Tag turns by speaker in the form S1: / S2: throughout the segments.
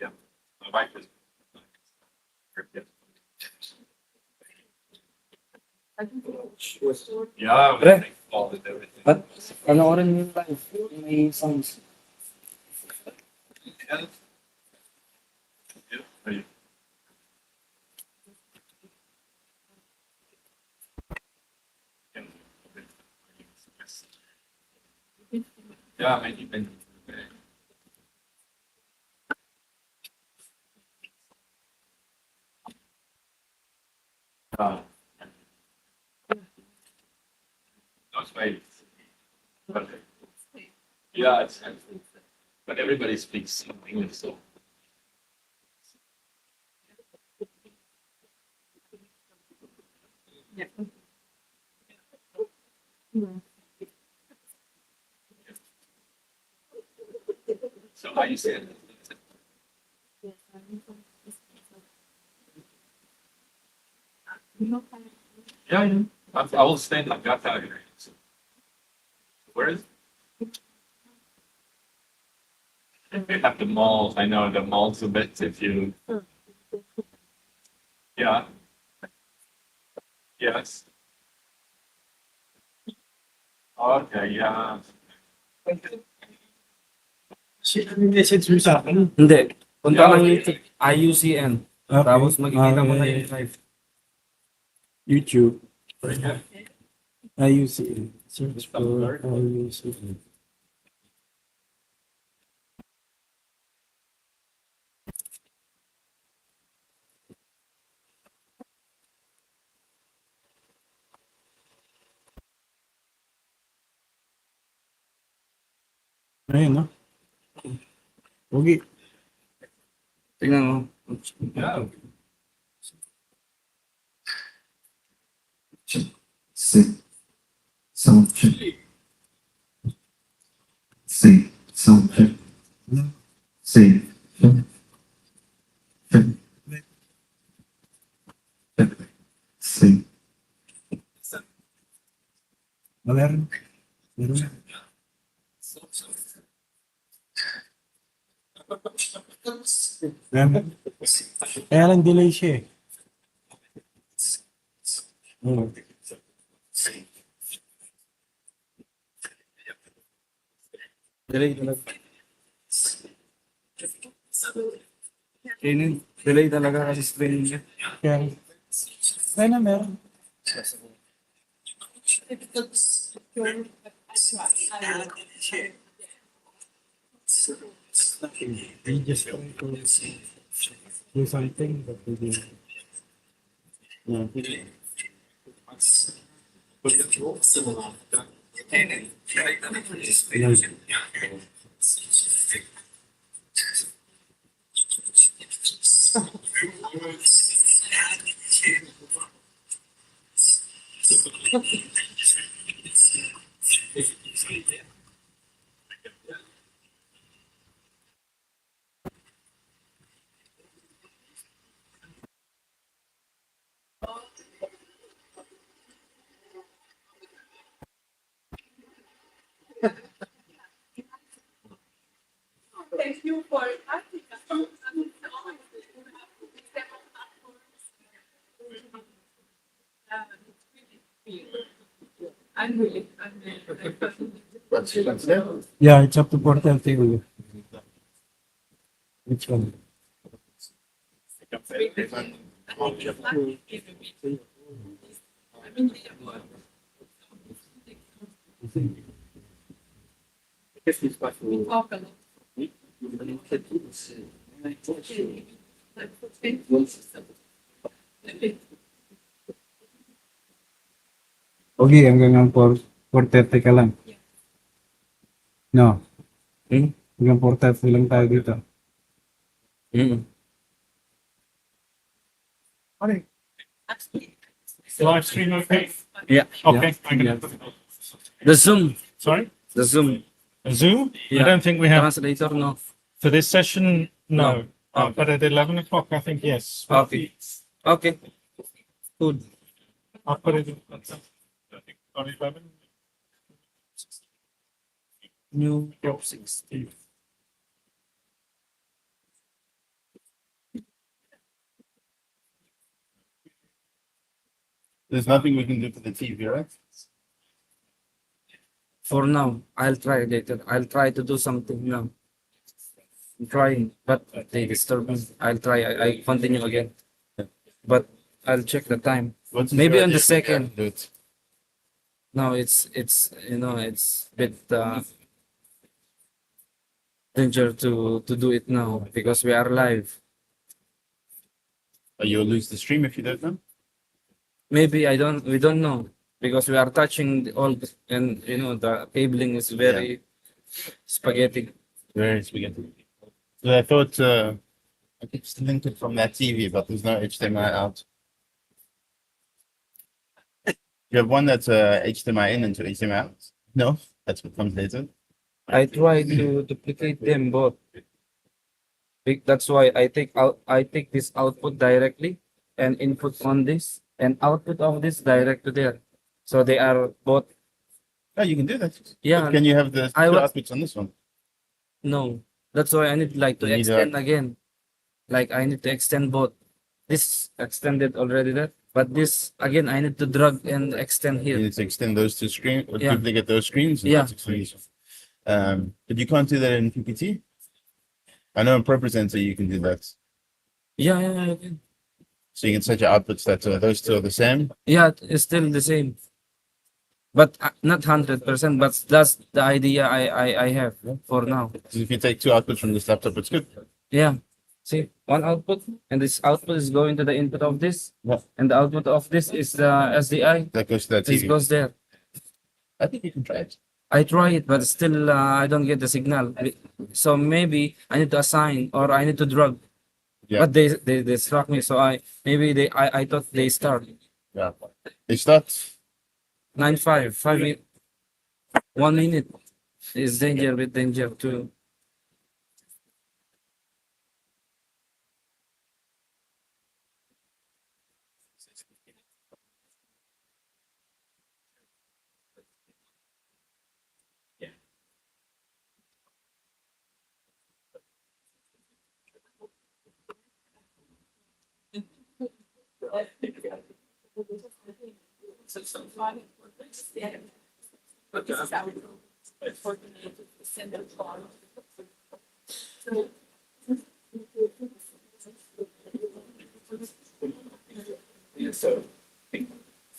S1: yeah. My wife is. Yeah,
S2: Pre,
S1: all and everything.
S2: ba't panoorin mo yung live? May sounds.
S1: Yeah. Yeah. Yeah, maybe. Uh, that's right. But, yeah, but everybody speaks English, so. So IUCN. Yeah, I know. I will stand. I've got that here. So, where is? They have the mall. I know the mall's a bit if you. Yeah. Yes. Okay. Yeah.
S3: Message mo sa akin.
S2: Hindi. Punta
S1: Yeah,
S2: lang
S1: okay.
S2: YouTube. IUCN.
S3: Okay.
S2: Tapos makikita mo na
S3: Okay.
S2: yung live.
S3: YouTube. IUCN. Search for IUCN. Ayun, no? Okay.
S2: Tingnan mo.
S1: Yeah.
S4: Say something. Say something. Say say
S3: Meron. Meron. Meron. Kaya lang delay siya eh. Hmm.
S2: Delay talaga. Delay talaga kasi streaming niya.
S3: Kaya kaya na meron. We just try to do something but we didn't. Yeah.
S5: Thank you for asking us. I'm really.
S3: Yeah, it's up to 4:30. Which one? Okay, hanggang 4:30 ka lang. No,
S2: Hmm?
S3: hanggang 4:30 lang tayo dito.
S6: Live stream okay?
S2: Yeah.
S6: Okay, I'm gonna.
S2: The Zoom.
S6: Sorry?
S2: The Zoom.
S6: Zoom? I
S2: Yeah.
S6: don't think we have,
S2: Translator, no.
S6: for this session, no.
S2: No. Okay.
S6: But at 11 o'clock, I think, yes.
S2: Okay. Okay. Good.
S6: I'll put it in, on 11.
S2: New COP16.
S7: There's nothing we can do for the TV, right?
S2: For now, I'll try later. I'll try to do something now. I'm trying, but they disturb me. I'll try. I continue again. But I'll check the time.
S7: What's
S2: Maybe
S7: your
S2: on the
S7: idea if we have
S2: second.
S7: to do it?
S2: No, it's it's a bit danger to do it now because we are live.
S7: Or you'll lose the stream if you don't know?
S2: Maybe we don't know because we are touching all and the cabling is very spaghetti.
S7: Very spaghetti. So I thought I could just link it from that TV, but there's no HDMI out. You have one that's HDMI in into HDMI out? No, that's what comes later.
S2: I try to duplicate them both. That's why I take this output directly and input on this and output of this direct to there. So they are both.
S7: Oh, you can do that.
S2: Yeah.
S7: But can you have the two
S2: I wa-
S7: outputs on this one?
S2: No, that's why I need like to
S7: You need
S2: extend again. Like I need to extend both. This extended already there, but this again I need to drag and extend
S7: You
S2: here.
S7: need to extend those two screens, or
S2: Yeah.
S7: duplicate those screens. And
S2: Yeah.
S7: that's extend this one. But you can't do that in PPT. I know in ProPresenter you can do that.
S2: Yeah. Okay.
S7: So you can set your outputs that those two are the same.
S2: Yeah, it's still the same, but not 100%. But that's the idea I have for now.
S7: So if you take two outputs from this laptop, it's good.
S2: Yeah. See, one output, and this output is going to the input of this,
S7: Yeah.
S2: and the output of this is the SDI.
S7: That goes to that
S2: This
S7: TV.
S2: goes there.
S7: I think you can try it.
S2: I try it, but still I don't get the signal. So maybe I need to assign or I need to drag.
S7: Yeah.
S2: But they struck me, so I thought they start
S7: Yeah. It starts.
S2: 9-5, 1 minute is danger with danger too.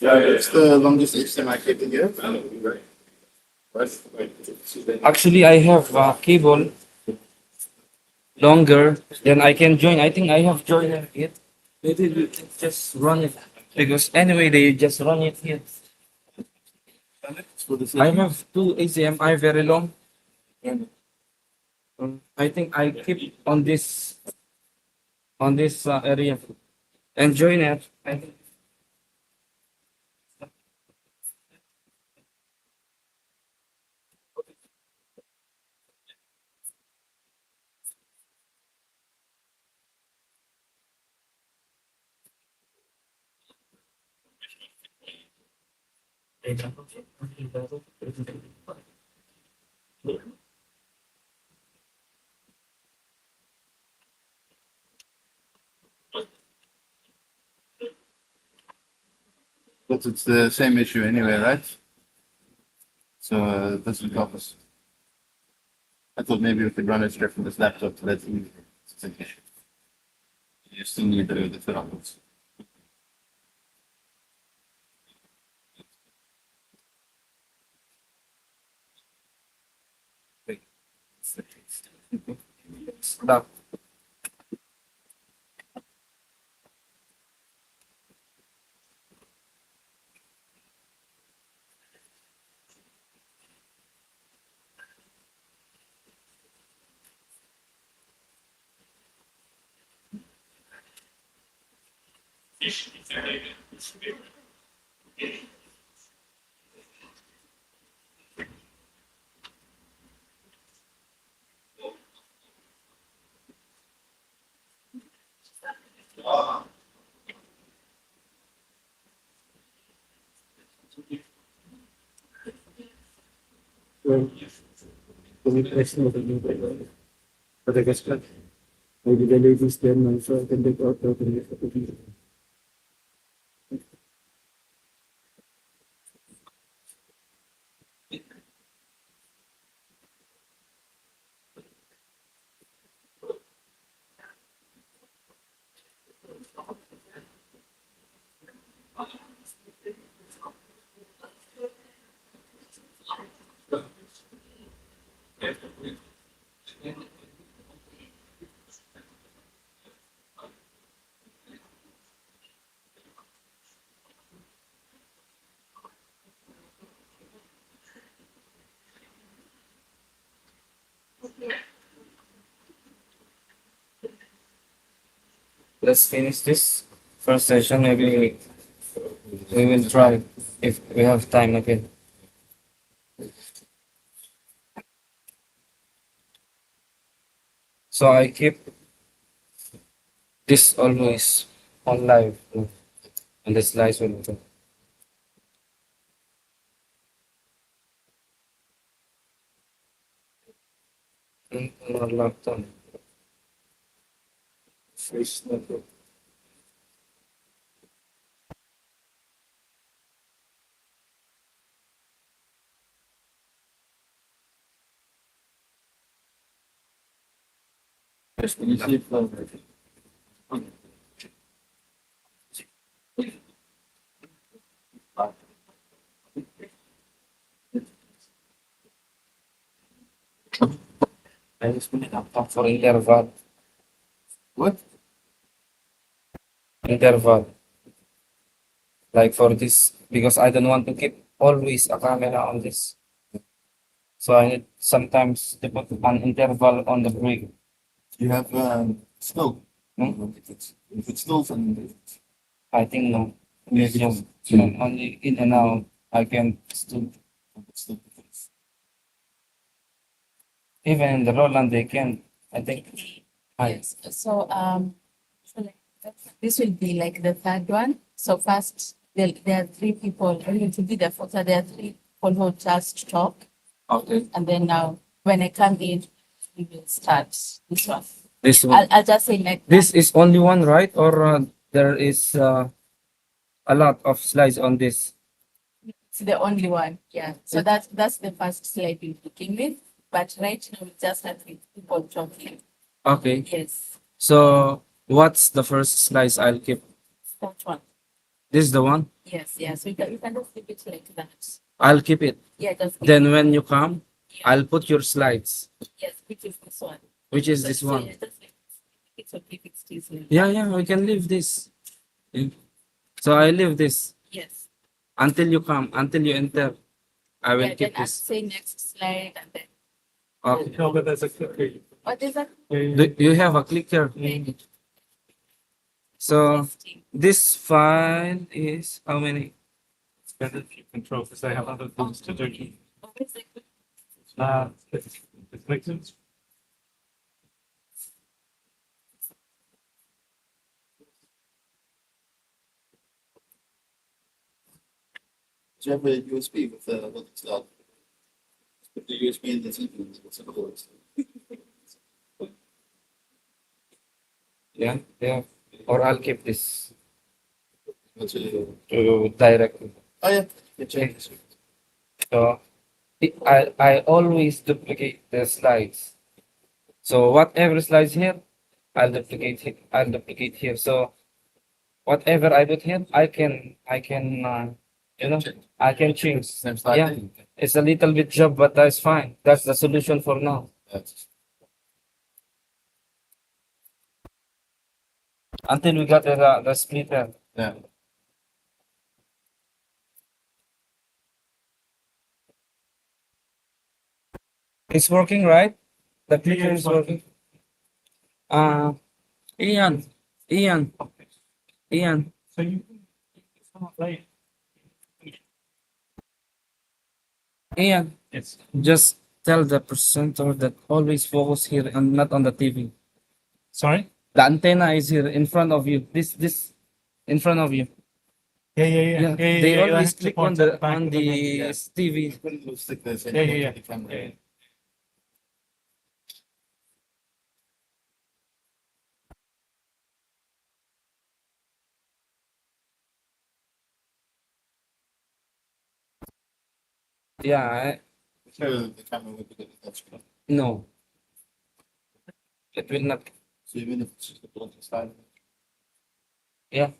S7: It's the longest HDMI cable you have.
S2: Actually, I have a cable longer than I can join. I think I have joined it. Maybe we can just run it because anyway they just run it here. I have two HDMI very long. And, I think I keep on this area and join it. I think.
S7: But it's the same issue anyway, right? So it doesn't help us. I thought maybe we could run it straight from this laptop to that TV. It's an issue. You still need the fit outputs.
S2: Stop.
S3: But I guess that maybe the ladies then also can take out the
S2: let's finish this first session. Maybe we will try if we have time again. So I keep this always on live, and the slides will go. On our laptop. Face network.
S7: Yes, when you see it flow.
S2: I use my laptop for interval.
S7: What?
S2: Interval. Like for this, because I don't want to keep always a camera on this. So I need sometimes to put an interval on the break.
S7: You have, still.
S2: Hmm?
S7: If it's still, then
S2: I think no. It's just only in and out. I can still,
S7: it's still.
S2: even in the Roland they can. I think.
S8: Yes, so this will be like the third one. So first, there are three people, and to be the fourth, there are three people who just talk.
S2: Okay.
S8: And then now, when I come in, we will start this one.
S2: This one.
S8: I'll just say like
S2: This is only one, right? Or there is a lot of slides on this.
S8: it's the only one. Yeah. So that's the first slide we're looking with. But right now, we just have three people talking.
S2: Okay.
S8: Yes,
S2: So what's the first slides I'll keep?
S8: that one.
S2: This is the one.
S8: Yes, yes. We can just keep it like that.
S2: I'll keep it.
S8: Yeah, just keep
S2: Then when you come, I'll put your slides,
S8: yes, which is this one.
S2: which is this
S8: So,
S2: one.
S8: yeah, just like it's okay, it's this one.
S2: Yeah, yeah, we can leave this. Yeah. So I leave this
S8: Yes.
S2: until you come, until you enter. I will
S8: Yeah, then
S2: keep
S8: I'll
S2: this.
S8: say next slide and then
S2: Okay.
S6: No, but there's a clicker.
S8: what is that?
S2: Do you have a clicker? So
S8: Testing.
S2: this file is how many?
S6: It's better if you control because they have other things to do.
S8: Oh, it's like-
S6: It's victims.
S7: Do you have a USB with, what it's called? Put the USB in the TV, what's it called?
S2: Yeah, yeah. Or I'll keep this
S7: What's it?
S2: to directly.
S7: Oh, yeah. You check this.
S2: So I always duplicate the slides. So whatever slides here, I'll duplicate it. I'll duplicate here. So whatever I put here, I can you know, I can change.
S7: Same slide.
S2: Yeah. It's a little bit job, but that's fine. That's the solution for now.
S7: That's-
S2: Until we got the splitter.
S7: Yeah.
S2: It's working, right? The clicker
S6: it's
S2: is working. Ian, Ian, Ian.
S6: So you, it's not late.
S2: Ian,
S6: It's
S2: just tell the presenter that always focus here and not on the TV.
S6: sorry.
S2: The antenna is here in front of you. This in front of you. Yeah, they always click on the TV.
S7: Put a little stick there saying.
S6: Yeah, yeah, yeah.
S7: the camera.
S6: Yeah.
S2: Yeah,
S7: So the camera will be good at that screen.
S2: no, it will not.
S7: So even if it's just a blunt slide.
S2: Yeah,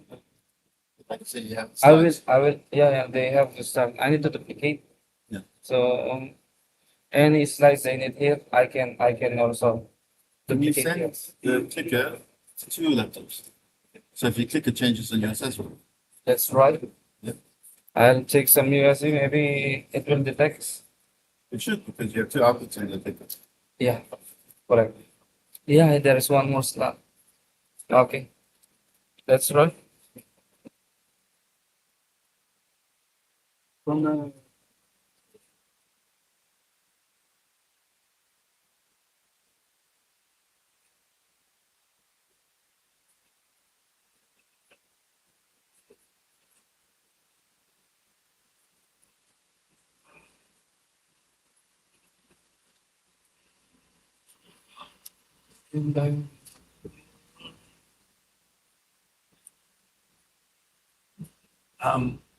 S7: Like I say, you have.
S2: I will.
S7: slides.
S2: I will. Yeah, yeah. They have to start. I need to duplicate.
S7: Yeah.
S2: So any slides they need here, I can also
S7: Can you
S2: duplicate
S7: send
S2: here.
S7: the clicker to two laptops? So if your clicker changes on your accessory.
S2: That's right.
S7: Yeah.
S2: I'll take some USB. Maybe it will detect.
S7: It should, because you have two outputs in the clicker.
S2: Yeah, correct. Yeah, there is one more slot. Okay. That's right. From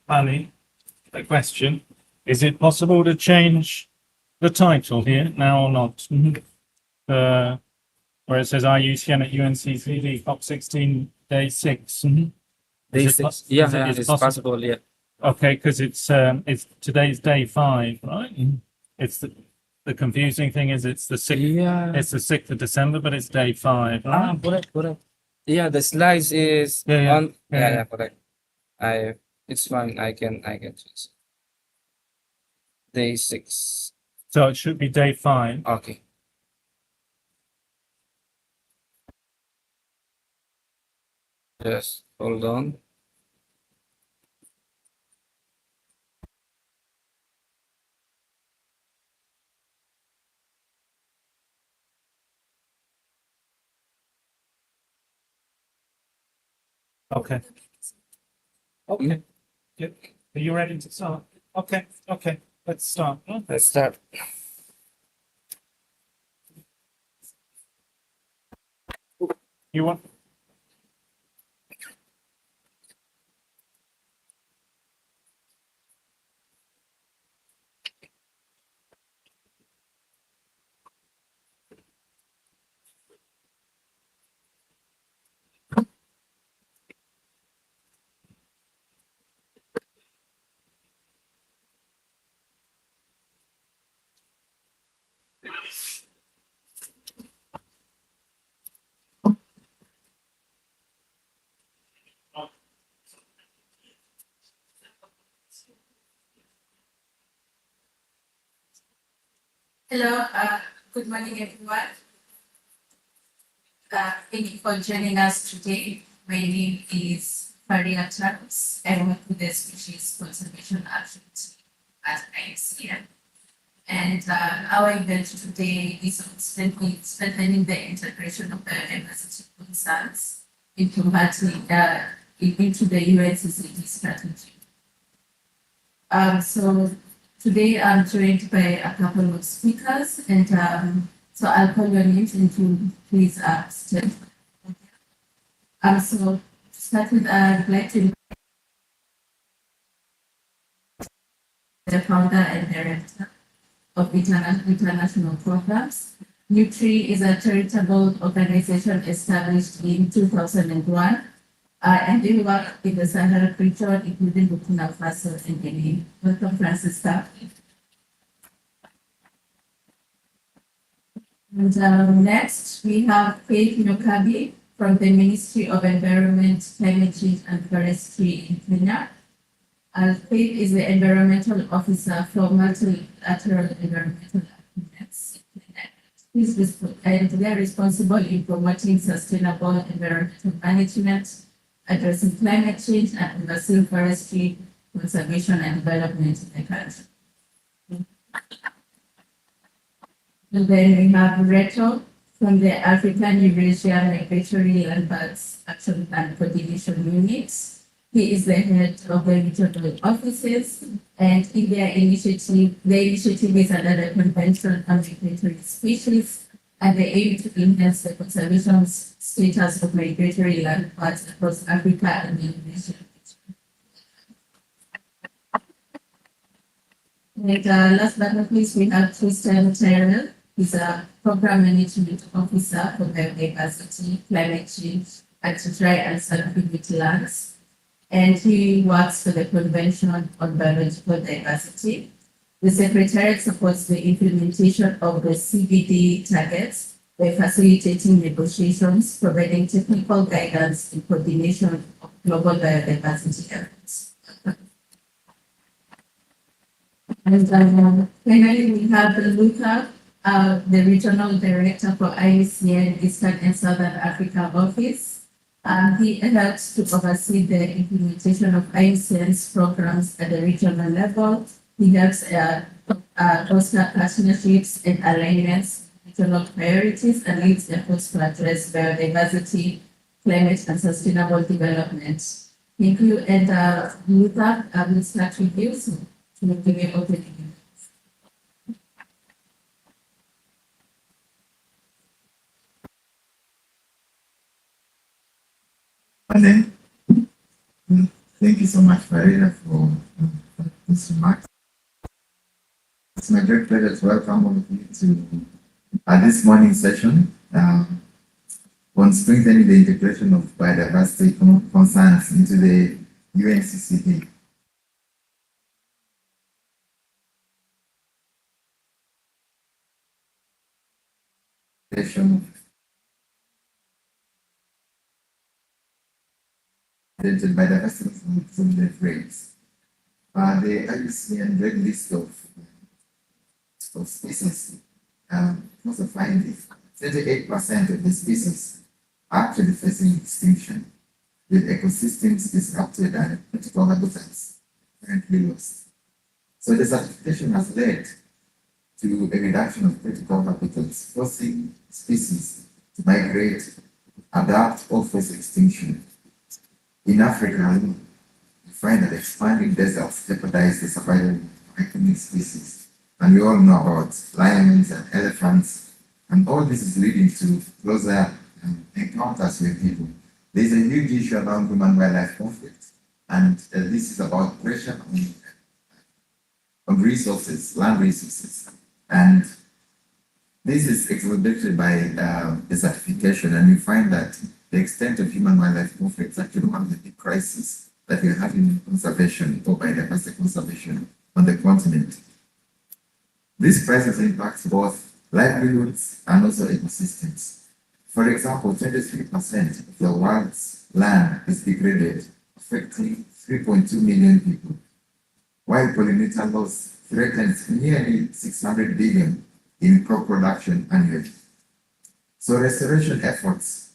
S6: Annie, a question. Is it possible to change the title here now or not? Where it says IUCN at UNCCD COP16 day 6.
S2: day
S6: Is it
S2: 6.
S6: po-
S2: Yeah,
S6: is it-
S2: yeah,
S6: is it
S2: it's
S6: possible?
S2: possible. Yeah.
S6: Okay, because it's today's day 5, right? It's the confusing thing is it's the 6th.
S2: Yeah.
S6: It's the 6th of December, but it's day 5.
S2: Ah,
S6: Right?
S2: correct, correct. Yeah, the slides is
S6: Yeah, yeah.
S2: on. Yeah,
S6: Yeah.
S2: yeah, correct. It's fine. I can choose. Day 6.
S6: So it should be day 5.
S2: Okay. Just hold on.
S6: Okay. Okay. Good. Are you ready to start? Okay. Okay. Let's start.
S2: Let's start.
S6: You want?
S8: Hello, good morning, everyone. Thank you for joining us today. My name is Faria Travis. I work with the Species Conservation Action Team at IUCN. And our event today is on strengthening the integration of biodiversity concerns into into the UNCCD strategy. So today I'm joined by a couple of speakers, and so I'll call your names into please stand. So to start with, I'd like to the founder and director of international programs. Nutri is a charitable organization established in 2001, and they work in the Sahara region, including Burkina Faso and Benin. Welcome, Francisca. And next, we have Faith Nyokabi from the Ministry of Environment, Climate Change and Forestry in Kenya. Faith is the environmental officer for multilateral environmental agreements. And they're responsible in promoting sustainable environmental management, addressing climate change, and overseeing forestry conservation and development in the country. And then we have Reto from the African Eurasia Migratory Land Birds Action Plan Coordination Unit. He is the head of the regional offices, and in their initiative, the initiative is under the Convention on Migratory Species, and they aim to enhance the conservation status of migratory land birds across Africa and the Eurasia region. And last but not least, we have Christian Tyrell. He's a program management officer for biodiversity, climate change, and dry and salinity lands. And he works for the Convention on Biological Diversity. The Secretariat supports the implementation of the CBD targets by facilitating negotiations, providing technical guidance in coordination of global biodiversity efforts. And finally, we have Luca, the Regional Director for IUCN Eastern and Southern Africa Office. He helps to oversee the implementation of IUCN's programs at the regional level. He helps foster partnerships and alignments, regional priorities, and leads efforts to address biodiversity, climate, and sustainable development. Thank you, and with that, I will start with you so to give you opening.
S4: And then, thank you so much, Farida, for this remark. It's my great pleasure to welcome all of you to this morning session on strengthening the integration of biodiversity concerns into the UNCCD. Biodiversity from the phrase. The IUCN red list of species also find if 38% of the species are actually facing extinction, with ecosystems disrupted and critical habitats currently lost. So the certification has led to a reduction of critical habitats, forcing species to migrate, adapt, or face extinction. In Africa, we find that expanding deserts jeopardize the survival of iconic species. And we all know about lions and elephants, and all this is leading to closer encounters with people. There's a huge issue around human-wildlife conflict, and this is about pressure on resources, land resources. And this is exhibited by the certification, and you find that the extent of human-wildlife conflict is actually one of the big crises that we're having in conservation or biodiversity conservation on the continent. This crisis impacts both livelihoods and also ecosystems. For example, 23% of the world's land is degraded, affecting 3.2 million people, while pollinator loss threatens nearly 600 billion in crop production annually. So restoration efforts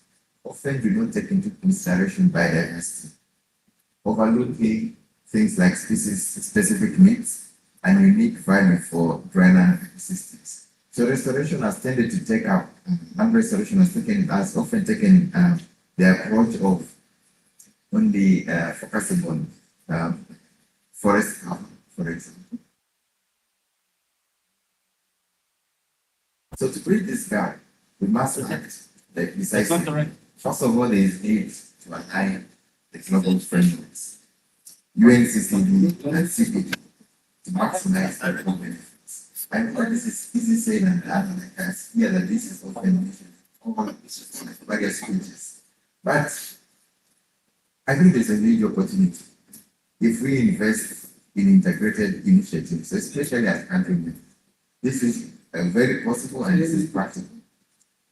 S4: often do not take into consideration biodiversity, overlooking things like species-specific needs and unique value for dryland ecosystems. So restoration has tended to take up, land restoration has often taken the approach of only focusing on forest cover, for example. So to bridge this gap, we must act like decisively. First of all, there is need to align the global frameworks, UNCCD and CPD, to maximize our benefits. I know this is easy said and done, and I can hear that this is often mentioned all various speeches. But I think there's a huge opportunity if we invest in integrated initiatives, especially at country level. This is very possible and this is practical.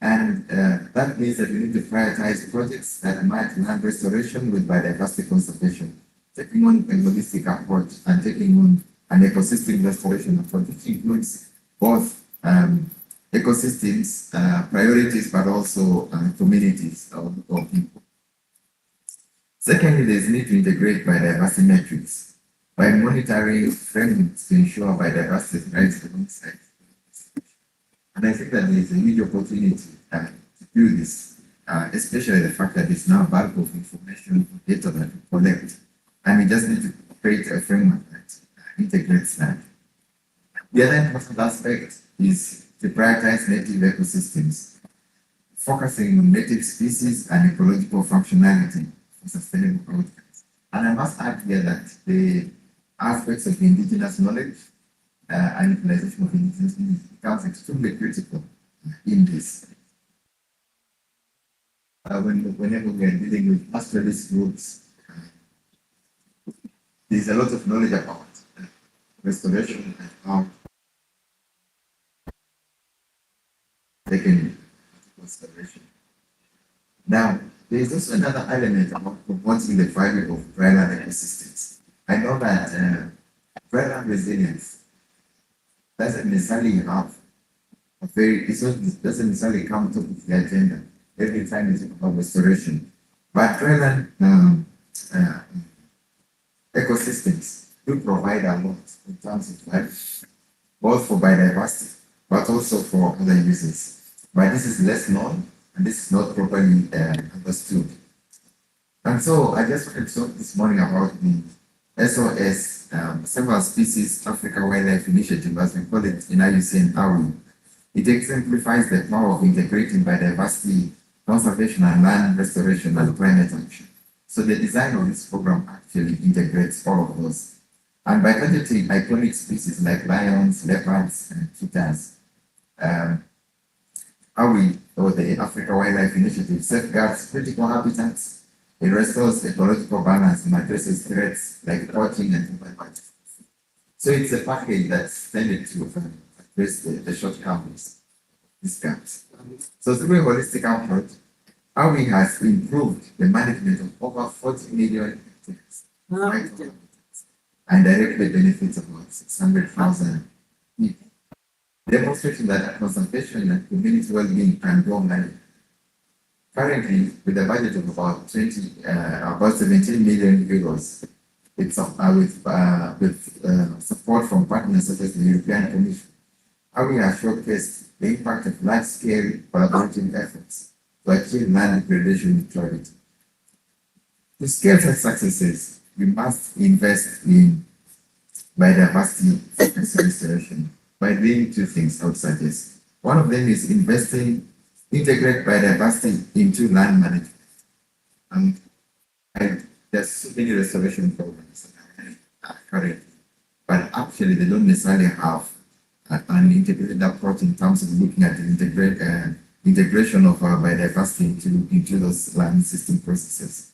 S4: And that means that we need to prioritize projects that match land restoration with biodiversity conservation, taking on a holistic approach and taking on an ecosystem restoration approach, which includes both ecosystems, priorities, but also communities or people. Secondly, there's need to integrate biodiversity metrics by monitoring frameworks to ensure biodiversity rights alongside. And I think that there is a huge opportunity to do this, especially the fact that it's now bulk of information data that we collect. And we just need to create a framework that integrates that. The other important aspect is to prioritize native ecosystems, focusing on native species and ecological functionality for sustainable outcomes. And I must add here that the aspects of indigenous knowledge and utilization of indigenous knowledge becomes extremely critical in this. Whenever we are dealing with pastoralist groups, there's a lot of knowledge about restoration and how they can conservation. Now, there is also another element about promoting the value of dryland ecosystems. I know that dryland resilience doesn't necessarily have it doesn't necessarily come top of the agenda every time you talk about restoration. But dryland uh, ecosystems do provide a lot in terms of life, both for biodiversity, but also for other uses. But this is less known and this is not properly understood. And so I just wanted to talk this morning about the SOS, Several Species Africa Wildlife Initiative, as we call it in IUCN AWI. It exemplifies the power of integrating biodiversity, conservation and land restoration and climate action. So the design of this program actually integrates all of those. And by targeting iconic species like lions, leopards, and cheetahs, AWI, or the Africa Wildlife Initiative, safeguards critical habitats. It restores ecological balance and addresses threats like poaching and overfishing. So it's a package that's tended to address the shortcomings, these gaps. So through a holistic approach, AWI has improved the management of over 40 million hectares and directly benefits about 600,000 people, demonstrating that conservation and community well-being can go hand. Currently, with a budget of about 17 million euros, it's with support from partners such as the European Commission, AWI has showcased the impact of large-scale collaborative efforts to achieve land degradation neutrality. To scale such successes, we must invest in biodiversity restoration by doing two things I would suggest. One of them is integrate biodiversity into land management. And there's so many restoration programs currently, but actually they don't necessarily have an integrated approach in terms of looking at the integration of biodiversity into those land system processes.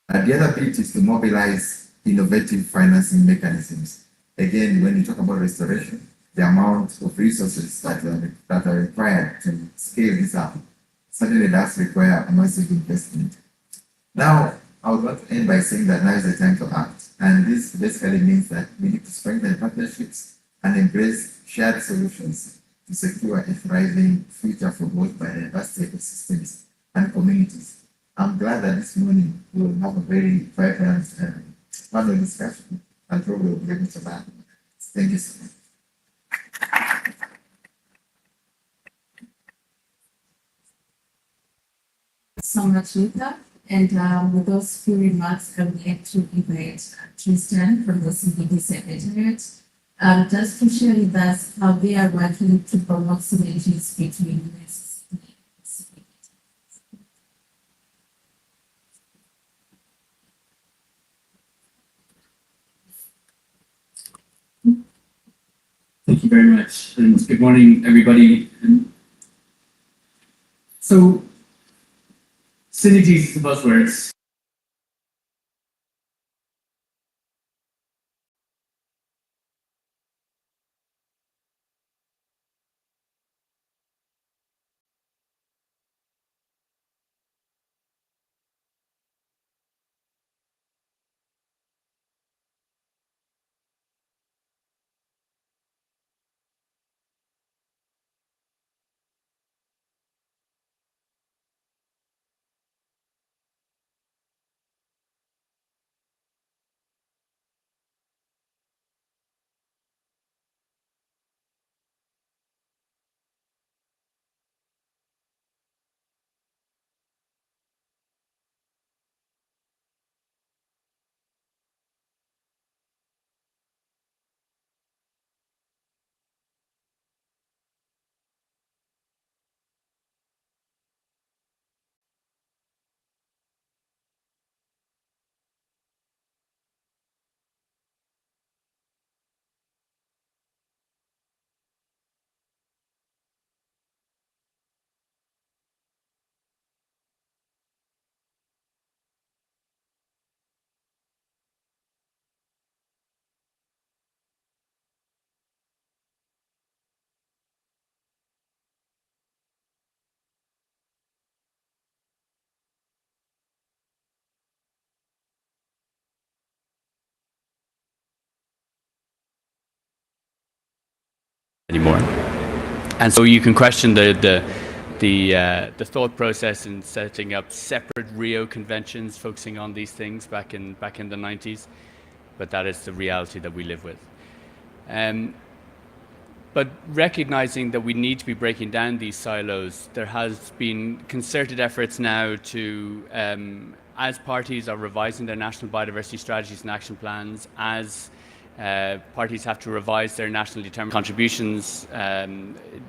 S4: And the other bit is to mobilize innovative financing mechanisms. Again, when you talk about restoration, the amount of resources that are required to scale this up certainly does require a massive investment. Now, I would want to end by saying that now is the time to act. And this basically means that we need to strengthen partnerships and embrace shared solutions to secure a thriving future for both biodiversity ecosystems and communities. I'm glad that this morning we will have a very vibrant panel discussion and probably will be able to learn. Thank you so much.
S8: So much, Lita. And with those few remarks, I would like to invite Tristan from the CBD Secretariat just to share with us how they are working to promote synergies between UNCCD and CBD.
S9: Thank you very much, and good morning, everybody. So, synergies is the buzzwords.
S10: Anymore. And so you can question the the thought process in setting up separate Rio conventions focusing on these things back in the 90s, but that is the reality that we live with. But recognizing that we need to be breaking down these silos, there has been concerted efforts now to, as parties are revising their national biodiversity strategies and action plans, as parties have to revise their nationally determined contributions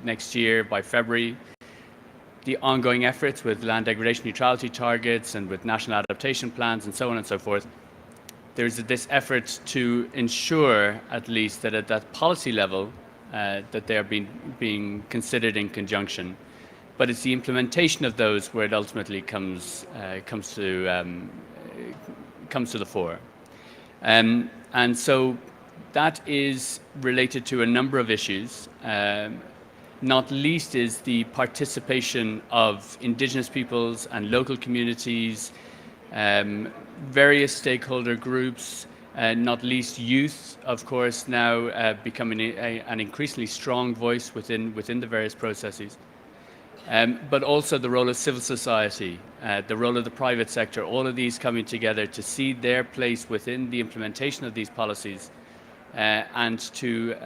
S10: next year by February, the ongoing efforts with land degradation neutrality targets and with national adaptation plans and so on and so forth, there's this effort to ensure at least that at that policy level that they are being considered in conjunction. But it's the implementation of those where it ultimately comes to the fore. And so that is related to a number of issues. Not least is the participation of Indigenous peoples and local communities, various stakeholder groups, not least youth, of course, now becoming an increasingly strong voice within the various processes. But also the role of civil society, the role of the private sector, all of these coming together to see their place within the implementation of these policies and to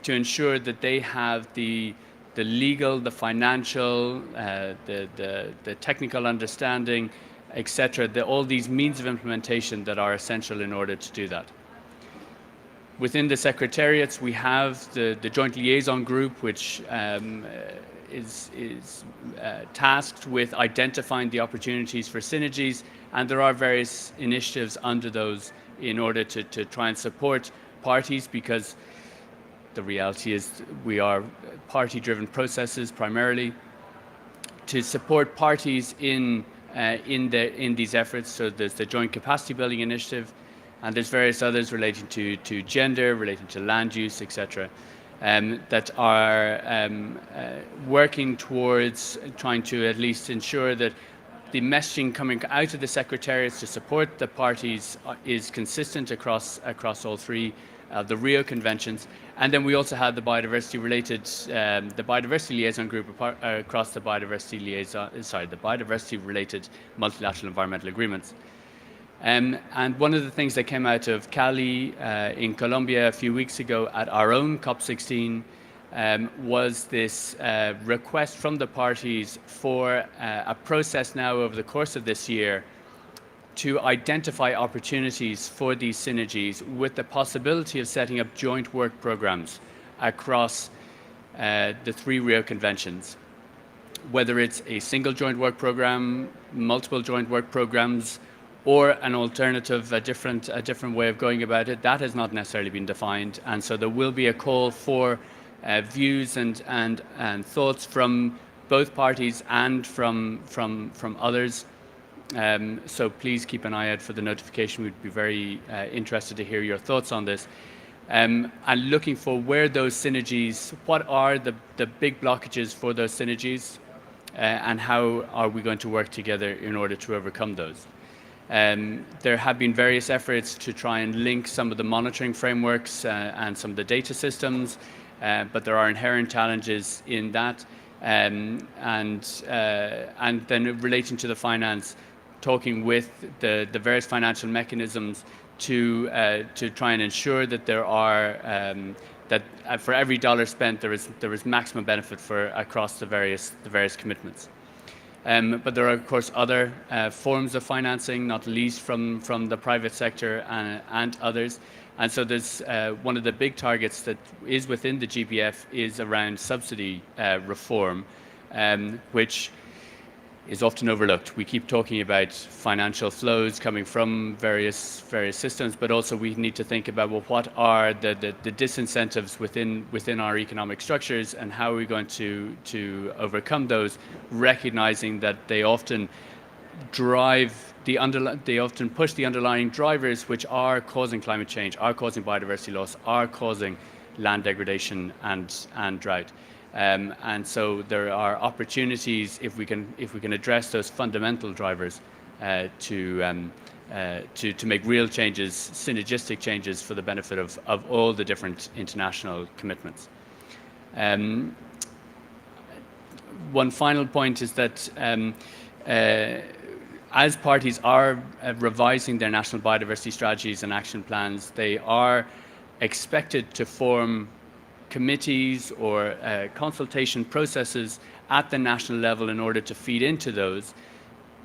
S10: ensure that they have the legal, the financial, the technical understanding, etc., all these means of implementation that are essential in order to do that. Within the secretariats, we have the joint liaison group, which is tasked with identifying the opportunities for synergies, and there are various initiatives under those in order to try and support parties, because the reality is we are party-driven processes primarily, to support parties in these efforts. So there's the Joint Capacity Building Initiative, and there's various others relating to gender, relating to land use, etc., that are working towards trying to at least ensure that the messaging coming out of the secretariats to support the parties is consistent across all three the Rio conventions. And then we also have the biodiversity liaison group across the biodiversity related multilateral environmental agreements. And one of the things that came out of Cali in Colombia a few weeks ago at our own COP16 was this request from the parties for a process now over the course of this year to identify opportunities for these synergies, with the possibility of setting up joint work programs across the three Rio conventions. Whether it's a single joint work program, multiple joint work programs, or an alternative, a different way of going about it, that has not necessarily been defined. And so there will be a call for views and thoughts from both parties and from others. So please keep an eye out for the notification. We'd be very interested to hear your thoughts on this. And looking for where those synergies, what are the big blockages for those synergies, and how are we going to work together in order to overcome those. There have been various efforts to try and link some of the monitoring frameworks and some of the data systems, but there are inherent challenges in that. And then relating to the finance, talking with the various financial mechanisms to try and ensure that there are that for every dollar spent there is maximum benefit for across the various commitments. But there are of course other forms of financing, not least from the private sector and others. And so there's one of the big targets that is within the GBF is around subsidy reform, which is often overlooked. We keep talking about financial flows coming from various systems, but also we need to think about, well, what are the disincentives within our economic structures, and how are we going to overcome those, recognizing that they often they often push the underlying drivers which are causing climate change, are causing biodiversity loss, are causing land degradation and drought. And so there are opportunities if we can address those fundamental drivers to make real changes, synergistic changes for the benefit of all the different international commitments. one final point is that as parties are revising their national biodiversity strategies and action plans, they are expected to form committees or consultation processes at the national level in order to feed into those.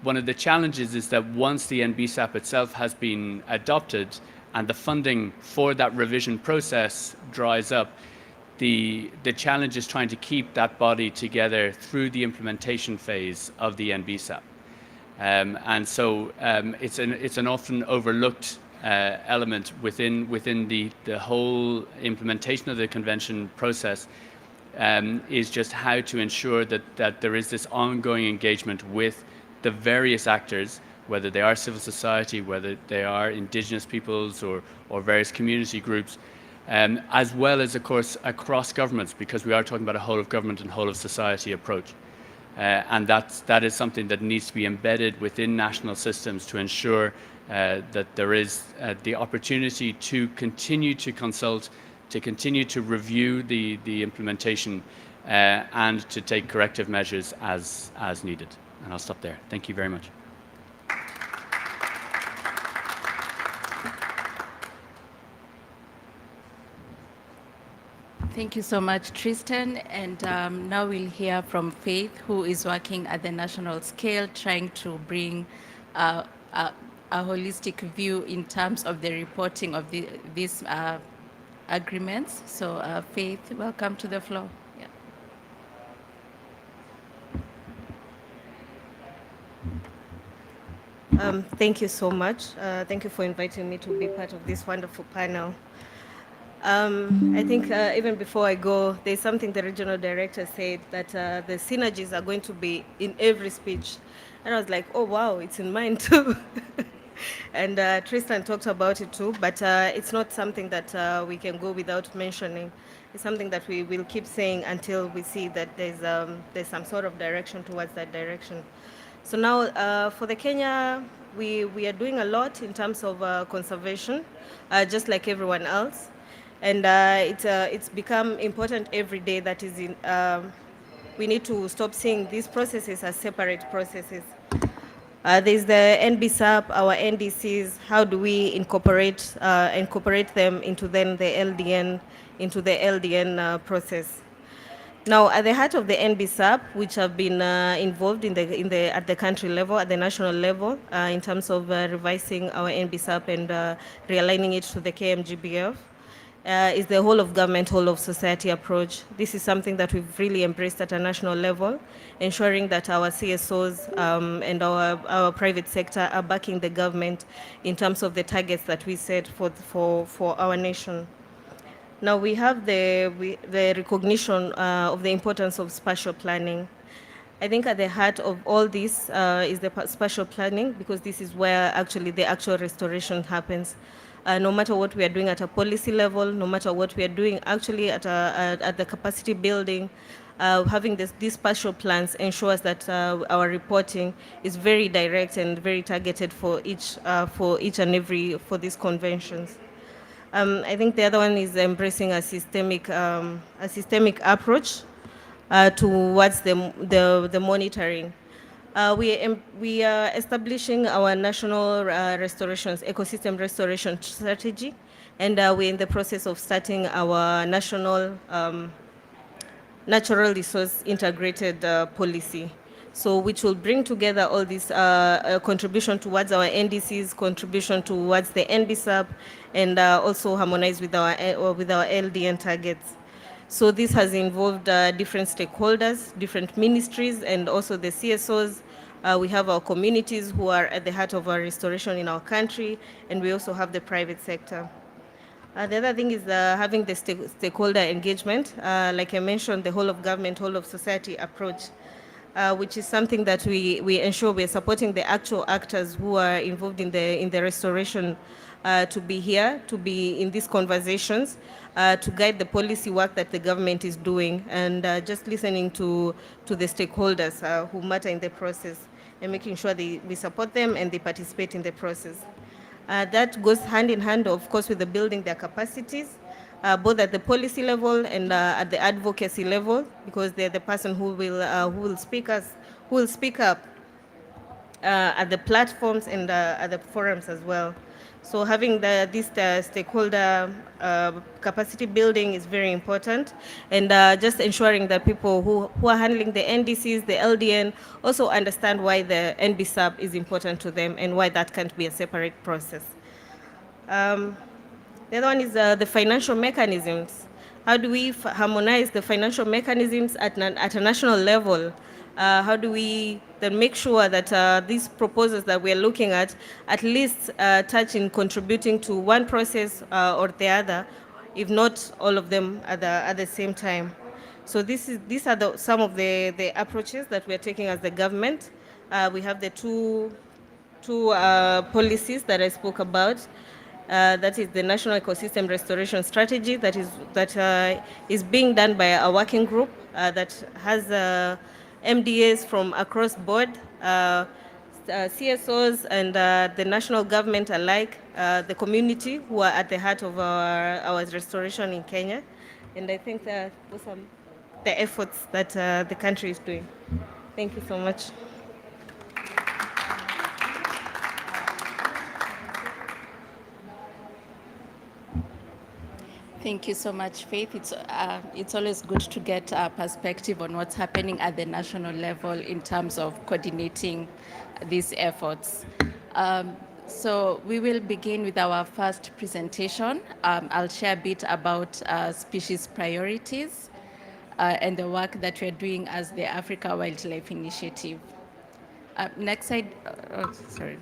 S10: One of the challenges is that once the NBSAP itself has been adopted and the funding for that revision process dries up, the challenge is trying to keep that body together through the implementation phase of the NBSAP. And so it's an often overlooked element within the whole implementation of the convention process, is just how to ensure that there is this ongoing engagement with the various actors, whether they are civil society, whether they are indigenous peoples or various community groups, as well as, of course, across governments, because we are talking about a whole of government and whole of society approach. And that is something that needs to be embedded within national systems to ensure that there is the opportunity to continue to consult, to continue to review the implementation, and to take corrective measures as needed. And I'll stop there. Thank you very much.
S11: Thank you so much, Tristan. And now we'll hear from Faith, who is working at the national scale, trying to bring a holistic view in terms of the reporting of these agreements. So Faith, welcome to the floor. Yeah.
S12: Thank you so much. Thank you for inviting me to be part of this wonderful panel. I think even before I go, there's something the regional director said, that the synergies are going to be in every speech. And I was like, oh, wow, it's in mine too. And Tristan talked about it too, but it's not something that we can go without mentioning. It's something that we will keep saying until we see that there's some sort of direction towards that direction. So now for the Kenya, we are doing a lot in terms of conservation, just like everyone else. And it's become important every day that is in, we need to stop seeing these processes as separate processes. There's the NBSAP, our NDCs, how do we incorporate them into then the LDN process. Now, at the heart of the NBSAP, which have been involved at the country level, at the national level, in terms of revising our NBSAP and realigning it to the KMGBF, is the whole of government, whole of society approach. This is something that we've really embraced at a national level, ensuring that our CSOs and our private sector are backing the government in terms of the targets that we set for our nation. Now we have the recognition of the importance of spatial planning. I think at the heart of all this is the spatial planning, because this is where actually the actual restoration happens. No matter what we are doing at a policy level, no matter what we are doing actually at the capacity building, having these spatial plans ensures that our reporting is very direct and very targeted for each and every for these conventions. I think the other one is embracing a systemic approach towards the monitoring. We are establishing our national ecosystem restoration strategy, and we're in the process of starting our national natural resource integrated policy. So which will bring together all this contribution towards our NDCs, contribution towards the NBSAP, and also harmonize with our LDN targets. So this has involved different stakeholders, different ministries, and also the CSOs. We have our communities who are at the heart of our restoration in our country, and we also have the private sector. The other thing is having the stakeholder engagement. Like I mentioned, the whole of government, whole of society approach, which is something that we ensure we're supporting the actual actors who are involved in the restoration to be here, to be in these conversations, to guide the policy work that the government is doing, and just listening to the stakeholders who matter in the process, and making sure we support them and they participate in the process. That goes hand in hand, of course, with the building their capacities. both at the policy level and at the advocacy level, because they're the person who will speak up at the platforms and at the forums as well. So having this stakeholder capacity building is very important, and just ensuring that people who are handling the NDCs, the LDN, also understand why the NB sub is important to them and why that can't be a separate process. The other one is the financial mechanisms. How do we harmonize the financial mechanisms at a national level? How do we then make sure that these proposals that we're looking at least touch in contributing to one process or the other, if not all of them at the same time? So these are some of the approaches that we're taking as the government. We have the two policies that I spoke about. That is the National Ecosystem Restoration Strategy that is being done by a working group that has MDAs from across board, CSOs and the national government alike, the community who are at the heart of our restoration in Kenya. And I think that those are the efforts that the country is doing. Thank you so much.
S11: Thank you so much, Faith. It's always good to get a perspective on what's happening at the national level in terms of coordinating these efforts. So we will begin with our first presentation. I'll share a bit about species priorities and the work that we're doing as the Africa Wildlife Initiative. Next slide. Sorry.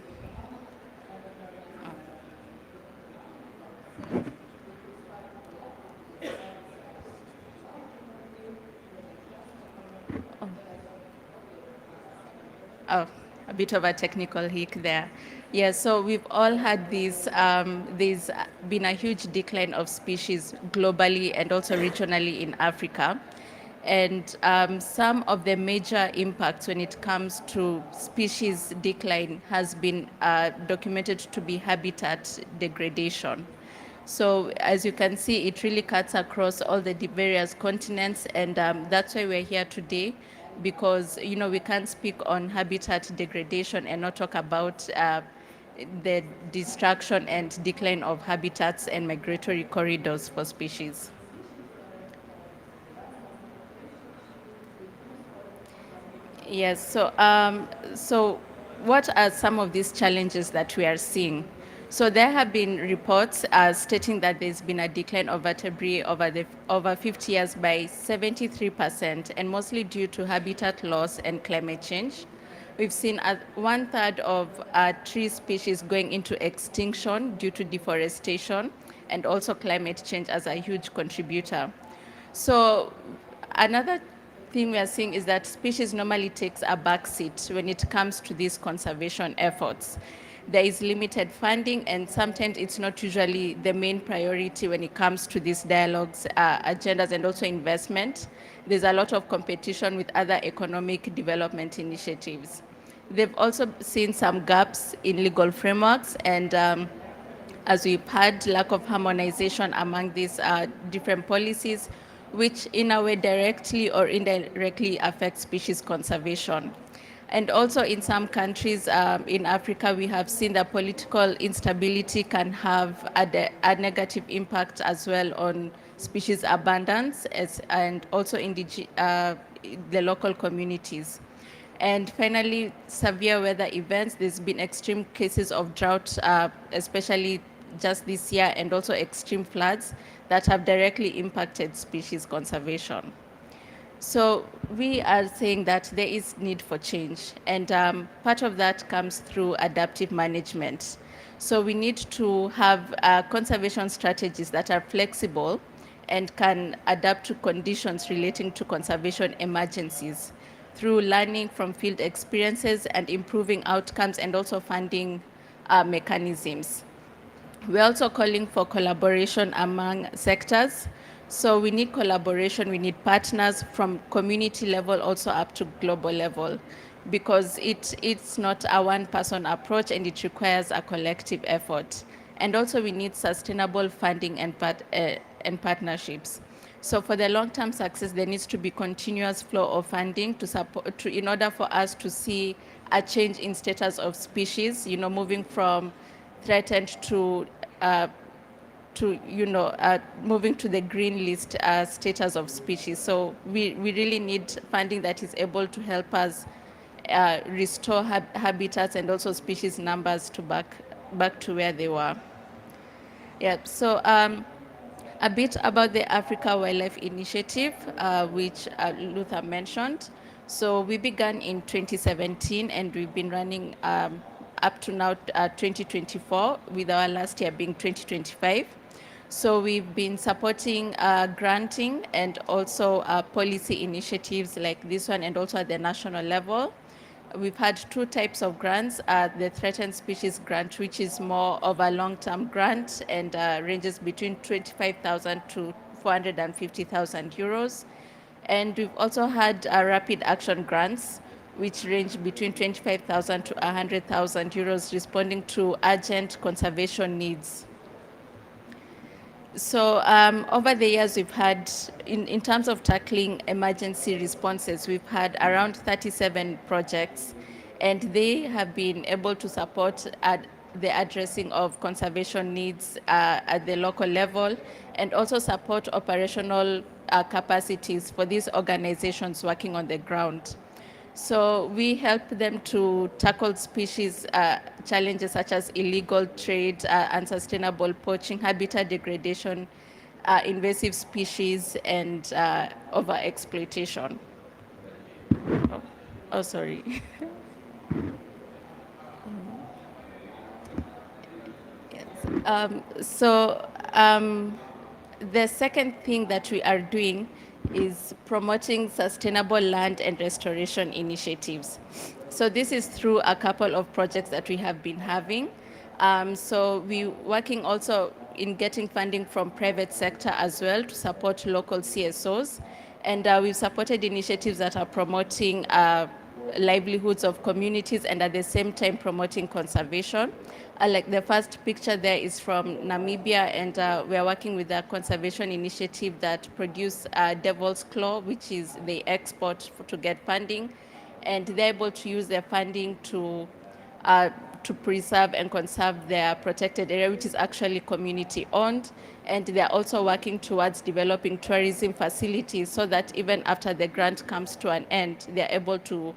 S11: Oh, a bit of a technical hic there. Yeah, so we've all had these, there's been a huge decline of species globally and also regionally in Africa. And some of the major impacts when it comes to species decline has been documented to be habitat degradation. So as you can see, it really cuts across all the various continents, and that's why we're here today, because we can't speak on habitat degradation and not talk about the destruction and decline of habitats and migratory corridors for species. Yes, so what are some of these challenges that we are seeing? So there have been reports stating that there's been a decline of vertebrae over 50 years by 73%, and mostly due to habitat loss and climate change. We've seen 1/3 of tree species going into extinction due to deforestation, and also climate change as a huge contributor. So another thing we are seeing is that species normally takes a backseat when it comes to these conservation efforts. There is limited funding, and sometimes it's not usually the main priority when it comes to these dialogues, agendas, and also investment. There's a lot of competition with other economic development initiatives. They've also seen some gaps in legal frameworks, and as we've had, lack of harmonization among these different policies, which in a way directly or indirectly affect species conservation. And also in some countries in Africa, we have seen that political instability can have a negative impact as well on species abundance and also in the local communities. And finally, severe weather events. There's been extreme cases of drought, especially just this year, and also extreme floods that have directly impacted species conservation. So we are saying that there is need for change, and part of that comes through adaptive management. So we need to have conservation strategies that are flexible and can adapt to conditions relating to conservation emergencies through learning from field experiences and improving outcomes, and also funding mechanisms. We're also calling for collaboration among sectors. So we need collaboration, we need partners from community level also up to global level, because it's not a one-person approach, and it requires a collective effort. And also we need sustainable funding and and partnerships. So for the long-term success, there needs to be continuous flow of funding to support, in order for us to see a change in status of species, moving from threatened to moving to the green list status of species. So we really need funding that is able to help us restore habitats and also species numbers to back to where they were. Yeah. So a bit about the Africa Wildlife Initiative, which Luther mentioned. So we began in 2017 and we've been running up to now 2024, with our last year being 2025. So we've been supporting granting and also policy initiatives like this one, and also at the national level. We've had two types of grants. The Threatened Species Grant, which is more of a long-term grant and ranges between 25,000 to 450,000 euros. And we've also had rapid action grants, which range between 25,000 to 100,000 euros, responding to urgent conservation needs. So over the years, we've had, in terms of tackling emergency responses, we've had around 37 projects, and they have been able to support the addressing of conservation needs at the local level, and also support operational capacities for these organizations working on the ground. So we help them to tackle species challenges such as illegal trade, unsustainable poaching, habitat degradation, invasive species, and overexploitation. Oh, sorry. Yes. The second thing that we are doing is promoting sustainable land and restoration initiatives. So this is through a couple of projects that we have been having. So we're working also in getting funding from private sector as well to support local CSOs. And we've supported initiatives that are promoting livelihoods of communities and at the same time promoting conservation. Like the first picture there is from Namibia, and we are working with a conservation initiative that produce devil's claw, which is they export to get funding, and they're able to use their funding to preserve and conserve their protected area, which is actually community owned. And they're also working towards developing tourism facilities so that even after the grant comes to an end, they're able to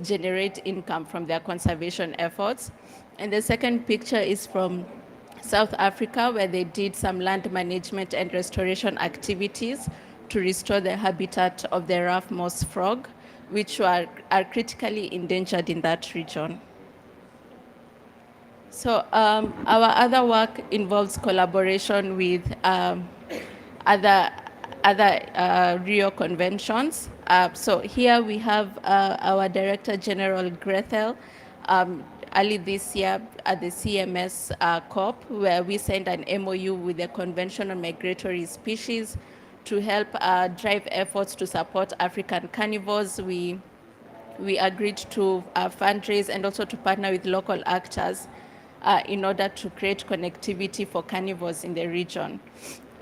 S11: generate income from their conservation efforts. And the second picture is from South Africa, where they did some land management and restoration activities to restore the habitat of the rough moss frog, which are critically endangered in that region. So our other work involves collaboration with other Rio conventions. So here we have our Director General Grethel early this year at the CMS COP, where we signed an MOU with the Convention on Migratory Species to help drive efforts to support African carnivores. We agreed to fundraise and also to partner with local actors in order to create connectivity for carnivores in the region.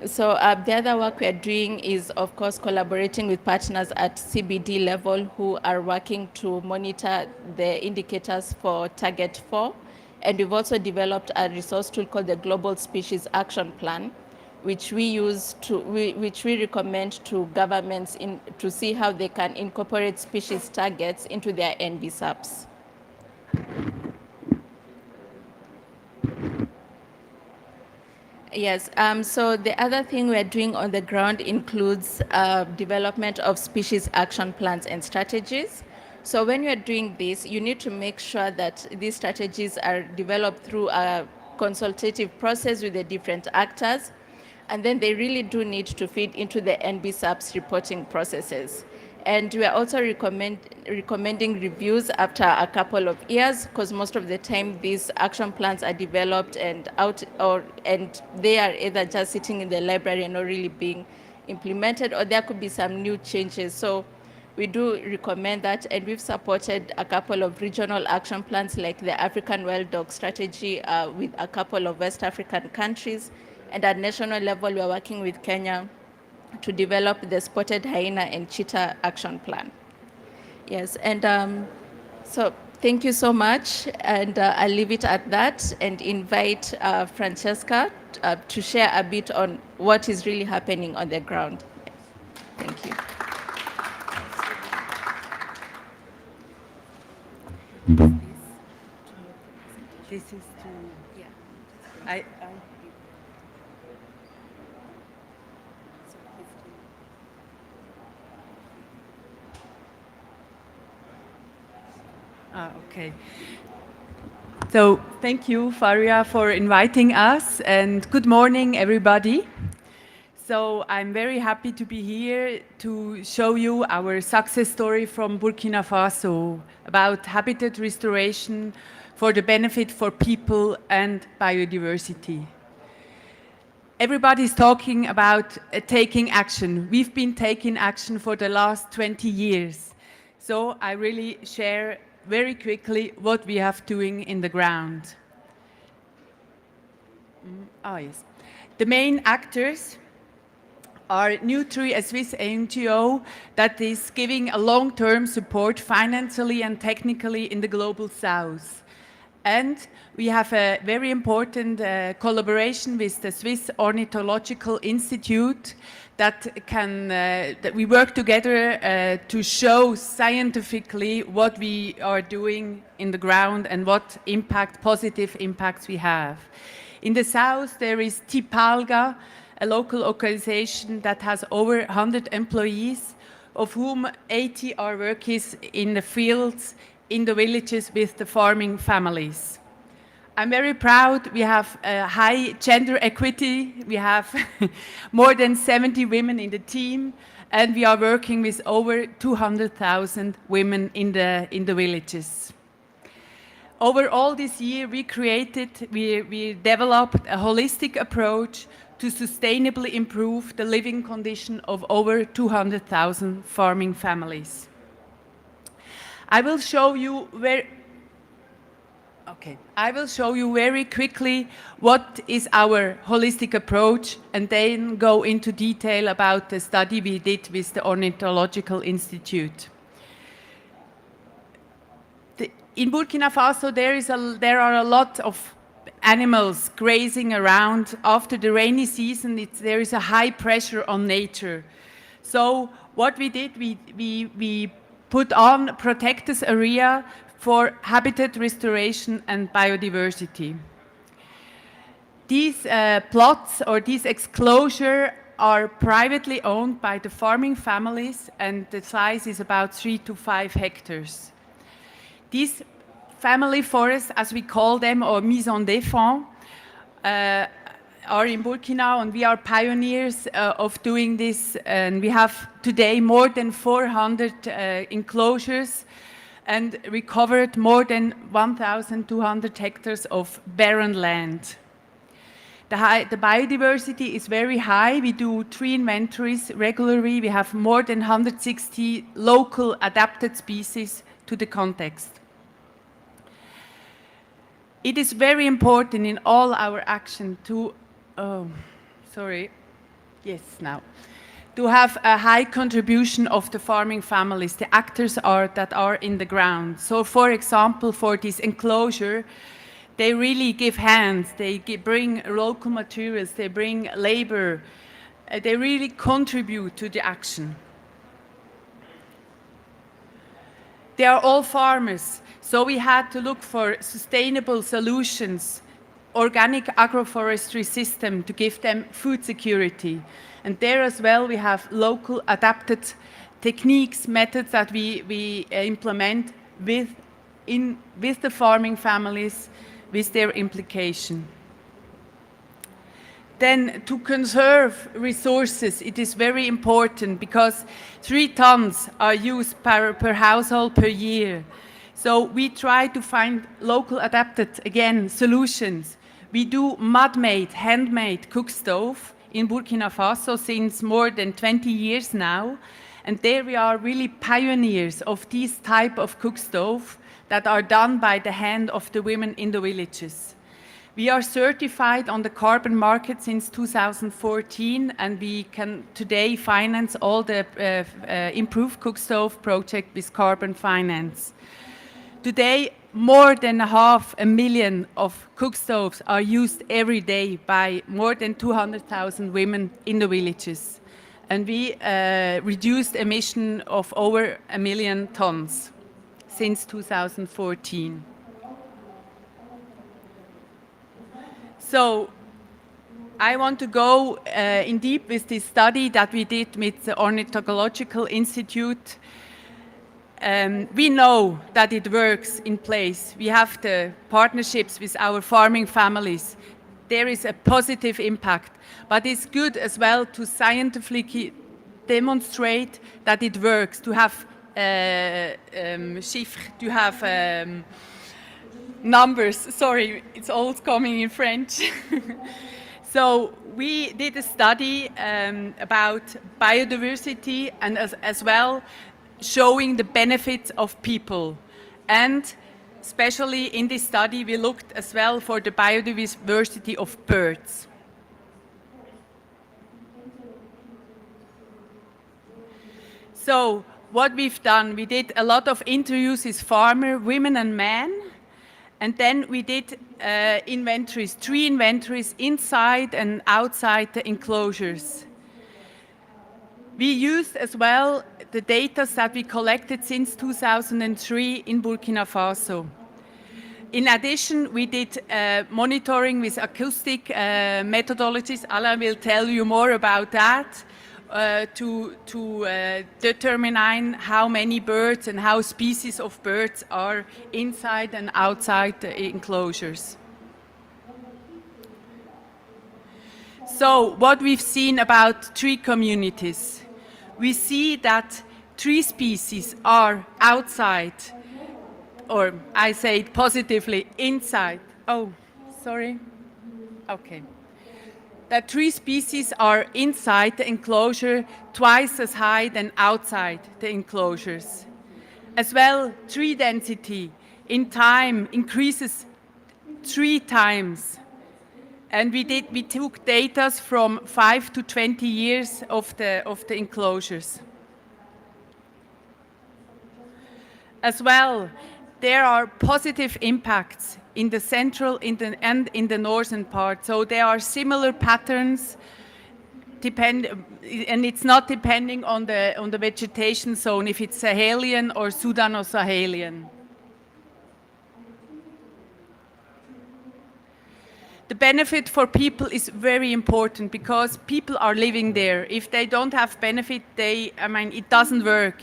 S11: So the other work we are doing is, of course, collaborating with partners at CBD level who are working to monitor the indicators for Target 4. And we've also developed a resource tool called the Global Species Action Plan, which we recommend to governments to see how they can incorporate species targets into their NBSAPs. Yes, so the other thing we're doing on the ground includes development of species action plans and strategies. So when you're doing this, you need to make sure that these strategies are developed through a consultative process with the different actors, and then they really do need to feed into the NBSAP's reporting processes. And we are also recommending reviews after a couple of years, because most of the time these action plans are developed and they are either just sitting in the library and not really being implemented, or there could be some new changes. So we do recommend that, and we've supported a couple of regional action plans like the African Wild Dog Strategy with a couple of West African countries. And at national level, we are working with Kenya to develop the spotted hyena and cheetah action plan. Yes, and so thank you so much, and I'll leave it at that and invite Francesca to share a bit on what is really happening on the ground. Thank you.
S13: This is to,
S11: Yeah.
S13: I okay. So thank you, Faria, for inviting us, and good morning, everybody. So I'm very happy to be here to show you our success story from Burkina Faso about habitat restoration for the benefit for people and biodiversity. Everybody's talking about taking action. We've been taking action for the last 20 years. So I really share very quickly what we have doing in the ground. Yes. The main actors are Nutri, a Swiss NGO that is giving a long-term support financially and technically in the Global South. And we have a very important collaboration with the Swiss Ornithological Institute that we work together to show scientifically what we are doing in the ground and what positive impacts we have. In the south, there is Tipalga, a local organization that has over 100 employees, of whom 80 are workers in the fields, in the villages with the farming families. I'm very proud we have high gender equity. We have more than 70 women in the team, and we are working with over 200,000 women in the villages. Overall this year, we developed a holistic approach to sustainably improve the living condition of over 200,000 farming families. I will show you very quickly what is our holistic approach and then go into detail about the study we did with the Ornithological Institute. In Burkina Faso, there are a lot of animals grazing around. After the rainy season, there is a high pressure on nature. So what we did, we put on protected area for habitat restoration and biodiversity. These plots or these exclosures are privately owned by the farming families, and the size is about 3 to 5 hectares. These family forests, as we call them, or mise en défense, are in Burkina, and we are pioneers of doing this. And we have today more than 400 enclosures and recovered more than 1,200 hectares of barren land. The biodiversity is very high. We do 3 inventories regularly. We have more than 160 local adapted species to the context. It is very important in all our action to have a high contribution of the farming families, the actors that are in the ground. So for example, for this enclosure, they really give hands, they bring local materials, they bring labor, they really contribute to the action. They are all farmers, so we had to look for sustainable solutions, organic agroforestry system to give them food security. And there as well, we have local adapted techniques, methods that we implement with the farming families, with their implication. Then to conserve resources, it is very important because 3 tons are used per household per year. So we try to find local adapted, again, solutions. We do mud-made, handmade cook stove in Burkina Faso since more than 20 years now. And there we are really pioneers of these type of cook stove that are done by the hand of the women in the villages. We are certified on the carbon market since 2014, and we can today finance all the improved cook stove project with carbon finance. Today, more than 500,000 of cook stoves are used every day by more than 200,000 women in the villages. And we reduced emission of over 1 million tons since 2014. So I want to go in deep with this study that we did with the Ornithological Institute. We know that it works in place. We have the partnerships with our farming families. There is a positive impact, but it's good as well to scientifically demonstrate that it works, to have chiffres, to have numbers. Sorry, it's all coming in French. So we did a study about biodiversity and as well showing the benefits of people. And especially in this study, we looked as well for the biodiversity of birds. So what we've done, we did a lot of interviews with farmer women and men, and then we did inventories, 3 inventories inside and outside the enclosures. We used as well the data that we collected since 2003 in Burkina Faso. In addition, we did monitoring with acoustic methodologies. Alain will tell you more about that, to determine how many birds and how species of birds are inside and outside the enclosures. So what we've seen about tree communities, we see that tree species are outside, or I say it positively, inside. Oh, sorry. Okay. That tree species are inside the enclosure twice as high than outside the enclosures. As well, tree density in time increases 3 times. And we took data from 5 to 20 years of the enclosures. As well, there are positive impacts in the central and in the northern part. So there are similar patterns, and it's not depending on the vegetation zone, if it's Sahelian or Sudano-Sahelian. The benefit for people is very important because people are living there. If they don't have benefit, it doesn't work.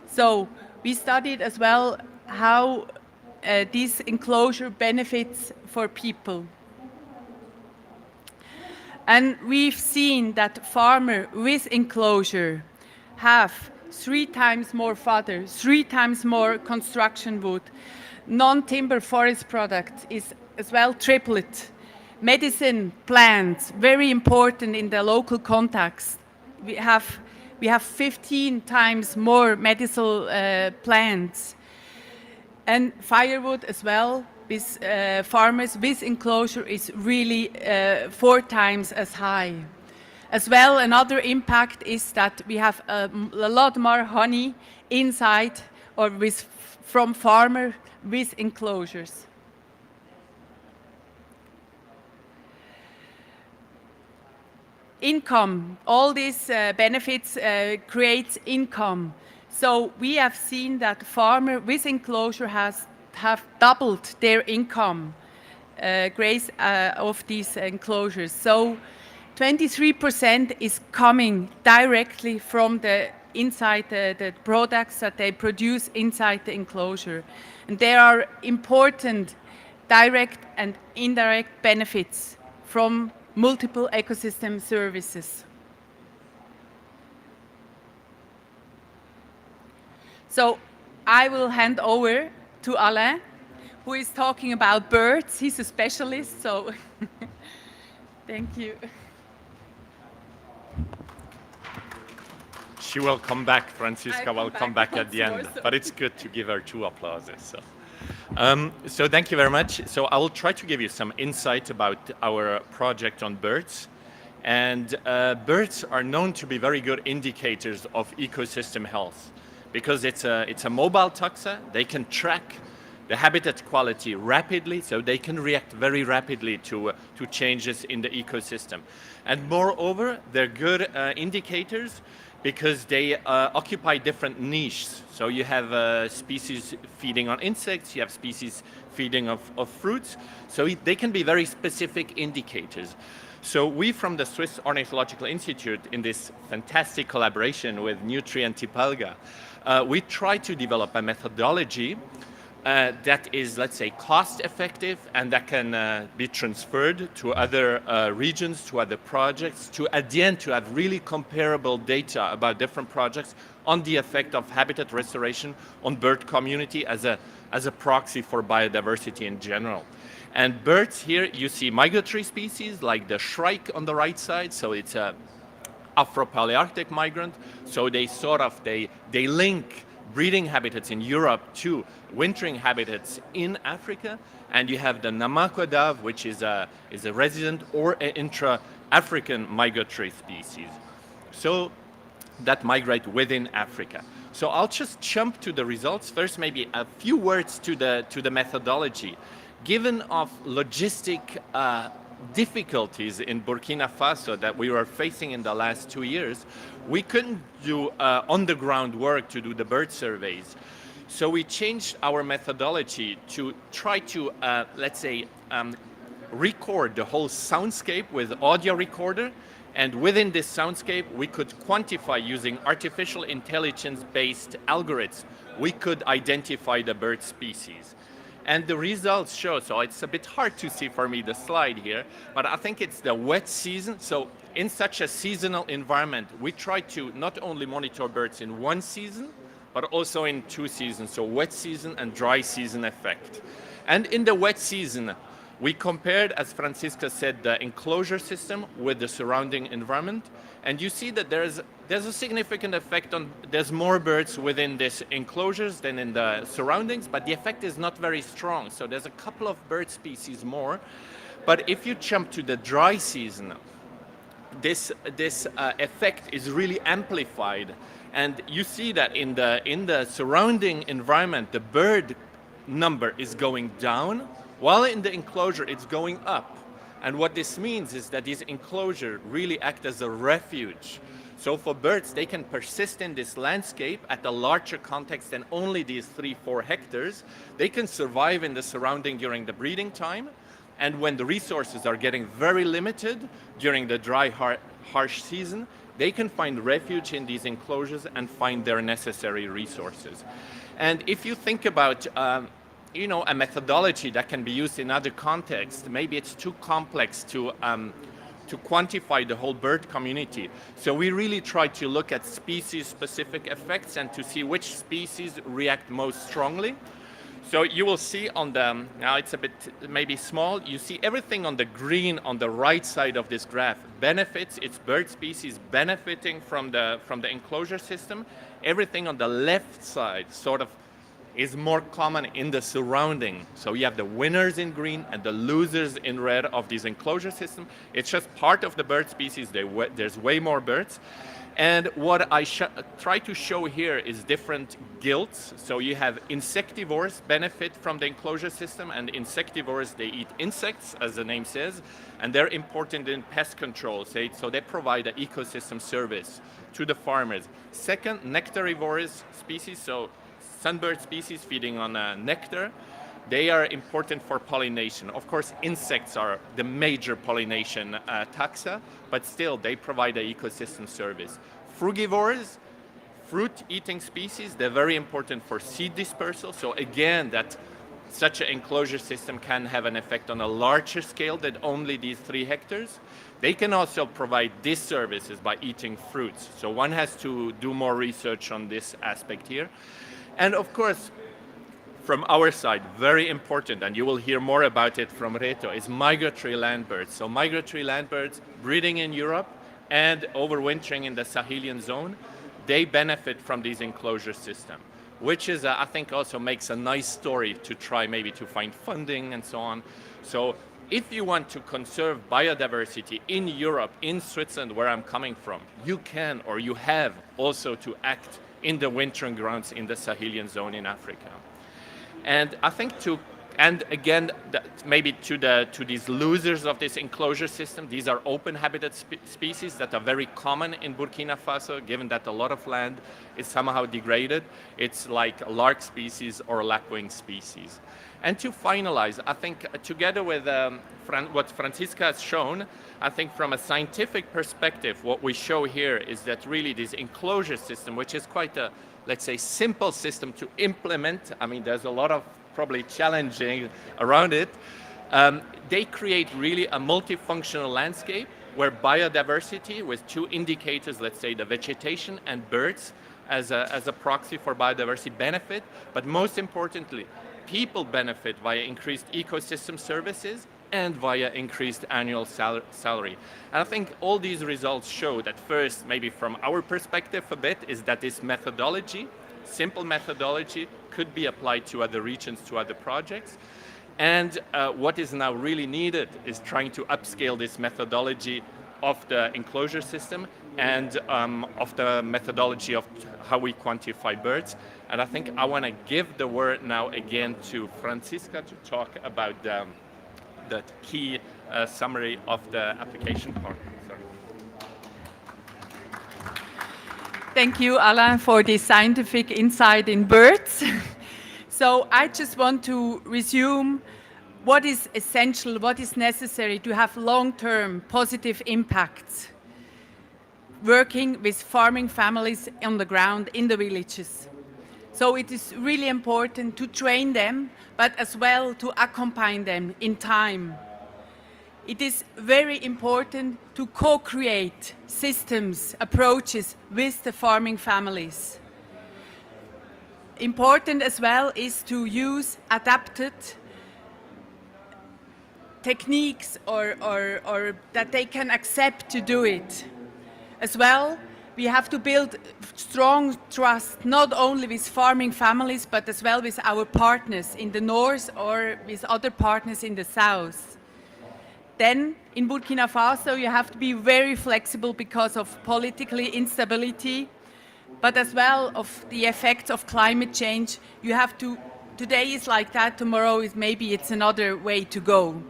S13: So we studied as well how this enclosure benefits for people. And we've seen that farmers with enclosure have 3 times more fodder, 3 times more construction wood. Non-timber forest product is as well tripled. Medicine plants, very important in the local context. We have 15 times more medicinal plants. And firewood as well, with farmers with enclosure is really 4 times as high. As well, another impact is that we have a lot more honey inside or from farmer with enclosures. Income, all these benefits create income. So we have seen that farmers with enclosure have doubled their income grace of these enclosures. So 23% is coming directly from the inside the products that they produce inside the enclosure. And there are important direct and indirect benefits from multiple ecosystem services. So I will hand over to Alain, who is talking about birds. He's a specialist, so thank you.
S14: She will come back, Franziska will come back at the end,
S13: so.
S14: but it's good to give her 2 applauses. So. So thank you very much. So I will try to give you some insight about our project on birds. And birds are known to be very good indicators of ecosystem health because it's a mobile taxa. They can track the habitat quality rapidly, so they can react very rapidly to changes in the ecosystem. And moreover, they're good indicators because they occupy different niches. So you have species feeding on insects, you have species feeding of fruits, so they can be very specific indicators. So we from the Swiss Ornithological Institute, in this fantastic collaboration with Nutri and Tipalga, we try to develop a methodology that is, let's say, cost effective and that can be transferred to other regions, to other projects, to at the end to have really comparable data about different projects on the effect of habitat restoration on bird community as a proxy for biodiversity in general. And birds here, you see migratory species like the shrike on the right side. So it's a Afro-Palearctic migrant. So they link breeding habitats in Europe to wintering habitats in Africa. And you have the Namakwa dove, which is a resident or an intra-African migratory species. So that migrate within Africa. So I'll just jump to the results. First, maybe a few words to the methodology. Given of logistic difficulties in Burkina Faso that we were facing in the last 2 years, we couldn't do on-the-ground work to do the bird surveys. So we changed our methodology to try to, let's say, record the whole soundscape with audio recorder. And within this soundscape, we could quantify using artificial intelligence-based algorithms. We could identify the bird species. And the results show, so it's a bit hard to see for me the slide here, but I think it's the wet season. So in such a seasonal environment, we try to not only monitor birds in one season, but also in 2 seasons, so wet season and dry season effect. And in the wet season, we compared, as Francisca said, the enclosure system with the surrounding environment. And you see that there's a significant effect on, there's more birds within these enclosures than in the surroundings, but the effect is not very strong. So there's a couple of bird species more. But if you jump to the dry season, this effect is really amplified. And you see that in the surrounding environment, the bird number is going down, while in the enclosure it's going up. And what this means is that these enclosures really act as a refuge. So for birds, they can persist in this landscape at a larger context than only these 3-4 hectares. They can survive in the surrounding during the breeding time. And when the resources are getting very limited during the dry, harsh season, they can find refuge in these enclosures and find their necessary resources. And if you think about a methodology that can be used in other contexts, maybe it's too complex to quantify the whole bird community. So we really try to look at species-specific effects and to see which species react most strongly. So you will see on the, now it's a bit maybe small, you see everything on the green on the right side of this graph benefits, it's bird species benefiting from the enclosure system. Everything on the left side sort of is more common in the surrounding. So you have the winners in green and the losers in red of this enclosure system. It's just part of the bird species. There's way more birds. And what I try to show here is different guilds. So you have insectivores benefit from the enclosure system, and insectivores, they eat insects, as the name says, and they're important in pest control. So they provide an ecosystem service to the farmers. Second, nectarivorous species, so sunbird species feeding on nectar, they are important for pollination. Of course, insects are the major pollination taxa, but still they provide an ecosystem service. Frugivores, fruit-eating species, they're very important for seed dispersal. So again, that such an enclosure system can have an effect on a larger scale than only these 3 hectares. They can also provide these services by eating fruits. So one has to do more research on this aspect here. And of course, from our side, very important, and you will hear more about it from Reto, is migratory land birds. So migratory land birds breeding in Europe and overwintering in the Sahelian zone, they benefit from these enclosure system. which is, I think, also makes a nice story to try maybe to find funding and so on. So if you want to conserve biodiversity in Europe, in Switzerland, where I'm coming from, you can or you have also to act in the wintering grounds in the Sahelian zone in Africa. And I think and again, maybe to these losers of this enclosure system, these are open habitat species that are very common in Burkina Faso, given that a lot of land is somehow degraded. It's like lark species or lapwing species. And to finalize, I think together with what Franziska has shown, I think from a scientific perspective, what we show here is that really this enclosure system, which is quite a, let's say, simple system to implement. I mean, there's a lot of probably challenging around it. They create really a multifunctional landscape where biodiversity with two indicators, let's say the vegetation and birds as a proxy for biodiversity benefit, but most importantly, people benefit via increased ecosystem services and via increased annual salary. And I think all these results show that first, maybe from our perspective a bit, is that this methodology, simple methodology, could be applied to other regions, to other projects. And what is now really needed is trying to upscale this methodology of the enclosure system and of the methodology of how we quantify birds. And I think I want to give the word now again to Franziska to talk about the key summary of the application part. Sorry.
S13: Thank you, Alain, for this scientific insight in birds. So I just want to resume what is essential, what is necessary to have long-term positive impacts working with farming families on the ground in the villages. So it is really important to train them, but as well to accompany them in time. It is very important to co-create systems, approaches with the farming families. Important as well is to use adapted techniques or that they can accept to do it. As well, we have to build strong trust, not only with farming families, but as well with our partners in the north or with other partners in the south. Then, in Burkina Faso, you have to be very flexible because of political instability, but as well of the effects of climate change. You have to, today is like that, tomorrow is maybe it's another way to go.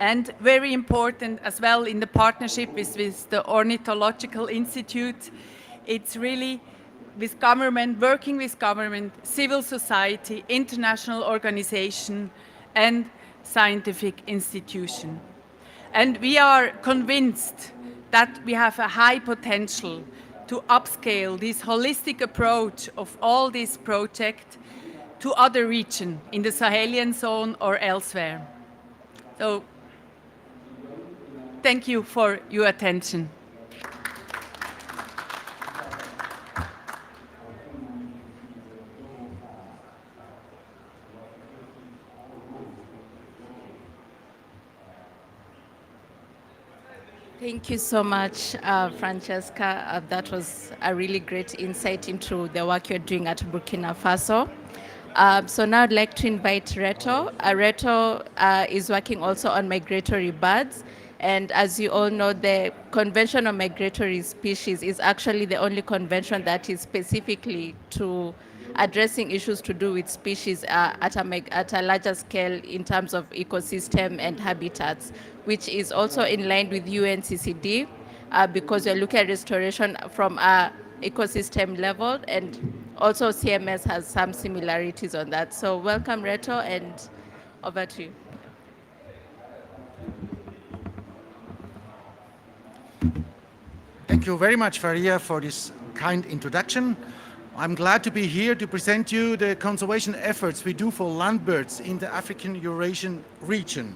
S13: And very important as well in the partnership with the Ornithological Institute, it's really with government, working with government, civil society, international organization, and scientific institution. And we are convinced that we have a high potential to upscale this holistic approach of all these projects to other regions in the Sahelian zone or elsewhere. So, thank you for your attention.
S11: Thank you so much, Francesca. That was a really great insight into the work you're doing at Burkina Faso. So now I'd like to invite Reto. Reto is working also on migratory birds. And as you all know, the Convention on Migratory Species is actually the only convention that is specifically to addressing issues to do with species at a larger scale in terms of ecosystem and habitats, which is also in line with UNCCD because we're looking at restoration from a ecosystem level, and also CMS has some similarities on that. So welcome, Reto, and over to you.
S15: Thank you very much, Faria, for this kind introduction. I'm glad to be here to present you the conservation efforts we do for land birds in the African Eurasian region.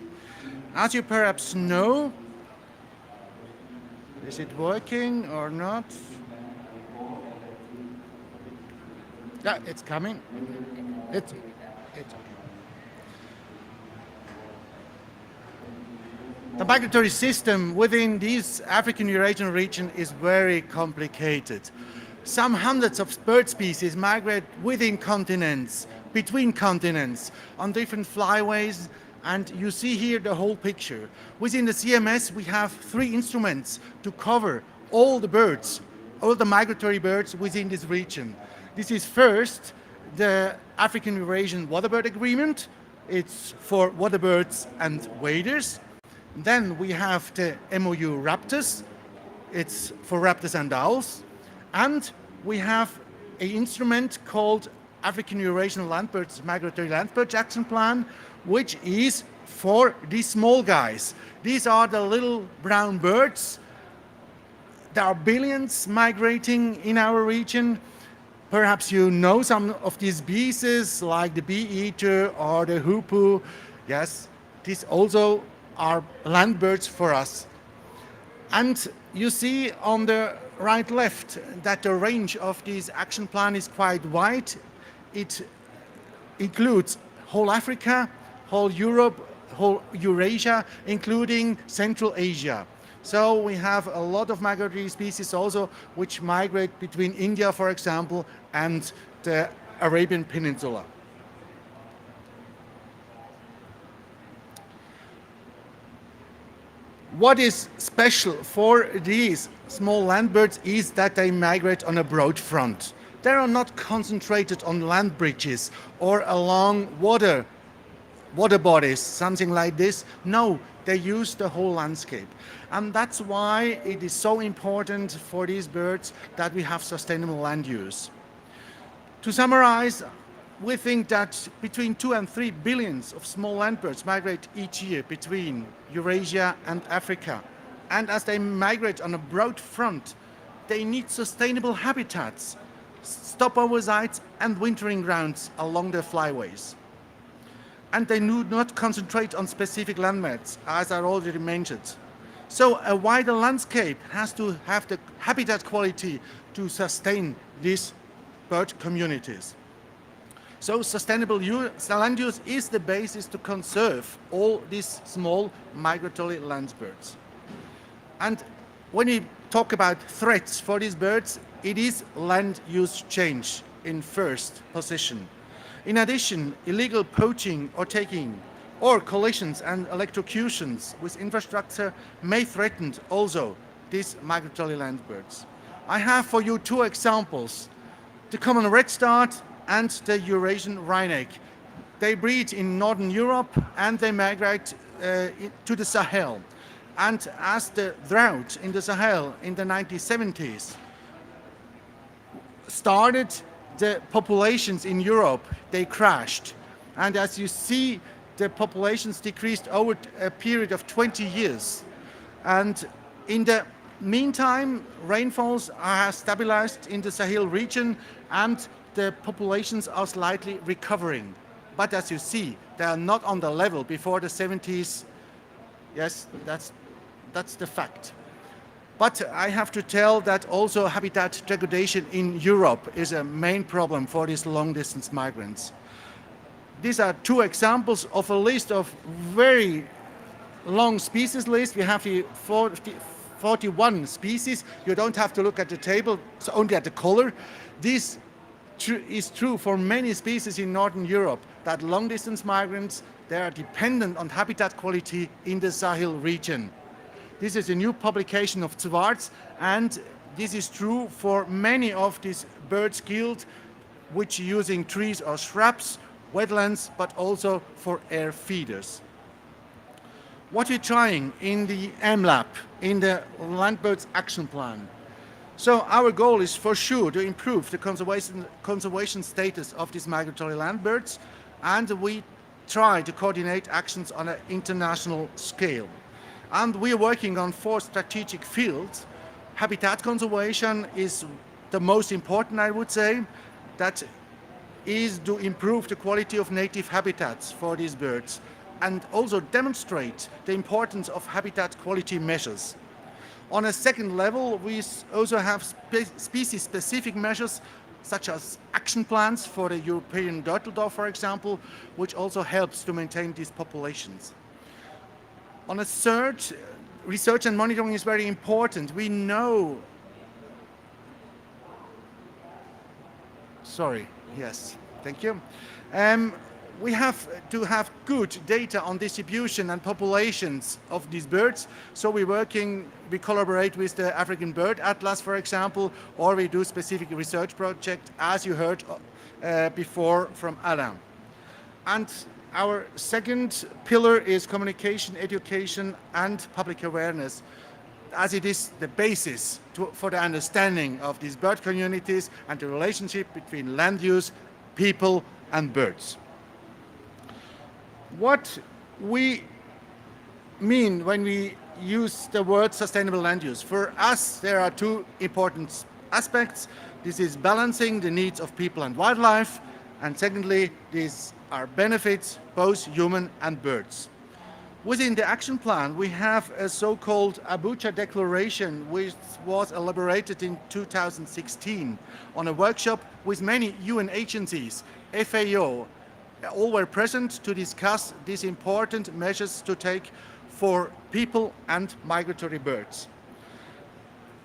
S15: As you perhaps know, is it working or not? Yeah, it's coming. It's The migratory system within this African Eurasian region is very complicated. Some hundreds of bird species migrate within continents, between continents, on different flyways, and you see here the whole picture. Within the CMS, we have 3 instruments to cover all the birds, all the migratory birds within this region. This is first the African Eurasian Waterbird Agreement. It's for waterbirds and waders. Then we have the MOU Raptors. It's for raptors and owls. And we have an instrument called African Eurasian Landbirds Migratory Landbirds Action Plan, which is for these small guys. These are the little brown birds. There are billions migrating in our region. Perhaps you know some of these species, like the bee eater or the hoopoe. Yes, these also are land birds for us. And you see on the right left that the range of this action plan is quite wide. It includes whole Africa, whole Europe, whole Eurasia, including Central Asia. So we have a lot of migratory species also which migrate between India, for example, and the Arabian Peninsula. What is special for these small land birds is that they migrate on a broad front. They are not concentrated on land bridges or along water bodies, something like this. No, they use the whole landscape. And that's why it is so important for these birds that we have sustainable land use. To summarize, we think that between 2 and 3 billions of small land birds migrate each year between Eurasia and Africa. And as they migrate on a broad front, they need sustainable habitats, stopover sites and wintering grounds along their flyways. And they do not concentrate on specific landmass, as I already mentioned. So a wider landscape has to have the habitat quality to sustain these bird communities. So sustainable land use is the basis to conserve all these small migratory land birds. And when we talk about threats for these birds, it is land use change in first position. In addition, illegal poaching or taking or collisions and electrocutions with infrastructure may threaten also these migratory land birds. I have for you 2 examples, the common redstart and the Eurasian wryneck. They breed in Northern Europe and they migrate to the Sahel. And as the drought in the Sahel in the 1970s started, the populations in Europe, they crashed. And as you see, the populations decreased over a period of 20 years. And in the meantime, rainfalls are stabilized in the Sahel region and the populations are slightly recovering. But as you see, they are not on the level before the 70s. Yes, that's the fact. But I have to tell that also habitat degradation in Europe is a main problem for these long-distance migrants. These are 2 examples of a list of very long species list. We have here 41 species. You don't have to look at the table, so only at the color. This is true for many species in Northern Europe, that long-distance migrants, they are dependent on habitat quality in the Sahel region. This is a new publication of Zwarts, and this is true for many of these birds killed, which are using trees or shrubs, wetlands, but also for air feeders. What we're trying in the MLAP, in the Landbirds Action Plan. So our goal is for sure to improve the conservation status of these migratory land birds, and we try to coordinate actions on an international scale. And we are working on 4 strategic fields. Habitat conservation is the most important, I would say. That is to improve the quality of native habitats for these birds and also demonstrate the importance of habitat quality measures. On a second level, we also have species-specific measures such as action plans for the European turtle dove, for example, which also helps to maintain these populations. On a third, research and monitoring is very important. We know Sorry, yes, thank you. Um, we have to have good data on distribution and populations of these birds. So we collaborate with the African Bird Atlas, for example, or we do specific research project, as you heard before from Alain. And our second pillar is communication, education, and public awareness, as it is the basis for the understanding of these bird communities and the relationship between land use, people, and birds. What we mean when we use the word sustainable land use, for us there are two important aspects. This is balancing the needs of people and wildlife, and secondly, these are benefits, both human and birds. Within the action plan, we have a so-called Abuja Declaration, which was elaborated in 2016 on a workshop with many UN agencies, FAO. All were present to discuss these important measures to take for people and migratory birds.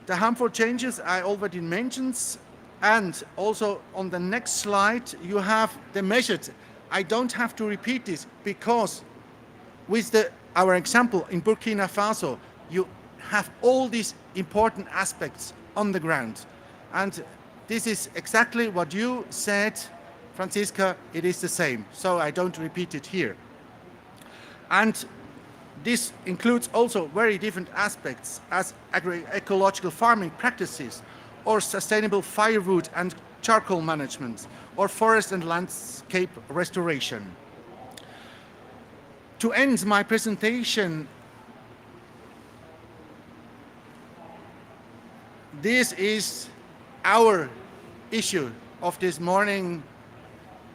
S15: The harmful changes I already mentioned, and also on the next slide, you have the measures. I don't have to repeat this because with our example in Burkina Faso, you have all these important aspects on the ground. And this is exactly what you said, Franziska, it is the same. So I don't repeat it here. And this includes also very different aspects as ecological farming practices, or sustainable firewood and charcoal management, or forest and landscape restoration. To end my presentation, this is our issue of this morning,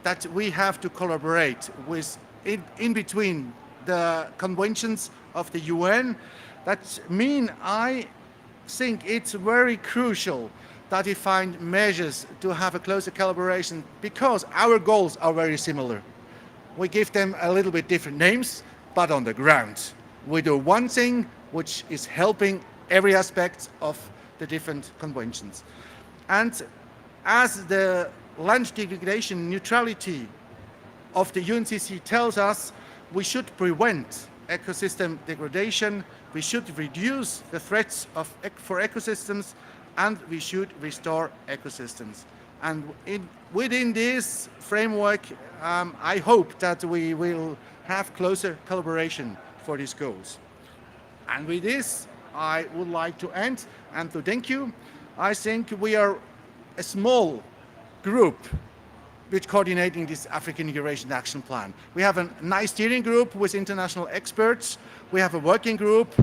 S15: that we have to collaborate with in between the conventions of the UN. That means I think it's very crucial that we find measures to have a closer collaboration, because our goals are very similar. We give them a little bit different names, but on the ground, we do one thing which is helping every aspect of the different conventions. And as the land degradation neutrality of the UNCCD tells us, we should prevent ecosystem degradation, we should reduce the threats for ecosystems, and we should restore ecosystems. And within this framework, I hope that we will have closer collaboration for these goals. And with this, I would like to end and to thank you. I think we are a small group which coordinating this African Integration Action Plan. We have a nice steering group with international experts. We have a working group.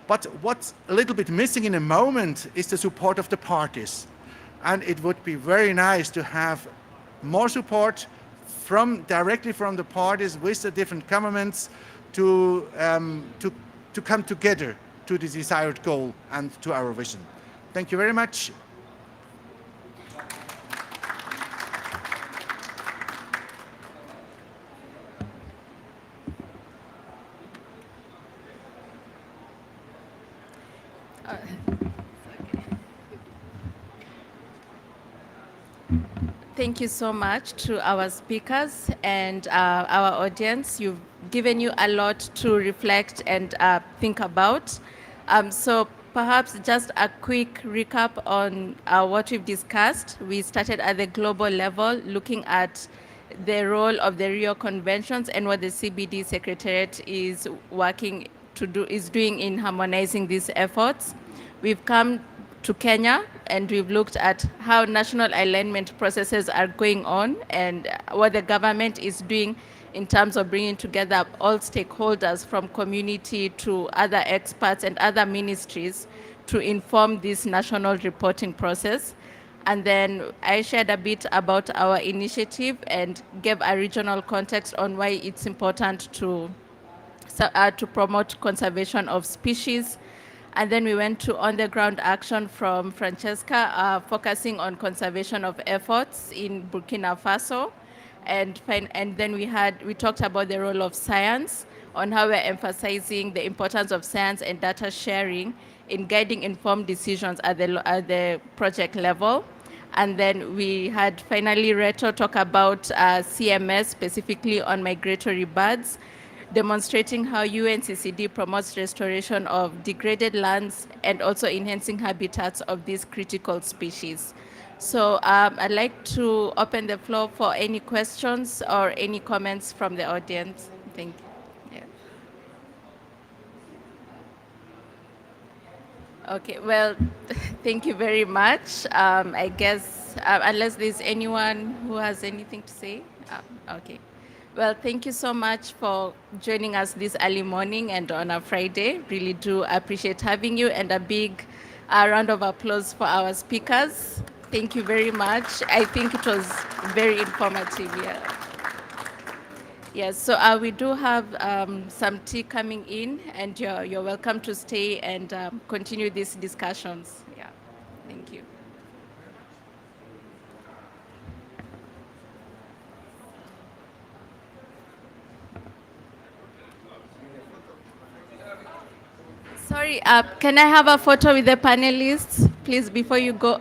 S15: But what's a little bit missing in the moment is the support of the parties. And it would be very nice to have more support directly from the parties with the different governments to come together to the desired goal and to our vision. Thank you very much.
S11: Thank you so much to our speakers and our audience. You've given you a lot to reflect and think about. So perhaps just a quick recap on what we've discussed. We started at the global level, looking at the role of the Rio Conventions and what the CBD Secretariat is doing in harmonizing these efforts. We've come to Kenya, and we've looked at how national alignment processes are going on and what the government is doing in terms of bringing together all stakeholders from community to other experts and other ministries to inform this national reporting process. And then I shared a bit about our initiative and gave a regional context on why it's important to promote conservation of species. And then we went to on-the-ground action from Francesca, focusing on conservation of efforts in Burkina Faso. And then we talked about the role of science, on how we're emphasizing the importance of science and data sharing in guiding informed decisions at the project level. And then we had finally Reto talk about CMS, specifically on migratory birds, demonstrating how UNCCD promotes restoration of degraded lands and also enhancing habitats of these critical species. So I'd like to open the floor for any questions or any comments from the audience. Thank you. Yeah. Okay, well, thank you very much. I guess, unless there's anyone who has anything to say. Okay. Well, thank you so much for joining us this early morning and on a Friday. Really do appreciate having you, and a big round of applause for our speakers. Thank you very much. I think it was very informative. Yeah. Yes, so we do have some tea coming in, and you're welcome to stay and continue these discussions. Yeah, thank you. Sorry, can I have a photo with the panelists, please, before you go?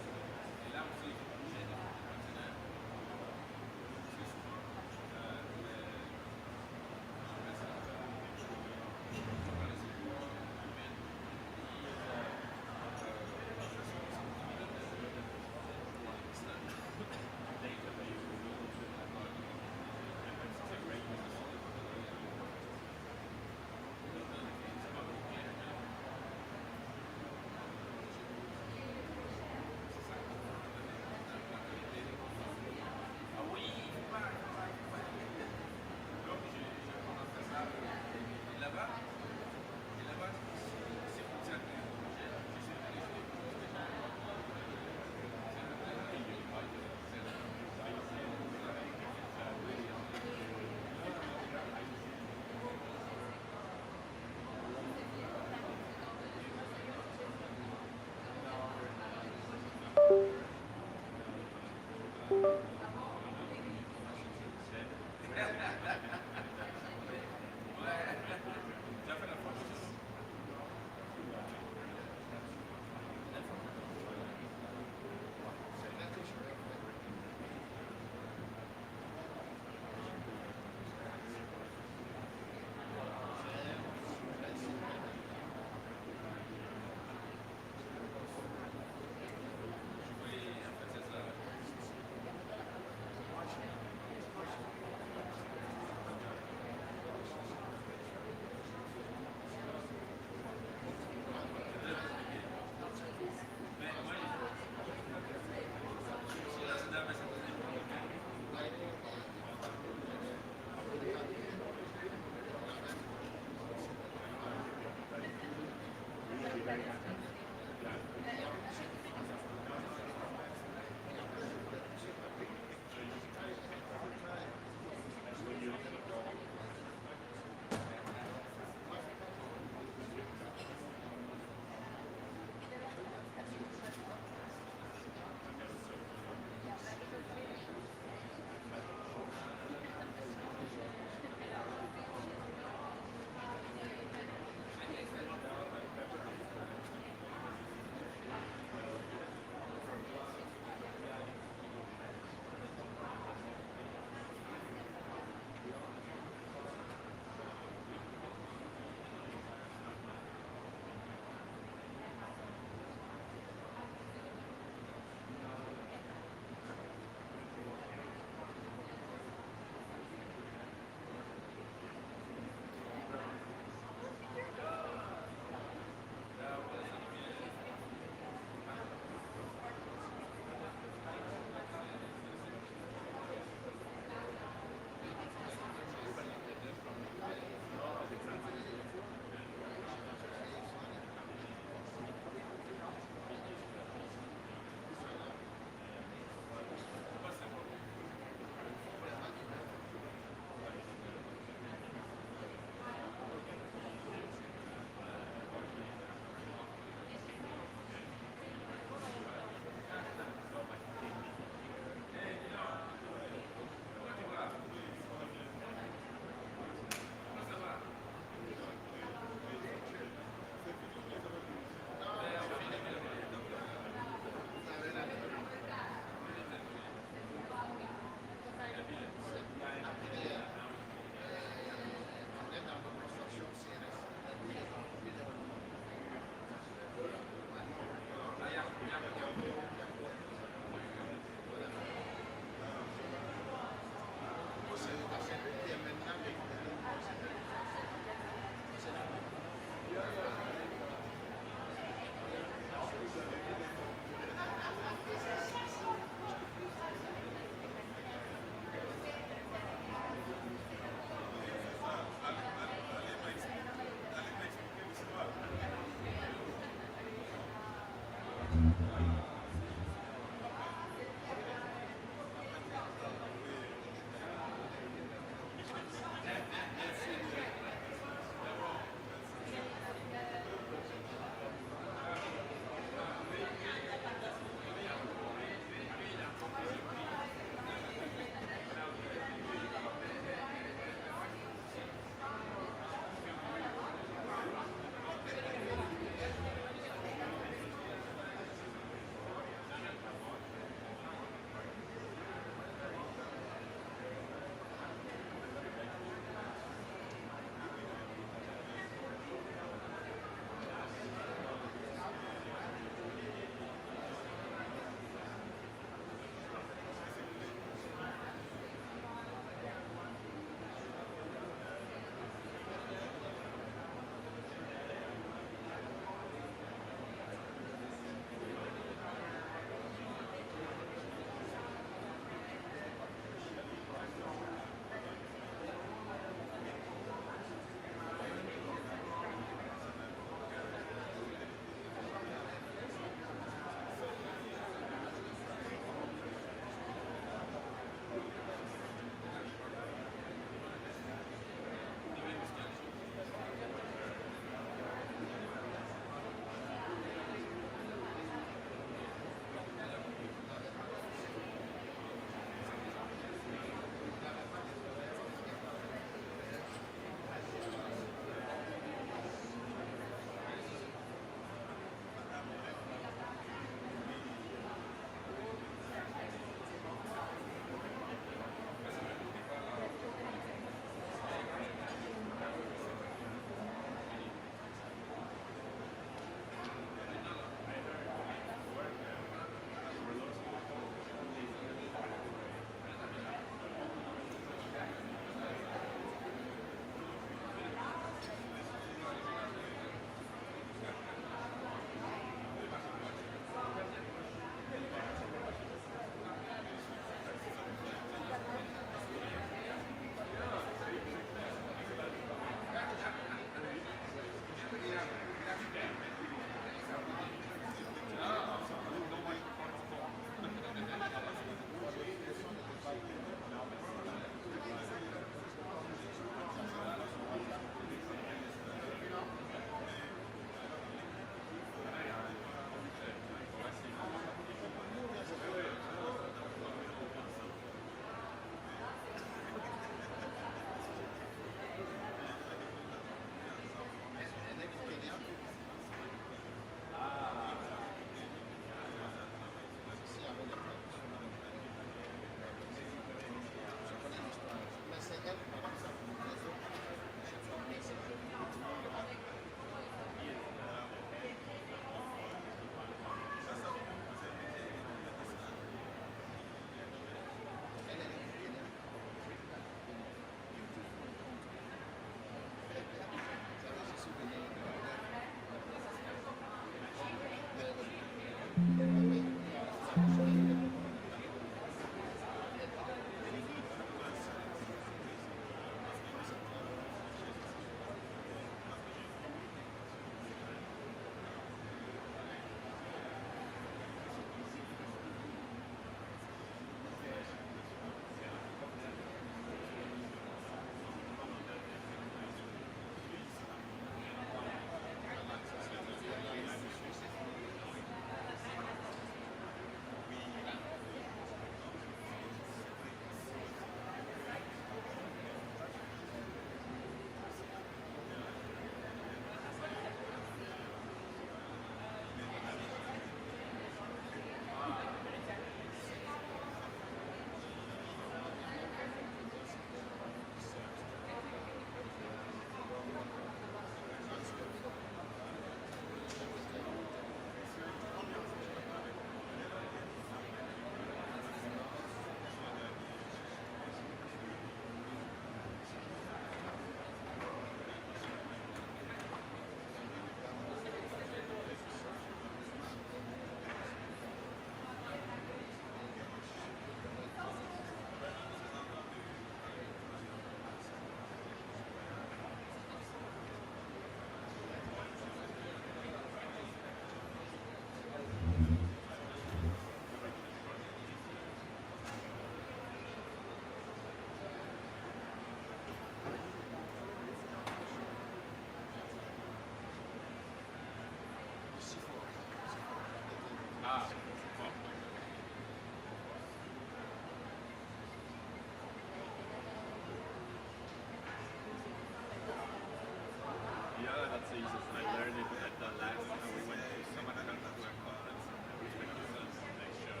S14: Jesus, I learned it at the last, we went to Samarkand to a conference in Uzbekistan, and they showed,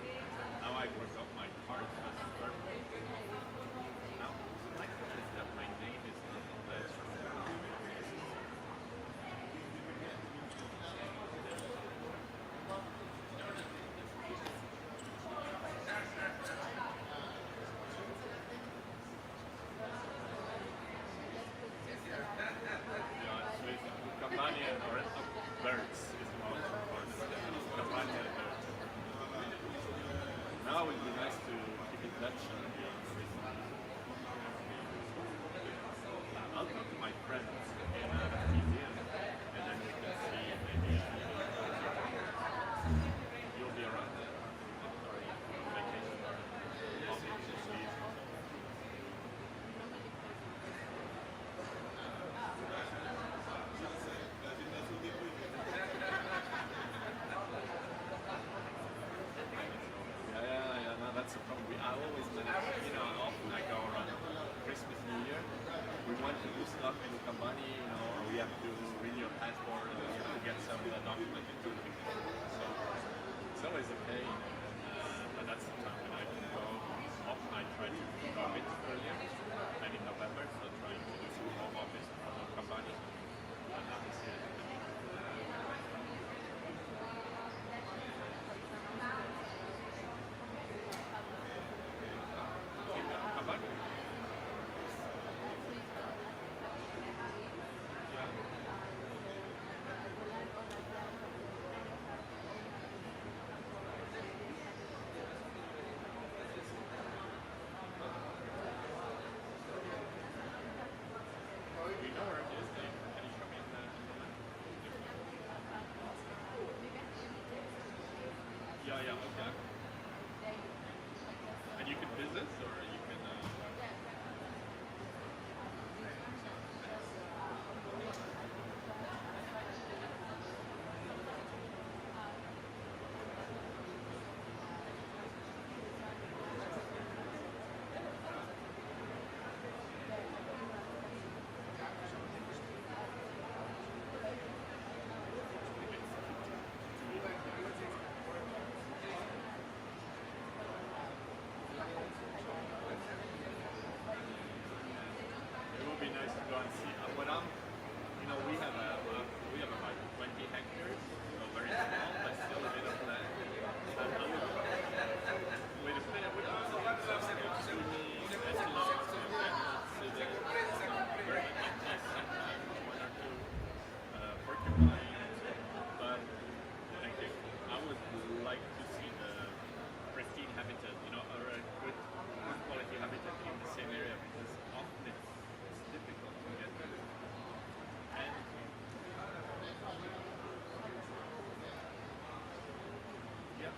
S14: now I forgot my part was perfect. Now, my part is that my name is not on the Companion or birds is the most important. Companion birds. Now it would be nice to keep in touch. I'll talk to my friends in the museum and then we can see maybe you'll be around or vacation or office. Yeah, no, that's the problem. I always manage, often I go around Christmas, New Year. We want to do stuff in Kambani, or we have to renew your passport, or we have to get some document into it. So it's always a pain, but that's the time when I can go. Often I try to go a bit earlier, and in November, so trying to do some home office from Kambani. And that is it. Yeah, okay. And you can visit, or you can. It would be nice to go and see. But we have about 20 hectares, so very small, but still a bit of land. And with a bit of swimming, antelopes, very much one or two porcupines. But I would like to see the pristine habitat, or a good quality habitat in the same area, because often it's difficult to get there. And yeah.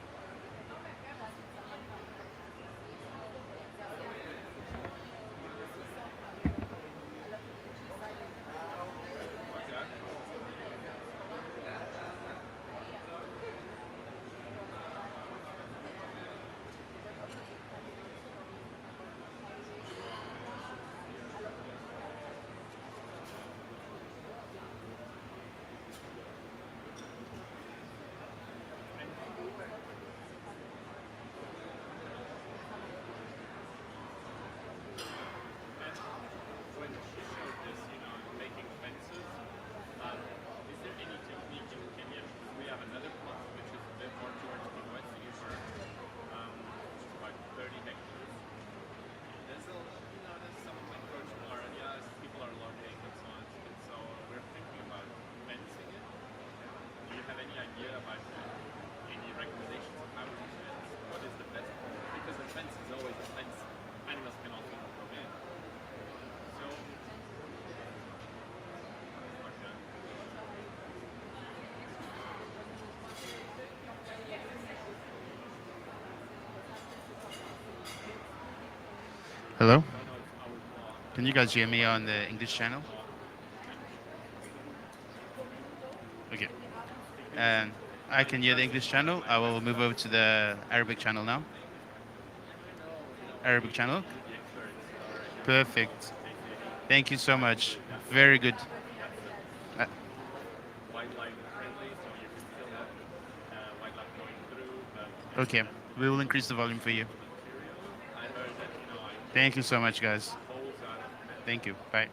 S14: When she showed this, making fences, is there any technique in Kenya? We have another plot which is a bit more towards the west, about 30 hectares. There's some encroachment areas, people are logging and so on, and so we're thinking about fencing it. Do you have any idea about any recommendations of how to fence? What is the best? Because the fence is always a fence. Animals can also go in. So, okay.
S7: Hello? Can you guys hear me on the English channel? Okay. I can hear the English channel. I will move over to the Arabic channel now. Arabic channel. Perfect. Thank you so much. Very good.
S16: Okay, we will increase the volume for you. Thank you so much, guys. Thank you. Bye.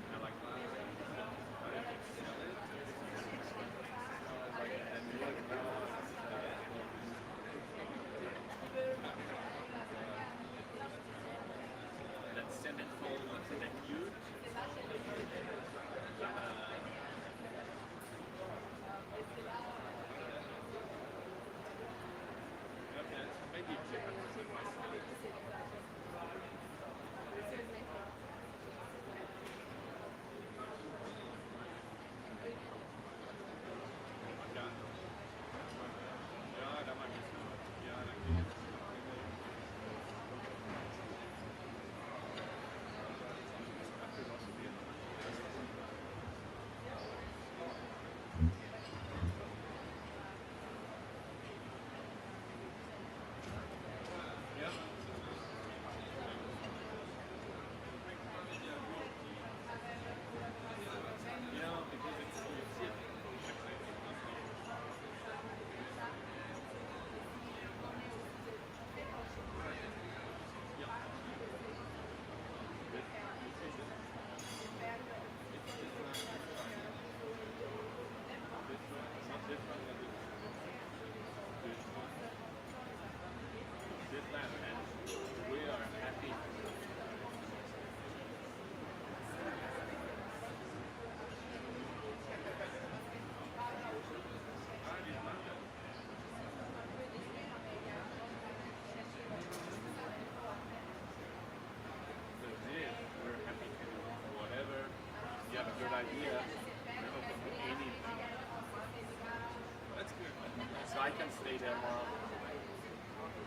S14: So I can stay there more.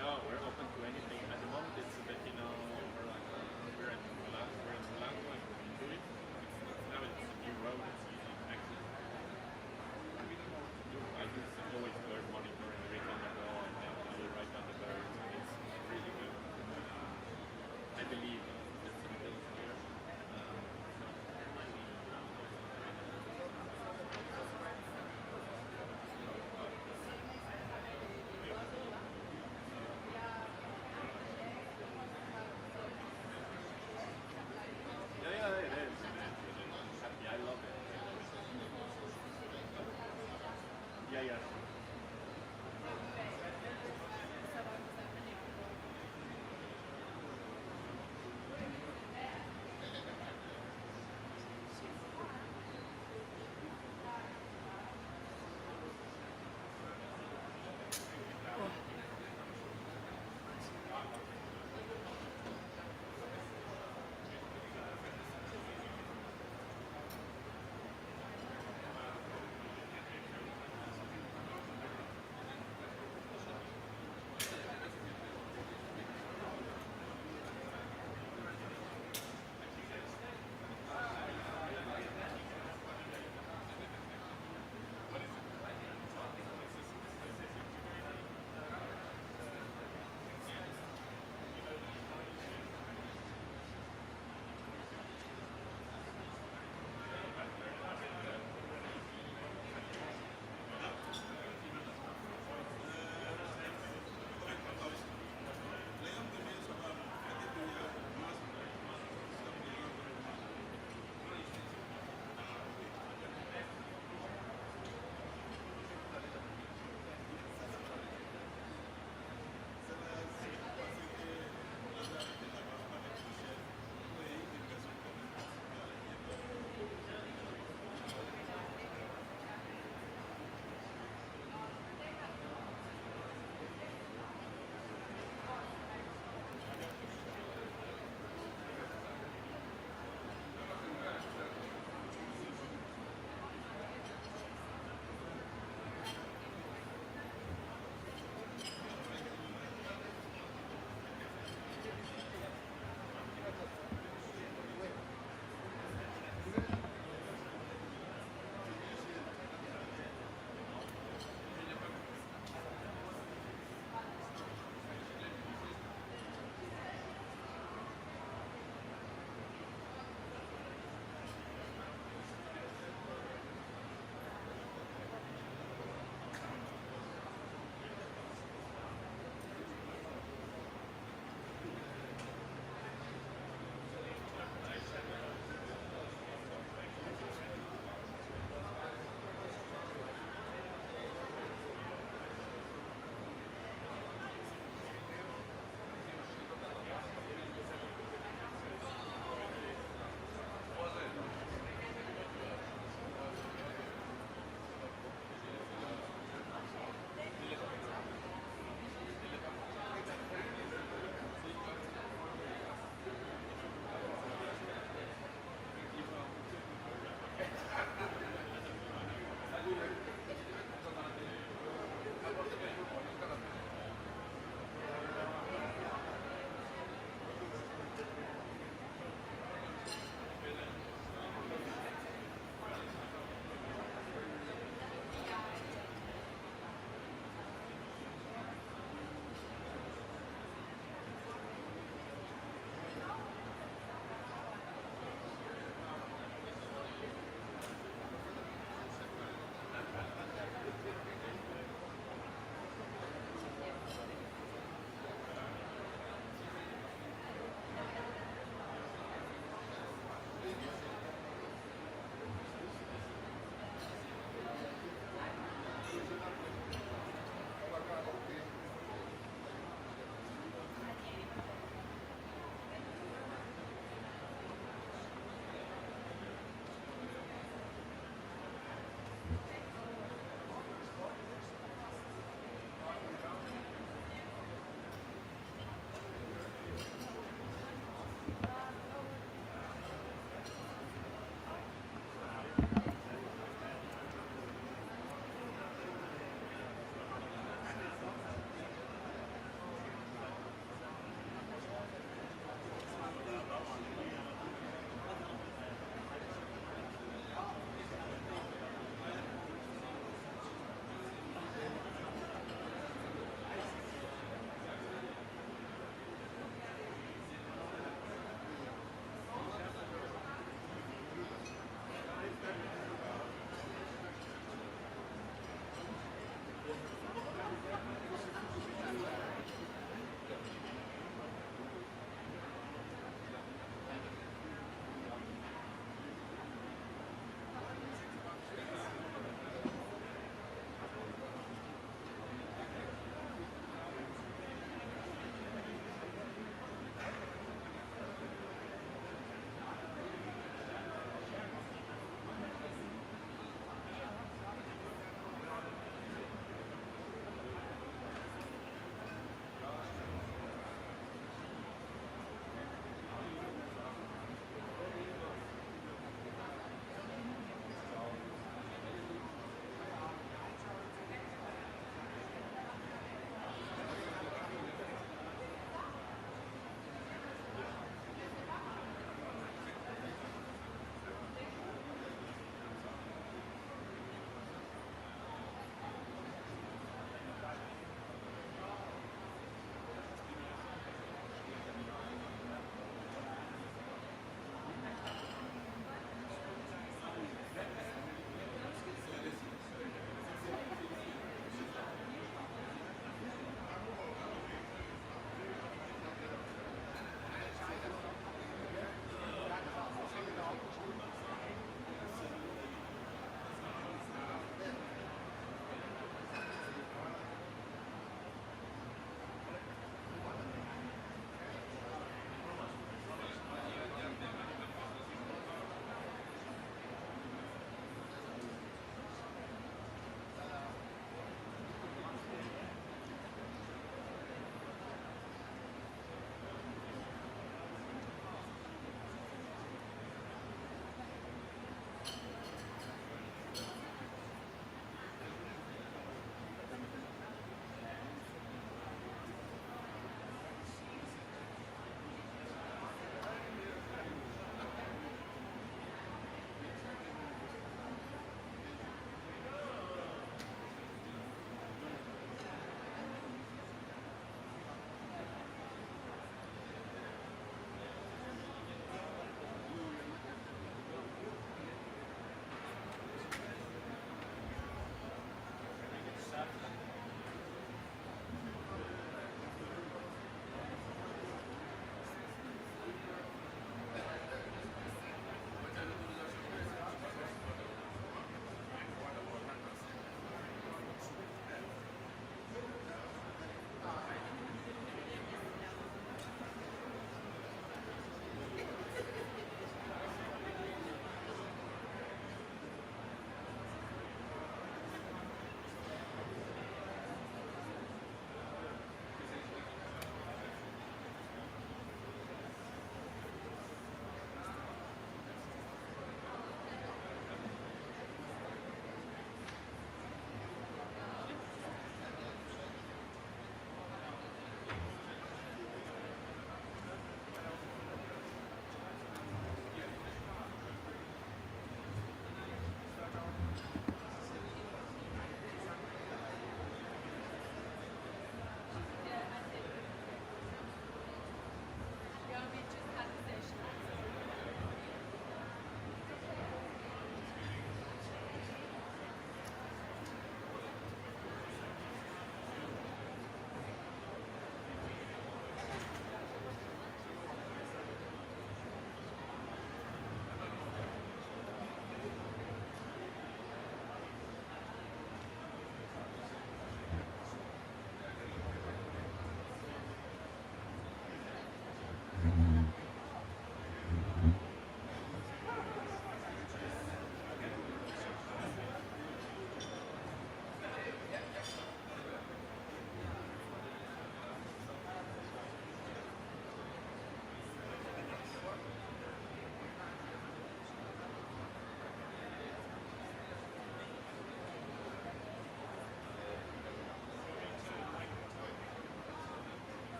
S14: No, we're open to anything. At the moment, it's a bit, you know, we're in Milan, like we do it. Now it's a new road. It's easy to access. We don't know what to do. I just always bird monitoring every time I go, and then I write down the birds, and it's really good. I believe it's a little here.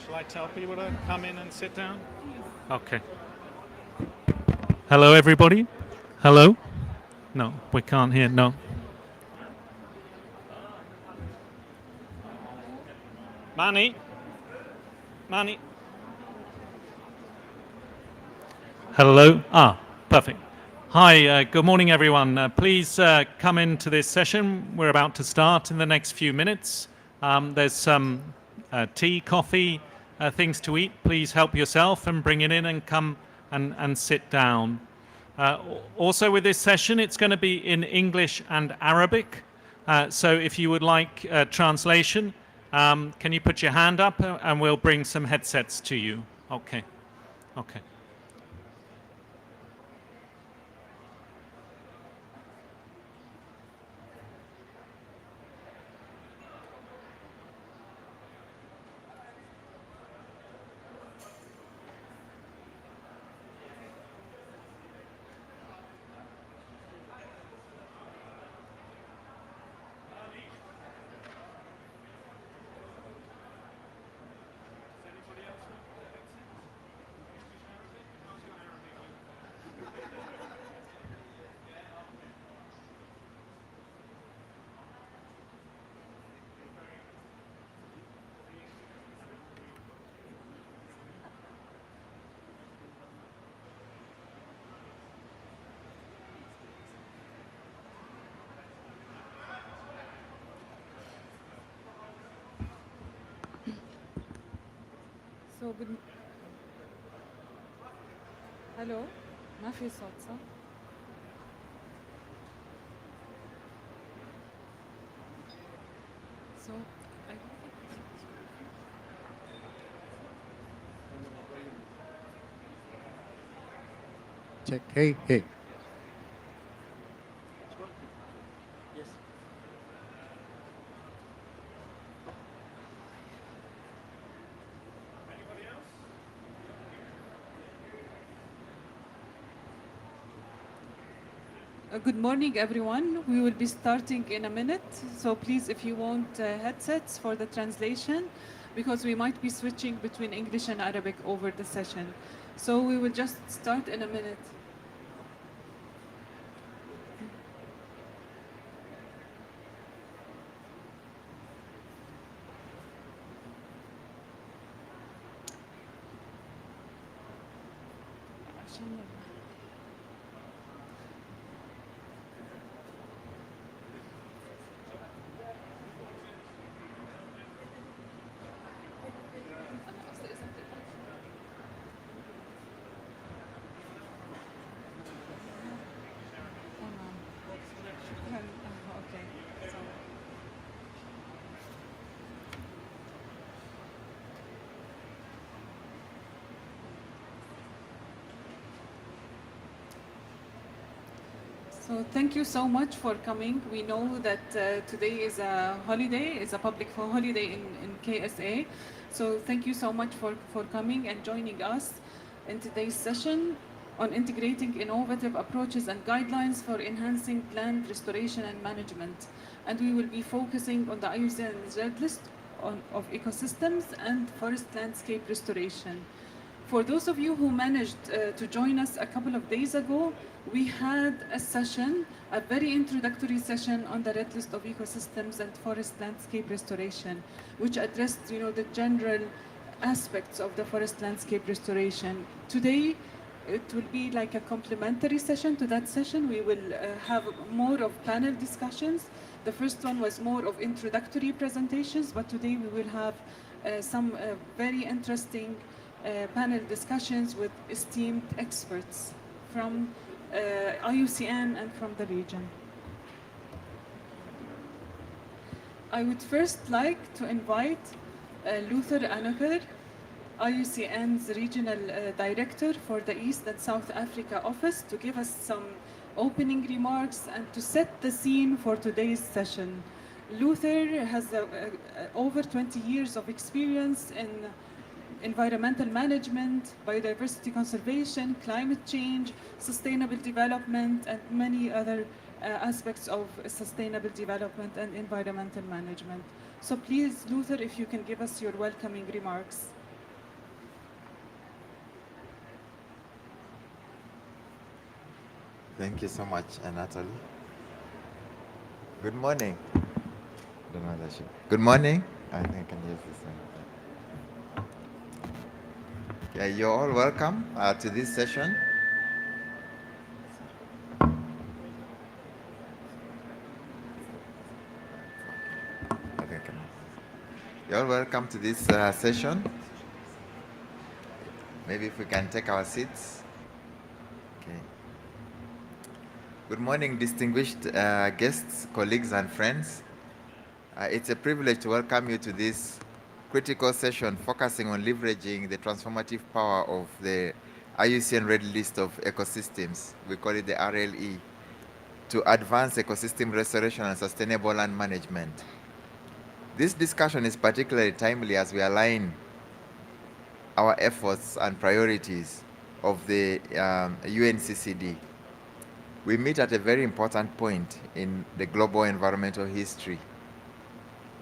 S6: Shall I tell people to come in and sit down? Okay. Hello, everybody. Hello? No, we can't hear. No. Manny? Manny? Hello? Ah, perfect. Hi, good morning, everyone. Please come into this session. We're about to start in the next few minutes. There's some tea, coffee, things to eat. Please help yourself and bring it in and come and sit down. Also with this session, it's going to be in English and Arabic. So if you would like translation, can you put your hand up and we'll bring some headsets to you. Okay. Okay.
S17: So good. Hello. ما في صوت صح؟ So
S3: Check. Hey, hey.
S17: Good morning, everyone. We will be starting in a minute. So please, if you want headsets for the translation, because we might be switching between English and Arabic over the session. So we will just start in a minute. So thank you so much for coming. We know that today is a holiday, it's a public holiday in KSA. So thank you so much for coming and joining us in today's session on integrating innovative approaches and guidelines for enhancing land restoration and management. And we will be focusing on the IUCN Red List of ecosystems and forest landscape restoration. For those of you who managed to join us a couple of days ago, we had a session, a very introductory session on the Red List of ecosystems and forest landscape restoration, which addressed, the general aspects of the forest landscape restoration. Today, it will be like a complementary session to that session. We will have more of panel discussions. The first one was more of introductory presentations, but today we will have some very interesting panel discussions with esteemed experts from IUCN and from the region. I would first like to invite Luther Anoker, IUCN's Regional Director for the East and South Africa Office, to give us some opening remarks and to set the scene for today's session. Luther has over 20 years of experience in environmental management, biodiversity conservation, climate change, sustainable development, and many other aspects of sustainable development and environmental management. So please, Luther, if you can give us your welcoming remarks.
S18: Thank you so much, Natalie. Good morning. Don't know that shit. Good morning. I think I can use this one. Yeah, you're all welcome to this session. I think I can. You're all welcome to this session. Maybe if we can take our seats. Okay. Good morning, distinguished guests, colleagues, and friends. It's a privilege to welcome you to this critical session focusing on leveraging the transformative power of the IUCN Red List of Ecosystems, we call it the RLE, to advance ecosystem restoration and sustainable land management. This discussion is particularly timely as we align our efforts and priorities of the UNCCD. We meet at a very important point in the global environmental history.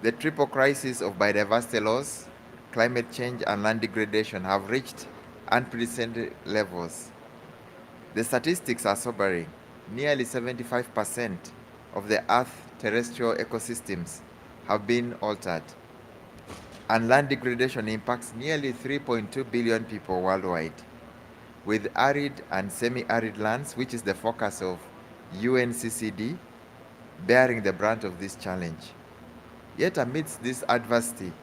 S18: The triple crisis of biodiversity loss, climate change, and land degradation have reached unprecedented levels. The statistics are sobering. Nearly 75% of the Earth's terrestrial ecosystems have been altered, and land degradation impacts nearly 3.2 billion people worldwide, with arid and semi-arid lands, which is the focus of UNCCD, bearing the brunt of this challenge. Yet amidst this adversity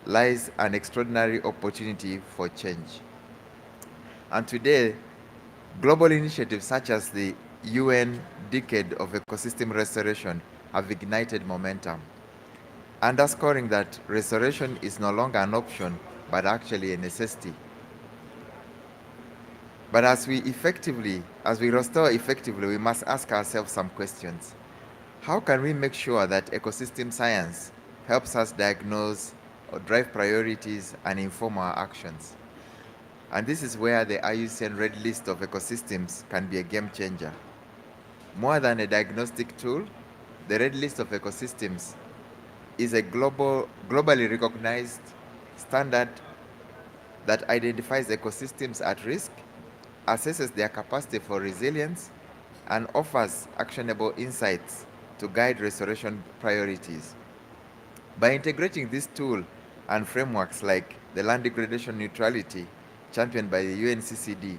S18: lies an extraordinary opportunity for change. And today, global initiatives such as the UN Decade of Ecosystem Restoration have ignited momentum, underscoring that restoration is no longer an option, but actually a necessity. But as we restore effectively, we must ask ourselves some questions. How can we make sure that ecosystem science helps us diagnose or drive priorities and inform our actions? And this is where the IUCN Red List of Ecosystems can be a game changer. More than a diagnostic tool, the Red List of Ecosystems is a globally recognized standard that identifies ecosystems at risk, assesses their capacity for resilience, and offers actionable insights to guide restoration priorities. By integrating this tool and frameworks like the land degradation neutrality championed by the UNCCD,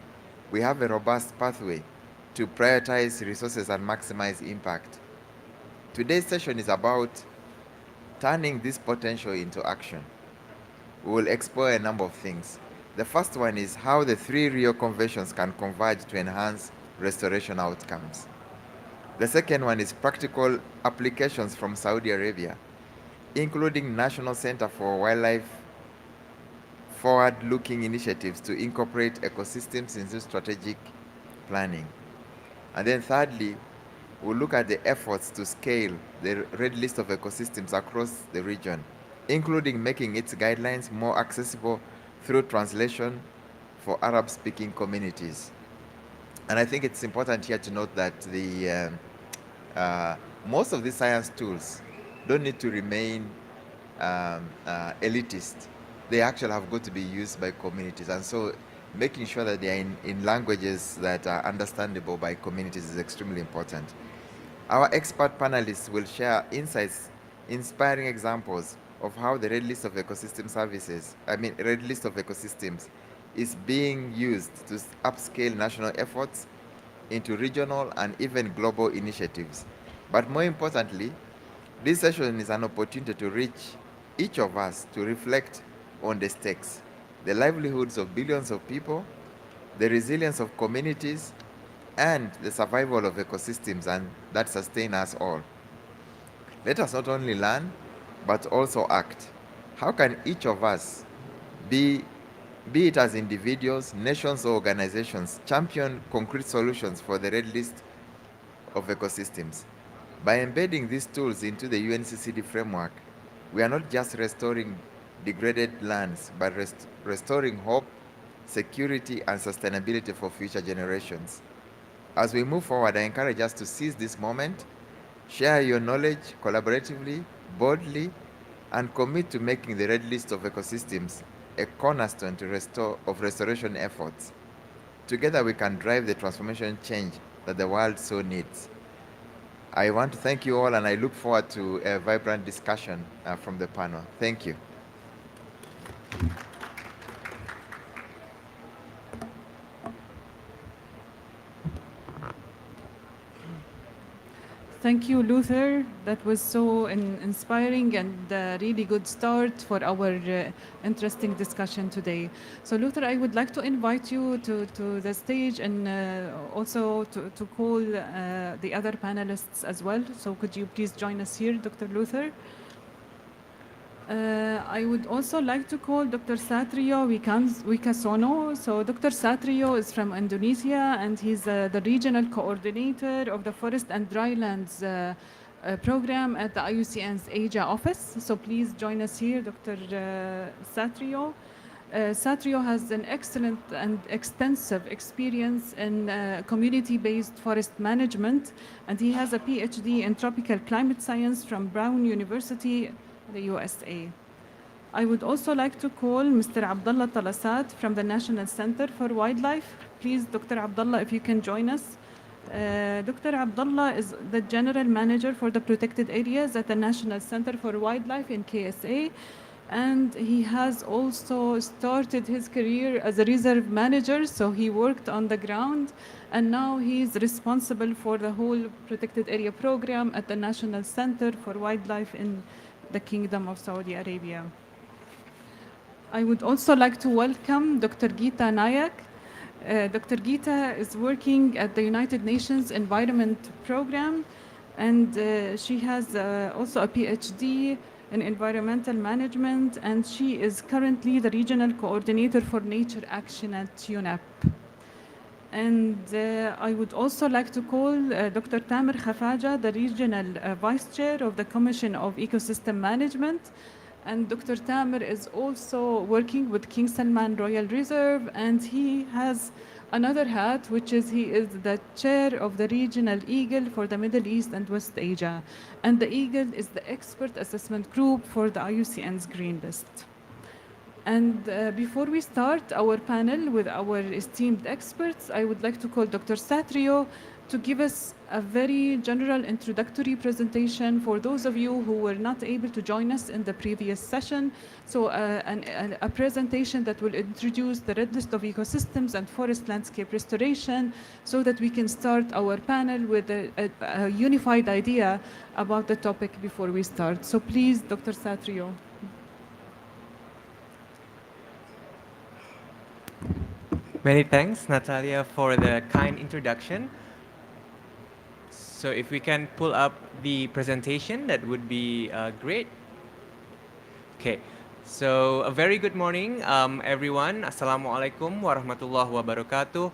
S18: we have a robust pathway to prioritize resources and maximize impact. Today's session is about turning this potential into action. We will explore a number of things. The first one is how the three Rio Conventions can converge to enhance restoration outcomes. The second one is practical applications from Saudi Arabia, including National Center for Wildlife forward-looking initiatives to incorporate ecosystems into strategic planning. And then thirdly, we'll look at the efforts to scale the Red List of Ecosystems across the region, including making its guidelines more accessible through translation for Arab-speaking communities. And I think it's important here to note that most of these science tools don't need to remain elitist. They actually have got to be used by communities. And so making sure that they are in languages that are understandable by communities is extremely important. Our expert panelists will share insights, inspiring examples of how the Red List of Ecosystem Red List of Ecosystems is being used to upscale national efforts into regional and even global initiatives. But more importantly, this session is an opportunity to reach each of us to reflect on the stakes, the livelihoods of billions of people, the resilience of communities, and the survival of ecosystems and that sustain us all. Let us not only learn, but also act. How can each of us, be it as individuals, nations, or organizations, champion concrete solutions for the Red List of Ecosystems? By embedding these tools into the UNCCD framework, we are not just restoring degraded lands, but restoring hope, security, and sustainability for future generations. As we move forward, I encourage us to seize this moment, share your knowledge collaboratively, boldly, and commit to making the red list of ecosystems a cornerstone of restoration efforts. Together we can drive the transformation change that the world so needs. I want to thank you all, and I look forward to a vibrant discussion from the panel. Thank you.
S17: Thank you, Luther. That was so inspiring and a really good start for our interesting discussion today. So, Luther, I would like to invite you to the stage and also to call the other panelists as well. So, could you please join us here, Dr. Luther? I would also like to call Dr. Satrio Wikasono. So Dr. Satrio is from Indonesia, and he's the regional coordinator of the Forest and Drylands program at the IUCN's Asia office. So please join us here, Dr. Satrio. Satrio has an excellent and extensive experience in community-based forest management, and he has a PhD in tropical climate science from Brown University, the USA. I would also like to call Mr. Abdullah Talasat from the National Center for Wildlife. Please, Dr. Abdullah, if you can join us. Dr. Abdullah is the General Manager for the Protected Areas at the National Center for Wildlife in KSA, and he has also started his career as a reserve manager, so he worked on the ground, and now he's responsible for the whole Protected Area program at the National Center for Wildlife in the Kingdom of Saudi Arabia. I would also like to welcome Dr. Geeta Nayak. Dr. Geeta is working at the United Nations Environment Program, and she has also a PhD in environmental management, and she is currently the regional coordinator for nature action at UNEP. And I would also like to call Dr. Tamer Khafaja, the regional vice chair of the Commission of Ecosystem Management. And Dr. Tamer is also working with King Salman Royal Reserve, and he has another hat, which is he is the chair of the regional EAGLE for the Middle East and West Asia. And the EAGLE is the expert assessment group for the IUCN's Green List. And before we start our panel with our esteemed experts, I would like to call Dr. Satrio to give us a very general introductory presentation for those of you who were not able to join us in the previous session. So a presentation that will introduce the red list of ecosystems and forest landscape restoration, so that we can start our panel with a unified idea about the topic before we start. So please, Dr. Satrio.
S19: Many thanks, Natalia, for the kind introduction. So if we can pull up the presentation, that would be great. Okay, so a very good morning, everyone. Assalamualaikum warahmatullahi wabarakatuh.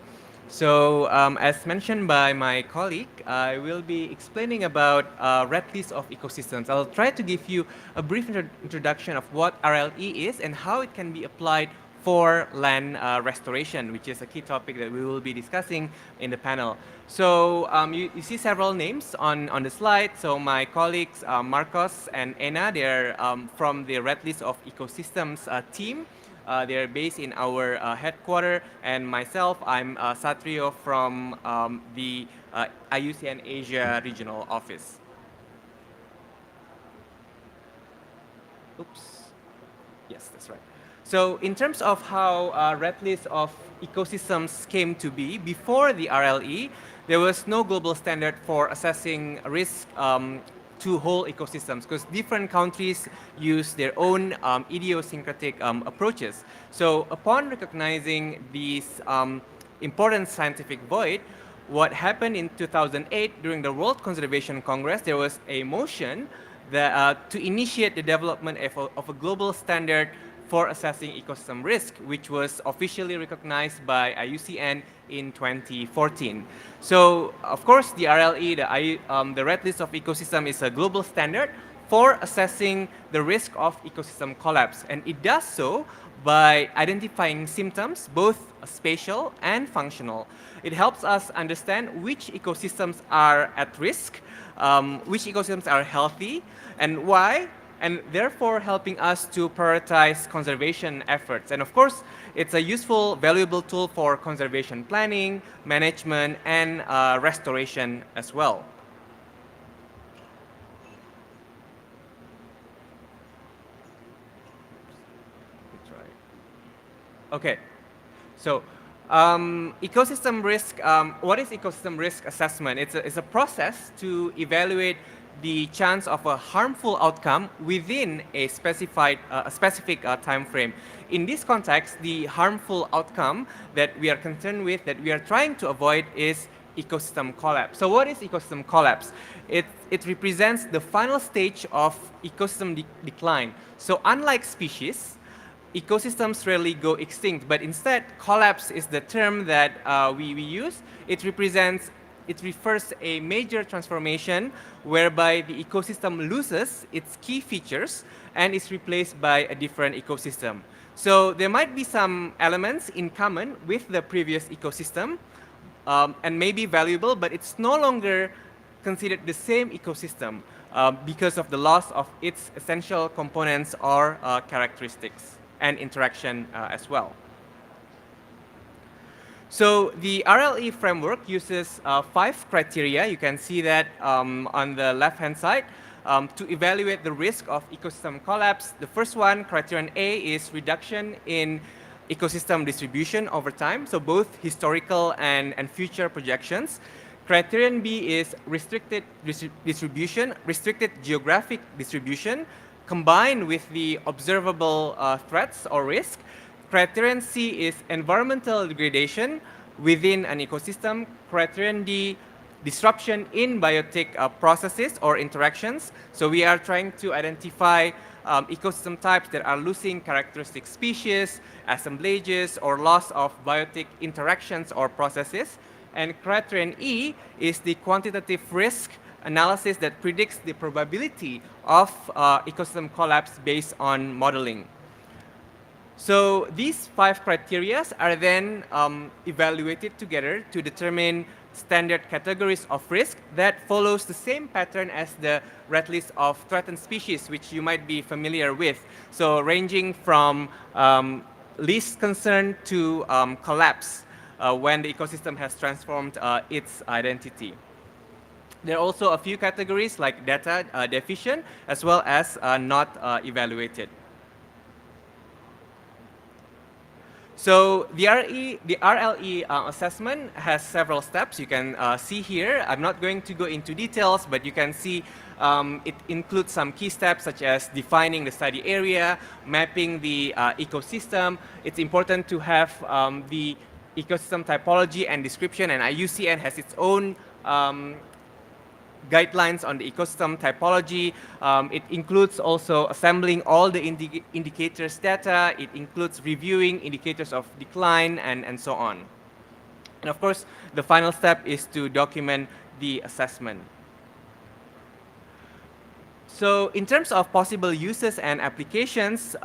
S19: So as mentioned by my colleague, I will be explaining about red list of ecosystems. I'll try to give you a brief introduction of what RLE is and how it can be applied for land restoration, which is a key topic that we will be discussing in the panel. So you see several names on the slide. So my colleagues, Marcos and Ena, they're from the Red List of Ecosystems team. They're based in our headquarters, and myself, I'm Satrio from the IUCN Asia Regional Office. Oops. Yes, that's right. So in terms of how red list of ecosystems came to be, before the RLE, there was no global standard for assessing risk to whole ecosystems, because different countries use their own idiosyncratic approaches. So upon recognizing this important scientific void, what happened in 2008 during the World Conservation Congress, there was a motion that, to initiate the development of a global standard for assessing ecosystem risk, which was officially recognized by IUCN in 2014. So, of course, the RLE, the Red List of Ecosystem, is a global standard for assessing the risk of ecosystem collapse. And it does so by identifying symptoms, both spatial and functional. It helps us understand which ecosystems are at risk, which ecosystems are healthy, and why, and therefore helping us to prioritize conservation efforts. And of course, it's a useful, valuable tool for conservation planning, management, and restoration as well. Okay, so ecosystem risk, what is ecosystem risk assessment? It's a process to evaluate the chance of a harmful outcome within a specific time frame. In this context, the harmful outcome that we are concerned with, that we are trying to avoid, is ecosystem collapse. So what is ecosystem collapse? It represents the final stage of ecosystem decline. So unlike species, ecosystems rarely go extinct, but instead collapse is the term that we use. It refers a major transformation whereby the ecosystem loses its key features and is replaced by a different ecosystem. So there might be some elements in common with the previous ecosystem and may be valuable, but it's no longer considered the same ecosystem because of the loss of its essential components or characteristics and interaction as well. So the RLE framework uses 5 criteria. You can see that on the left-hand side to evaluate the risk of ecosystem collapse. The first one, criterion A, is reduction in ecosystem distribution over time, so both historical and future projections. Criterion B is restricted distribution, restricted geographic distribution, combined with the observable threats or risk. Criterion C is environmental degradation within an ecosystem. Criterion D, disruption in biotic processes or interactions. So we are trying to identify ecosystem types that are losing characteristic species, assemblages, or loss of biotic interactions or processes. And criterion E is the quantitative risk analysis that predicts the probability of ecosystem collapse based on modeling. So these 5 criteria are then evaluated together to determine standard categories of risk that follows the same pattern as the red list of threatened species, which you might be familiar with. So ranging from least concern to collapse when the ecosystem has transformed its identity. There are also a few categories like data deficient as well as not evaluated. So the RLE assessment has several steps. You can see here. I'm not going to go into details, but you can see it includes some key steps such as defining the study area, mapping the ecosystem. It's important to have the ecosystem typology and description, and IUCN has its own guidelines on the ecosystem typology. It includes also assembling all the indicators data. It includes reviewing indicators of decline and so on. And of course, the final step is to document the assessment. So in terms of possible uses and applications,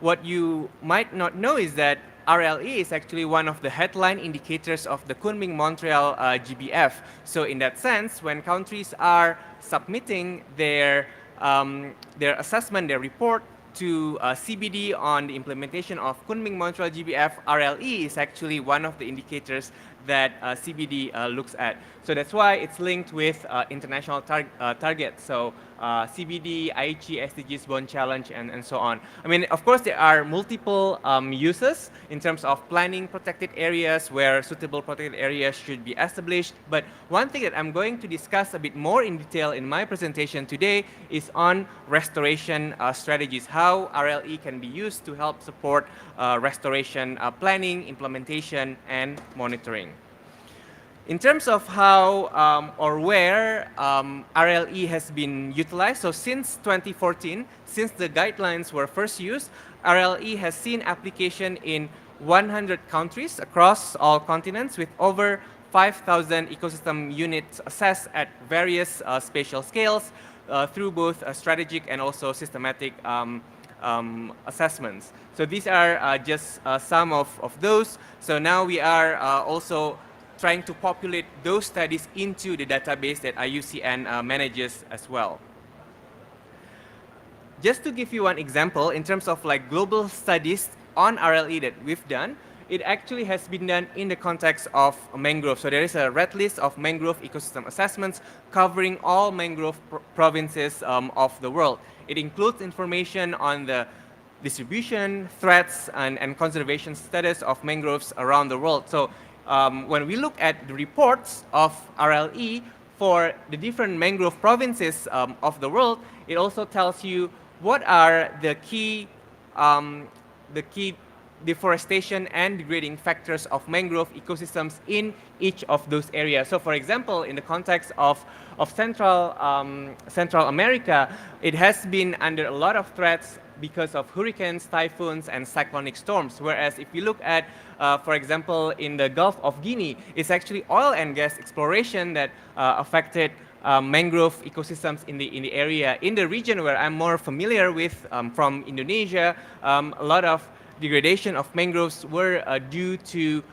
S19: what you might not know is that RLE is actually one of the headline indicators of the Kunming-Montreal GBF. So in that sense, when countries are submitting their assessment, their report to CBD on the implementation of Kunming-Montreal GBF, RLE is actually one of the indicators that CBD looks at. So that's why it's linked with international targets. So CBD, Aichi, SDGs, Bond Challenge, and so on. I mean, of course, there are multiple uses in terms of planning protected areas where suitable protected areas should be established. But one thing that I'm going to discuss a bit more in detail in my presentation today is on restoration strategies, how RLE can be used to help support restoration planning, implementation, and monitoring. In terms of how or where RLE has been utilized, so since 2014, since the guidelines were first used, RLE has seen application in 100 countries across all continents with over 5,000 ecosystem units assessed at various spatial scales through both strategic and also systematic assessments. So these are just some of those. So now we are also trying to populate those studies into the database that IUCN manages as well. Just to give you one example, in terms of like global studies on RLE that we've done, it actually has been done in the context of mangrove. So there is a red list of mangrove ecosystem assessments covering all mangrove provinces of the world. It includes information on the distribution, threats, and conservation status of mangroves around the world. So when we look at the reports of RLE for the different mangrove provinces of the world, it also tells you what are the key deforestation and degrading factors of mangrove ecosystems in each of those areas. So for example, in the context of Central America, it has been under a lot of threats because of hurricanes, typhoons, and cyclonic storms. Whereas if you look at, for example, in the Gulf of Guinea, it's actually oil and gas exploration that affected mangrove ecosystems in the area. In the region where I'm more familiar with, from Indonesia, a lot of degradation of mangroves were due to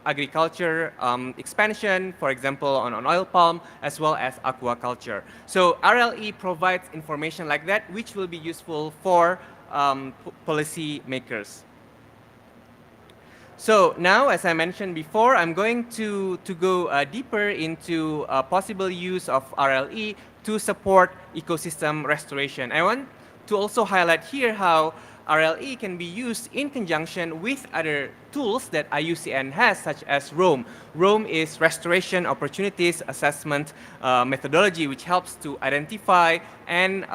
S19: agriculture expansion, for example, on oil palm, as well as aquaculture. So RLE provides information like that, which will be useful for policy makers. So now, as I mentioned before, I'm going to go deeper into possible use of RLE to support ecosystem restoration. I want to also highlight here how RLE can be used in conjunction with other tools that IUCN has, such as ROAM. ROAM is Restoration Opportunities Assessment methodology, which helps to identify and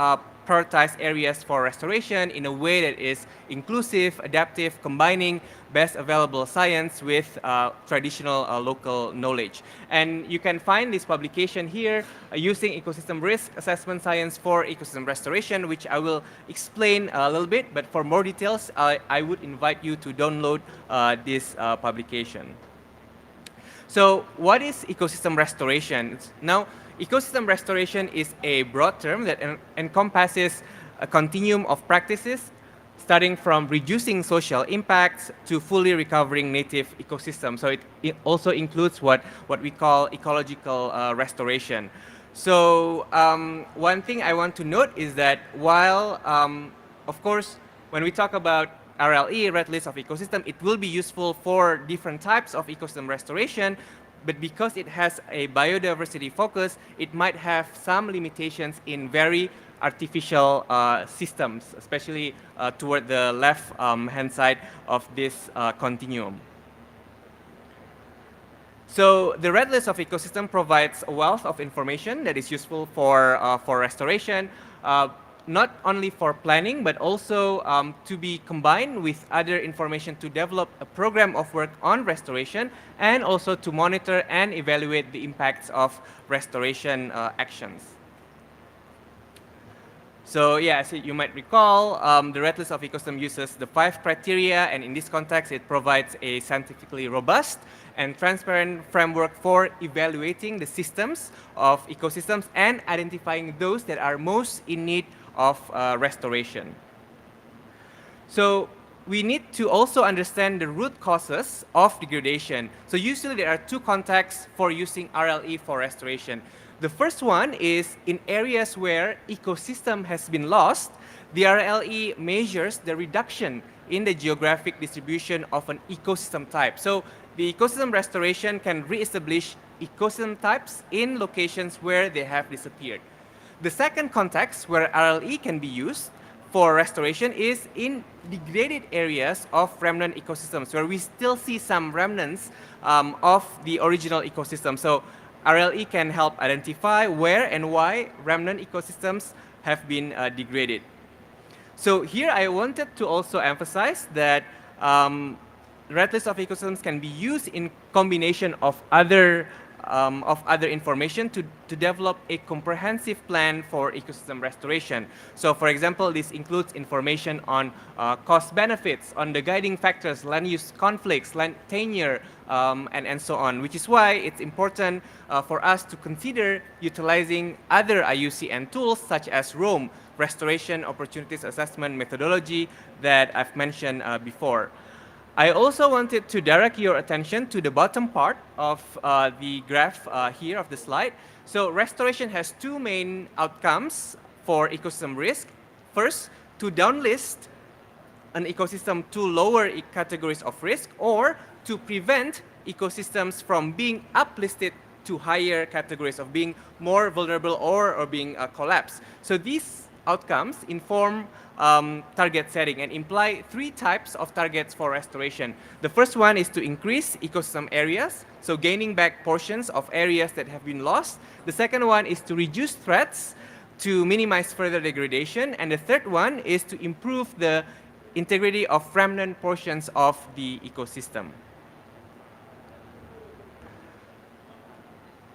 S19: prioritize areas for restoration in a way that is inclusive, adaptive, combining best available science with traditional local knowledge. And you can find this publication here using ecosystem risk assessment science for ecosystem restoration, which I will explain a little bit, but for more details, I would invite you to download this publication. So what is ecosystem restoration? Now, ecosystem restoration is a broad term that encompasses a continuum of practices starting from reducing social impacts to fully recovering native ecosystems. So it also includes what we call ecological restoration. So one thing I want to note is that while, of course, when we talk about RLE, Red List of Ecosystem, it will be useful for different types of ecosystem restoration, but because it has a biodiversity focus, it might have some limitations in very artificial systems, especially toward the left hand side of this continuum. So the Red List of Ecosystem provides a wealth of information that is useful for restoration, not only for planning, but also to be combined with other information to develop a program of work on restoration, and also to monitor and evaluate the impacts of restoration actions. So yeah, as you might recall, the Red List of Ecosystem uses the 5 criteria, and in this context, it provides a scientifically robust and transparent framework for evaluating the systems of ecosystems and identifying those that are most in need of restoration. So we need to also understand the root causes of degradation. So usually there are 2 contexts for using RLE for restoration. The first one is in areas where ecosystem has been lost, the RLE measures the reduction in the geographic distribution of an ecosystem type. So the ecosystem restoration can reestablish ecosystem types in locations where they have disappeared. The second context where RLE can be used for restoration is in degraded areas of remnant ecosystems, where we still see some remnants of the original ecosystem. So RLE can help identify where and why remnant ecosystems have been degraded. So here I wanted to also emphasize that Red List of Ecosystems can be used in combination of other information to develop a comprehensive plan for ecosystem restoration. So for example, this includes information on cost benefits, on the guiding factors, land use conflicts, land tenure, and so on, which is why it's important for us to consider utilizing other IUCN tools such as ROAM, Restoration Opportunities Assessment methodology, that I've mentioned before. I also wanted to direct your attention to the bottom part of the graph here of the slide. So restoration has two main outcomes for ecosystem risk. First, to downlist an ecosystem to lower categories of risk, or to prevent ecosystems from being uplisted to higher categories of being more vulnerable or being collapsed. So these outcomes inform target setting and imply three types of targets for restoration. The first one is to increase ecosystem areas, so gaining back portions of areas that have been lost. The second one is to reduce threats to minimize further degradation. And the third one is to improve the integrity of remnant portions of the ecosystem.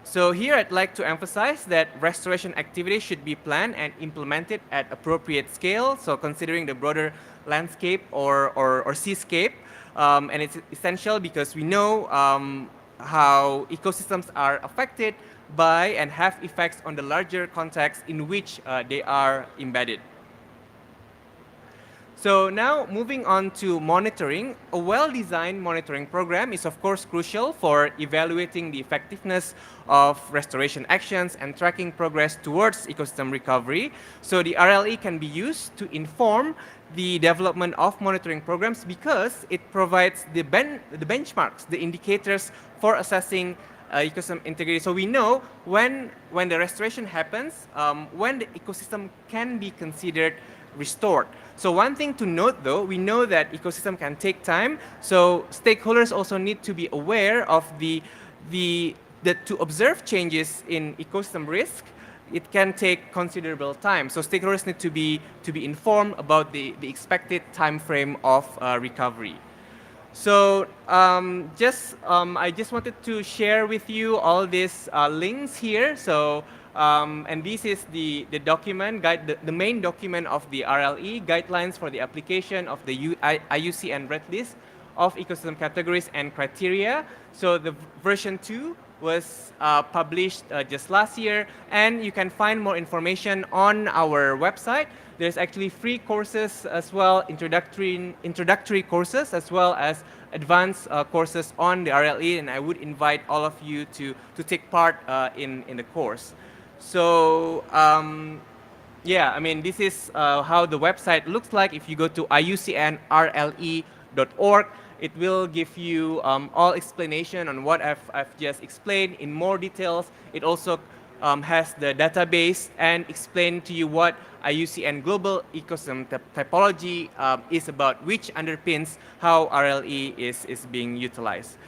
S19: So here I'd like to emphasize that restoration activities should be planned and implemented at appropriate scale, so considering the broader landscape or seascape. And it's essential because we know how ecosystems are affected by and have effects on the larger context in which they are embedded. So now moving on to monitoring, a well-designed monitoring program is of course crucial for evaluating the effectiveness of restoration actions and tracking progress towards ecosystem recovery. So the RLE can be used to inform the development of monitoring programs because it provides the benchmarks, the indicators for assessing ecosystem integrity. So we know when the restoration happens, when the ecosystem can be considered restored. So one thing to note though, we know that ecosystem can take time, so stakeholders also need to be aware of that to observe changes in ecosystem risk, it can take considerable time. So stakeholders need to be informed about the expected time frame of recovery. So I just wanted to share with you all these links here. So and this is the document, the main document of the RLE, guidelines for the application of the IUCN red list of ecosystem categories and criteria. So the version 2 was published just last year, and you can find more information on our website. There's actually free courses as well, introductory courses as well as advanced courses on the RLE, and I would invite all of you to take part in the course. So yeah, I mean, this is how the website looks like. If you go to iucnrle.org, it will give you all explanation on what I've just explained in more details. It also has the database and explain to you what IUCN Global Ecosystem Typology is about, which underpins how RLE is being utilized.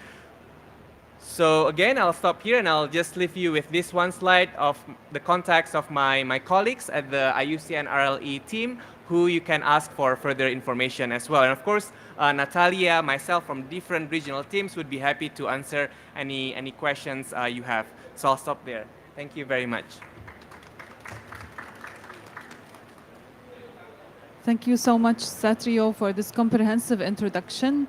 S19: So again, I'll stop here and I'll just leave you with this one slide of the contacts of my colleagues at the IUCN RLE team, who you can ask for further information as well. And of course, Natalia, myself from different regional teams would be happy to answer any questions you have. So I'll stop there. Thank you very much.
S17: Thank you so much, Satrio, for this comprehensive introduction.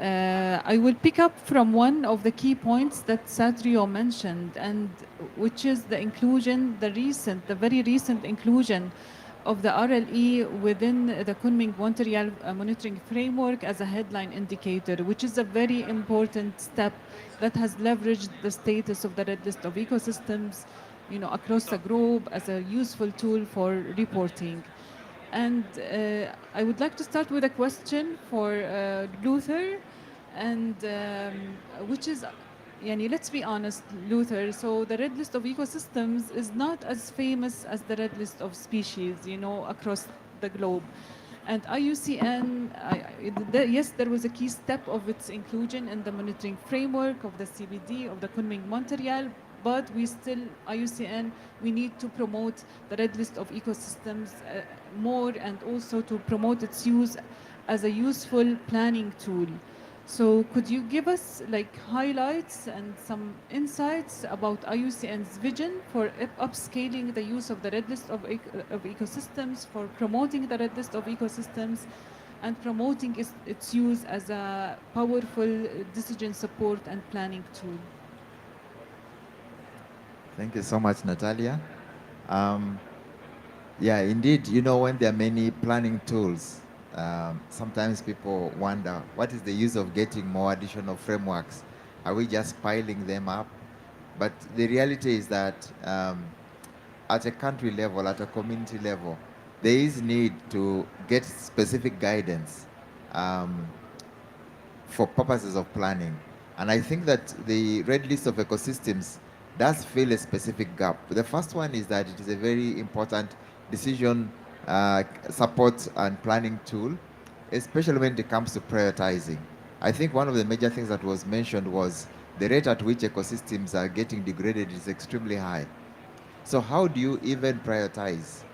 S17: I will pick up from one of the key points that Satrio mentioned, and which is the inclusion, the very recent inclusion of the RLE within the Kunming-Montreal monitoring framework as a headline indicator, which is a very important step that has leveraged the status of the red list of ecosystems, across the globe as a useful tool for reporting. And I would like to start with a question for Luther, and which is, let's be honest, Luther, so the red list of ecosystems is not as famous as the red list of species, across the globe. And IUCN, yes, there was a key step of its inclusion in the monitoring framework of the CBD of the Kunming-Montreal, but we still, IUCN, we need to promote the red list of ecosystems more, and also to promote its use as a useful planning tool. So could you give us highlights and some insights about IUCN's vision for upscaling the use of the red list of ecosystems, for promoting the red list of ecosystems, and promoting its use as a powerful decision support and planning tool?
S18: Thank you so much, Natalia. Yeah, indeed, when there are many planning tools, Sometimes people wonder, what is the use of getting more additional frameworks? Are we just piling them up? But the reality is that at a country level, at a community level, there is need to get specific guidance for purposes of planning. And I think that the red list of ecosystems does fill a specific gap. The first one is that it is a very important decision support and planning tool, especially when it comes to prioritizing. I think one of the major things that was mentioned was the rate at which ecosystems are getting degraded is extremely high. So how do you even prioritize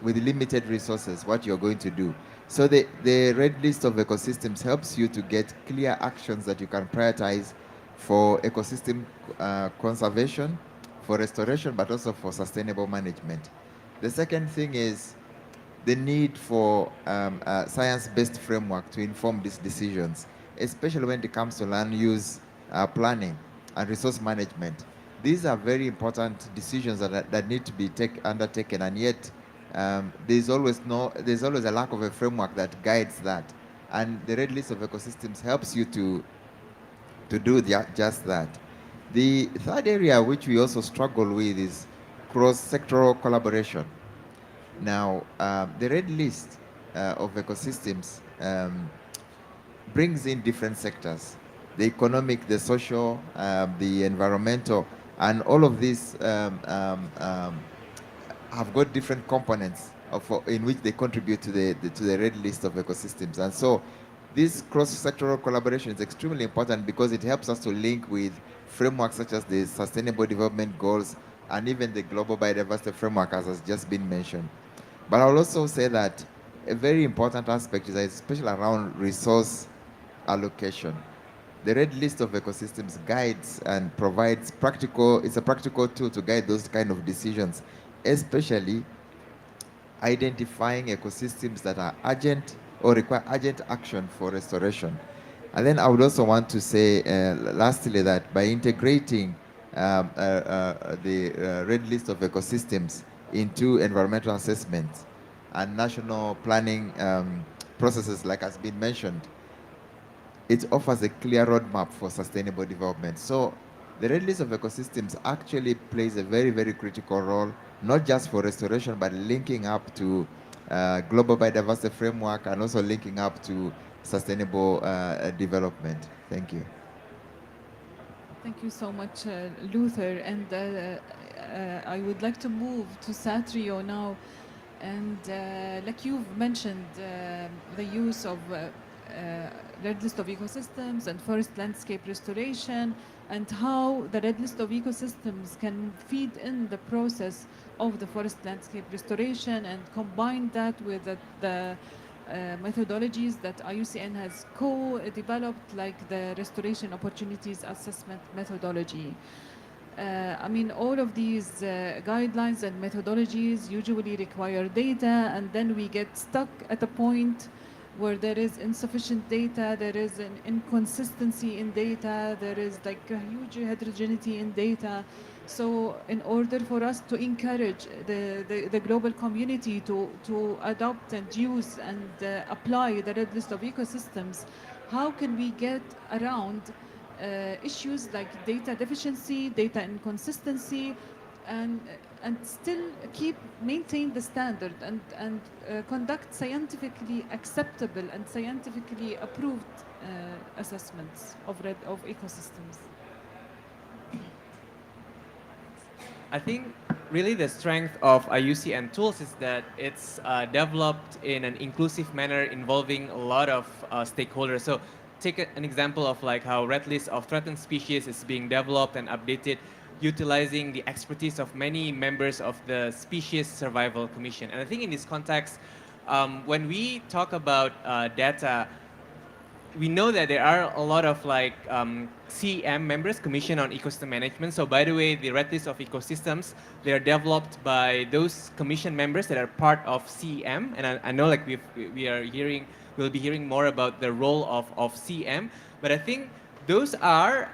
S18: with limited resources what you're going to do? So the red list of ecosystems helps you to get clear actions that you can prioritize for ecosystem conservation, for restoration, but also for sustainable management. The second thing is the need for a science-based framework to inform these decisions, especially when it comes to land use planning and resource management. These are very important decisions that need to be undertaken, and yet there's always a lack of a framework that guides that. And the red list of ecosystems helps you to do just that. The third area which we also struggle with is cross-sectoral collaboration. Now, the red list of ecosystems brings in different sectors: the economic, the social, the environmental, and all of these have got different components in which they contribute to the red list of ecosystems. And so this cross-sectoral collaboration is extremely important because it helps us to link with frameworks such as the Sustainable Development Goals and even the Global Biodiversity Framework, as has just been mentioned. But I'll also say that a very important aspect is especially around resource allocation. The red list of ecosystems guides and provides it's a practical tool to guide those kind of decisions, especially identifying ecosystems that are urgent or require urgent action for restoration. And then I would also want to say, lastly, that by integrating the red list of ecosystems into environmental assessments and national planning processes, like has been mentioned, it offers a clear roadmap for sustainable development. So the red list of ecosystems actually plays a very, very critical role, not just for restoration, but linking up to global biodiversity framework and also linking up to sustainable development. Thank you.
S17: Thank you so much, Luther. And I would like to move to Satrio now. And like you've mentioned, the use of red list of ecosystems and forest landscape restoration, and how the red list of ecosystems can feed in the process of the forest landscape restoration and combine that with the methodologies that IUCN has co-developed, like the restoration opportunities assessment methodology. I mean, all of these guidelines and methodologies usually require data, and then we get stuck at a point where there is insufficient data, there is an inconsistency in data, there is like a huge heterogeneity in data. So in order for us to encourage the global community to adopt and use and apply the red list of ecosystems, how can we get around issues like data deficiency, data inconsistency, and still maintain the standard and conduct scientifically acceptable and scientifically approved assessments of ecosystems?
S19: I think really the strength of IUCN tools is that it's developed in an inclusive manner involving a lot of stakeholders. So take an example of like how red list of threatened species is being developed and updated, utilizing the expertise of many members of the Species Survival Commission. And I think in this context, when we talk about data, we know that there are a lot of like CEM members, Commission on Ecosystem Management. So by the way, the red list of ecosystems, they are developed by those commission members that are part of CEM. And I know like we'll be hearing more about the role of CEM. But I think those are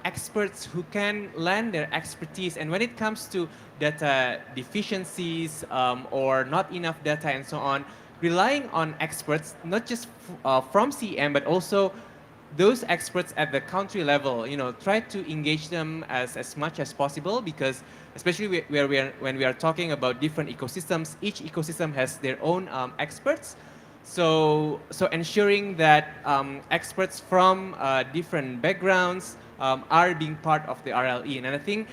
S19: experts who can lend their expertise. And when it comes to data deficiencies or not enough data and so on, relying on experts, not just from CEM, but also those experts at the country level, try to engage them as much as possible, because especially when we are talking about different ecosystems, each ecosystem has their own experts. So ensuring that experts from different backgrounds are being part of the RLE. And I think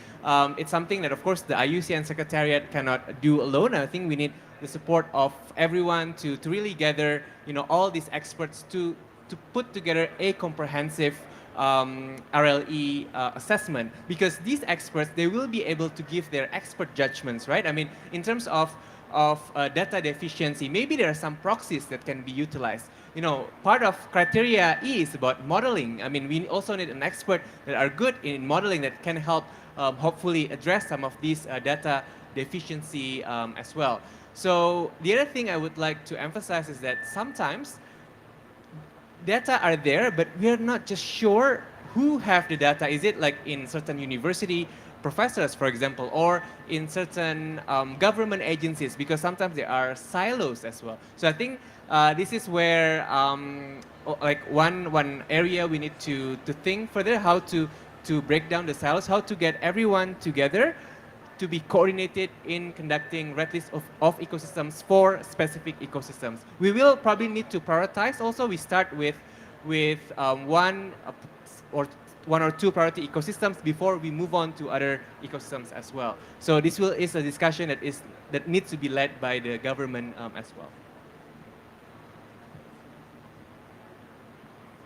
S19: it's something that, of course, the IUCN Secretariat cannot do alone. I think we need the support of everyone to really gather, all these experts to put together a comprehensive RLE assessment, because these experts, they will be able to give their expert judgments, right? I mean, in terms of data deficiency, maybe there are some proxies that can be utilized. Part of criteria E is about modeling. I mean, we also need an expert that are good in modeling that can help hopefully address some of these data deficiency as well. So the other thing I would like to emphasize is that sometimes data are there, but we're not just sure who have the data. Is it like in certain university professors, for example, or in certain government agencies? Because sometimes there are silos as well. So I think this is where like one area we need to think further, how to break down the silos, how to get everyone together to be coordinated in conducting red list of ecosystems for specific ecosystems. We will probably need to prioritize also. We start with one or two priority ecosystems before we move on to other ecosystems as well. So this is a discussion that needs to be led by the government as well.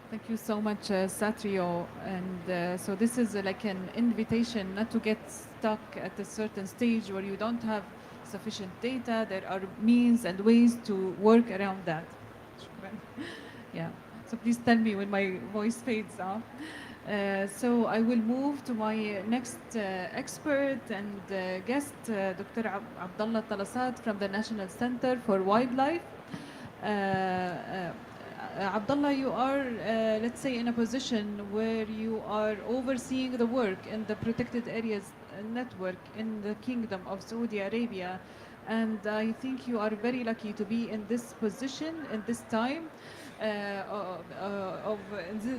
S17: Thank you so much, Satrio. And so this is like an invitation not to get stuck at a certain stage where you don't have sufficient data. There are means and ways to work around that. Yeah. So please tell me when my voice fades off. So I will move to my next expert and guest, Dr. Abdullah Talasat from the National Center for Wildlife. Abdullah, you are, let's say, in a position where you are overseeing the work in the protected areas network in the Kingdom of Saudi Arabia. And I think you are very lucky to be in this position in this time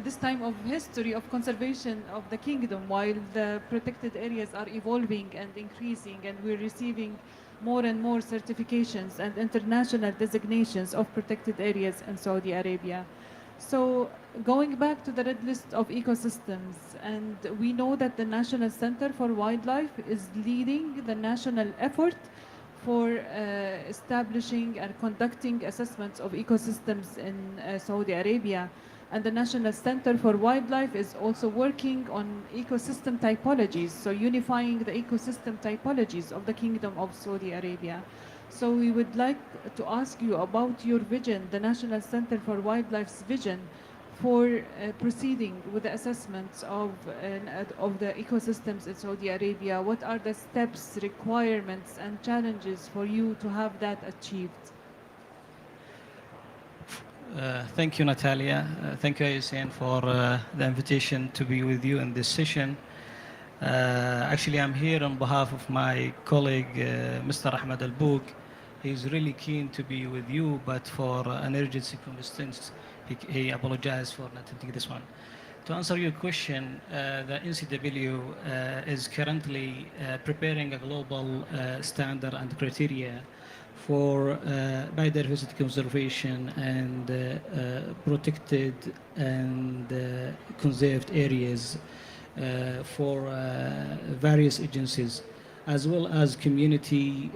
S17: this time of history of conservation of the kingdom, while the protected areas are evolving and increasing, and we're receiving more and more certifications and international designations of protected areas in Saudi Arabia. So going back to the red list of ecosystems, and we know that the National Center for Wildlife is leading the national effort for establishing and conducting assessments of ecosystems in Saudi Arabia. And the National Center for Wildlife is also working on ecosystem typologies, so unifying the ecosystem typologies of the Kingdom of Saudi Arabia. So we would like to ask you about your vision, the National Center for Wildlife's vision for proceeding with the assessments of the ecosystems in Saudi Arabia. What are the steps, requirements, and challenges for you to have that achieved?
S20: Thank you, Natalia. Thank you, IUCN, for the invitation to be with you in this session. Actually, I'm here on behalf of my colleague, Mr. Ahmed Al-Bouk. He's really keen to be with you, but for an urgent circumstance, he apologized for not attending this one. To answer your question, the NCW is currently preparing a global standard and criteria for biodiversity conservation and protected and conserved areas for various agencies, as well as community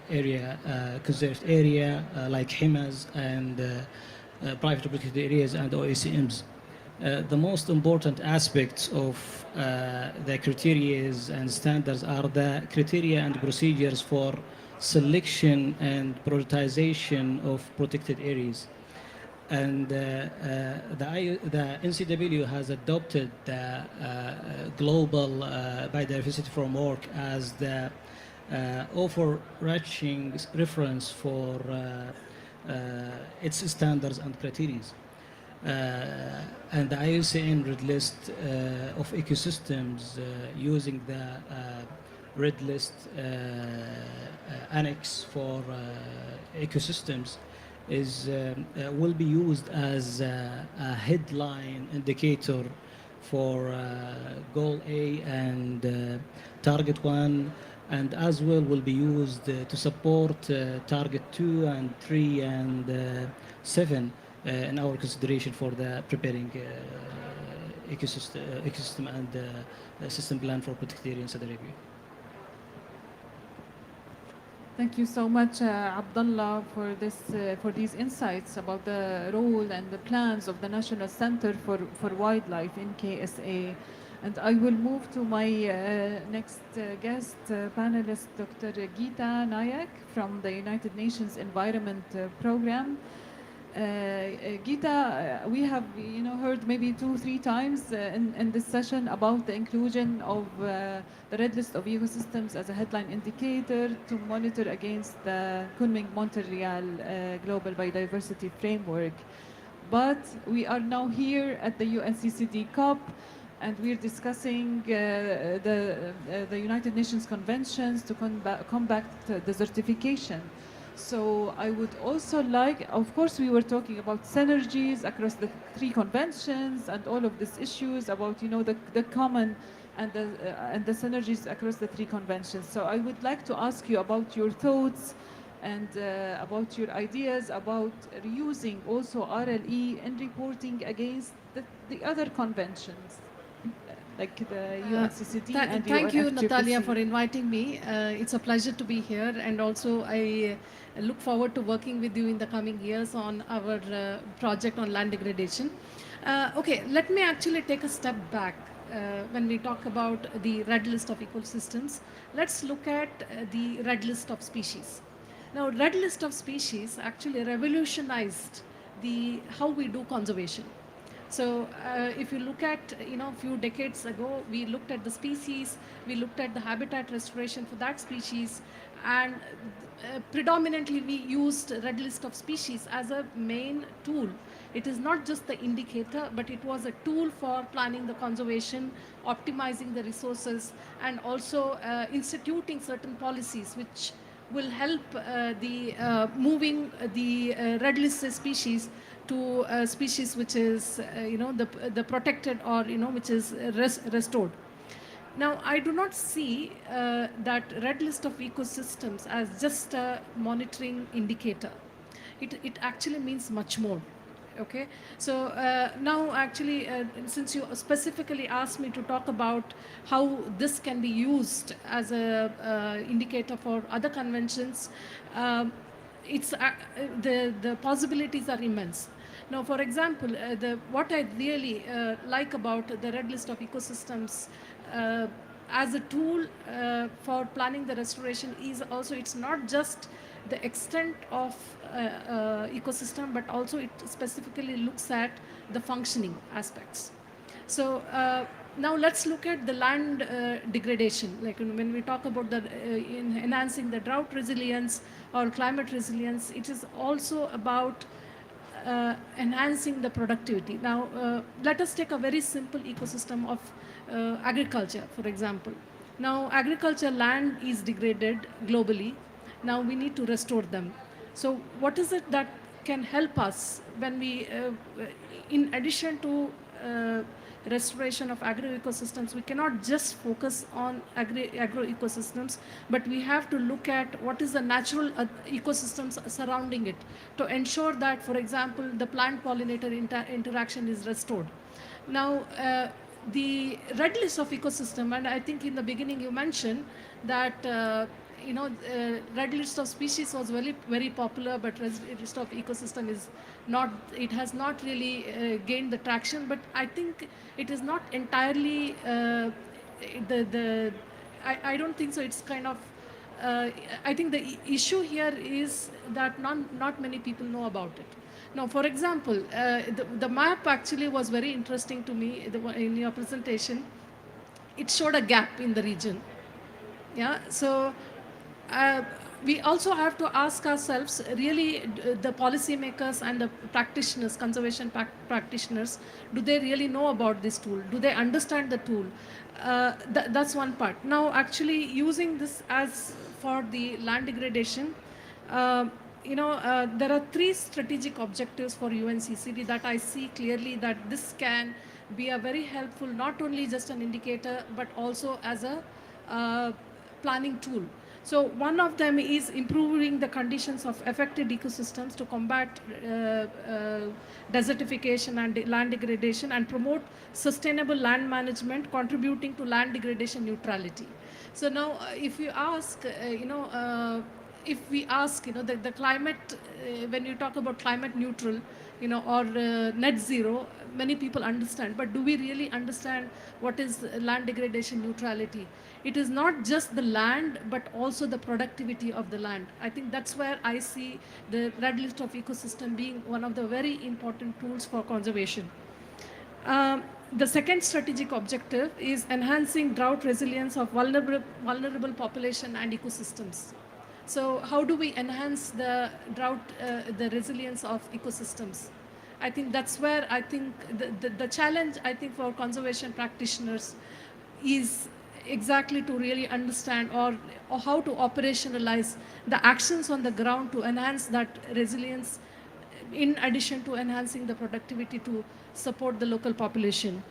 S20: area, conserved area like HIMAs and private protected areas and OACMs. The most important aspects of the criteria and standards are the criteria and procedures for selection and prioritization of protected areas. And the NCW has adopted the global biodiversity framework as the overarching reference for its standards and criteria. And the IUCN red list of ecosystems using the red list annex for ecosystems will be used as a headline indicator for goal A and target 1, and as well will be used to support target 2 and 3 and 7 in our consideration for the preparing ecosystem and system plan for protected area in Saudi Arabia.
S17: Thank you so much, Abdullah, for these insights about the role and the plans of the National Center for Wildlife in KSA. And I will move to my next guest panelist, Dr. Geeta Nayak from the United Nations Environment Program. Geeta, we have heard maybe 2-3 times in this session about the inclusion of the red list of ecosystems as a headline indicator to monitor against the Kunming-Montreal Global Biodiversity Framework. But we are now here at the UNCCD COP, and we're discussing the United Nations conventions to combat desertification. So I would also like, of course, we were talking about synergies across the 3 conventions and all of these issues about, the common and the synergies across the 3 conventions. So I would like to ask you about your thoughts and about your ideas about reusing also RLE in reporting against the other conventions, like the UNCCD and
S21: Thank you,
S17: UNFCCC.
S21: Natalia, for inviting me. It's a pleasure to be here, and also I look forward to working with you in the coming years on our project on land degradation. Okay, let me actually take a step back. When we talk about the red list of ecosystems, let's look at the red list of species. Now, red list of species actually revolutionized how we do conservation. So if you look at, a few decades ago, we looked at the species, we looked at the habitat restoration for that species, and predominantly we used red list of species as a main tool. It is not just the indicator, but it was a tool for planning the conservation, optimizing the resources, and also instituting certain policies which will help moving the red listed species to a species which is, the protected or, which is restored. Now, I do not see that red list of ecosystems as just a monitoring indicator. It actually means much more. Okay, so now actually, since you specifically asked me to talk about how this can be used as a indicator for other conventions, it's the possibilities are immense. Now, for example, what I really like about the red list of ecosystems as a tool for planning the restoration is also, it's not just the extent of ecosystem, but also it specifically looks at the functioning aspects. So now let's look at the land degradation. Like when we talk about enhancing the drought resilience or climate resilience, it is also about enhancing the productivity. Now, let us take a very simple ecosystem of agriculture, for example. Now, agriculture land is degraded globally. Now, we need to restore them. So, what is it that can help us when we, in addition to restoration of agro-ecosystems, we cannot just focus on agro-ecosystems, but we have to look at what is the natural ecosystems surrounding it to ensure that, for example, the plant-pollinator interaction is restored. Now, the red list of ecosystem, and I think in the beginning you mentioned that red list of species was very, very popular, but red list of ecosystem is not, it has not really gained the traction, but I think it is not entirely, I don't think so, it's kind of, I think the issue here is that not many people know about it. Now, for example, the map actually was very interesting to me in your presentation. It showed a gap in the region. Yeah, so we also have to ask ourselves, really, the policymakers and the practitioners, conservation practitioners, do they really know about this tool? Do they understand the tool? That's one part. Now, actually using this as for the land degradation, uh, there are three strategic objectives for UNCCD that I see clearly that this can be a very helpful, not only just an indicator, but also as a planning tool. So one of them is improving the conditions of affected ecosystems to combat desertification and land degradation and promote sustainable land management, contributing to land degradation neutrality. So now, if you ask, if we ask, the climate, when you talk about climate neutral, or net zero, many people understand. But do we really understand what is land degradation neutrality? It is not just the land, but also the productivity of the land. I think that's where I see the red list of ecosystem being one of the very important tools for conservation. The second strategic objective is enhancing drought resilience of vulnerable population and ecosystems. So how do we enhance the drought, the resilience of ecosystems? I think that's where I think the challenge, I think, for conservation practitioners is exactly to really understand or how to operationalize the actions on the ground to enhance that resilience, in addition to enhancing the productivity to support the local population.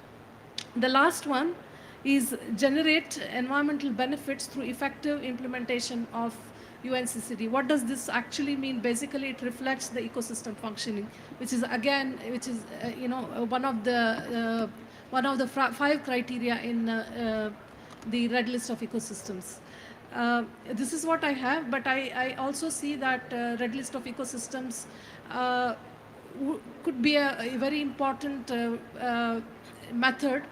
S21: The last one is generate environmental benefits through effective implementation of UNCCD. What does this actually mean? Basically, it reflects the ecosystem functioning, which is again, one of the five criteria in the red list of ecosystems. This is what I have, but I also see that red list of ecosystems could be a very important method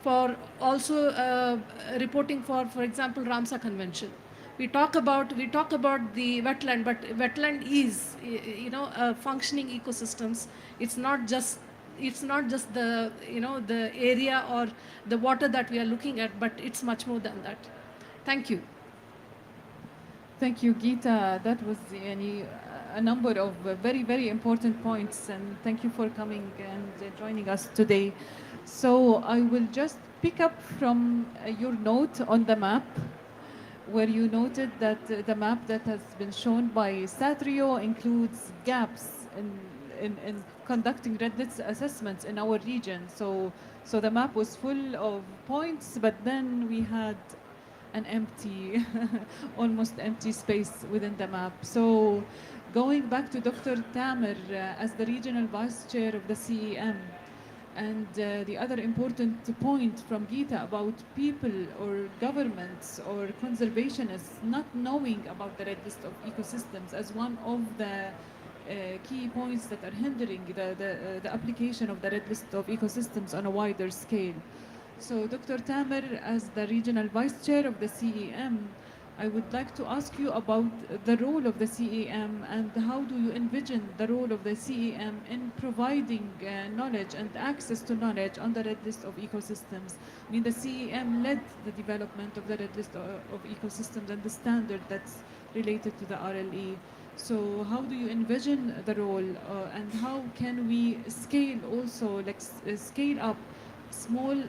S21: for also reporting for example, Ramsar Convention. We talk about the wetland, but wetland is, functioning ecosystems. It's not just the the area or the water that we are looking at, but it's much more than that. Thank you.
S17: Thank you, Geeta. That was a number of very, very important points, and thank you for coming and joining us today. So I will just pick up from your note on the map, where you noted that the map that has been shown by Satrio includes gaps in conducting red list assessments in our region. So the map was full of points, but then we had an empty, almost empty space within the map. So going back to Dr. Tamer as the regional vice chair of the CEM, and the other important point from Geeta about people or governments or conservationists not knowing about the red list of ecosystems as one of the key points that are hindering the application of the red list of ecosystems on a wider scale. So Dr. Tamer, as the regional vice chair of the CEM, I would like to ask you about the role of the CEM and how do you envision the role of the CEM in providing knowledge and access to knowledge on the red list of ecosystems. I mean, the CEM led the development of the red list of ecosystems and the standard that's related to the RLE. So how do you envision the role and how can we scale also, like scale up small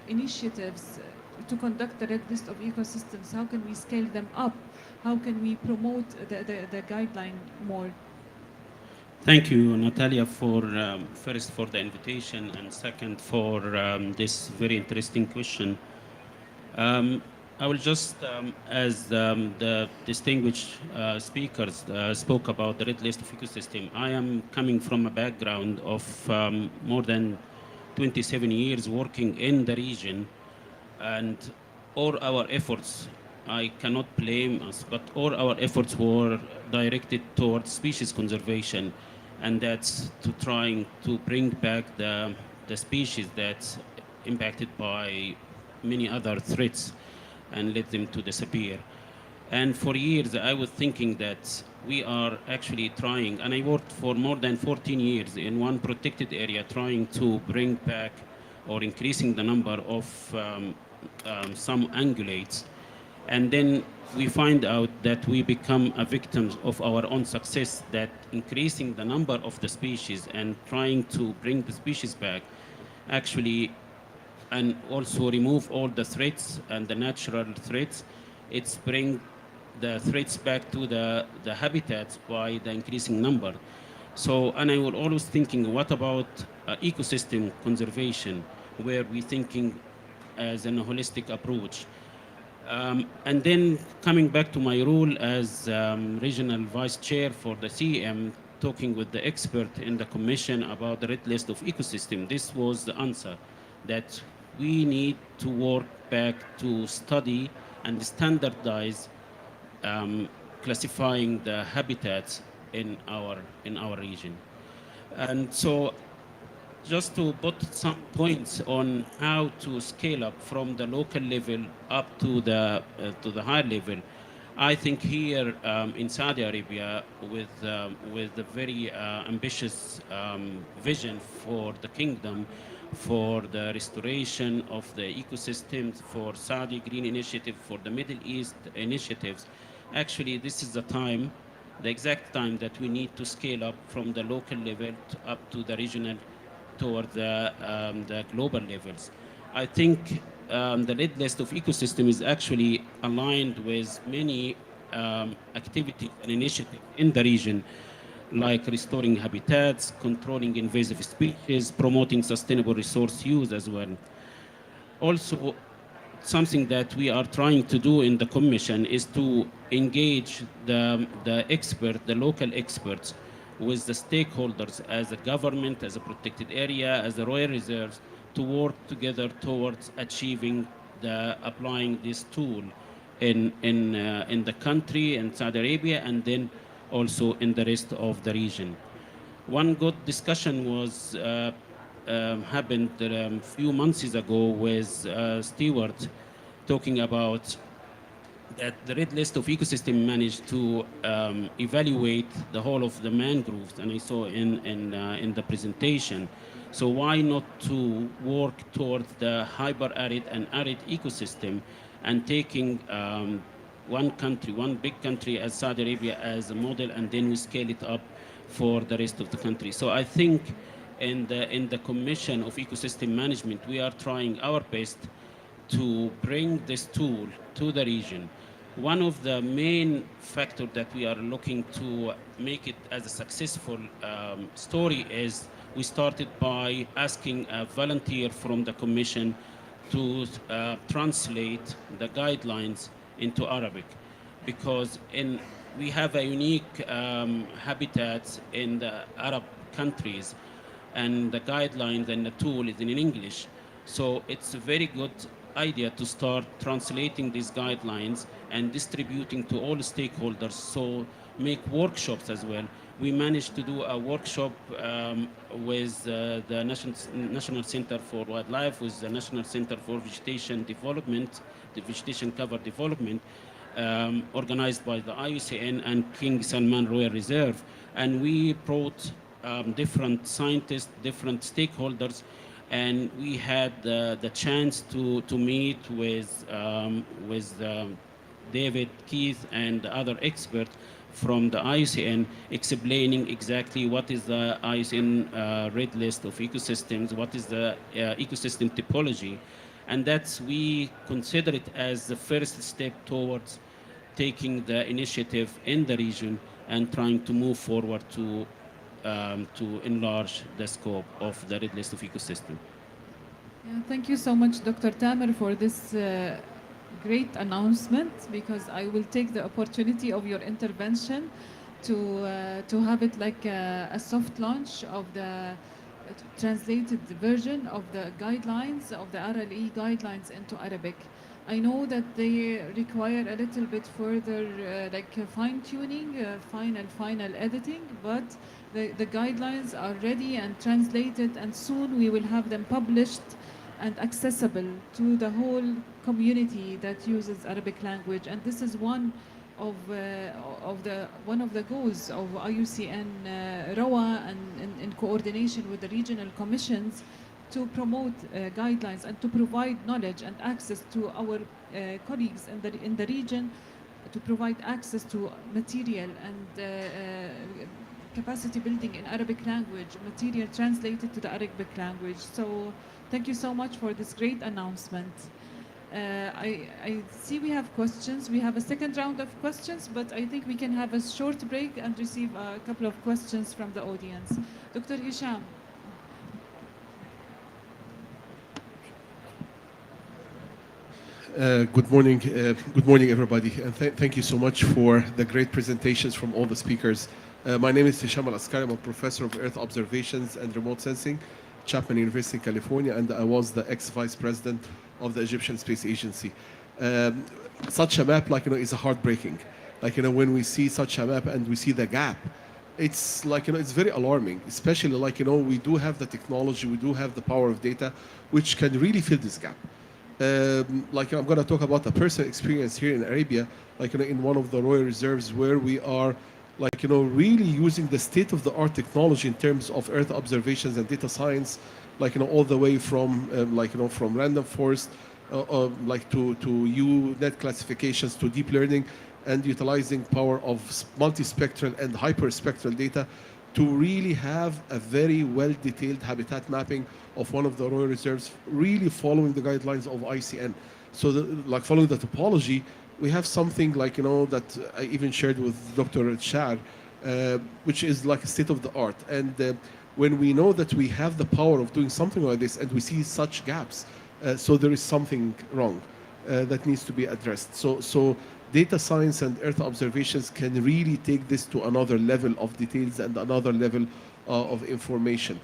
S17: initiatives to conduct the red list of ecosystems? How can we scale them up? How can we promote the guideline more?
S1: Thank you, Natalia, for first for the invitation and second for this very interesting question. I will just, as the distinguished speakers spoke about the red list of ecosystem, I am coming from a background of more than 27 years working in the region, and all our efforts, I cannot blame us, but all our efforts were directed towards species conservation, and that's to trying to bring back the species that's impacted by many other threats and let them to disappear. And for years, I was thinking that we are actually trying, and I worked for more than 14 years in one protected area trying to bring back or increasing the number of some ungulates. And then we find out that we become a victims of our own success, that increasing the number of the species and trying to bring the species back actually, and also remove all the threats and the natural threats, it's bring the threats back to the habitats by the increasing number. So, and I was always thinking, what about ecosystem conservation, where we thinking as a holistic approach. And then coming back to my role as regional vice chair for the CEM, talking with the expert in the commission about the red list of ecosystem, this was the answer, that we need to work back to study and standardize classifying the habitats in our region. And so just to put some points on how to scale up from the local level up to the higher level, I think here in Saudi Arabia, with a very ambitious vision for the kingdom, for the restoration of the ecosystems, for Saudi Green Initiative, for the Middle East initiatives, actually this is the time, the exact time that we need to scale up from the local level up to the regional, toward the global levels. I think the red list of ecosystem is actually aligned with many activities and initiatives in the region, like restoring habitats, controlling invasive species, promoting sustainable resource use as well. Also, something that we are trying to do in the commission is to engage the local experts with the stakeholders, as a government, as a protected area, as a royal reserves, to work together towards achieving applying this tool in the country, in Saudi Arabia, and then also in the rest of the region. One good discussion was happened a few months ago with Stewart, talking about that the red list of ecosystem managed to evaluate the whole of the mangroves, and I saw in the presentation. So why not to work towards the hyper-arid and arid ecosystem, and taking one country, one big country as Saudi Arabia as a model, and then we scale it up for the rest of the country. So I think in the Commission of Ecosystem Management, we are trying our best to bring this tool to the region. One of the main factors that we are looking to make it as a successful story is we started by asking a volunteer from the Commission to translate the guidelines into Arabic, because we have a unique habitat in the Arab countries, and the guidelines and the tool is in English. So it's a very good idea to start translating these guidelines and distributing to all stakeholders, so make workshops as well. We managed to do a workshop with the National Center for Wildlife, with the National Center for Vegetation Development, the Vegetation Cover Development, organized by the IUCN and King Salman Royal Reserve. And we brought different scientists, different stakeholders, and we had the chance to meet with David, Keith, and other experts from the IUCN, explaining exactly what is the IUCN red list of ecosystems, what is the ecosystem typology, and we consider it as the first step towards taking the initiative in the region and trying to move forward to enlarge the scope of the red list of ecosystem.
S17: Yeah, thank you so much, Dr. Tamer, for this great announcement, because I will take the opportunity of your intervention to have it like a soft launch of the translated version of the guidelines, of the RLE guidelines into Arabic. I know that they require a little bit further fine-tuning, final editing, but the guidelines are ready and translated, and soon we will have them published and accessible to the whole community that uses Arabic language. And this is one of the goals of IUCN ROA, and in coordination with the regional commissions, to promote guidelines and to provide knowledge and access to our colleagues in the region, to provide access to material and capacity building in Arabic language, material translated to the Arabic language. So thank you so much for this great announcement. I see we have questions. We have a second round of questions, but I think we can have a short break and receive a couple of questions from the audience. Dr. Hisham.
S5: Good morning, everybody, and thank you so much for the great presentations from all the speakers. My name is Hisham Al-Askari. I'm a professor of Earth Observations and Remote Sensing, Chapman University in California, and I was the ex-vice president of the Egyptian Space Agency. Such a map, is heartbreaking. When we see such a map and we see the gap, it's it's very alarming, especially we do have the technology, we do have the power of data, which can really fill this gap. I'm going to talk about a personal experience here in Arabia, in one of the royal reserves where we are, really using the state-of-the-art technology in terms of Earth observations and data science, all the way from, from random forest, to UNet classifications to deep learning, and utilizing power of multispectral and hyperspectral data to really have a very well-detailed habitat mapping of one of the royal reserves, really following the guidelines of IUCN. So, following the topology, we have something that I even shared with Dr. Shar, which is like a state of the art. And when we know that we have the power of doing something like this, and we see such gaps, so there is something wrong that needs to be addressed. So data science and Earth observations can really take this to another level of details and another level of information.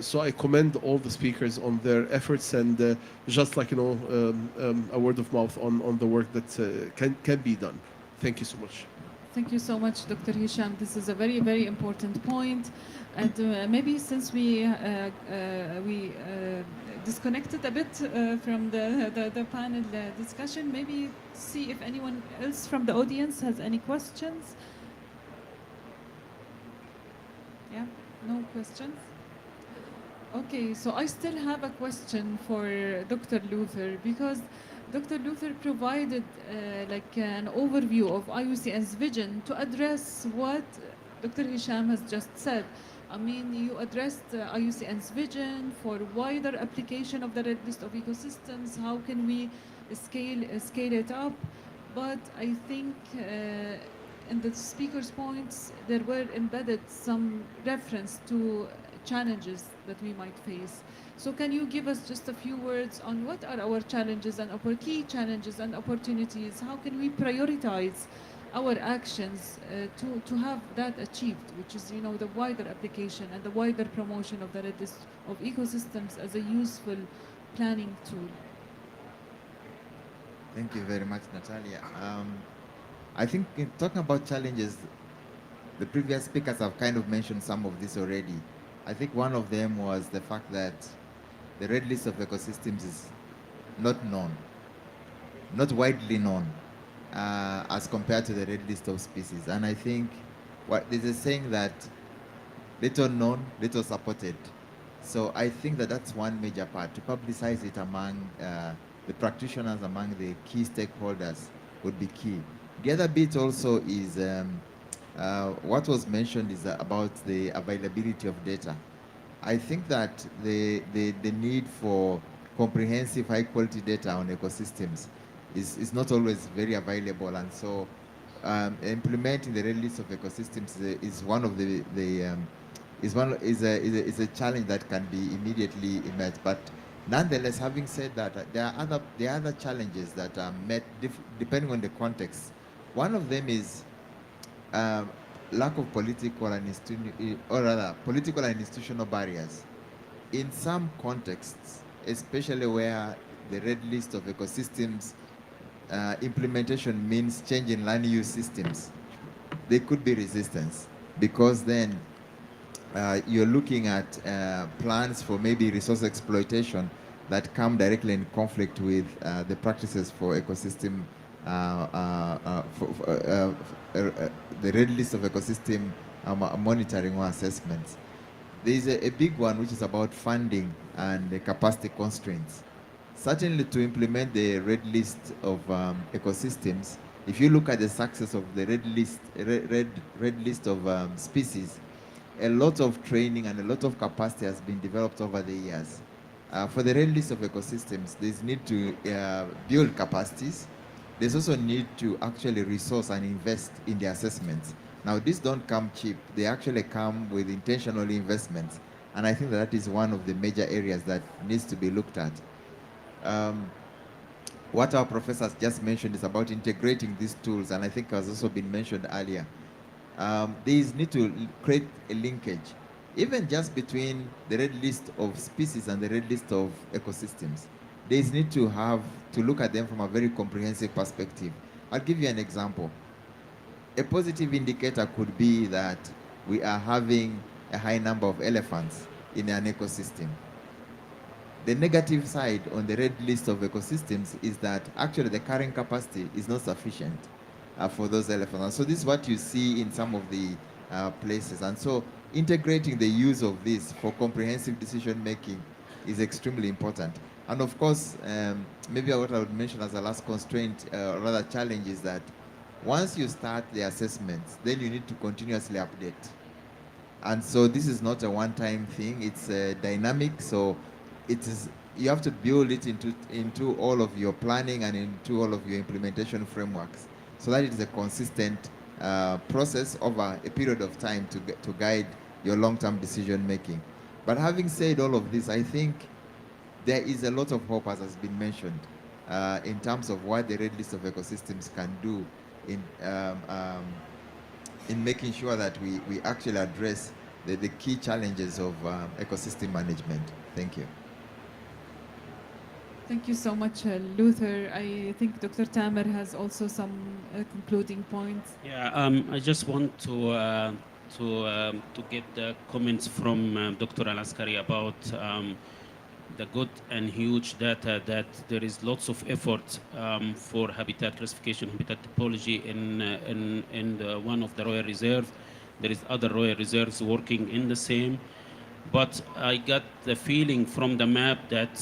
S5: So I commend all the speakers on their efforts, and just a word of mouth on the work that can be done. Thank you so much.
S17: Thank you so much, Dr. Hisham. This is a very, very important point. And maybe since we disconnected a bit from the panel discussion, maybe see if anyone else from the audience has any questions. Yeah, no questions? Okay, so I still have a question for Dr. Luther, because Dr. Luther provided an overview of IUCN's vision to address what Dr. Hisham has just said. I mean, you addressed IUCN's vision for wider application of the Red List of ecosystems. How can we scale it up? But I think in the speaker's points, there were embedded some reference to challenges that we might face. So can you give us just a few words on what are our challenges and our key challenges and opportunities? How can we prioritize our actions to have that achieved, which is, the wider application and the wider promotion of the Red List of ecosystems as a useful planning tool?
S18: Thank you very much, Natalia. I think in talking about challenges, the previous speakers have kind of mentioned some of this already. I think one of them was the fact that the Red List of ecosystems is not known, not widely known as compared to the Red List of species. And I think there's a saying that little known, little supported. So I think that that's one major part, to publicize it among the practitioners, among the key stakeholders would be key. The other bit also is what was mentioned is about the availability of data. I think that the need for comprehensive high quality data on ecosystems is not always very available, and so implementing the Red List of ecosystems is one of is a challenge that can be immediately met. But nonetheless, having said that, there are other challenges that are met depending on the context. One of them is lack of political and institutional barriers. In some contexts, especially where the Red List of ecosystems implementation means change in land use systems, there could be resistance, because then you're looking at plans for maybe resource exploitation that come directly in conflict with the practices for ecosystem, the Red List of ecosystem monitoring or assessments. There is a big one which is about funding and the capacity constraints. Certainly to implement the red list of ecosystems, if you look at the success of the red list of species, a lot of training and a lot of capacity has been developed over the years. For the red list of ecosystems, there's need to build capacities. There's also need to actually resource and invest in the assessments. Now, these don't come cheap. They actually come with intentional investments. And I think that is one of the major areas that needs to be looked at. What our professors just mentioned is about integrating these tools, and I think has also been mentioned earlier. These need to create a linkage, even just between the red list of species and the red list of ecosystems. These need to look at them from a very comprehensive perspective. I'll give you an example. A positive indicator could be that we are having a high number of elephants in an ecosystem. The negative side on the red list of ecosystems is that actually the carrying capacity is not sufficient for those elephants. And so this is what you see in some of the places. And so integrating the use of this for comprehensive decision making is extremely important. And of course, maybe what I would mention as a last constraint, or rather challenge, is that once you start the assessments, then you need to continuously update. And so this is not a one-time thing, it's dynamic. So you have to build it into all of your planning and into all of your implementation frameworks, so that it is a consistent process over a period of time to guide your long-term decision making. But having said all of this, I think there is a lot of hope, as has been mentioned, in terms of what the red list of ecosystems can do in making sure that we actually address the key challenges of ecosystem management. Thank you.
S17: Thank you so much, Luther. I think Dr. Tamer has also some concluding points.
S1: Yeah, I just want to get the comments from Dr. Al-Askari about the good and huge data that there is lots of effort for habitat classification, habitat topology in one of the royal reserves. There is other royal reserves working in the same, but I got the feeling from the map that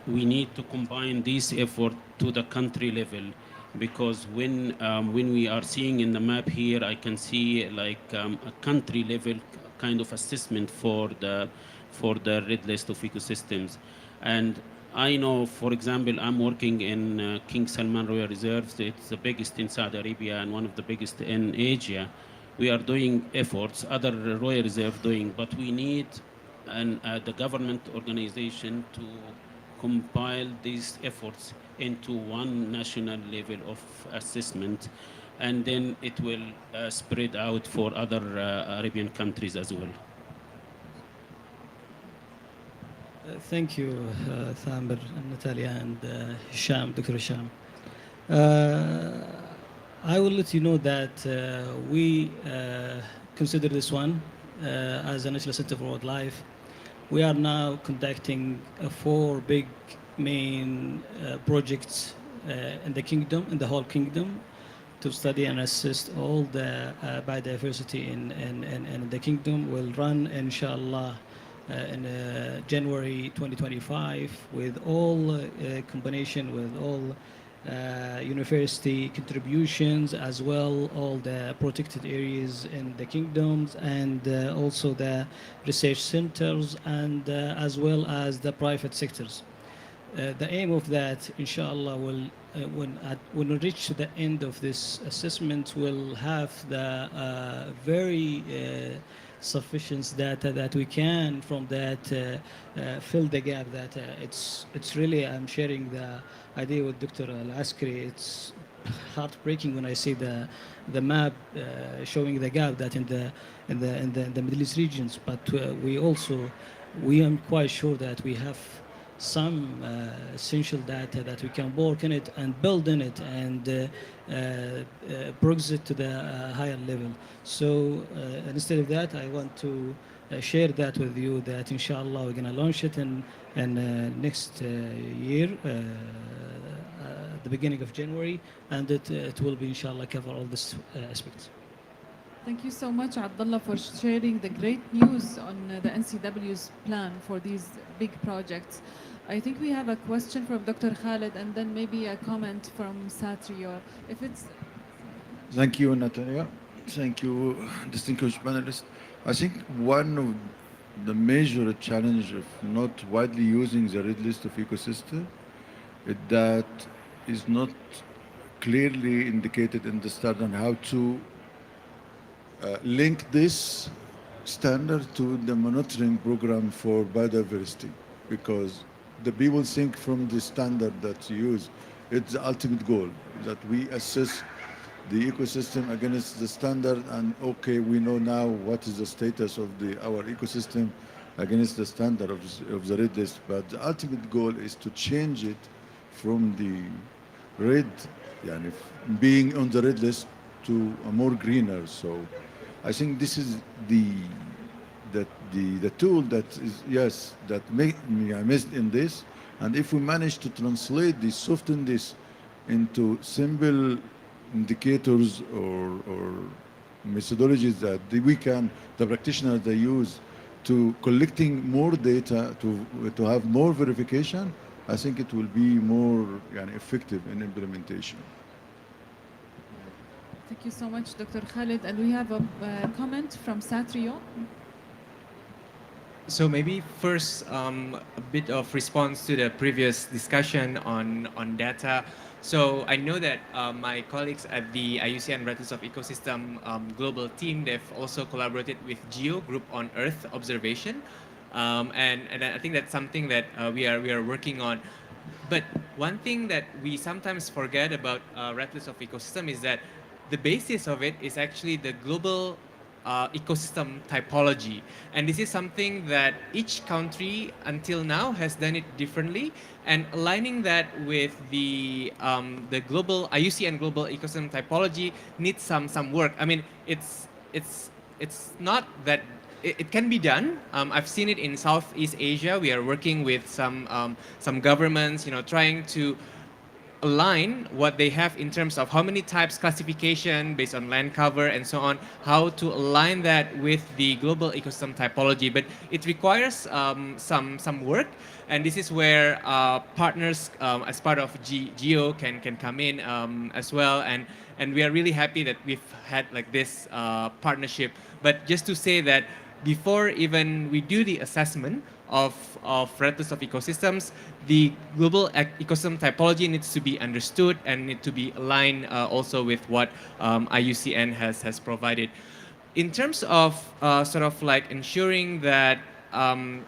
S1: we need to combine this effort to the country level, because when we are seeing in the map here, I can see like a country level kind of assessment for the red list of ecosystems. And I know, for example, I'm working in King Salman Royal Reserve. It's the biggest in Saudi Arabia and one of the biggest in Asia. We are doing efforts, other royal reserve doing, but we need the government organization to compile these efforts into one national level of assessment, and then it will spread out for other Arabian countries as well.
S20: Thank you, Thamer and Natalia and Hisham, Dr. Hisham. I will let you know that we consider this one as a National Center for Wildlife. We are now conducting 4 big main projects in the kingdom, in the whole kingdom, to study and assist all the biodiversity in the kingdom. Will run, inshallah, in January 2025, with all combination with all university contributions, as well all the protected areas in the kingdoms, and also the research centers, and as well as the private sectors. The aim of that, inshallah, will when we reach to the end of this assessment, will have the very sufficient data that we can from that fill the gap. That it's really, I'm sharing the idea with Dr. Al-Askari. It's heartbreaking when I see the map showing the gap that in the Middle East regions. But we are quite sure that we have some essential data that we can work in it and build in it and progress it to the higher level. So instead of that, I want to share that with you, that inshallah we're going to launch it in next year, the beginning of January, and it will be inshallah cover all these aspects.
S17: Thank you so much, Abdullah, for sharing the great news on the NCW's plan for these big projects. I think we have a question from Dr. Khalid and then maybe a comment from Satrio. If it's
S2: Thank you, Natalia. Thank you, distinguished panelists. I think one of the major challenge of not widely using the red list of ecosystem is that is not clearly indicated in the standard on how to link this standard to the monitoring program for biodiversity, because the people think from the standard that you use, it's the ultimate goal, that we assess the ecosystem against the standard, and okay, we know now what is the status of our ecosystem against the standard of the red list, but the ultimate goal is to change it from the red, yani being on the red list, to a more greener. So I think this is the tool that is, yes, that missed in this, and if we manage to translate this, soften this into simple indicators or methodologies that the practitioners they use to collecting more data to have more verification, I think it will be more effective in implementation.
S17: Thank you so much, Dr. Khalid. And we have a comment from Satrio.
S19: So maybe first a bit of response to the previous discussion on data. So I know that my colleagues at the IUCN Atlas of Ecosystem global team, they've also collaborated with GEO, Group on Earth Observation. And I think that's something that we are working on. But one thing that we sometimes forget about Atlas of Ecosystem is that the basis of it is actually the global ecosystem typology. And this is something that each country until now has done it differently, and aligning that with the global IUCN global ecosystem typology needs some work. I mean, it's not that it can be done. I've seen it in Southeast Asia. We are working with some governments, trying to align what they have in terms of how many types classification based on land cover and so on, how to align that with the global ecosystem typology. But it requires some work, and this is where partners as part of GEO can come in as well, and we are really happy that we've had like this partnership. But just to say that before even we do the assessment of Atlas of Ecosystems, the global ecosystem typology needs to be understood and need to be aligned also with what IUCN has provided. In terms of sort of like ensuring that the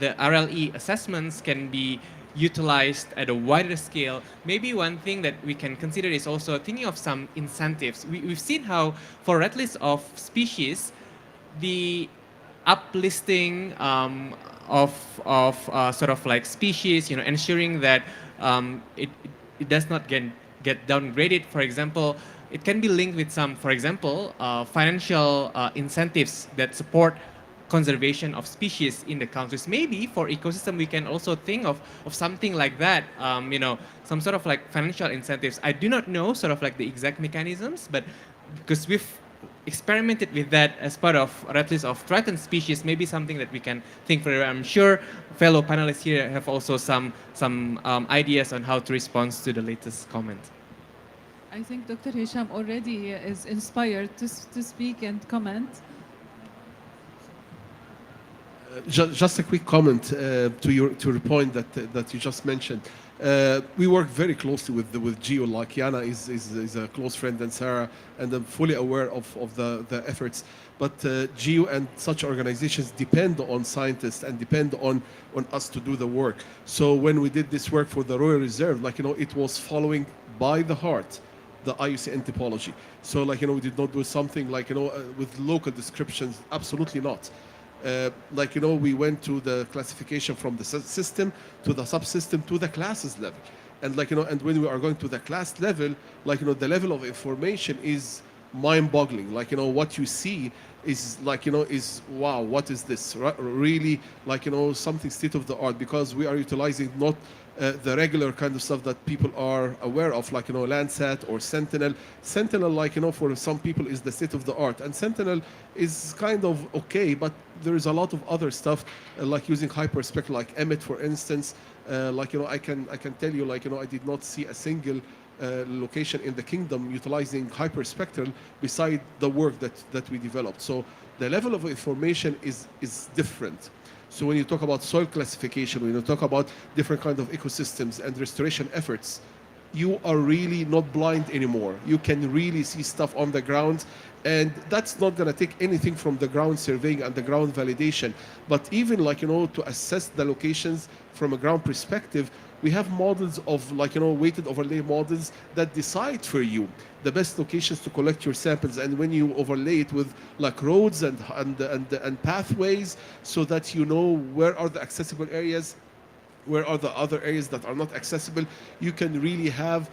S19: RLE assessments can be utilized at a wider scale, maybe one thing that we can consider is also thinking of some incentives. We've seen how for Atlas of species, the uplisting of sort of like species, ensuring that it does not get downgraded. For example, it can be linked with some, for example, financial incentives that support conservation of species in the countries. Maybe for ecosystem, we can also think of something like that, some sort of like financial incentives. I do not know sort of like the exact mechanisms, but because we've experimented with that as part of Atlas of threatened species, maybe something that we can think for. I'm sure fellow panelists here have also some ideas on how to respond to the latest comment.
S17: I think Dr. Hisham already is inspired to speak and comment.
S5: Just a quick comment to your point that you just mentioned. We work very closely with GEO. Like Yana is a close friend, and Sarah, and I'm fully aware of the efforts. But GEO and such organizations depend on scientists and depend on us to do the work. So when we did this work for the Royal Reserve, it was following by the heart the IUCN typology. So we did not do something with local descriptions. Absolutely not. We went to the classification from the system to the subsystem to the classes level, and and when we are going to the class level, the level of information is mind-boggling. Like, you know, what you see is like, you know, is wow, what is this? Really, like, you know, something state of the art, because we are utilizing not the regular kind of stuff that people are aware of, like, you know, Landsat or Sentinel. Sentinel, like, you know, for some people is the state of the art, and Sentinel is kind of okay, but there is a lot of other stuff like using hyperspectral, like Emmet, for instance. Like, you know, I can tell you, like, you know, I did not see a single location in the kingdom utilizing hyperspectral beside the work that we developed. So the level of information is different. So when you talk about soil classification, when you talk about different kind of ecosystems and restoration efforts, you are really not blind anymore. You can really see stuff on the ground, and that's not going to take anything from the ground surveying and the ground validation. But even, like, you know, to assess the locations from a ground perspective, we have models of, like, you know, weighted overlay models that decide for you the best locations to collect your samples. And when you overlay it with like roads and pathways, so that you know where are the accessible areas, where are the other areas that are not accessible, you can really have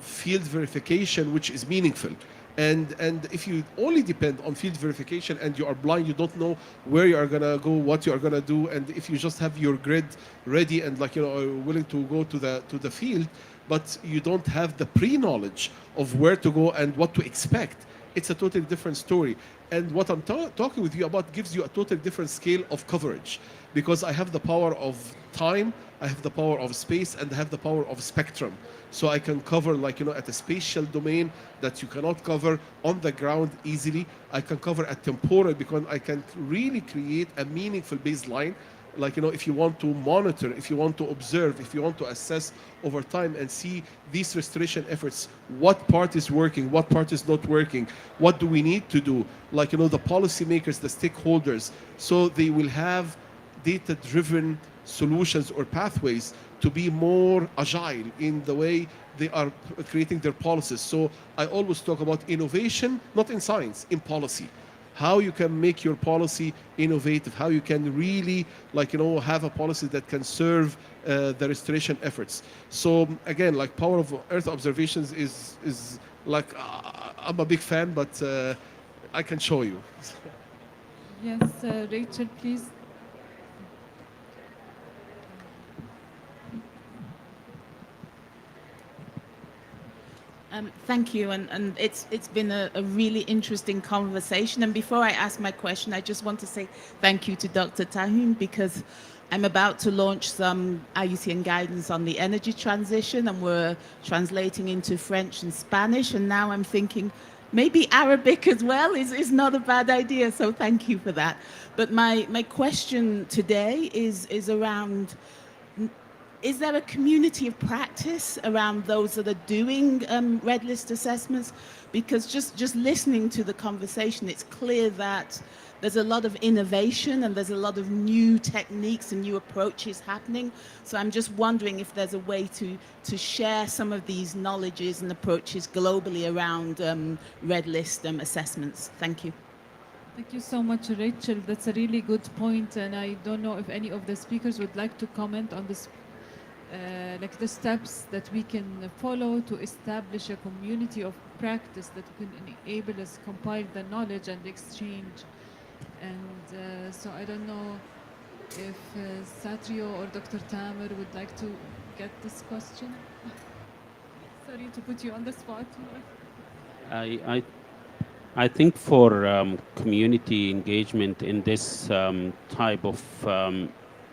S5: field verification which is meaningful. And if you only depend on field verification and you are blind, you don't know where you are gonna go, what you are gonna do, and if you just have your grid ready and, like, you know, are willing to go to the field, but you don't have the pre-knowledge of where to go and what to expect, it's a totally different story. And what I'm talking with you about gives you a totally different scale of coverage, because I have the power of time, I have the power of space, and I have the power of spectrum. So I can cover, like, you know, at a spatial domain that you cannot cover on the ground easily. I can cover at temporal, because I can really create a meaningful baseline. Like, you know, if you want to monitor, if you want to observe, if you want to assess over time and see these restoration efforts, what part is working, what part is not working, what do we need to do, like, you know, the policymakers, the stakeholders, so they will have data-driven solutions or pathways to be more agile in the way they are creating their policies. So I always talk about innovation, not in science, in policy. How you can make your policy innovative, how you can really, like, you know, have a policy that can serve the restoration efforts. So again, like, power of Earth observations is like, I'm a big fan, but I can show you.
S17: Yes, Rachel, please.
S4: Thank you, and it's been a really interesting conversation. And before I ask my question, I just want to say thank you to Dr. Tahoun, because I'm about to launch some IUCN guidance on the energy transition, and we're translating into French and Spanish. And now I'm thinking maybe Arabic as well is not a bad idea. So thank you for that. But my question today is around, is there a community of practice around those that are doing red list assessments? Because just listening to the conversation, it's clear that there's a lot of innovation and there's a lot of new techniques and new approaches happening. So I'm just wondering if there's a way to share some of these knowledges and approaches globally around red list assessments. Thank you.
S17: Thank you so much, Rachel. That's a really good point, and I don't know if any of the speakers would like to comment on this. Like the steps that we can follow to establish a community of practice that can enable us compile the knowledge and exchange. And so I don't know if Satrio or Dr. Tamer would like to get this question. Sorry to put you on the spot.
S1: I think for community engagement in this type of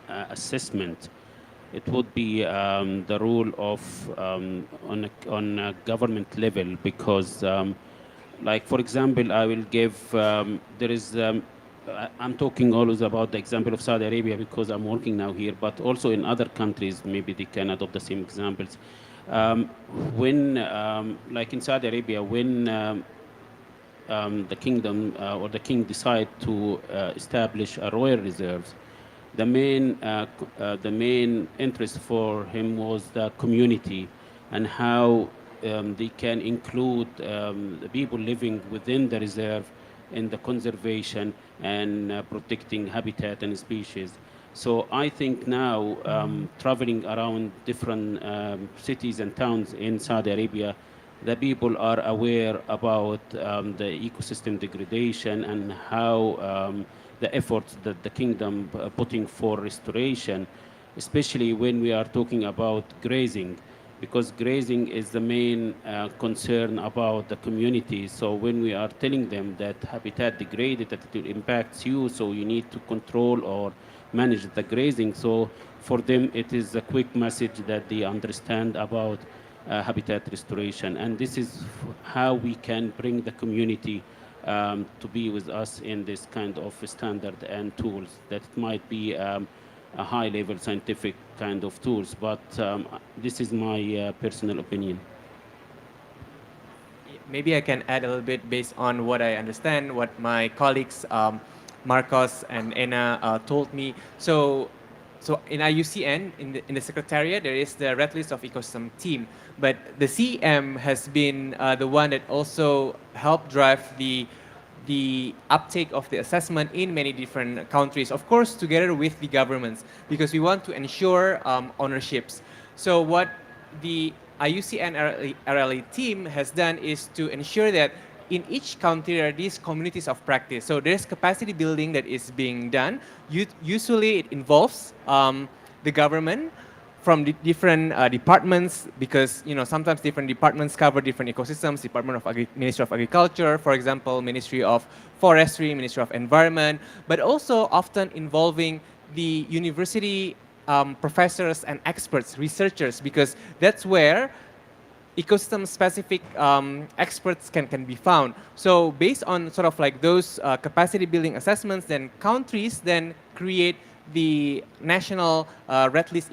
S1: assessment, it would be the role of on a government level, because like, for example, I will give there is I'm talking always about the example of Saudi Arabia because I'm working now here, but also in other countries maybe they can adopt the same examples. When like in Saudi Arabia, when the kingdom or the king decide to establish a royal reserves, the main interest for him was the community and how they can include the people living within the reserve in the conservation and protecting habitat and species. So I think now traveling around different cities and towns in Saudi Arabia, the people are aware about the ecosystem degradation and how the efforts that the kingdom putting for restoration, especially when we are talking about grazing, because grazing is the main concern about the community. So when we are telling them that habitat degraded, that it impacts you, so you need to control or manage the grazing. So for them, it is a quick message that they understand about habitat restoration. And this is how we can bring the community to be with us in this kind of standard and tools that might be a high level scientific kind of tools, but this is my personal opinion.
S19: Maybe I can add a little bit based on what I understand, what my colleagues Marcos and Anna told me. So in IUCN, in the Secretariat, there is the Red List of Ecosystem team, but the CM has been the one that also helped drive the uptake of the assessment in many different countries, of course, together with the governments, because we want to ensure ownerships. So what the IUCN RLA team has done is to ensure that in each country there are these communities of practice. So there's capacity building that is being done. Usually it involves the government from the different departments, because sometimes different departments cover different ecosystems. Ministry of Agriculture, for example, Ministry of Forestry, Ministry of Environment, but also often involving the university professors and experts, researchers, because that's where ecosystem-specific experts can be found. So based on sort of like those capacity building assessments, then countries then create the national red list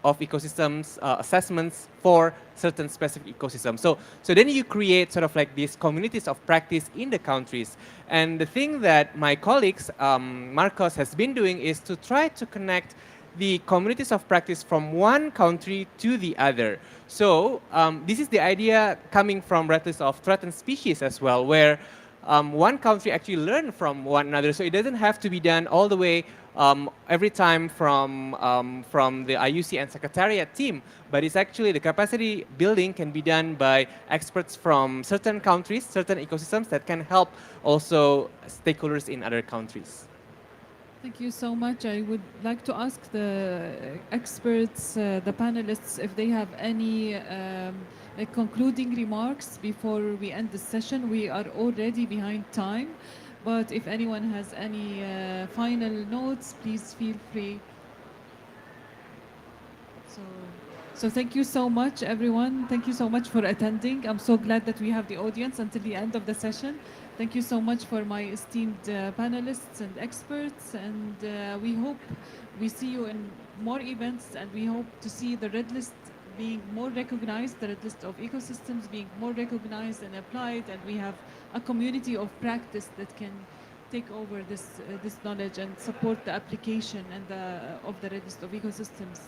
S19: of ecosystems assessments for certain specific ecosystems. So then you create sort of like these communities of practice in the countries. And the thing that my colleagues, Marcos, has been doing is to try to connect the communities of practice from one country to the other. So this is the idea coming from Red List of Threatened Species as well, where one country actually learn from one another. So it doesn't have to be done all the way every time from the IUCN Secretariat team, but it's actually the capacity building can be done by experts from certain countries, certain ecosystems that can help also stakeholders in other countries.
S17: Thank you so much. I would like to ask the experts, the panelists, if they have any concluding remarks before we end the session. We are already behind time, but if anyone has any final notes, please feel free. So thank you so much, everyone. Thank you so much for attending. I'm so glad that we have the audience until the end of the session. Thank you so much for my esteemed panelists and experts, and we hope we see you in more events, and we hope to see the Red List being more recognized, the Red List of ecosystems being more recognized and applied, and we have a community of practice that can take over this knowledge and support the application and of the Red List of ecosystems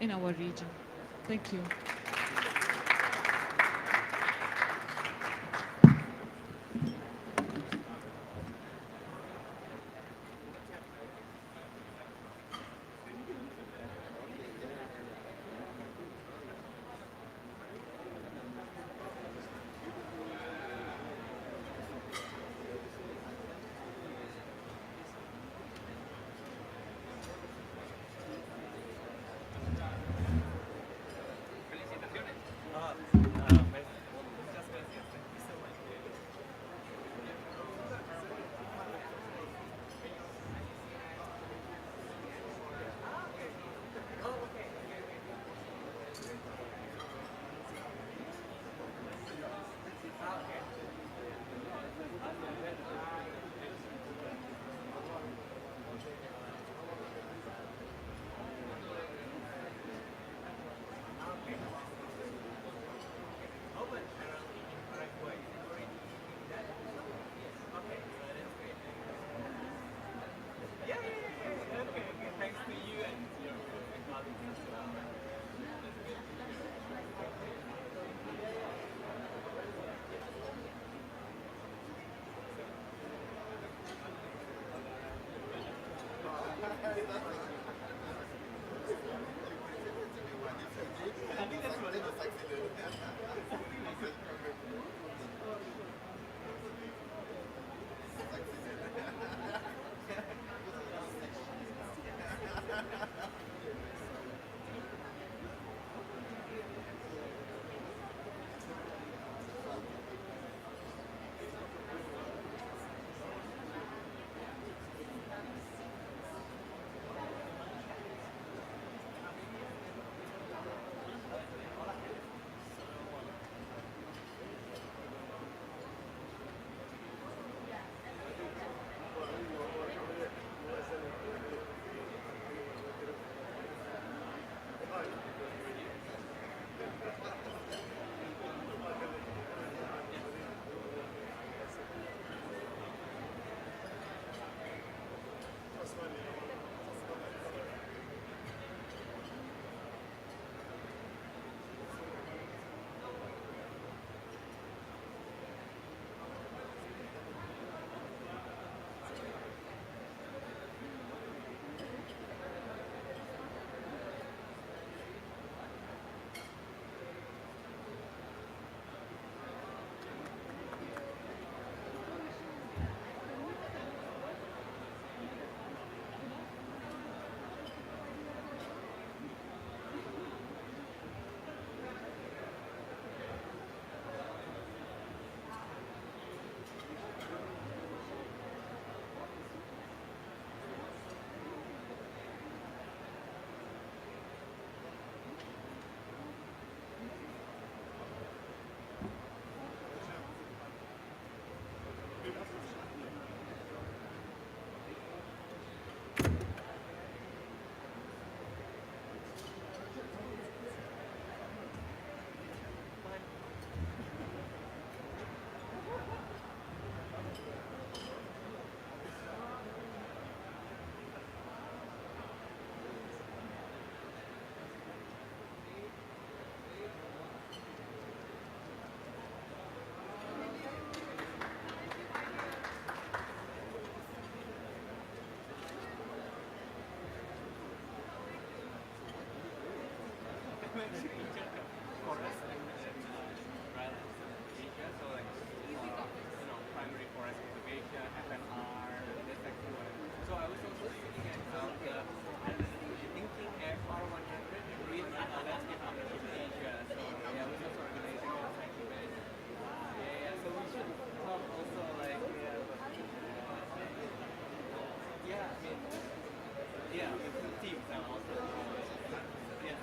S17: in our region. Thank you.
S19: actually featured forest and drylands in Asia. So like, primary forest conservation, FNR, this like so I was also looking at thinking FR100 green landscape partnership in Asia. So yeah, I was also organizing a track event. So we should talk also like with teams and also yeah.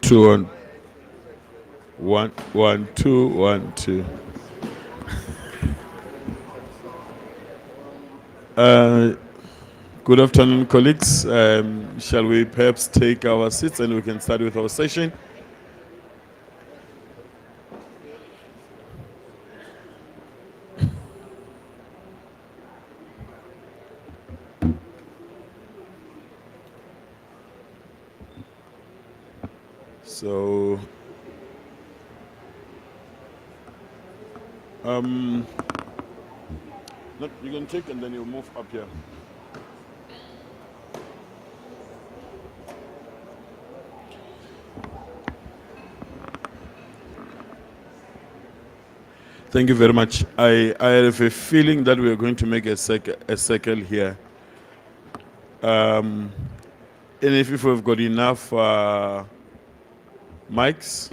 S8: 2 1 1 1 2 1 2. Good afternoon, colleagues. Shall we perhaps take our seats and we can start with our session? So, no, you can take and then you move up here. Thank you very much. I have a feeling that we are going to make a circle here. And if we've got enough mics.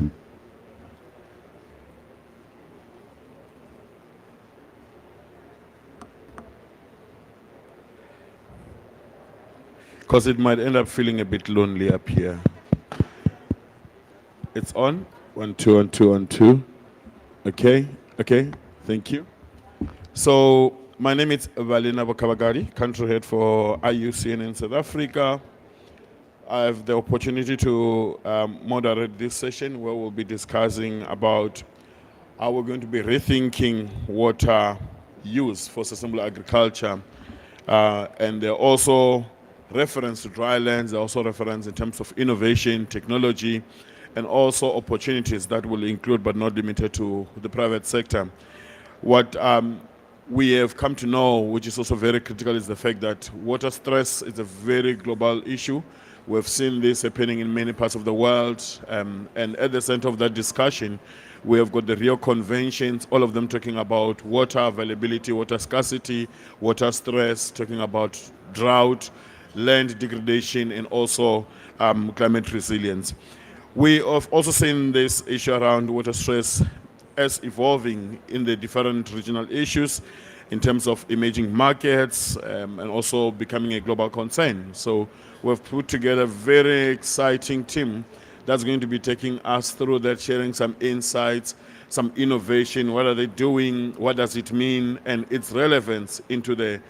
S8: Because it might end up feeling a bit lonely up here. It's on. 1 2 1 2 1 2. Okay. Okay. Thank you. So my name is Valina Bokabagari, country head for IUCN in South Africa. I have the opportunity to moderate this session where we'll be discussing about how we're going to be rethinking water use for sustainable agriculture. And there are also reference to drylands, there are also reference in terms of innovation, technology, and also opportunities that will include but not limited to the private sector. What we have come to know, which is also very critical, is the fact that water stress is a very global issue. We've seen this happening in many parts of the world, and at the center of that discussion, we have got the Rio Conventions, all of them talking about water availability, water scarcity, water stress, talking about drought, land degradation, and also climate resilience. We have also seen this issue around water stress as evolving in the different regional issues in terms of emerging markets and also becoming a global concern. So we've put together a very exciting team that's going to be taking us through that, sharing some insights, some innovation, what are they doing, what does it mean, and its relevance into the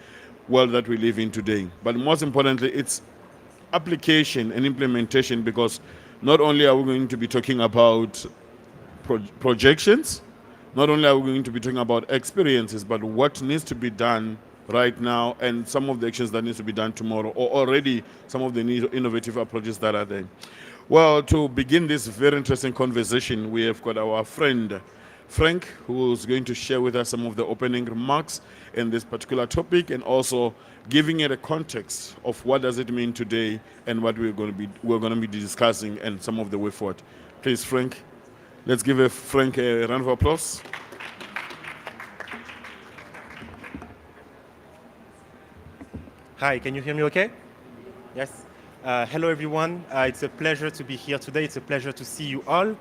S8: world that we live in today. But most importantly, its application and implementation, because not only are we going to be talking about projections, not only are we going to be talking about experiences, but what needs to be done right now and some of the actions that needs to be done tomorrow, or already some of the innovative approaches that are there. Well, to begin this very interesting conversation, we have got our friend Frank, who's going to share with us some of the opening remarks in this particular topic, and also giving it a context of what does it mean today and what we're going to be discussing and some of the way forward. Please, Frank, let's give Frank a round of applause.
S22: Hi, can you hear me okay? Yes. Hello, everyone. It's a pleasure to be here today. It's a pleasure to see you all.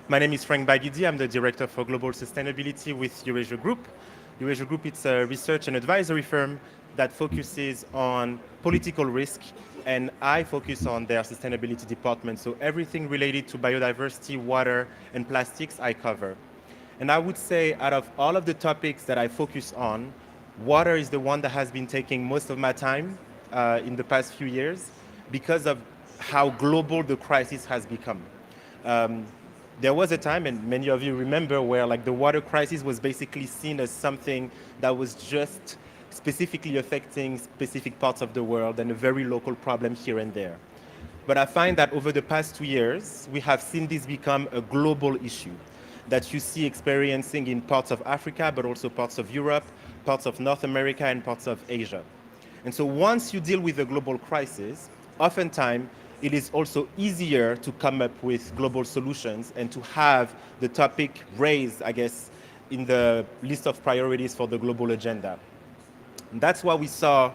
S22: My name is Frank Bagidi. I'm the Director for Global Sustainability with Eurasia Group. Eurasia Group is a research and advisory firm that focuses on political risk, and I focus on their sustainability department. So everything related to biodiversity, water, and plastics, I cover. And I would say out of all of the topics that I focus on, water is the one that has been taking most of my time in the past few years because of how global the crisis has become. There was a time, and many of you remember, where like the water crisis was basically seen as something that was just specifically affecting specific parts of the world and a very local problem here and there. But I find that over the past 2 years, we have seen this become a global issue that you see experiencing in parts of Africa, but also parts of Europe, parts of North America, and parts of Asia. And so once you deal with a global crisis, oftentimes it is also easier to come up with global solutions and to have the topic raised, I guess, in the list of priorities for the global agenda. And that's what we saw,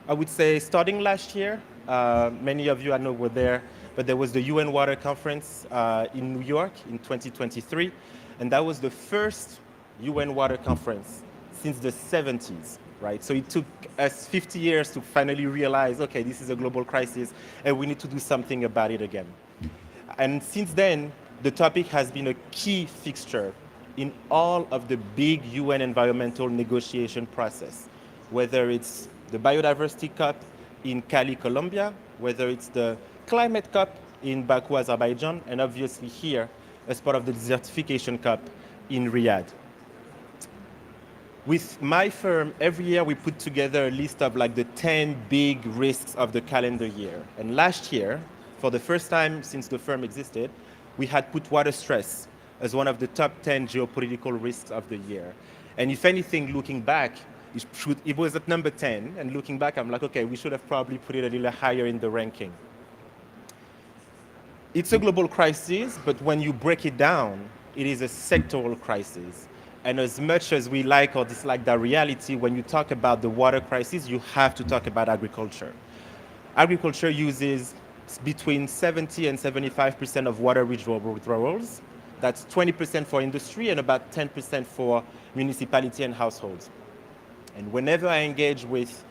S22: I would say, starting last year. Many of you I know were there, but there was the UN Water Conference in New York in 2023, and that was the first UN Water Conference since the 70s, right? So it took us 50 years to finally realize, okay, this is a global crisis, and we need to do something about it again. And since then, the topic has been a key fixture in all of the big UN environmental negotiation process, whether it's the Biodiversity COP in Cali, Colombia, whether it's the Climate COP in Baku, Azerbaijan, and obviously here as part of the Desertification COP in Riyadh. With my firm, every year we put together a list of like the 10 big risks of the calendar year. And last year, for the first time since the firm existed, we had put water stress as one of the top 10 geopolitical risks of the year. And if anything, looking back, it was at number 10. And looking back, I'm like, okay, we should have probably put it a little higher in the ranking. It's a global crisis, but when you break it down, it is a sectoral crisis. And as much as we like or dislike that reality, when you talk about the water crisis, you have to talk about agriculture. Agriculture uses between 70 and 75% of water withdrawals. That's 20% for industry and about 10% for municipality and households. And whenever I engage with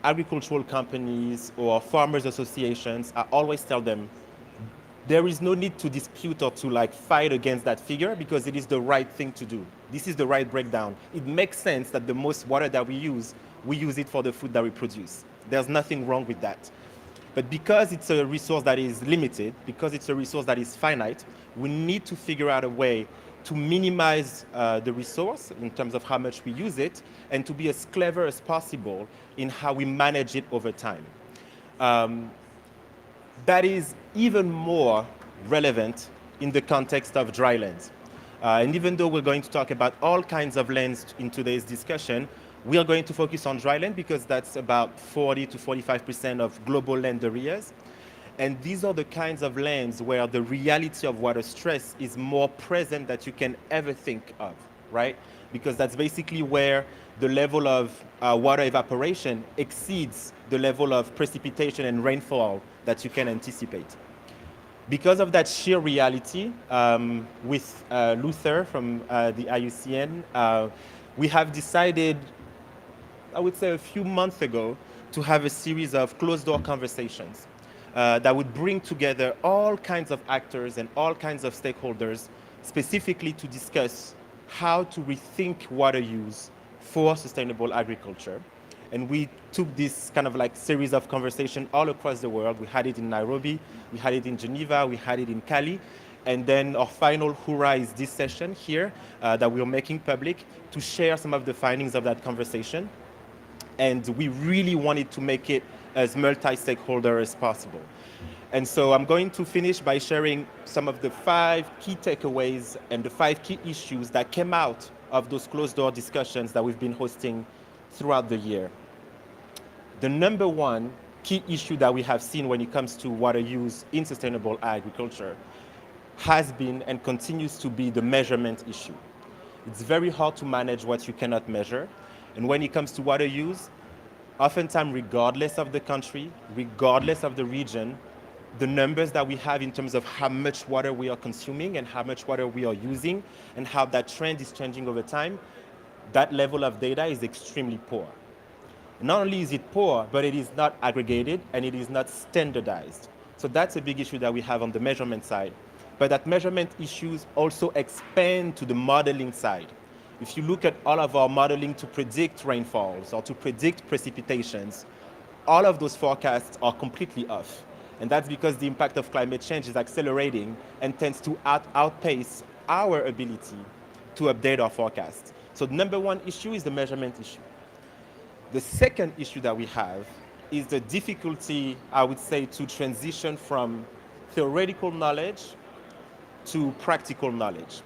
S22: agricultural companies or farmers associations, I always tell them, there is no need to dispute or to like fight against that figure because it is the right thing to do. This is the right breakdown. It makes sense that the most water that we use it for the food that we produce. There's nothing wrong with that. But because it's a resource that is limited, because it's a resource that is finite, we need to figure out a way to minimize the resource in terms of how much we use it and to be as clever as possible in how we manage it over time. That is even more relevant in the context of dry lands. And even though we're going to talk about all kinds of lands in today's discussion, we are going to focus on dry land because that's about 40 to 45% of global land areas. And these are the kinds of lands where the reality of water stress is more present than you can ever think of, right? Because that's basically where the level of water evaporation exceeds the level of precipitation and rainfall that you can anticipate. Because of that sheer reality, with Luther from the IUCN, we have decided, I would say a few months ago, to have a series of closed-door conversations that would bring together all kinds of actors and all kinds of stakeholders specifically to discuss how to rethink water use for sustainable agriculture. And we took this kind of like series of conversation all across the world. We had it in Nairobi, we had it in Geneva, we had it in Cali. And then our final hurrah is this session here that we're making public to share some of the findings of that conversation. And we really wanted to make it as multi-stakeholder as possible. And so I'm going to finish by sharing some of the 5 key takeaways and the 5 key issues that came out of those closed-door discussions that we've been hosting throughout the year. The number one key issue that we have seen when it comes to water use in sustainable agriculture has been and continues to be the measurement issue. It's very hard to manage what you cannot measure. And when it comes to water use, oftentimes regardless of the country, regardless of the region, the numbers that we have in terms of how much water we are consuming and how much water we are using and how that trend is changing over time, that level of data is extremely poor. Not only is it poor, but it is not aggregated and it is not standardized. So that's a big issue that we have on the measurement side. But that measurement issues also expand to the modeling side. If you look at all of our modeling to predict rainfalls or to predict precipitations, all of those forecasts are completely off. And that's because the impact of climate change is accelerating and tends to outpace our ability to update our forecasts. So the number one issue is the measurement issue. The second issue that we have is the difficulty, I would say, to transition from theoretical knowledge to practical knowledge.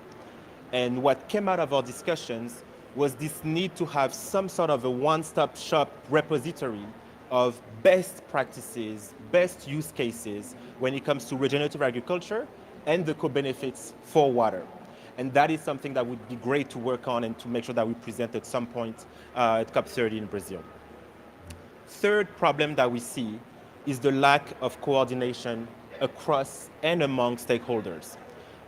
S22: And what came out of our discussions was this need to have some sort of a one-stop shop repository of best practices, best use cases when it comes to regenerative agriculture and the co-benefits for water. And that is something that would be great to work on and to make sure that we present at some point at COP30 in Brazil. Third problem that we see is the lack of coordination across and among stakeholders.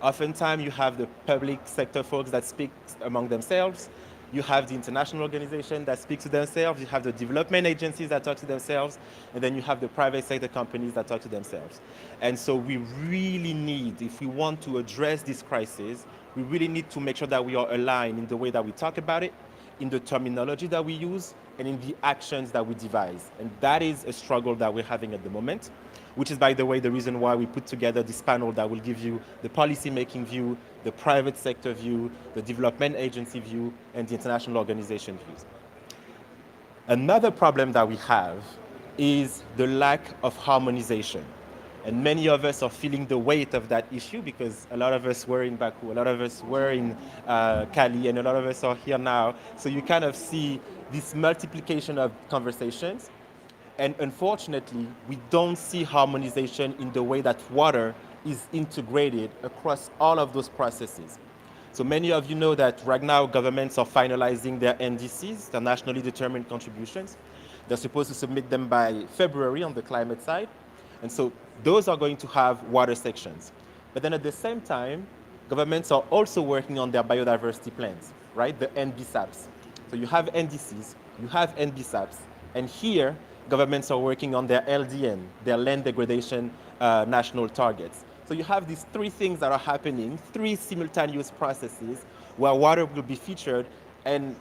S22: Oftentimes you have the public sector folks that speak among themselves, You have the international organization that speak to themselves, you have the development agencies that talk to themselves, and then you have the private sector companies that talk to themselves. And so we really need, if we want to address this crisis, we really need to make sure that we are aligned in the way that we talk about it, in the terminology that we use, and in the actions that we devise. And that is a struggle that we're having at the moment, which is, by the way, the reason why we put together this panel that will give you the policy-making view, the private sector view, the development agency view, and the international organization views. Another problem that we have is the lack of harmonization. And many of us are feeling the weight of that issue because a lot of us were in Baku, a lot of us were in Cali, and a lot of us are here now. So you kind of see this multiplication of conversations. And unfortunately, we don't see harmonization in the way that water is integrated across all of those processes. So many of you know that right now governments are finalizing their NDCs, their nationally determined contributions. They're supposed to submit them by February on the climate side. And so those are going to have water sections. But then at the same time, governments are also working on their biodiversity plans, right? The NBSAPs. So you have NDCs, you have NBSAPs, and here governments are working on their LDN, their land degradation national targets. So you have these three things that are happening, three simultaneous processes where water will be featured, and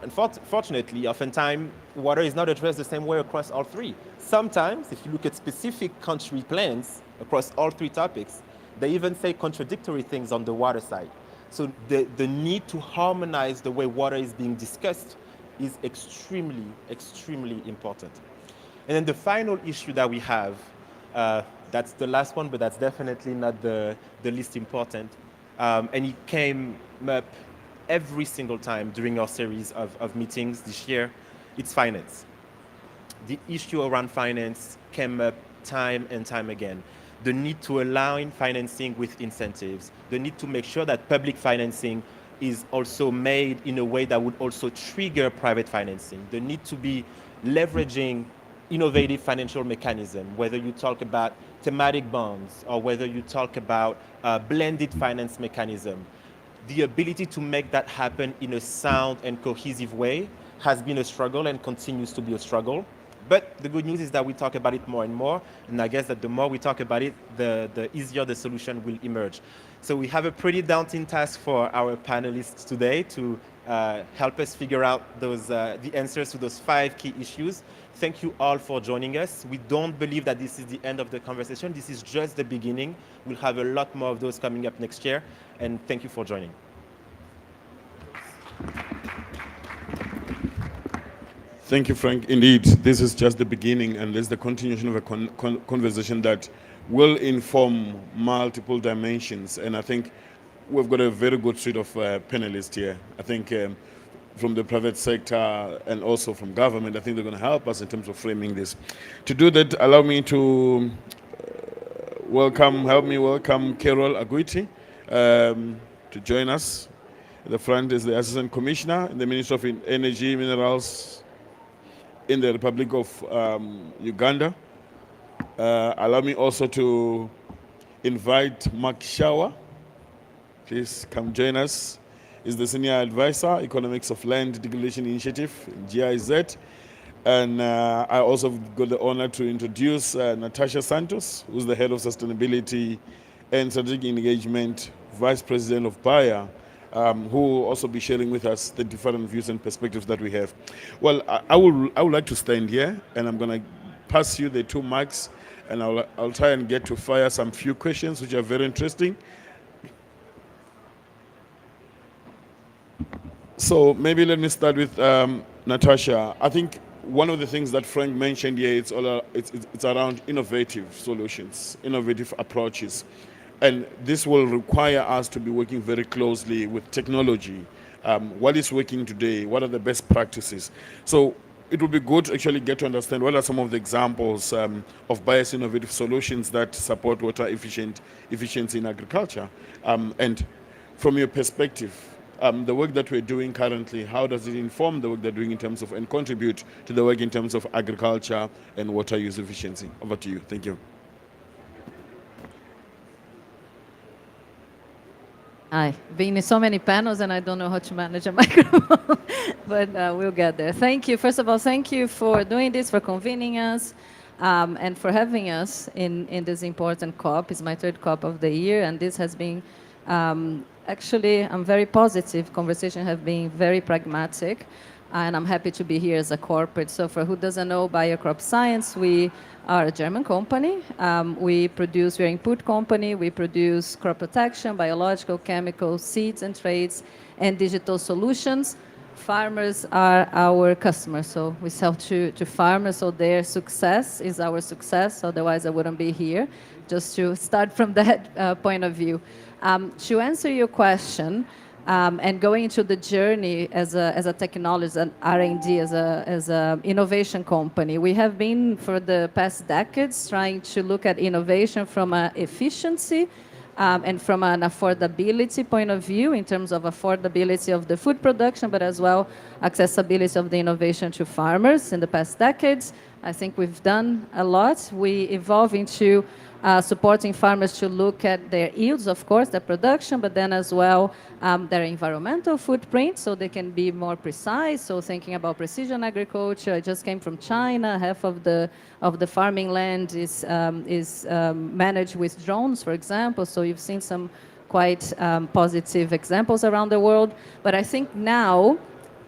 S22: unfortunately, oftentimes water is not addressed the same way across all three. Sometimes, if you look at specific country plans across all three topics, they even say contradictory things on the water side. So the need to harmonize the way water is being discussed is extremely, extremely important. And then the final issue that we have, that's the last one, but that's definitely not the least important, and it came up every single time during our series of meetings this year, it's finance. The issue around finance came up time and time again. The need to align financing with incentives, the need to make sure that public financing is also made in a way that would also trigger private financing. The need to be leveraging innovative financial mechanism, whether you talk about thematic bonds or whether you talk about blended finance mechanism. The ability to make that happen in a sound and cohesive way has been a struggle and continues to be a struggle. But the good news is that we talk about it more and more, and I guess that the more we talk about it, the easier the solution will emerge. So we have a pretty daunting task for our panelists today to help us figure out the answers to those 5 key issues. Thank you all for joining us. We don't believe that this is the end of the conversation. This is just the beginning. We'll have a lot more of those coming up next year, and thank you for joining.
S8: Thank you, Frank. Indeed, this is just the beginning, and this is the continuation of a conversation that will inform multiple dimensions. And I think we've got a very good suite of panelists here. I think from the private sector and also from government, I think they're going to help us in terms of framing this. To do that, allow me to help me welcome Carol Aguiti to join us. At the front is the Assistant Commissioner in the Ministry of Energy, Minerals, in the Republic of Uganda. Allow me also to invite Mark Shawa. Please come join us. He's the Senior Advisor, Economics of Land Degradation Initiative, GIZ. And I also got the honor to introduce Natasha Santos, who's the Head of Sustainability and Strategic Engagement, Vice President of Bayer, who will also be sharing with us the different views and perspectives that we have. Well, I would like to stand here, and I'm going to pass you the 2 mics, and I'll try and get to fire some few questions which are very interesting. So maybe let me start with Natasha. I think one of the things that Frank mentioned here, it's around innovative solutions, innovative approaches. And this will require us to be working very closely with technology. What is working today? What are the best practices? So it would be good to actually get to understand what are some of the examples of bias innovative solutions that support water efficiency in agriculture. And from your perspective, the work that we're doing currently, how does it inform the work they're doing in terms of and contribute to the work in terms of agriculture and water use efficiency? Over to you. Thank you.
S9: Hi, being in so many panels and I don't know how to manage a microphone, but we'll get there. Thank you. First of all, thank you for doing this, for convening us, and for having us in this important COP. It's my third COP of the year, and this has been, actually, I'm very positive. Conversation have been very pragmatic, and I'm happy to be here as a corporate. So for who doesn't know Bayer Crop Science, we are a German company. We're an input company. We produce crop protection, biological, chemical, seeds and traits, and digital solutions. Farmers are our customers, so we sell to farmers, so their success is our success, otherwise I wouldn't be here, just to start from that point of view. To answer your question, and going into the journey as a technology, an R&D, as a innovation company, we have been for the past decades trying to look at innovation from an efficiency and from an affordability point of view, in terms of affordability of the food production, but as well accessibility of the innovation to farmers in the past decades. I think we've done a lot. We evolve into supporting farmers to look at their yields, of course, their production, but then as well their environmental footprint, so they can be more precise. So thinking about precision agriculture, I just came from China. Half of the farming land is managed with drones, for example. So you've seen some quite positive examples around the world. But I think now,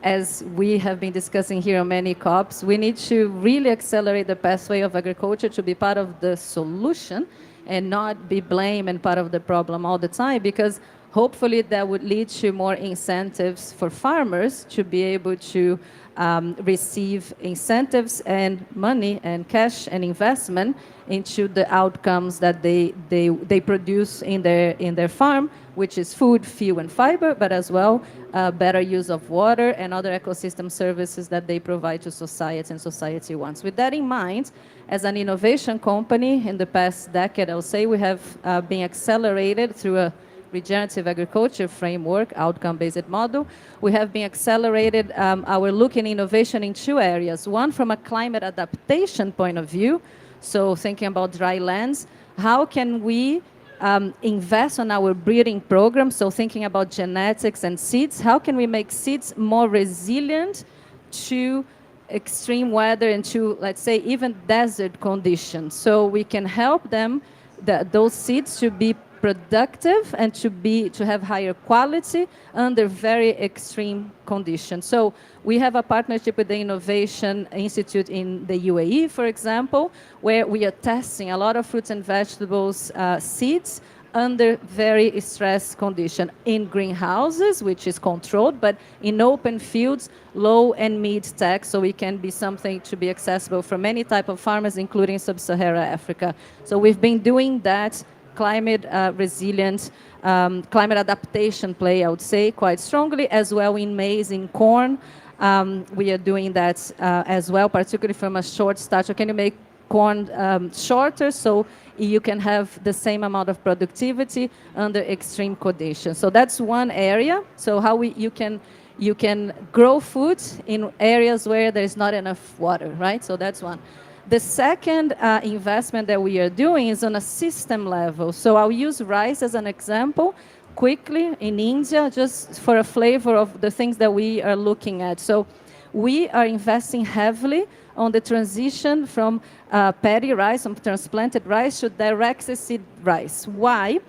S9: as we have been discussing here on many COPs, we need to really accelerate the pathway of agriculture to be part of the solution and not be blamed and part of the problem all the time, because hopefully that would lead to more incentives for farmers to be able to receive incentives and money and cash and investment into the outcomes that they produce in their farm, which is food, fuel, and fiber, but as well better use of water and other ecosystem services that they provide to society and society wants. With that in mind, as an innovation company, in the past decade, I'll say we have been accelerated through a regenerative agriculture framework, outcome-based model. We have been accelerated our look in innovation in two areas. One, from a climate adaptation point of view, so thinking about dry lands, how can we invest on our breeding program, so thinking about genetics and seeds, how can we make seeds more resilient to extreme weather and to, let's say, even desert conditions, so we can help them, those seeds, to be productive and to have higher quality under very extreme conditions. So we have a partnership with the Innovation Institute in the UAE, for example, where we are testing a lot of fruits and vegetables seeds under very stressed condition in greenhouses, which is controlled, but in open fields, low and mid-tech, so it can be something to be accessible for many type of farmers, including sub-Saharan Africa. So we've been doing that climate resilient, climate adaptation play, I would say, quite strongly, as well in maize, in corn. We are doing that as well, particularly from a short stature. Can you make corn shorter so you can have the same amount of productivity under extreme conditions? So that's one area. So how you can grow food in areas where there's not enough water, right? So that's one. The second investment that we are doing is on a system level. So I'll use rice as an example quickly in India, just for a flavor of the things that we are looking at. So we are investing heavily on the transition from paddy rice, from transplanted rice, to direct seed rice. Why?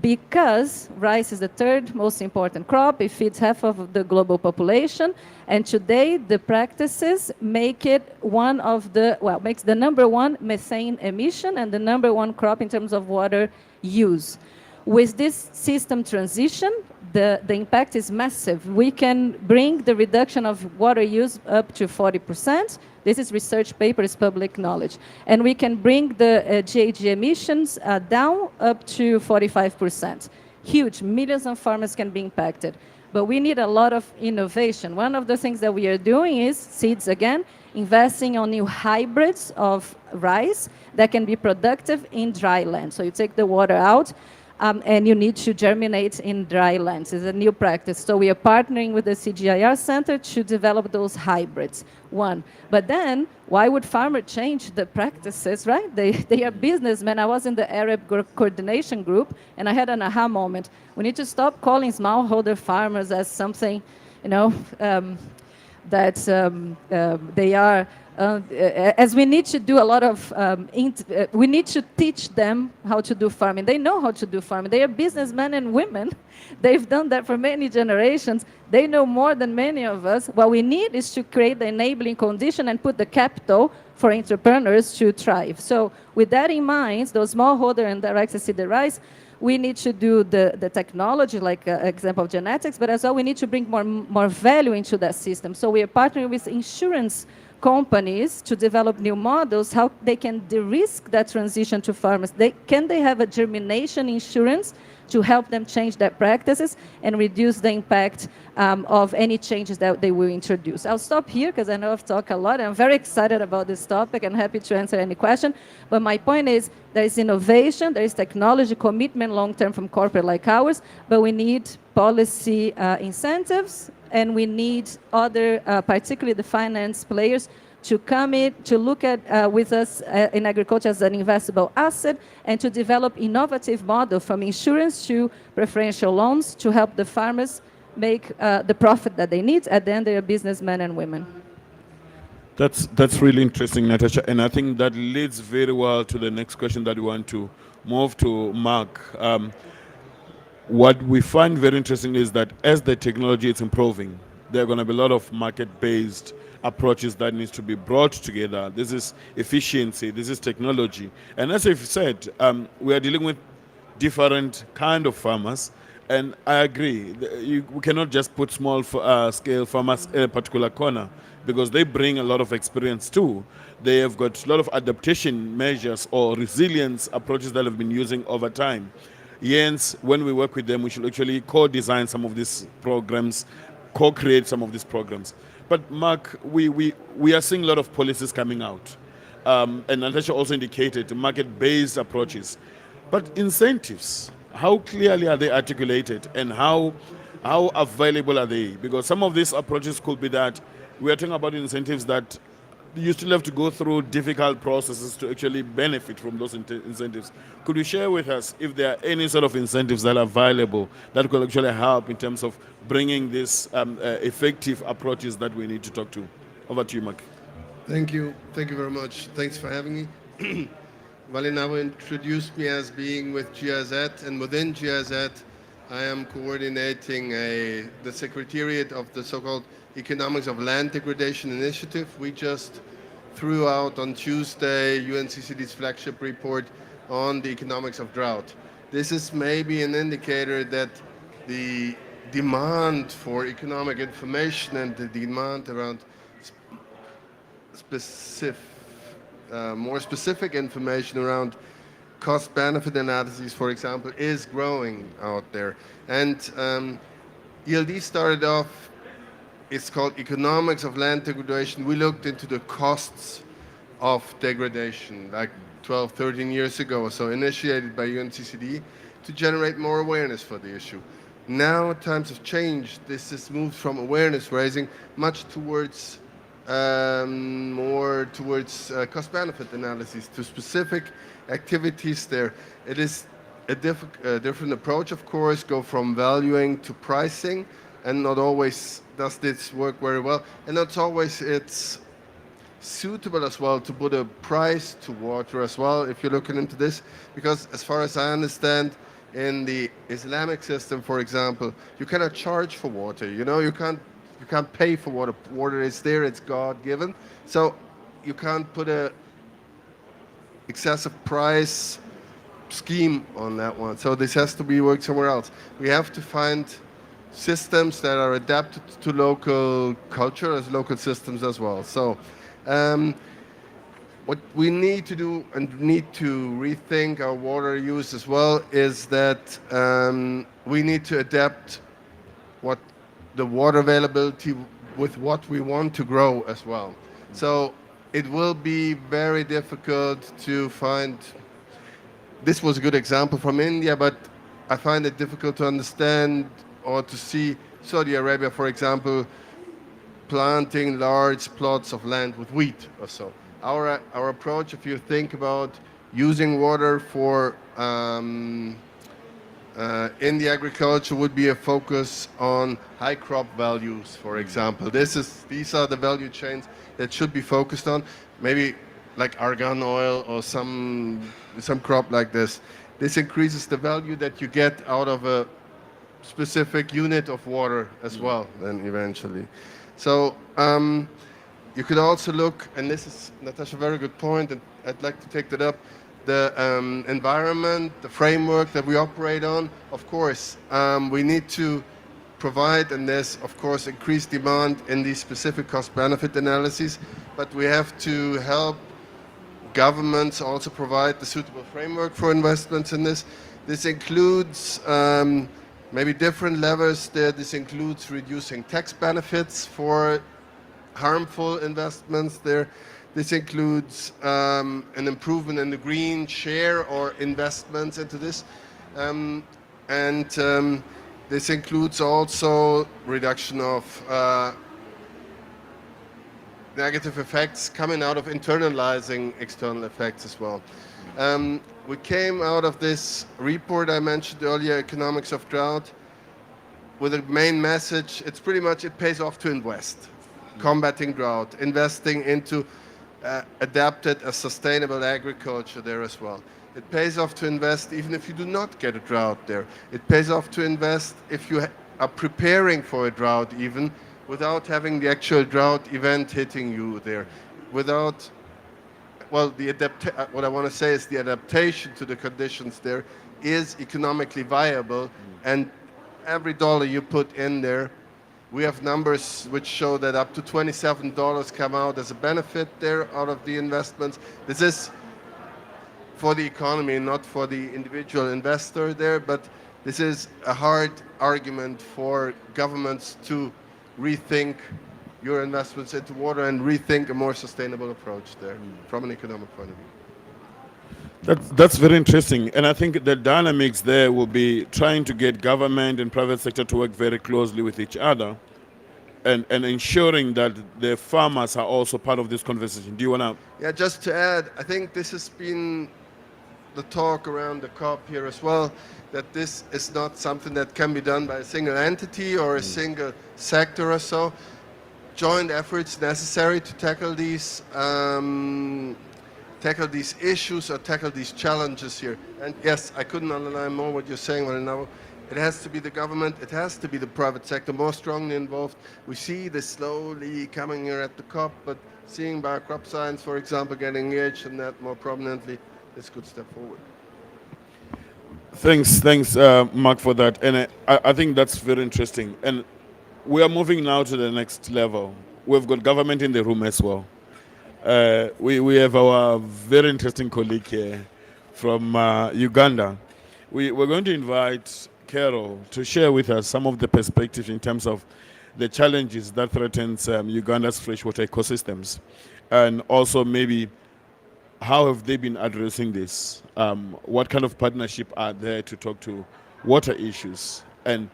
S9: Because rice is the third most important crop. It feeds half of the global population. And today, the practices make it makes the number one methane emission and the number one crop in terms of water use. With this system transition, the impact is massive. We can bring the reduction of water use up to 40%. This is research paper, it's public knowledge. And we can bring the GHG emissions down up to 45%. Huge, millions of farmers can be impacted. But we need a lot of innovation. One of the things that we are doing is seeds again, investing on new hybrids of rice that can be productive in dry land. So you take the water out. and you need to germinate in dry lands. It's a new practice. So we are partnering with the CGIAR Center to develop those hybrids, one. But then, why would farmers change the practices, right? They are businessmen. I was in the Arab coordination group, and I had an aha moment. We need to stop calling smallholder farmers as something, you know, that they are, as we need to do a lot of, we need to teach them how to do farming. They know how to do farming. They are businessmen and women. They've done that for many generations. They know more than many of us. What we need is to create the enabling condition and put the capital for entrepreneurs to thrive. So with that in mind, those smallholder and direct seeded rice, we need to do the technology, like example of genetics, but as well we need to bring more value into that system. So we are partnering with insurance companies to develop new models, how they can de-risk that transition to farmers. Can they have a germination insurance to help them change their practices and reduce the impact of any changes that they will introduce. I'll stop here because I know I've talked a lot. I'm very excited about this topic and happy to answer any question. But my point is there is innovation, there is technology commitment long-term from corporate like ours, but we need policy incentives and we need other, particularly the finance players, to come in, to look at with us in agriculture as an investable asset and to develop innovative model from insurance to preferential loans to help the farmers make the profit that they need. At the end, they are businessmen and women.
S8: That's really interesting, Natasha, and I think that leads very well to the next question that we want to move to Mark. What we find very interesting is that as the technology is improving, there are going to be a lot of market-based approaches that needs to be brought together. This is efficiency, this is technology. And as you've said, we are dealing with different kind of farmers. And I agree, we cannot just put small scale farmers in a particular corner because they bring a lot of experience too. They have got a lot of adaptation measures or resilience approaches that have been using over time. Hence, when we work with them, we should actually co-design some of these programs, co-create some of these programs. But Mark, we are seeing a lot of policies coming out. And Natasha also indicated market-based approaches. But incentives, how clearly are they articulated and how available are they? Because some of these approaches could be that we are talking about incentives that you still have to go through difficult processes to actually benefit from those incentives. Could you share with us if there are any sort of incentives that are available that could actually help in terms of bringing these effective approaches that we need to talk to? Over to you, Mark.
S10: Thank you. Thank you very much. Thanks for having me. Valina introduced me as being with GIZ, and within GIZ, I am coordinating the secretariat of the so-called Economics of Land Degradation Initiative. We just threw out on Tuesday UNCCD's flagship report on the economics of drought. This is maybe an indicator that the demand for economic information and the demand around more specific information around cost-benefit analyses, for example, is growing out there. And ELD started off, it's called Economics of Land Degradation. We looked into the costs of degradation like 12, 13 years ago or so, initiated by UNCCD to generate more awareness for the issue. Now times have changed. This has moved from awareness raising much towards more towards cost-benefit analysis to specific activities there. It is a different approach, of course, go from valuing to pricing, and not always does this work very well. And not always it's suitable as well to put a price to water as well, if you're looking into this, because as far as I understand, in the Islamic system, for example, you cannot charge for water. You know, you can't pay for water. Water is there, it's God-given. So you can't put a excessive price scheme on that one. So this has to be worked somewhere else. We have to find systems that are adapted to local culture as local systems as well. So what we need to do and need to rethink our water use as well is that we need to adapt what the water availability with what we want to grow as well. So it will be very difficult to find, this was a good example from India, but I find it difficult to understand or to see Saudi Arabia, for example, planting large plots of land with wheat or so. Our approach, if you think about using water for in the agriculture, would be a focus on high crop values, for example. These are the value chains that should be focused on. Maybe like argan oil or some crop like this. This increases the value that you get out of a specific unit of water as well, then eventually. So you could also look, and this is, Natasha, a very good point, and I'd like to take that up, the environment, the framework that we operate on. Of course, we need to provide, and there's, of course, increased demand in these specific cost-benefit analyses, but we have to help governments also provide the suitable framework for investments in this. This includes maybe different levers there. This includes reducing tax benefits for harmful investments there. This includes an improvement in the green share or investments into this. This includes also reduction of negative effects coming out of internalizing external effects as well. We came out of this report I mentioned earlier, Economics of Drought, with a main message. It's pretty much, it pays off to invest. Combating drought, investing into adapted and sustainable agriculture there as well. It pays off to invest even if you do not get a drought there. It pays off to invest if you are preparing for a drought even without having the actual drought event hitting you there. Without, well, what I want to say is the adaptation to the conditions there is economically viable, and every dollar you put in there, we have numbers which show that up to $27 come out as a benefit there out of the investments. This is for the economy, not for the individual investor there, but this is a hard argument for governments to rethink your investments into water and rethink a more sustainable approach there from an economic point of view.
S8: That's very interesting, and I think the dynamics there will be trying to get government and private sector to work very closely with each other, and ensuring that the farmers are also part of this conversation. Do you want to?
S10: Yeah, just to add, I think this has been the talk around the COP here as well, that this is not something that can be done by a single entity or a single sector or so. Joint efforts necessary to tackle these issues or tackle these challenges here. And yes, I couldn't underline more what you're saying right now. It has to be the government, it has to be the private sector more strongly involved. We see this slowly coming here at the COP, but seeing biocrop science, for example, getting engaged in that more prominently is a good step forward.
S8: Thanks, Mark, for that. And I think that's very interesting. And we are moving now to the next level. We've got government in the room as well. We have our very interesting colleague here from Uganda. We're going to invite Carol to share with us some of the perspectives in terms of the challenges that threatens Uganda's freshwater ecosystems, and also maybe how have they been addressing this? What kind of partnership are there to talk to water issues? And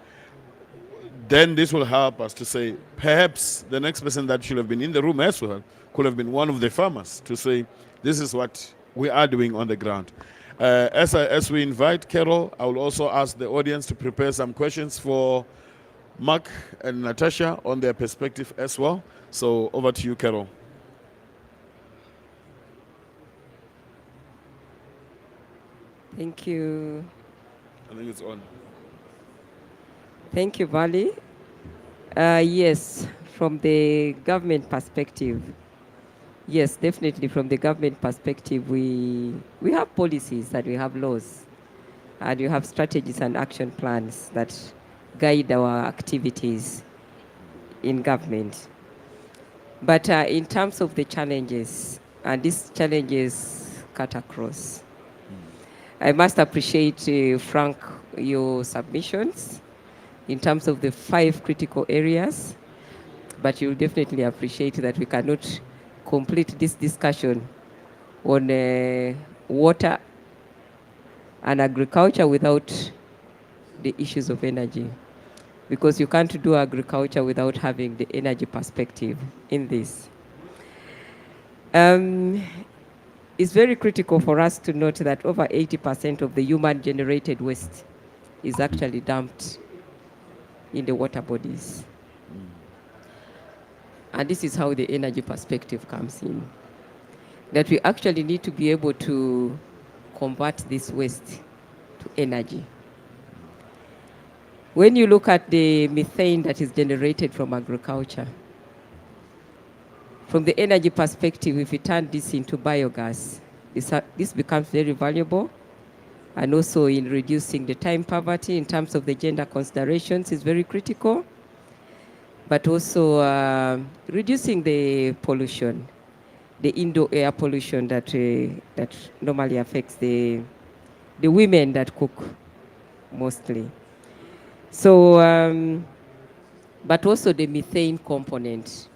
S8: then this will help us to say, perhaps the next person that should have been in the room as well could have been one of the farmers to say, this is what we are doing on the ground. As we invite Carol, I will also ask the audience to prepare some questions for Mark and Natasha on their perspective as well. So over to you, Carol.
S12: Thank you.
S8: I think it's on.
S12: Thank you, Vali. Yes, from the government perspective, yes, definitely from the government perspective, we have policies and we have laws, and we have strategies and action plans that guide our activities in government. But in terms of the challenges, and these challenges cut across, I must appreciate, Frank, your submissions in terms of the 5 critical areas, but you'll definitely appreciate that we cannot complete this discussion on water and agriculture without the issues of energy, because you can't do agriculture without having the energy perspective in this. It's very critical for us to note that over 80% of the human-generated waste is actually dumped in the water bodies. And this is how the energy perspective comes in. That we actually need to be able to convert this waste to energy. When you look at the methane that is generated from agriculture, from the energy perspective, if we turn this into biogas, this becomes very valuable, and also in reducing the time poverty in terms of the gender considerations is very critical, but also reducing the pollution, the indoor air pollution that normally affects the women that cook mostly. So, but also the methane component,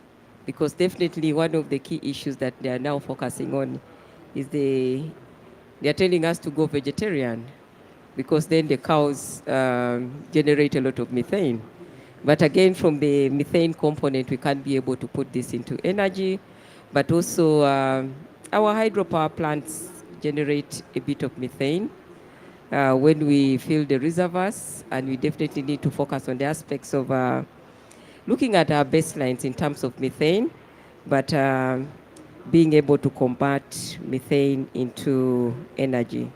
S12: because definitely one of the key issues that they are now focusing on is they are telling us to go vegetarian, because then the cows generate a lot of methane. But again, from the methane component, we can't be able to put this into energy, but also our hydropower plants generate a bit of methane when we fill the reservoirs, and we definitely need to focus on the aspects of looking at our baselines in terms of methane, but being able to convert methane into energy.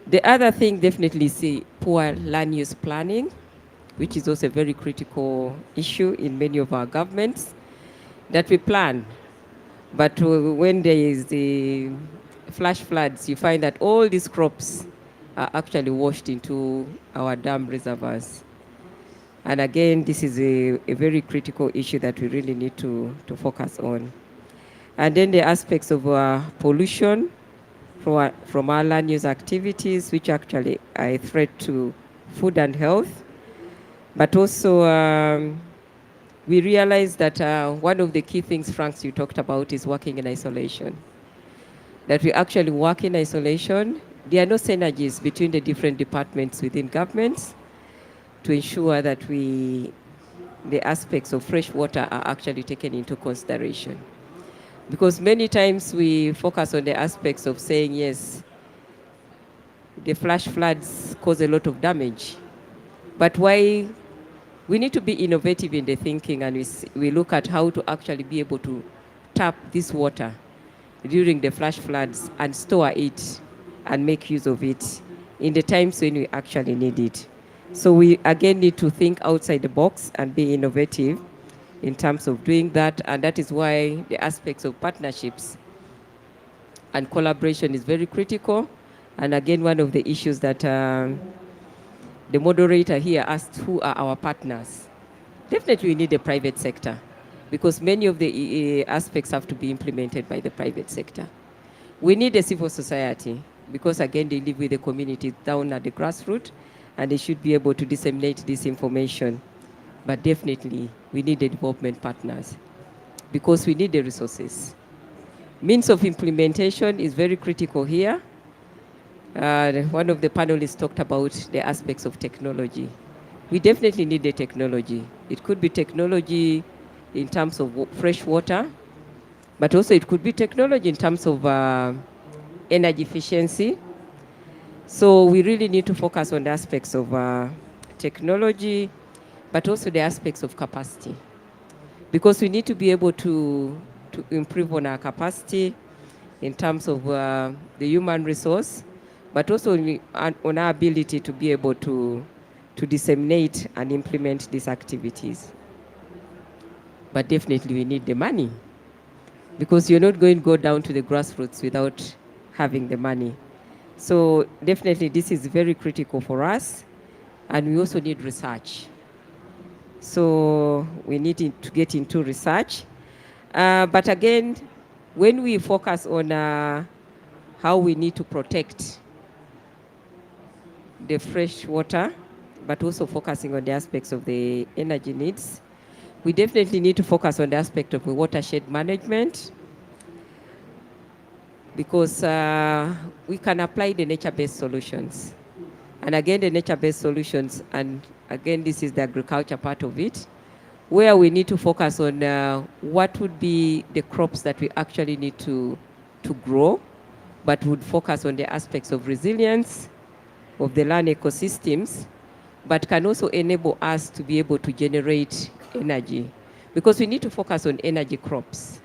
S12: The other thing definitely is poor land use planning, which is also a very critical issue in many of our governments, that we plan. But when there is the flash floods, you find that all these crops are actually washed into our dam reservoirs. And again, this is a very critical issue that we really need to focus on. And then the aspects of pollution from our land use activities, which actually are a threat to food and health. But also, we realize that one of the key things, Franks, you talked about is working in isolation. That we actually work in isolation. There are no synergies between the different departments within governments to ensure that the aspects of fresh water are actually taken into consideration. Because many times we focus on the aspects of saying, yes, the flash floods cause a lot of damage. But why we need to be innovative in the thinking, and we look at how to actually be able to tap this water during the flash floods and store it and make use of it in the times when we actually need it. So we again need to think outside the box and be innovative in terms of doing that, and that is why the aspects of partnerships and collaboration is very critical. And again, one of the issues that the moderator here asked, who are our partners? Definitely we need the private sector, because many of the aspects have to be implemented by the private sector. We need a civil society, because again, they live with the community down at the grassroots, and they should be able to disseminate this information. But definitely, we need the development partners, because we need the resources. Means of implementation is very critical here. One of the panelists talked about the aspects of technology. We definitely need the technology. It could be technology in terms of fresh water, but also it could be technology in terms of energy efficiency. So we really need to focus on the aspects of technology, but also the aspects of capacity, because we need to be able to improve on our capacity in terms of the human resource, but also on our ability to be able to disseminate and implement these activities. But definitely we need the money, because you're not going to go down to the grassroots without having the money. So definitely this is very critical for us, and we also need research. So we need to get into research. But again, when we focus on how we need to protect the fresh water, but also focusing on the aspects of the energy needs, we definitely need to focus on the aspect of the watershed management, because we can apply the nature-based solutions. And again, the nature-based solutions, and again, this is the agriculture part of it, where we need to focus on what would be the crops that we actually need to grow, but would focus on the aspects of resilience of the land ecosystems, but can also enable us to be able to generate energy, because we need to focus on energy crops.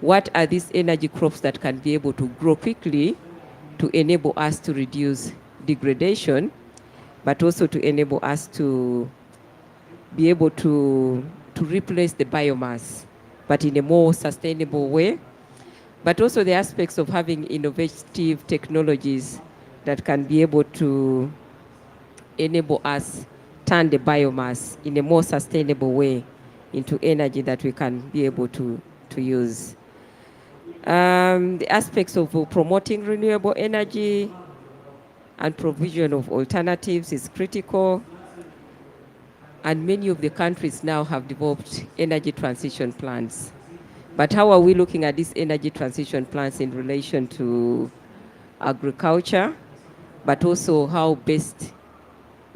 S12: What are these energy crops that can be able to grow quickly to enable us to reduce degradation, but also to enable us to be able to replace the biomass, but in a more sustainable way, but also the aspects of having innovative technologies that can be able to enable us turn the biomass in a more sustainable way into energy that we can be able to use. The aspects of promoting renewable energy and provision of alternatives is critical. And many of the countries now have developed energy transition plans. But how are we looking at these energy transition plans in relation to agriculture, but also how best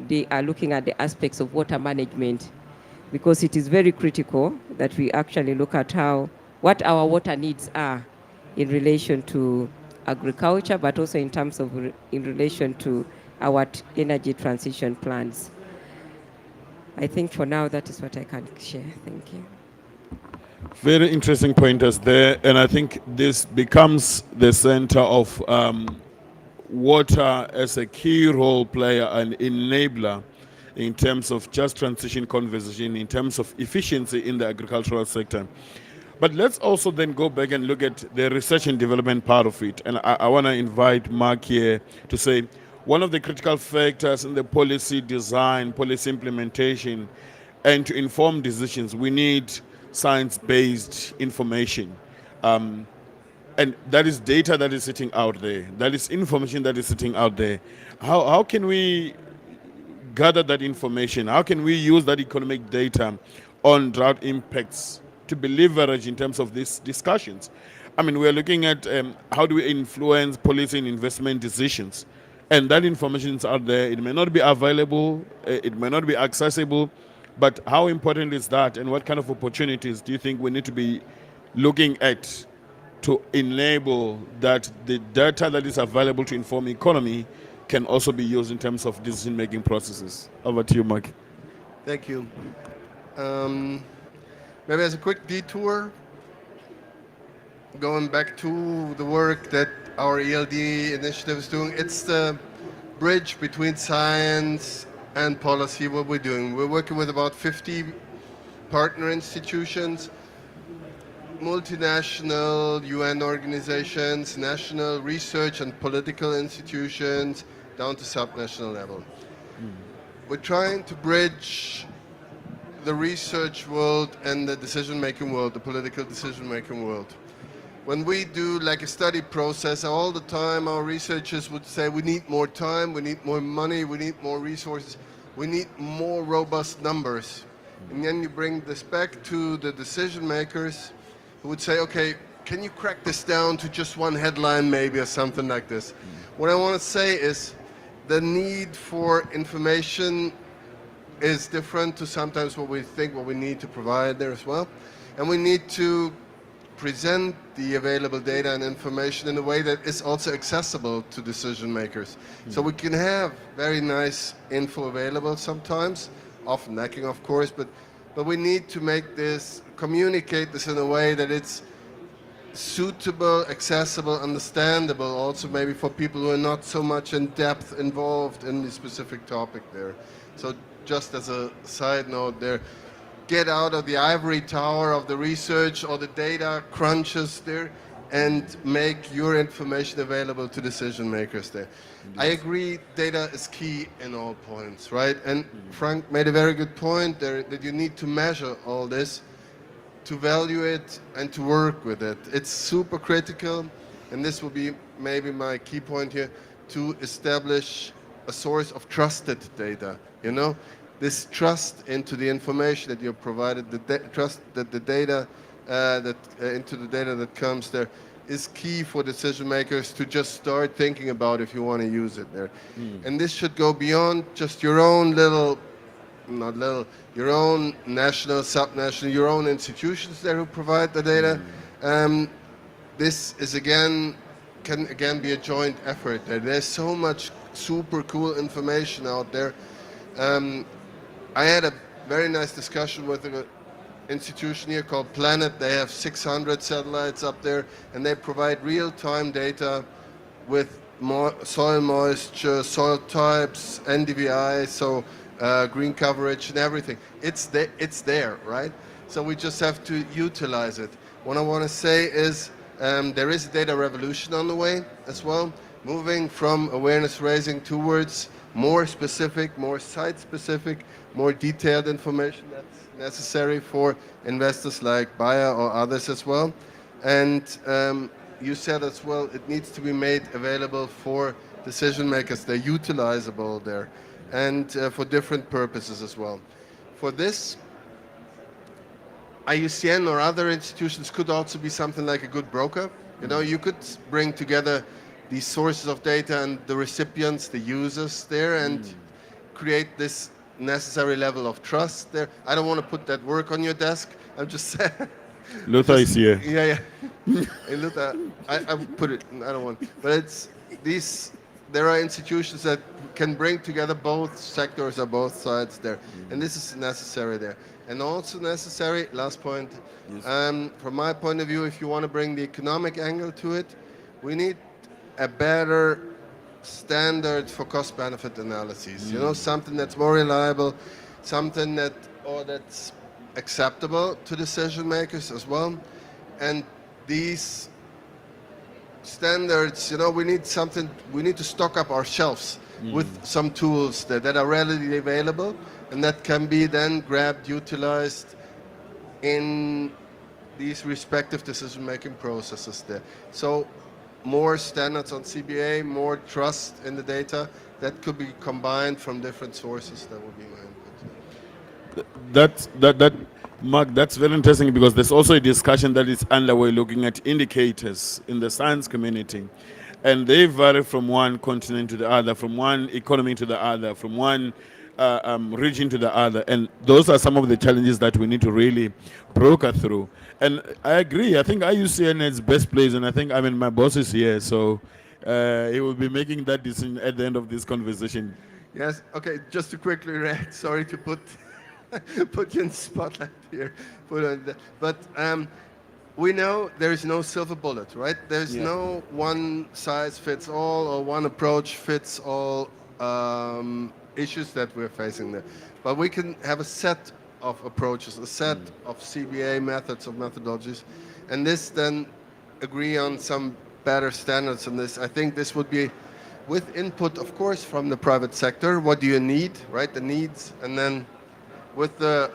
S12: they are looking at the aspects of water management? Because it is very critical that we actually look at what our water needs are in relation to agriculture, but also in terms of in relation to our energy transition plans. I think for now that is what I can share. Thank you.
S8: Very interesting pointers there, and I think this becomes the center of water as a key role player and enabler in terms of just transition conversation, in terms of efficiency in the agricultural sector. But let's also then go back and look at the research and development part of it. And I want to invite Mark here to say one of the critical factors in the policy design, policy implementation, and to inform decisions, we need science-based information. And that is data that is sitting out there. That is information that is sitting out there. How can we gather that information? How can we use that economic data on drought impacts to be leveraged in terms of these discussions? I mean, we are looking at how do we influence policy and investment decisions? And that information is out there. It may not be available, it may not be accessible, but how important is that, and what kind of opportunities do you think we need to be looking at to enable that the data that is available to inform economy can also be used in terms of decision-making processes? Over to you, Mark.
S10: Thank you. Maybe as a quick detour, going back to the work that our ELD initiative is doing, it's the bridge between science and policy, what we're doing. We're working with about 50 partner institutions, multinational UN organizations, national research and political institutions, down to subnational level. We're trying to bridge the research world and the decision-making world, the political decision-making world. When we do like a study process, all the time our researchers would say we need more time, we need more money, we need more resources, we need more robust numbers. And then you bring this back to the decision makers who would say, okay, can you crack this down to just one headline maybe or something like this? What I want to say is the need for information is different to sometimes what we think, what we need to provide there as well. And we need to present the available data and information in a way that is also accessible to decision makers. So we can have very nice info available sometimes, often lacking of course, but we need to make this, communicate this in a way that it's suitable, accessible, understandable also maybe for people who are not so much in depth involved in the specific topic there. So just as a side note there, get out of the ivory tower of the research or the data crunches there and make your information available to decision makers there. I agree data is key in all points, right? And Frank made a very good point there that you need to measure all this, to value it and to work with it. It's super critical, and this will be maybe my key point here, to establish a source of trusted data, you know? This trust into the information that you're provided, the trust that the data, into the data that comes there, is key for decision makers to just start thinking about if you want to use it there. And this should go beyond just your own little, not little, your own national, subnational, your own institutions there who provide the data. This is can again be a joint effort there. There's so much super cool information out there. I had a very nice discussion with an institution here called Planet. They have 600 satellites up there, and they provide real-time data with soil moisture, soil types, NDVI, so green coverage and everything. It's there, right? So we just have to utilize it. What I want to say is there is a data revolution on the way as well, moving from awareness raising towards more specific, more site-specific, more detailed information that's necessary for investors like Bayer or others as well. And you said as well, it needs to be made available for decision makers. They're utilizable there, and for different purposes as well. For this, IUCN or other institutions could also be something like a good broker. You know, you could bring together these sources of data and the recipients, the users there, and create this necessary level of trust there. I don't want to put that work on your desk. I'm just saying.
S8: Luther is here.
S10: Yeah. Hey, Luther, I put it, I don't want, but it's these, there are institutions that can bring together both sectors or both sides there. And this is necessary there. And also necessary, last point, from my point of view, if you want to bring the economic angle to it, we need a better standard for cost-benefit analyses. You know, something that's more reliable, something that's acceptable to decision makers as well. And these standards, you know, we need to stock up our shelves with some tools that are readily available and that can be then grabbed, utilized in these respective decision-making processes there. So more standards on CBA, more trust in the data that could be combined from different sources. That would be my input.
S8: Mark, that's very interesting because there's also a discussion that is underway looking at indicators in the science community. And they vary from one continent to the other, from one economy to the other, from one region to the other. And those are some of the challenges that we need to really broker through. And I agree. I think IUCN is best placed, and I think, my boss is here, so he will be making that decision at the end of this conversation.
S10: Yes, okay, just to quickly react, sorry to put you in the spotlight here. But we know there is no silver bullet, right? There's no one size fits all or one approach fits all issues that we're facing there. But we can have a set of approaches, a set of CBA methods, of methodologies, and this then agree on some better standards on this. I think this would be with input, of course, from the private sector. What do you need, right? The needs, and then with the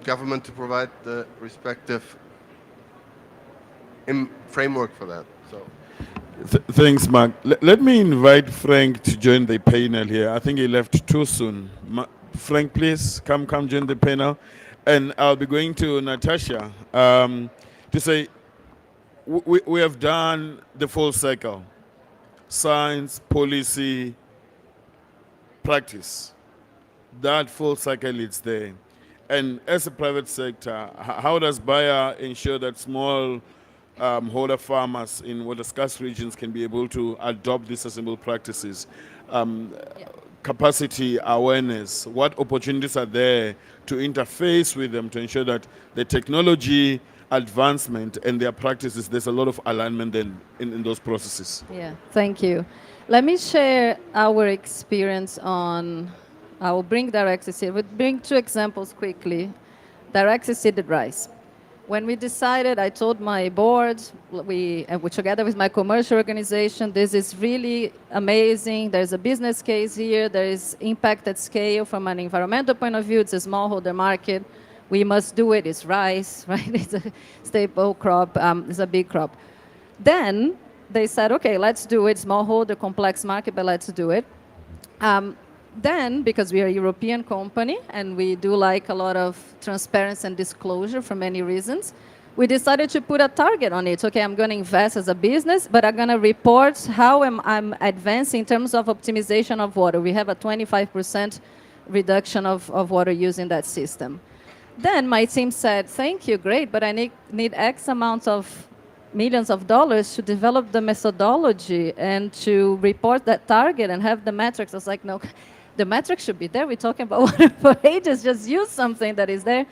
S10: government to provide the respective framework for that. So.
S8: Thanks, Mark. Let me invite Frank to join the panel here. I think he left too soon. Frank, please come join the panel. And I'll be going to Natasha to say, we have done the full cycle. Science, policy, practice. That full cycle is there. And as a private sector, how does Bayer ensure that small holder farmers in water-scarce regions can be able to adopt these sustainable practices? Capacity, awareness, what opportunities are there to interface with them to ensure that the technology advancement and their practices, there's a lot of alignment in those processes?
S9: Yeah, thank you. Let me share our experience on, I will bring direct seed. We'll bring two examples quickly. Direct seeded rice. When we decided, I told my board, we together with my commercial organization, this is really amazing. There's a business case here. There is impact at scale from an environmental point of view. It's a smallholder market. We must do it. It's rice, right? It's a staple crop. It's a big crop. Then they said, okay, let's do it. Smallholder, complex market, but let's do it. Then, because we are a European company and we do like a lot of transparency and disclosure for many reasons, we decided to put a target on it. Okay, I'm going to invest as a business, but I'm going to report how I'm advancing in terms of optimization of water. We have a 25% reduction of water use in that system. Then my team said, thank you, great, but I need X amount of millions of dollars to develop the methodology and to report that target and have the metrics. I was like, no, the metrics should be there. We're talking about water for ages. Just use something that is there.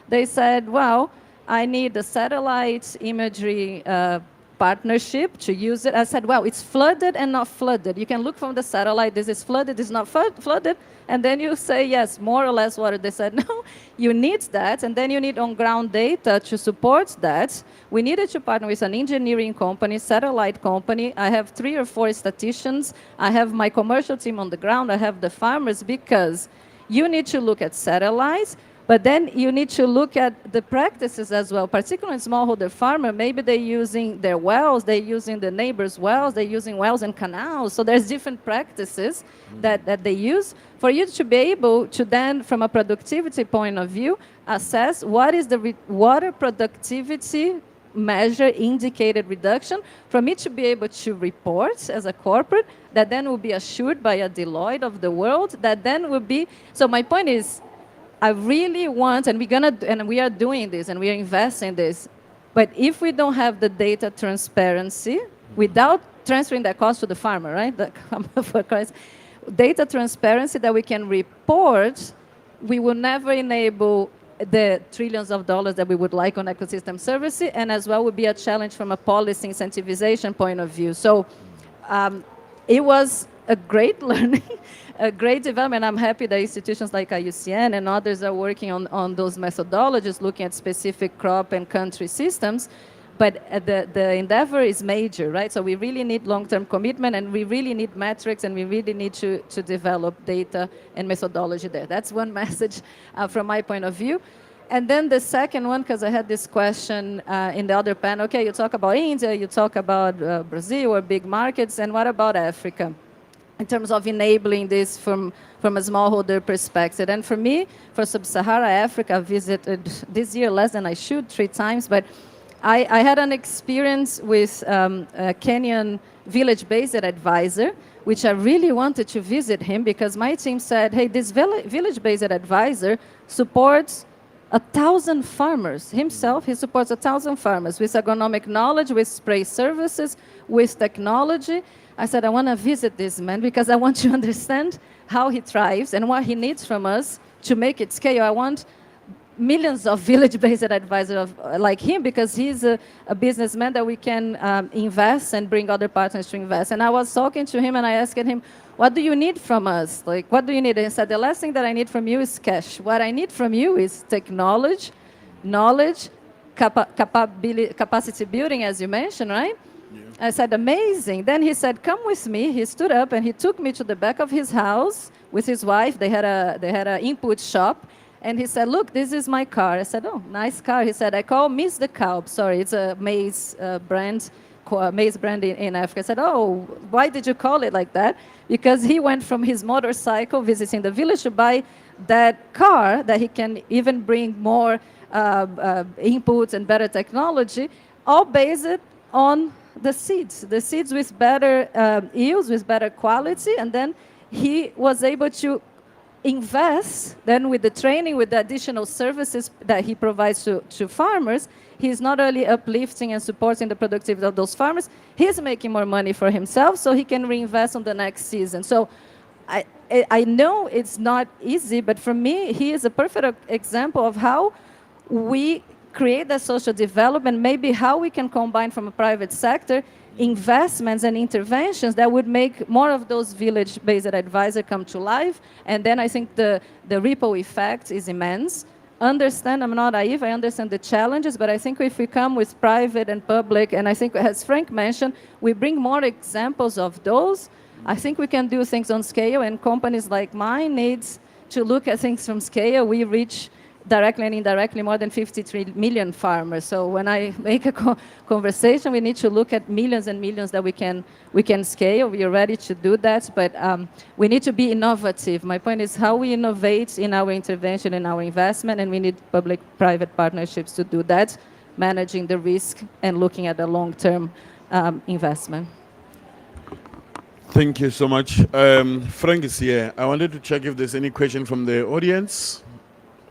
S9: They said, well, I need the satellite imagery partnership to use it. I said, well, it's flooded and not flooded. You can look from the satellite, this is flooded, this is not flooded, and then you say, yes, more or less water. They said, no, you need that, and then you need on-ground data to support that. We needed to partner with an engineering company, satellite company. I have 3 or 4 statisticians. I have my commercial team on the ground. I have the farmers, because you need to look at satellites, but then you need to look at the practices as well, particularly smallholder farmer. Maybe they're using their wells, they're using the neighbors' wells, they're using wells and canals. So there's different practices that they use for you to be able to then, from a productivity point of view, assess what is the water productivity measure indicated reduction, for me to be able to report as a corporate, that then will be assured by a Deloitte of the world, that then will be, so my point is, I really want, and we are doing this, and we are investing in this. But if we don't have the data transparency, without transferring that cost to the farmer, right? Data transparency that we can report, we will never enable the trillions of dollars that we would like on ecosystem services, and as well would be a challenge from a policy incentivization point of view. So it was a great learning, a great development. I'm happy that institutions like IUCN and others are working on those methodologies, looking at specific crop and country systems. But the endeavor is major, right? So we really need long-term commitment, and we really need metrics, and we really need to develop data and methodology there. That's one message from my point of view. And then the second one, because I had this question in the other panel, okay, you talk about India, you talk about Brazil or big markets, and what about Africa? In terms of enabling this from a smallholder perspective. And for me, for Sub-Saharan Africa, I visited this year less than I should, 3 times, but I had an experience with a Kenyan village-based advisor, which I really wanted to visit him, because my team said, hey, this village-based advisor supports 1,000 farmers. Himself, he supports 1,000 farmers with agronomic knowledge, with spray services, with technology. I said, I want to visit this man because I want to understand how he thrives and what he needs from us to make it scale. I want millions of village-based advisors like him, because he's a businessman that we can invest and bring other partners to invest. And I was talking to him and I asked him, what do you need from us? Like, what do you need? And he said, the last thing that I need from you is cash. What I need from you is technology, knowledge, capacity building, as you mentioned, right? I said, amazing. Then he said, come with me. He stood up and he took me to the back of his house with his wife. They had an input shop. And he said, look, this is my car. I said, oh, nice car. He said, I call Miss the Cow. Sorry, it's a maize brand in Africa. I said, oh, why did you call it like that? Because he went from his motorcycle visiting the village to buy that car that he can even bring more inputs and better technology, all based on the seeds with better yields, with better quality. And then he was able to invest, then with the training, with the additional services that he provides to farmers, he's not only uplifting and supporting the productivity of those farmers, he's making more money for himself so he can reinvest on the next season. So I know it's not easy, but for me, he is a perfect example of how we create that social development, maybe how we can combine from a private sector investments and interventions that would make more of those village-based advisors come to life. And then I think the ripple effect is immense. Understand, I'm not naive, I understand the challenges, but I think if we come with private and public, and I think as Frank mentioned, we bring more examples of those, I think we can do things on scale, and companies like mine needs to look at things from scale. We reach directly and indirectly more than 53 million farmers. So when I make a conversation, we need to look at millions and millions that we can scale. We are ready to do that, but we need to be innovative. My point is how we innovate in our intervention and our investment, and we need public-private partnerships to do that. managing the risk and looking at the long-term investment.
S8: Thank you so much. Frank is here. I wanted to check if there's any question from the audience,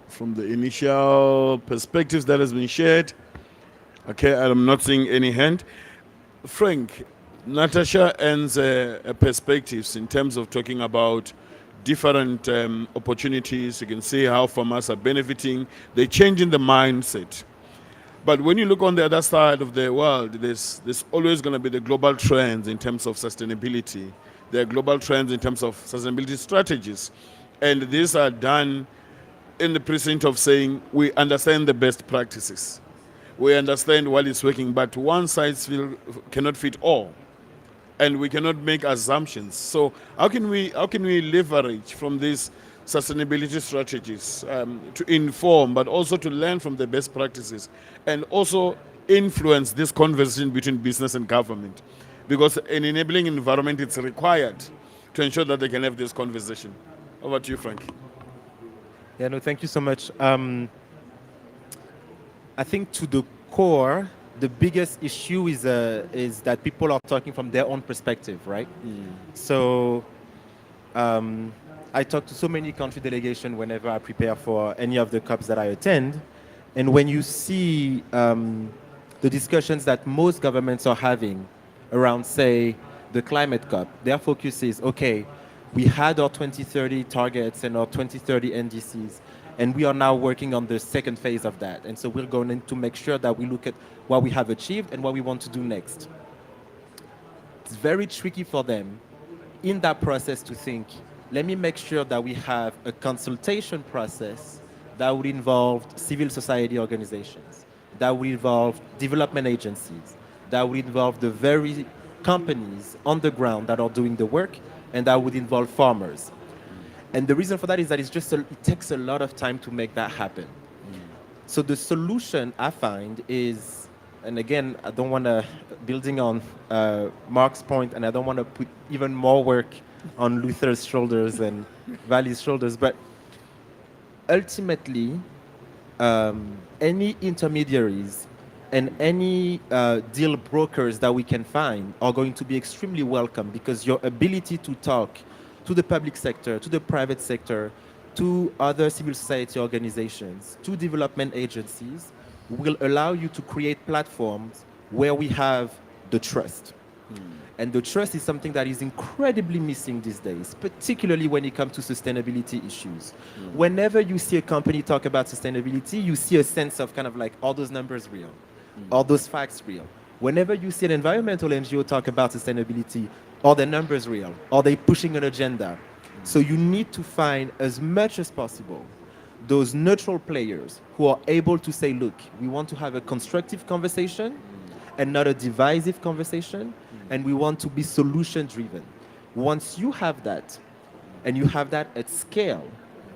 S8: from the initial perspectives that has been shared. Okay, I'm not seeing any hand. Frank, Natasha ends perspectives in terms of talking about different opportunities. You can see how farmers are benefiting. They're changing the mindset. But when you look on the other side of the world, there's always going to be the global trends in terms of sustainability. There are global trends in terms of sustainability strategies. And these are done in the precinct of saying we understand the best practices. We understand what is working, but one size cannot fit all. And we cannot make assumptions. So how can we leverage from these sustainability strategies to inform, but also to learn from the best practices, and also influence this conversation between business and government? Because an enabling environment is required to ensure that they can have this conversation. Over to you, Frank.
S22: Yeah, no, thank you so much. I think to the core, the biggest issue is that people are talking from their own perspective, right? So I talk to so many country delegations whenever I prepare for any of the COPs that I attend. And when you see the discussions that most governments are having around, say, the climate COP, their focus is, okay, we had our 2030 targets and our 2030 NDCs, and we are now working on the second phase of that. And so we're going to make sure that we look at what we have achieved and what we want to do next. It's very tricky for them in that process to think, let me make sure that we have a consultation process that would involve civil society organizations, that would involve development agencies, that would involve the very companies on the ground that are doing the work, and that would involve farmers. And the reason for that is that it takes a lot of time to make that happen. So the solution I find is, and again, I don't want to, building on Mark's point, and I don't want to put even more work on Luther's shoulders and Valley's shoulders, but ultimately, any intermediaries and any deal brokers that we can find are going to be extremely welcome, because your ability to talk to the public sector, to the private sector, to other civil society organizations, to development agencies, will allow you to create platforms where we have the trust. And the trust is something that is incredibly missing these days, particularly when it comes to sustainability issues. Whenever you see a company talk about sustainability, you see a sense of kind of like, are those numbers real? Are those facts real? Whenever you see an environmental NGO talk about sustainability, are the numbers real? Are they pushing an agenda? So you need to find, as much as possible, those neutral players who are able to say, look, we want to have a constructive conversation and not a divisive conversation, and we want to be solution-driven. Once you have that, and you have that at scale,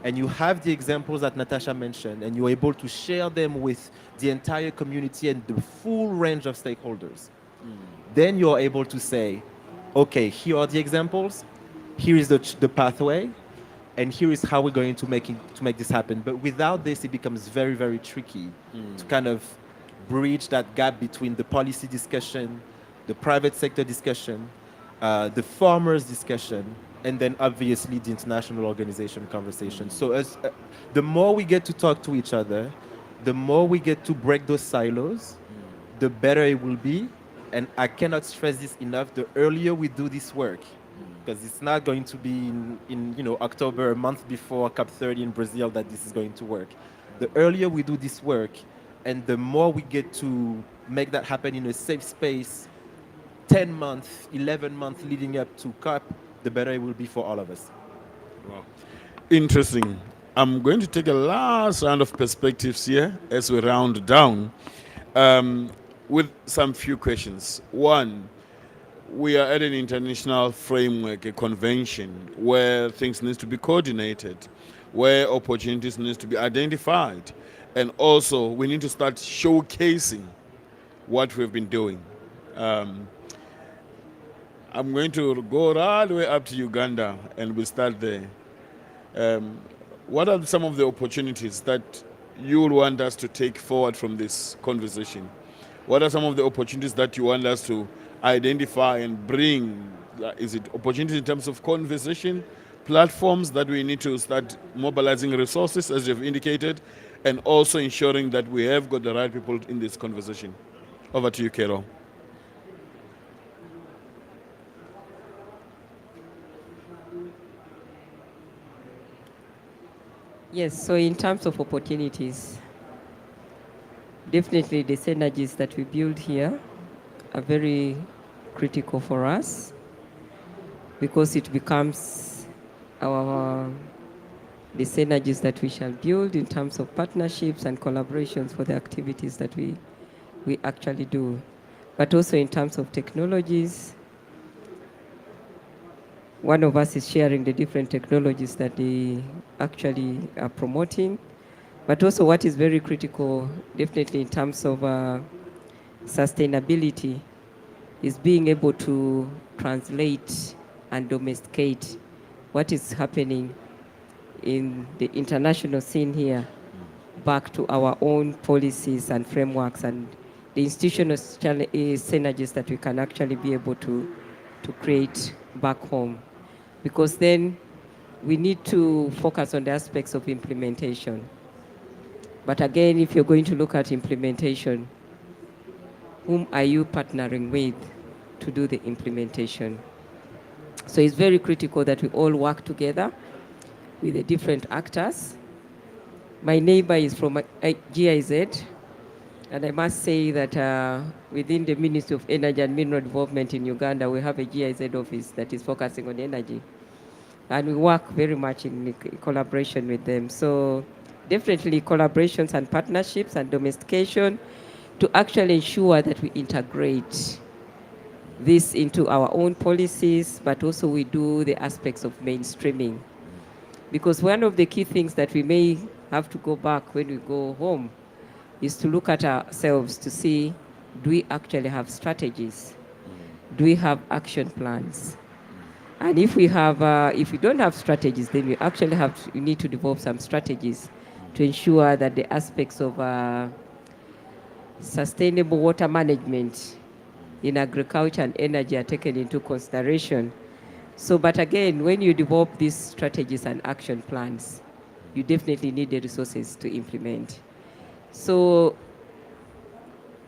S22: and you have the examples that Natasha mentioned, and you're able to share them with the entire community and the full range of stakeholders, then you're able to say, okay, here are the examples, here is the pathway, and here is how we're going to make this happen. But without this, it becomes very, very tricky to kind of bridge that gap between the policy discussion, the private sector discussion, the farmers discussion, and then obviously the international organization conversation. So as the more we get to talk to each other, the more we get to break those silos, the better it will be. And I cannot stress this enough, the earlier we do this work, because it's not going to be in October, a month before COP30 in Brazil, that this is going to work. The earlier we do this work, and the more we get to make that happen in a safe space, 10 months, 11 months leading up to COP, the better it will be for all of us.
S8: Wow. Interesting. I'm going to take a last round of perspectives here as we round down with some few questions. One, we are at an international framework, a convention, where things need to be coordinated, where opportunities need to be identified. And also, we need to start showcasing what we've been doing. I'm going to go all the way up to Uganda, and we'll start there. What are some of the opportunities that you will want us to take forward from this conversation? What are some of the opportunities that you want us to identify and bring? Is it opportunities in terms of conversation, platforms that we need to start mobilizing resources, as you've indicated, and also ensuring that we have got the right people in this conversation? Over to you, Carol.
S12: Yes, so in terms of opportunities, definitely the synergies that we build here are very critical for us because it becomes the synergies that we shall build in terms of partnerships and collaborations for the activities that we actually do. But also in terms of technologies, one of us is sharing the different technologies that they actually are promoting. But also what is very critical, definitely in terms of sustainability, is being able to translate and domesticate what is happening in the international scene here back to our own policies and frameworks and the institutional synergies that we can actually be able to create back home. Because then we need to focus on the aspects of implementation. But again, if you're going to look at implementation, whom are you partnering with to do the implementation? So it's very critical that we all work together with the different actors. My neighbor is from GIZ, and I must say that within the Ministry of Energy and Mineral Development in Uganda, we have a GIZ office that is focusing on energy. And we work very much in collaboration with them. So definitely collaborations and partnerships and domestication to actually ensure that we integrate this into our own policies, but also we do the aspects of mainstreaming. Because one of the key things that we may have to go back when we go home is to look at ourselves to see, do we actually have strategies? Do we have action plans? And if we don't have strategies, then we actually need to develop some strategies to ensure that the aspects of sustainable water management in agriculture and energy are taken into consideration. So, but again, when you develop these strategies and action plans, you definitely need the resources to implement. So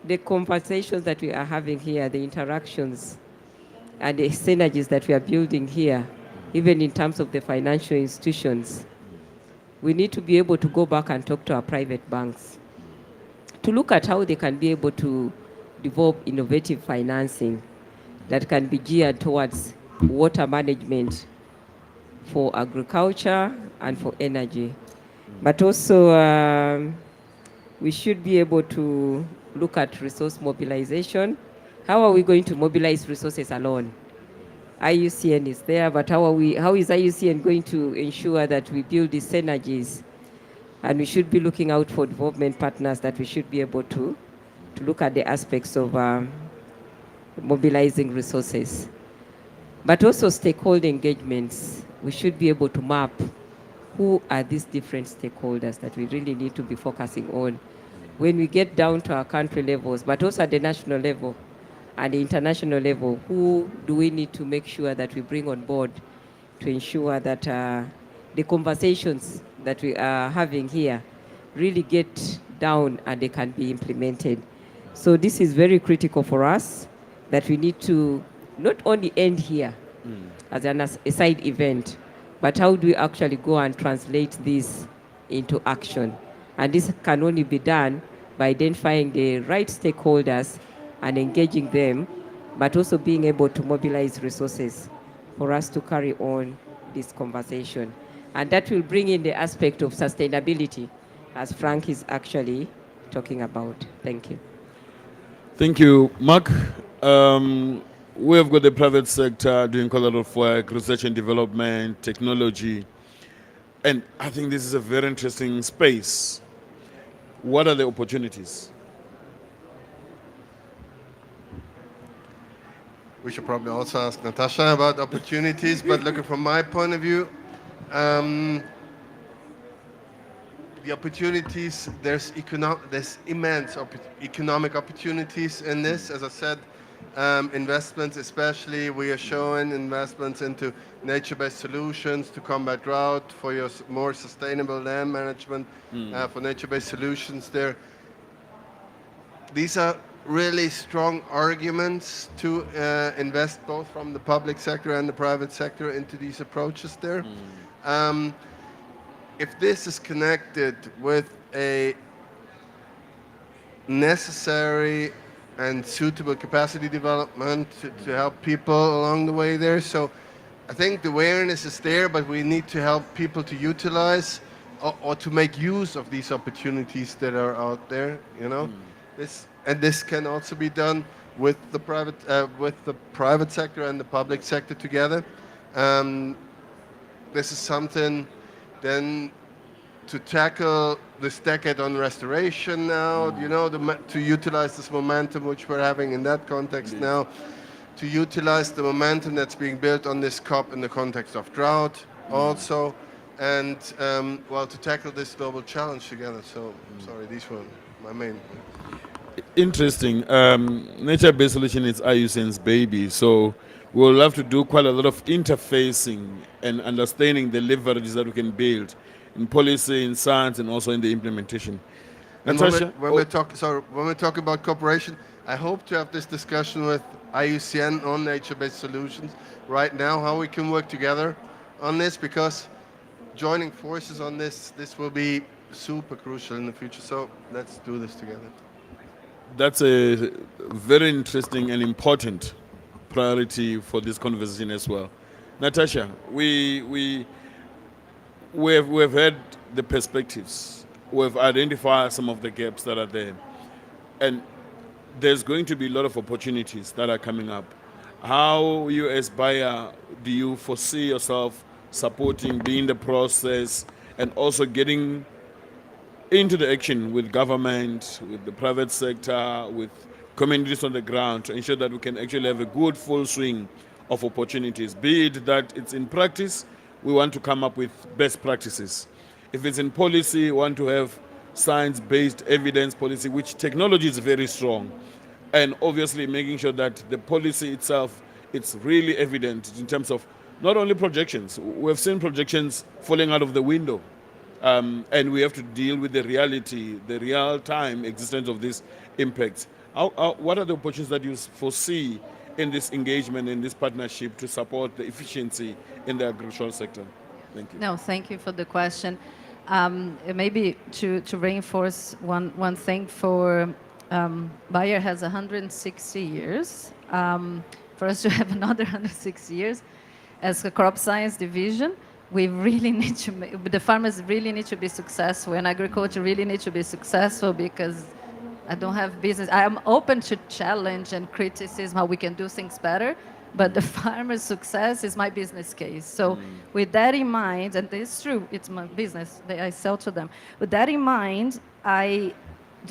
S12: the conversations that we are having here, the interactions and the synergies that we are building here, even in terms of the financial institutions, we need to be able to go back and talk to our private banks to look at how they can be able to develop innovative financing that can be geared towards water management for agriculture and for energy. But also, we should be able to look at resource mobilization. How are we going to mobilize resources alone? IUCN is there, but how is IUCN going to ensure that we build these synergies? And we should be looking out for development partners that we should be able to look at the aspects of mobilizing resources. But also stakeholder engagements. We should be able to map who are these different stakeholders that we really need to be focusing on when we get down to our country levels, but also at the national level and the international level. Who do we need to make sure that we bring on board to ensure that the conversations that we are having here really get down and they can be implemented? So this is very critical for us, that we need to not only end here as a side event, but how do we actually go and translate this into action? And this can only be done by identifying the right stakeholders and engaging them, but also being able to mobilize resources for us to carry on this conversation. And that will bring in the aspect of sustainability, as Frank is actually talking about. Thank you.
S8: Thank you, Mark. We have got the private sector doing quite a lot of work, research and development, technology, and I think this is a very interesting space. What are the opportunities?
S10: We should probably also ask Natasha about opportunities, but looking from my point of view, the opportunities, there's immense economic opportunities in this. As I said, investments, especially we are showing investments into nature-based solutions to combat drought, for your more sustainable land management, for nature-based solutions there. These are really strong arguments to invest both from the public sector and the private sector into these approaches there. If this is connected with a necessary and suitable capacity development to help people along the way there. So I think the awareness is there, but we need to help people to utilize or to make use of these opportunities that are out there, you know. This can also be done with the private sector and the public sector together. This is something then to tackle this decade on restoration now, you know, to utilize this momentum which we're having in that context now, to utilize the momentum that's being built on this COP in the context of drought also, and well, to tackle this global challenge together. So, sorry, these were my main points.
S8: Interesting. Nature-based solution is IUCN's baby, so we'll have to do quite a lot of interfacing and understanding the leverages that we can build in policy, in science, and also in the implementation.
S10: And
S8: Natasha,
S10: when we talk about cooperation, I hope to have this discussion with IUCN on nature-based solutions right now, how we can work together on this, because joining forces on this will be super crucial in the future. So let's do this together.
S8: That's a very interesting and important priority for this conversation as well. Natasha, we've had the perspectives. We've identified some of the gaps that are there. And there's going to be a lot of opportunities that are coming up. How you as buyer, do you foresee yourself supporting, being the process, and also getting into the action with government, with the private sector, with communities on the ground to ensure that we can actually have a good full swing of opportunities, be it that it's in practice, we want to come up with best practices. If it's in policy, we want to have science-based evidence policy, which technology is very strong. And obviously making sure that the policy itself, it's really evident in terms of not only projections. We've seen projections falling out of the window. And we have to deal with the reality, the real-time existence of these impacts. What are the opportunities that you foresee in this engagement, in this partnership to support the efficiency in the agricultural sector? Thank you.
S9: No, thank you for the question. Maybe to reinforce one thing, for Bayer has 160 years. For us to have another 160 years as a crop science division, we really need to the farmers really need to be successful, and agriculture really needs to be successful, because I don't have business. I am open to challenge and criticism how we can do things better, but the farmer's success is my business case. So with that in mind, and it's true, it's my business, I sell to them. With that in mind, I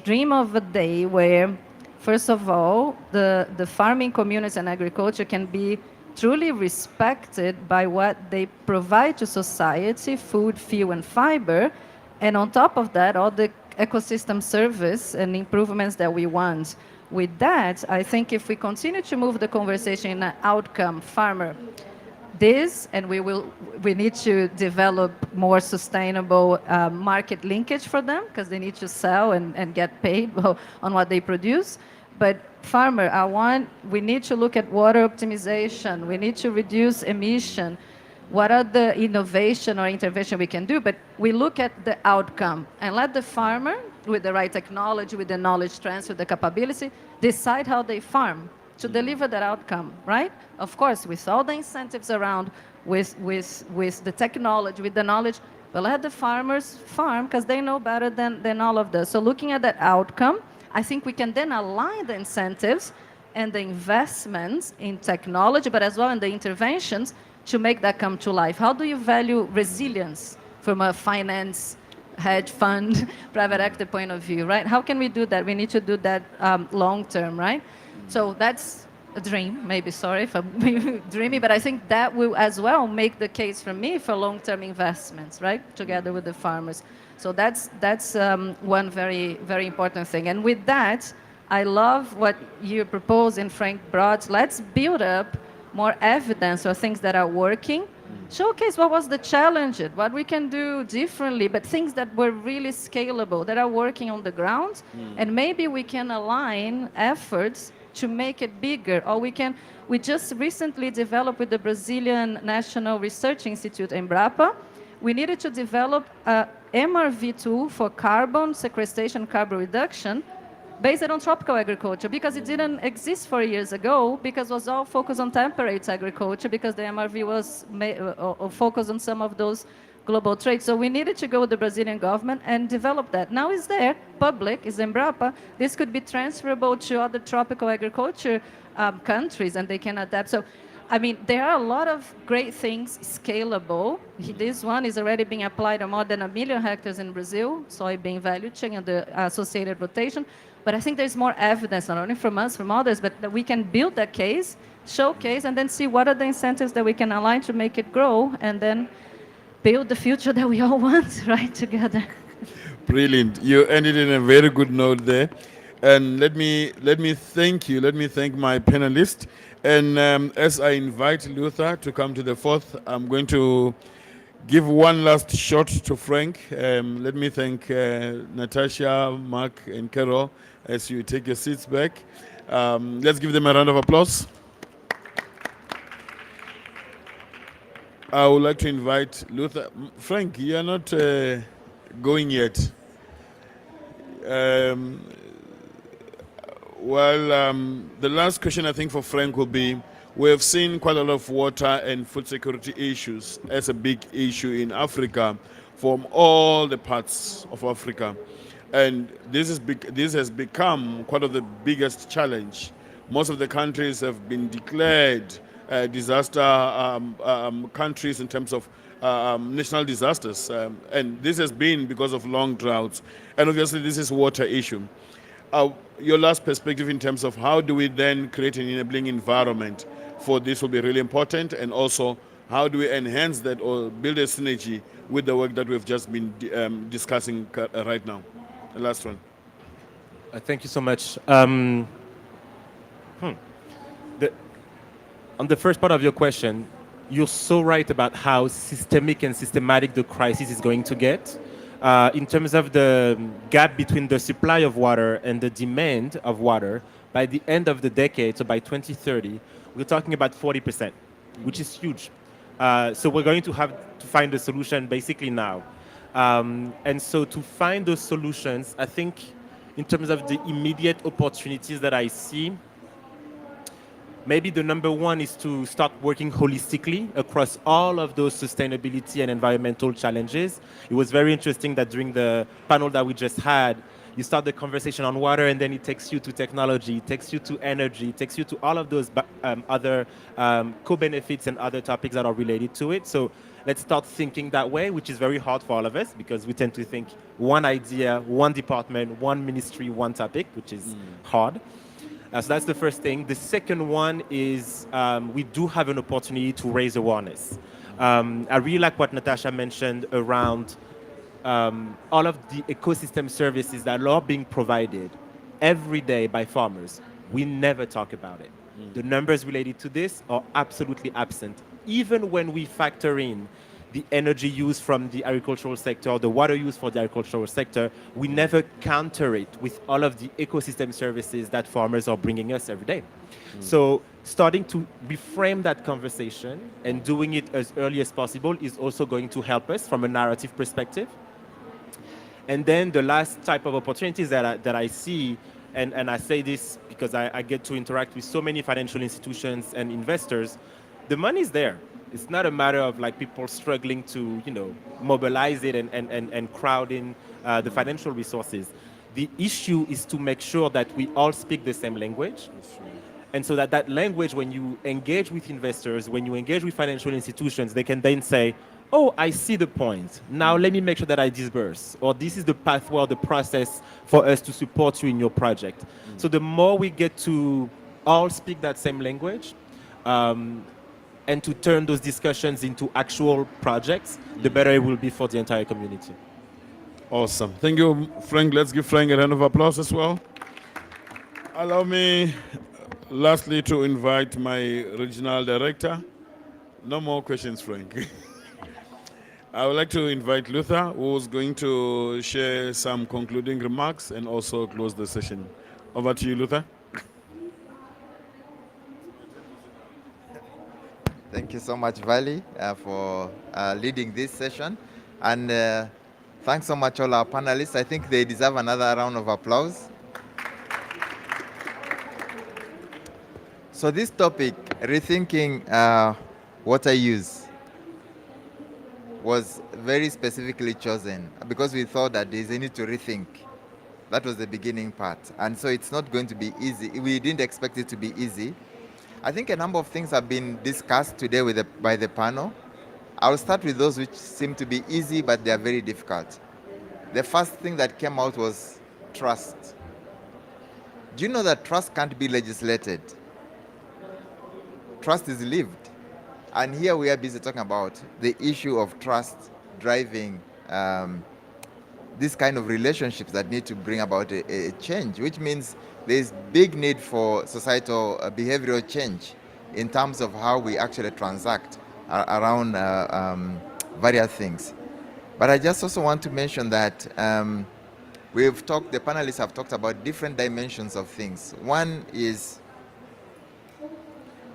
S9: dream of a day where, first of all, the farming communities and agriculture can be truly respected by what they provide to society, food, fuel, and fiber, and on top of that, all the ecosystem service and improvements that we want. With that, I think if we continue to move the conversation in an outcome, farmer, and we need to develop more sustainable market linkage for them, because they need to sell and get paid on what they produce. But farmer, we need to look at water optimization. We need to reduce emission. What are the innovation or intervention we can do? But we look at the outcome and let the farmer, with the right technology, with the knowledge transfer, the capability, decide how they farm to deliver that outcome, right? Of course, with all the incentives around, with the technology, with the knowledge, but let the farmers farm, because they know better than all of this. So looking at that outcome, I think we can then align the incentives and the investments in technology, but as well in the interventions to make that come to life. How do you value resilience from a finance, hedge fund, private equity point of view, right? How can we do that? We need to do that long term, right? So that's a dream, maybe, sorry if I'm dreamy, but I think that will as well make the case for me for long-term investments, right? Together with the farmers. So that's one very, very important thing. And with that, I love what you propose and Frank brought. Let's build up more evidence or things that are working. Showcase what was the challenge, what we can do differently, but things that were really scalable, that are working on the ground. And maybe we can align efforts to make it bigger. Or we just recently developed with the Brazilian National Research Institute, Embrapa, we needed to develop a MRV tool for carbon sequestration, carbon reduction, based on tropical agriculture, because it didn't exist 4 years ago, because it was all focused on temperate agriculture, because the MRV was focused on some of those global trade. So we needed to go with the Brazilian government and develop that. Now it's there, public, is Embrapa. This could be transferable to other tropical agriculture countries, and they can adapt. So, I mean, there are a lot of great things scalable. This one is already being applied on more than 1 million hectares in Brazil, soybean value chain and the associated rotation. But I think there's more evidence, not only from us, from others, but that we can build that case, showcase, and then see what are the incentives that we can align to make it grow, and then build the future that we all want, right, together.
S8: Brilliant. You ended in a very good note there. And let me thank you. Let me thank my panelists. And as I invite Luther to come to the fourth, I'm going to give one last shot to Frank. Let me thank Natasha, Mark, and Carol as you take your seats back. Let's give them a round of applause. I would like to invite Luther. Frank, you are not going yet. The last question I think for Frank will be, we have seen quite a lot of water and food security issues as a big issue in Africa from all the parts of Africa. And this has become quite of the biggest challenge. Most of the countries have been declared disaster countries in terms of national disasters. And this has been because of long droughts. And obviously this is a water issue. Your last perspective in terms of how do we then create an enabling environment for this will be really important, and also how do we enhance that or build a synergy with the work that we've just been discussing right now. The last one.
S22: Thank you so much. On the first part of your question, you're so right about how systemic and systematic the crisis is going to get. In terms of the gap between the supply of water and the demand of water, by the end of the decade, so by 2030, we're talking about 40%, which is huge. So we're going to have to find a solution basically now. And so to find those solutions, I think in terms of the immediate opportunities that I see, maybe the number one is to start working holistically across all of those sustainability and environmental challenges. It was very interesting that during the panel that we just had, you start the conversation on water and then it takes you to technology, it takes you to energy, it takes you to all of those other co-benefits and other topics that are related to it. So let's start thinking that way, which is very hard for all of us because we tend to think one idea, one department, one ministry, one topic, which is hard. So that's the first thing. The second one is we do have an opportunity to raise awareness. I really like what Natasha mentioned around all of the ecosystem services that are being provided every day by farmers. We never talk about it. The numbers related to this are absolutely absent. Even when we factor in the energy use from the agricultural sector, the water use for the agricultural sector, we never counter it with all of the ecosystem services that farmers are bringing us every day. So starting to reframe that conversation and doing it as early as possible is also going to help us from a narrative perspective. And then the last type of opportunities that I see, and I say this because I get to interact with so many financial institutions and investors, the money is there. It's not a matter of like people struggling to, mobilize it and crowd in the financial resources. The issue is to make sure that we all speak the same language. And so that language, when you engage with investors, when you engage with financial institutions, they can then say, oh, I see the point. Now let me make sure that I disburse. Or this is the pathway or the process for us to support you in your project. So the more we get to all speak that same language, and to turn those discussions into actual projects, the better it will be for the entire community.
S8: Awesome. Thank you, Frank. Let's give Frank a round of applause as well. Allow me, lastly, to invite my regional director. No more questions, Frank. I would like to invite Luther, who's going to share some concluding remarks and also close the session. Over to you, Luther.
S18: Thank you so much, Vali, for leading this session. And thanks so much, all our panelists. I think they deserve another round of applause. So this topic, rethinking water use, was very specifically chosen because we thought that there's a need to rethink. That was the beginning part. And so it's not going to be easy. We didn't expect it to be easy. I think a number of things have been discussed today by the panel. I'll start with those which seem to be easy, but they are very difficult. The first thing that came out was trust. Do you know that trust can't be legislated? Trust is lived. And here we are busy talking about the issue of trust driving this kind of relationships that need to bring about a change, which means there's big need for societal behavioral change in terms of how we actually transact around various things. But I just also want to mention that the panelists have talked about different dimensions of things. One is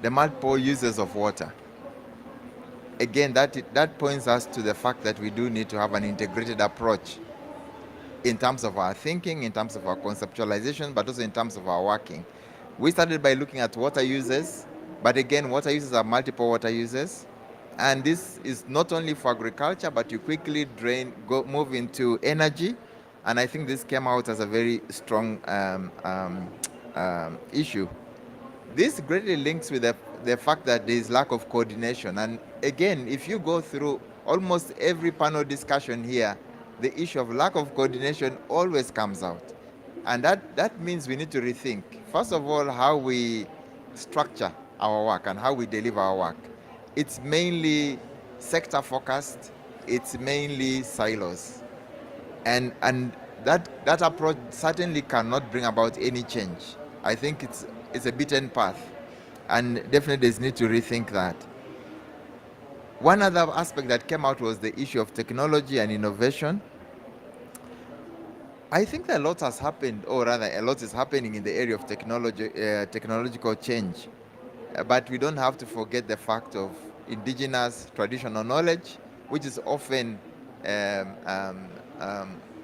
S18: the multiple uses of water. Again, that points us to the fact that we do need to have an integrated approach in terms of our thinking, in terms of our conceptualization, but also in terms of our working. We started by looking at water uses, but again, water uses are multiple water uses. And this is not only for agriculture, but you quickly move into energy. And I think this came out as a very strong issue. This greatly links with the fact that there is lack of coordination. And again, if you go through almost every panel discussion here, the issue of lack of coordination always comes out. And that means we need to rethink, first of all, how we structure our work and how we deliver our work. It's mainly sector focused, it's mainly silos. And that approach certainly cannot bring about any change. I think it's a beaten path, and definitely there's need to rethink that. One other aspect that came out was the issue of technology and innovation. I think that a lot has happened, or rather a lot is happening in the area of technological change. But we don't have to forget the fact of indigenous traditional knowledge, which is often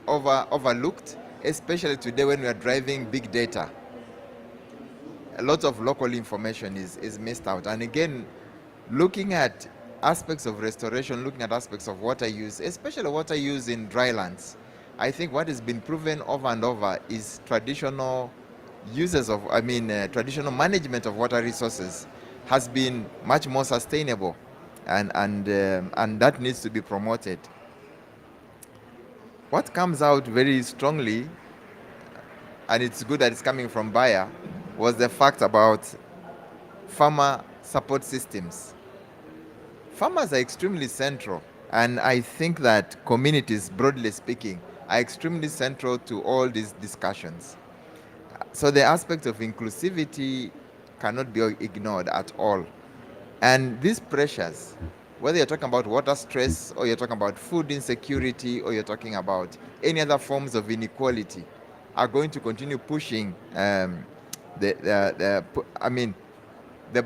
S18: overlooked, especially today when we are driving big data. A lot of local information is missed out. And again, looking at aspects of restoration, looking at aspects of water use, especially water use in drylands, I think what has been proven over and over is traditional traditional management of water resources has been much more sustainable, and that needs to be promoted. What comes out very strongly, and it's good that it's coming from Bayer, was the fact about farmer support systems. Farmers are extremely central, and I think that communities, broadly speaking, are extremely central to all these discussions. So the aspect of inclusivity cannot be ignored at all. And these pressures, whether you're talking about water stress, or you're talking about food insecurity, or you're talking about any other forms of inequality, are going to continue pushing the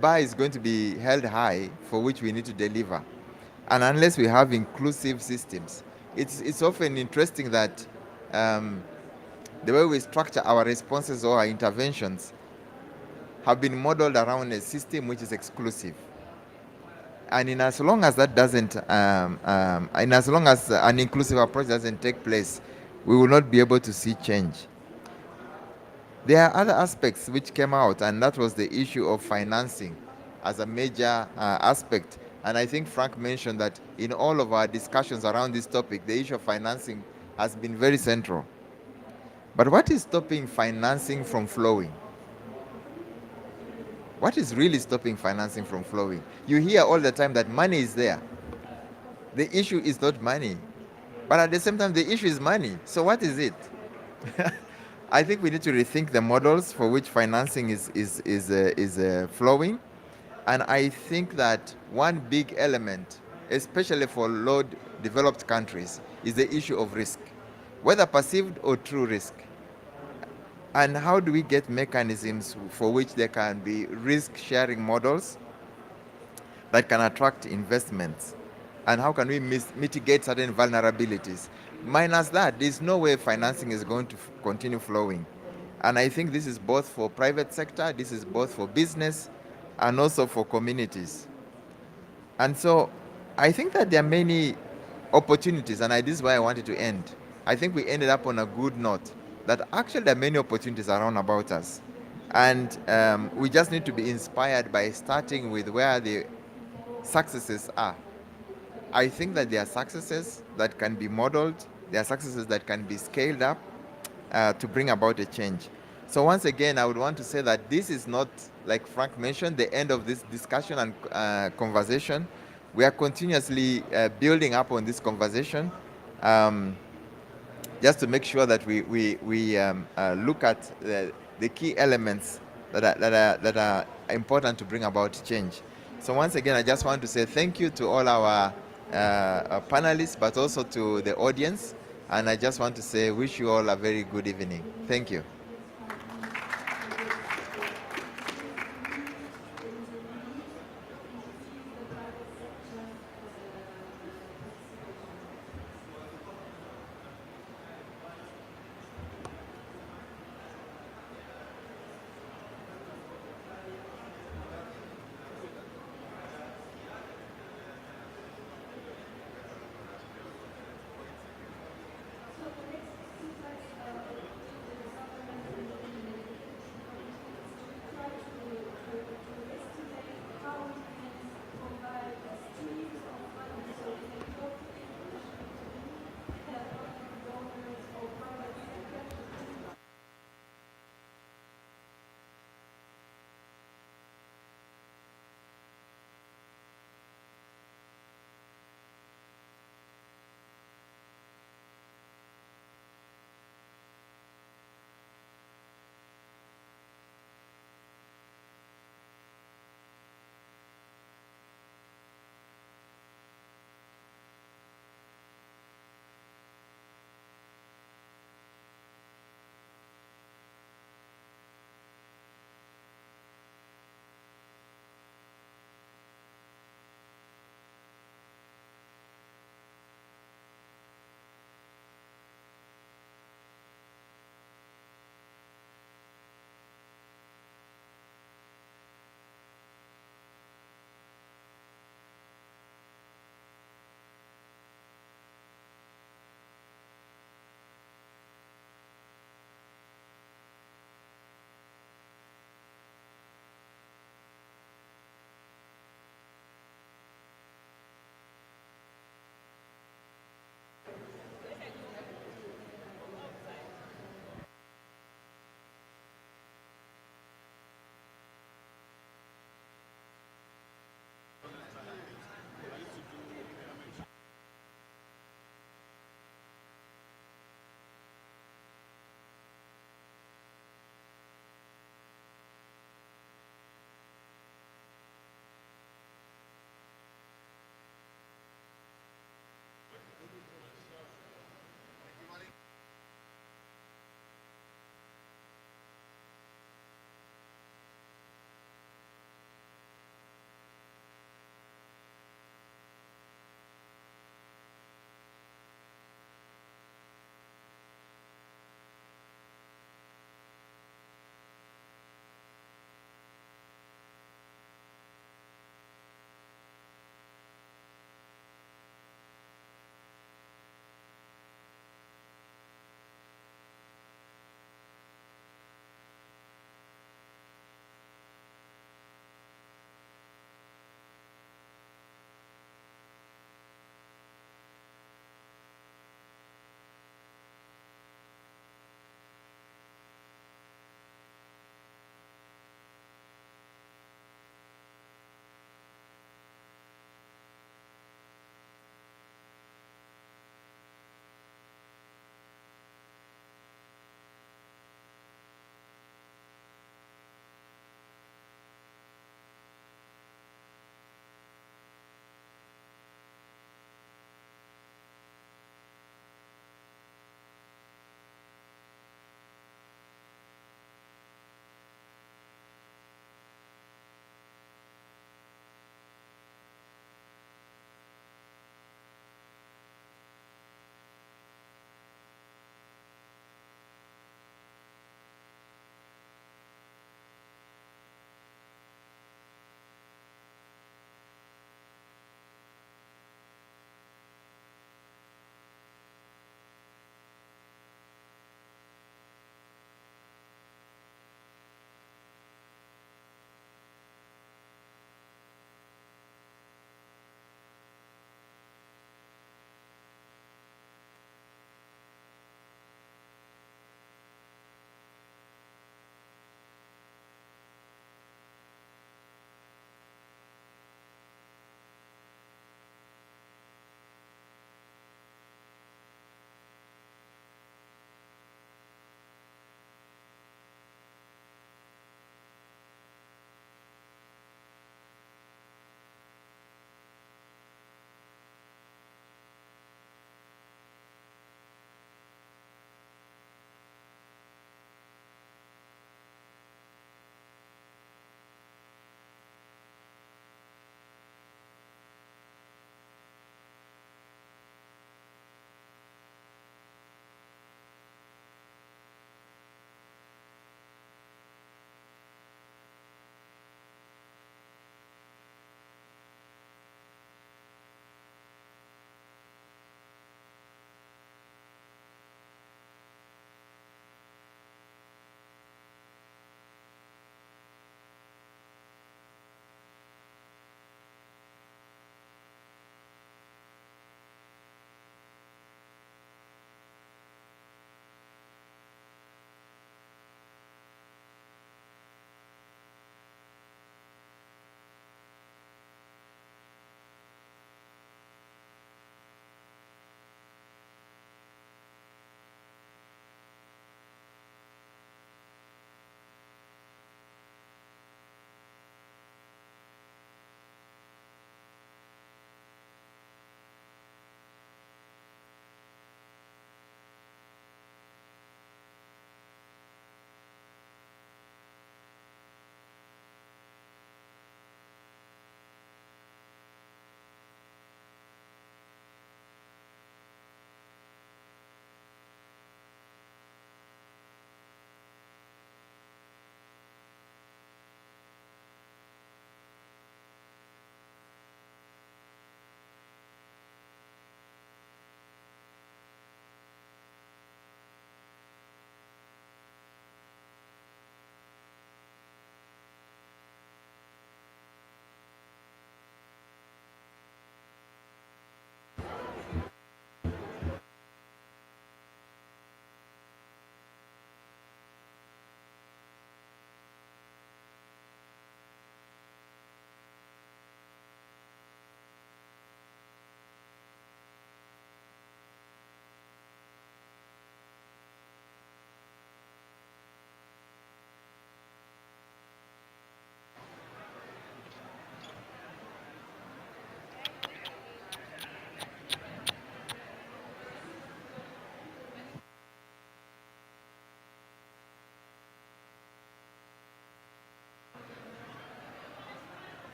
S18: bar is going to be held high for which we need to deliver. And unless we have inclusive systems, it's often interesting that the way we structure our responses or our interventions have been modeled around a system which is exclusive. And in as long as that doesn't, in as long as an inclusive approach doesn't take place, we will not be able to see change. There are other aspects which came out, and that was the issue of financing as a major aspect. And I think Frank mentioned that in all of our discussions around this topic, the issue of financing has been very central. But what is stopping financing from flowing? What is really stopping financing from flowing? You hear all the time that money is there. The issue is not money. But at the same time, the issue is money. So what is it? I think we need to rethink the models for which financing is flowing. And I think that one big element, especially for low developed countries, is the issue of risk, whether perceived or true risk. And how do we get mechanisms for which there can be risk-sharing models that can attract investments? And how can we mitigate certain vulnerabilities? Minus that, there's no way financing is going to continue flowing. And I think this is both for private sector, this is both for business, and also for communities. And so I think that there are many opportunities, and this is why I wanted to end. I think we ended up on a good note, that actually there are many opportunities around about us. And we just need to be inspired by starting with where the successes are. I think that there are successes that can be modeled, there are successes that can be scaled up to bring about a change. So once again, I would want to say that this is not, like Frank mentioned, the end of this discussion and conversation. We are continuously building up on this conversation just to make sure that we look at the key elements that are important to bring about change. So once again, I just want to say thank you to all our panelists, but also to the audience. And I just want to say, wish you all a very good evening. Thank you.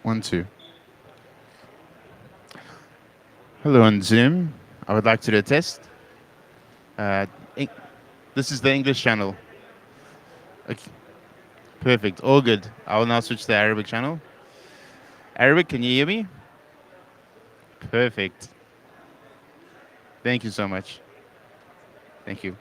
S16: 1, 2. Hello on Zoom. I would like to do a test. Eng- This is the English channel. Okay. Perfect. All good. I will now switch to the Arabic channel. Arabic, can you hear me? Perfect. Thank you so much. Thank you.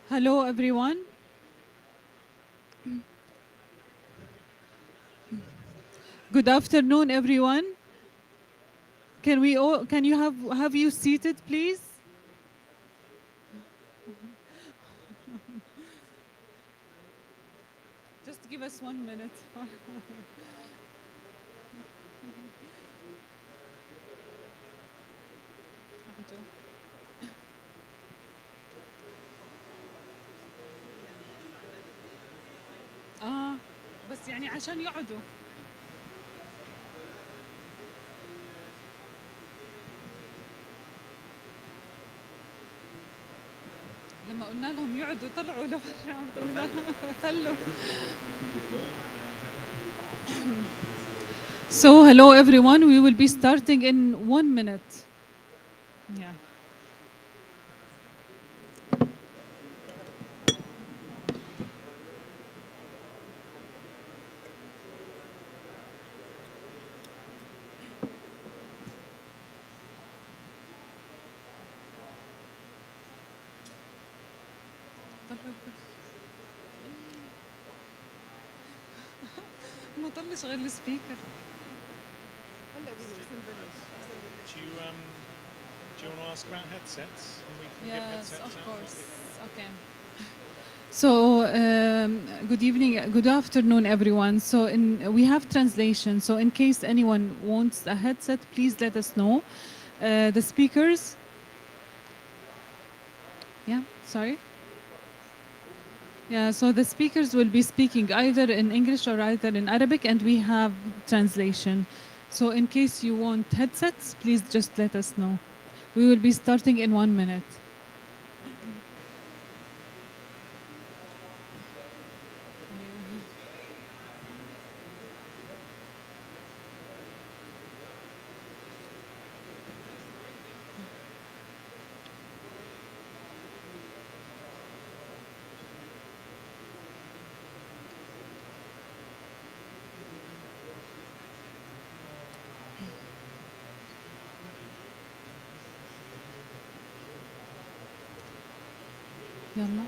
S17: Hello, everyone. Good afternoon, everyone. Can you have you seated, please? Just give us 1 minute. بس يعني عشان يقعدوا. لما قلنا لهم يقعدوا طلعوا لبرا. خلوا. So hello everyone, we will be starting in 1 minute. Yeah. ما طلش غير السبيكر.
S6: Do you want to ask about headsets? And we can give
S17: Yes,
S6: headsets
S17: of
S6: out?
S17: course. Okay. So, good evening, good afternoon, everyone. So, we have translation. So, in case anyone wants a headset, please let us know. The speakers. Yeah, sorry. Yeah, so the speakers will be speaking either in English or either in Arabic, and we have translation. So, in case you want headsets, please just let us know. We will be starting in 1 minute. يلا.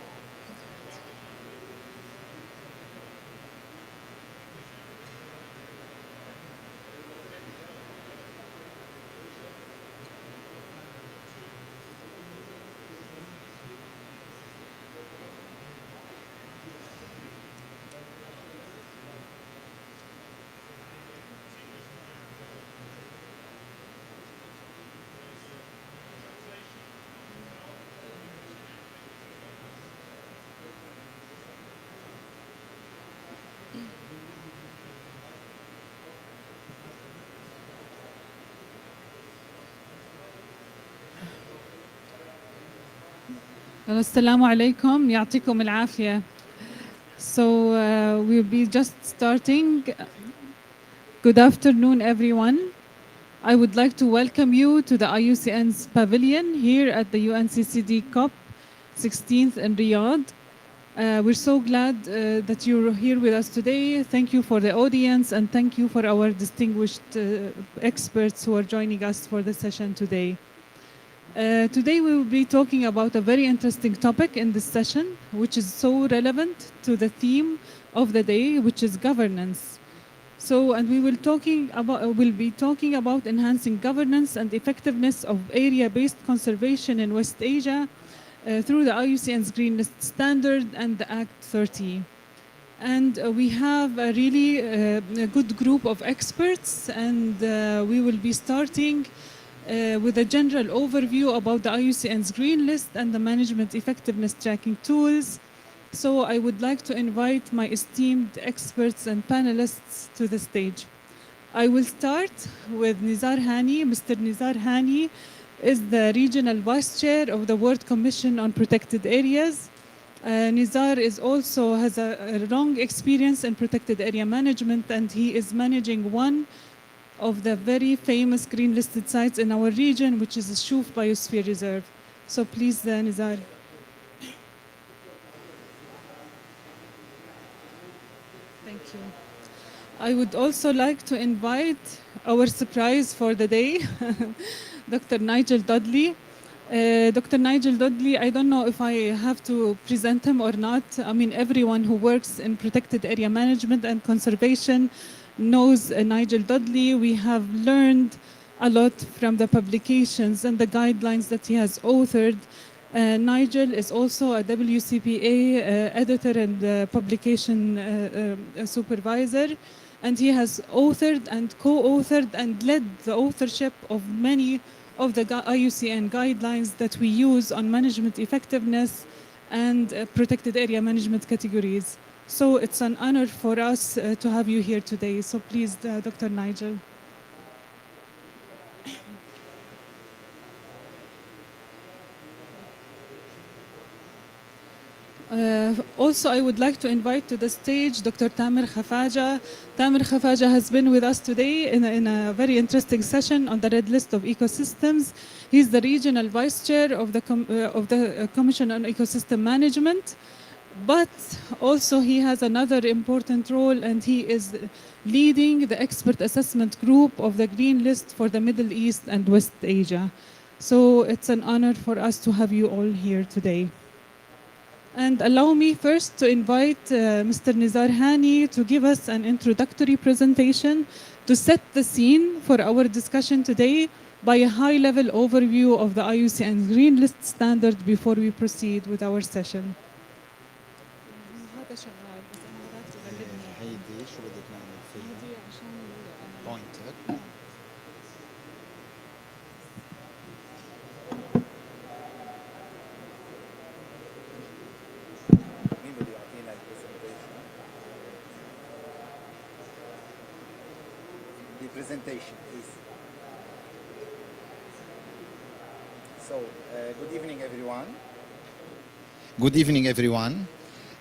S17: السلام عليكم يعطيكم العافية. So we'll be just starting. Good afternoon, everyone. I would like to welcome you to the IUCN's pavilion here at the UNCCD COP16 in Riyadh. We're so glad that you're here with us today. Thank you for the audience and thank you for our distinguished experts who are joining us for the session today. Today we will be talking about a very interesting topic in this session, which is so relevant to the theme of the day, which is governance. So, and we'll be talking about enhancing governance and effectiveness of area-based conservation in West Asia through the IUCN's Green List Standard and the Act 30. And we have a really a good group of experts, and we will be starting with a general overview about the IUCN's Green List and the management effectiveness tracking tools. So I would like to invite my esteemed experts and panelists to the stage. I will start with Nizar Hani. Mr. Nizar Hani is the Regional Vice Chair of the World Commission on Protected Areas. Nizar has a long experience in protected area management, and he is managing one of the very famous green listed sites in our region, which is the Shuf Biosphere Reserve. So please, Nizar. Thank you. I would also like to invite our surprise for the day, Dr. Nigel Dudley, Dr. Nigel Dudley, I don't know if I have to present him or not. I mean, everyone who works in protected area management and conservation knows Nigel Dudley. We have learned a lot from the publications and the guidelines that he has authored. Nigel is also a WCPA editor and publication supervisor, and he has authored and co-authored and led the authorship of many of the IUCN guidelines that we use on management effectiveness and protected area management categories. So it's an honor for us to have you here today. So please, Dr. Nigel. Also, I would like to invite to the stage Dr. Tamer Khafaja. Tamer Khafaja has been with us today in a very interesting session on the Red List of Ecosystems. He's the Regional Vice Chair of the Commission on Ecosystem Management, but also he has another important role, and he is leading the expert assessment group of the Green List for the Middle East and West Asia. So it's an honor for us to have you all here today. And allow me first to invite Mr. Nizar Hani to give us an introductory presentation to set the scene for our discussion today by a high-level overview of the IUCN Green List standard before we proceed with our session.
S13: Presentation, please. So, good evening, everyone. Good evening, everyone.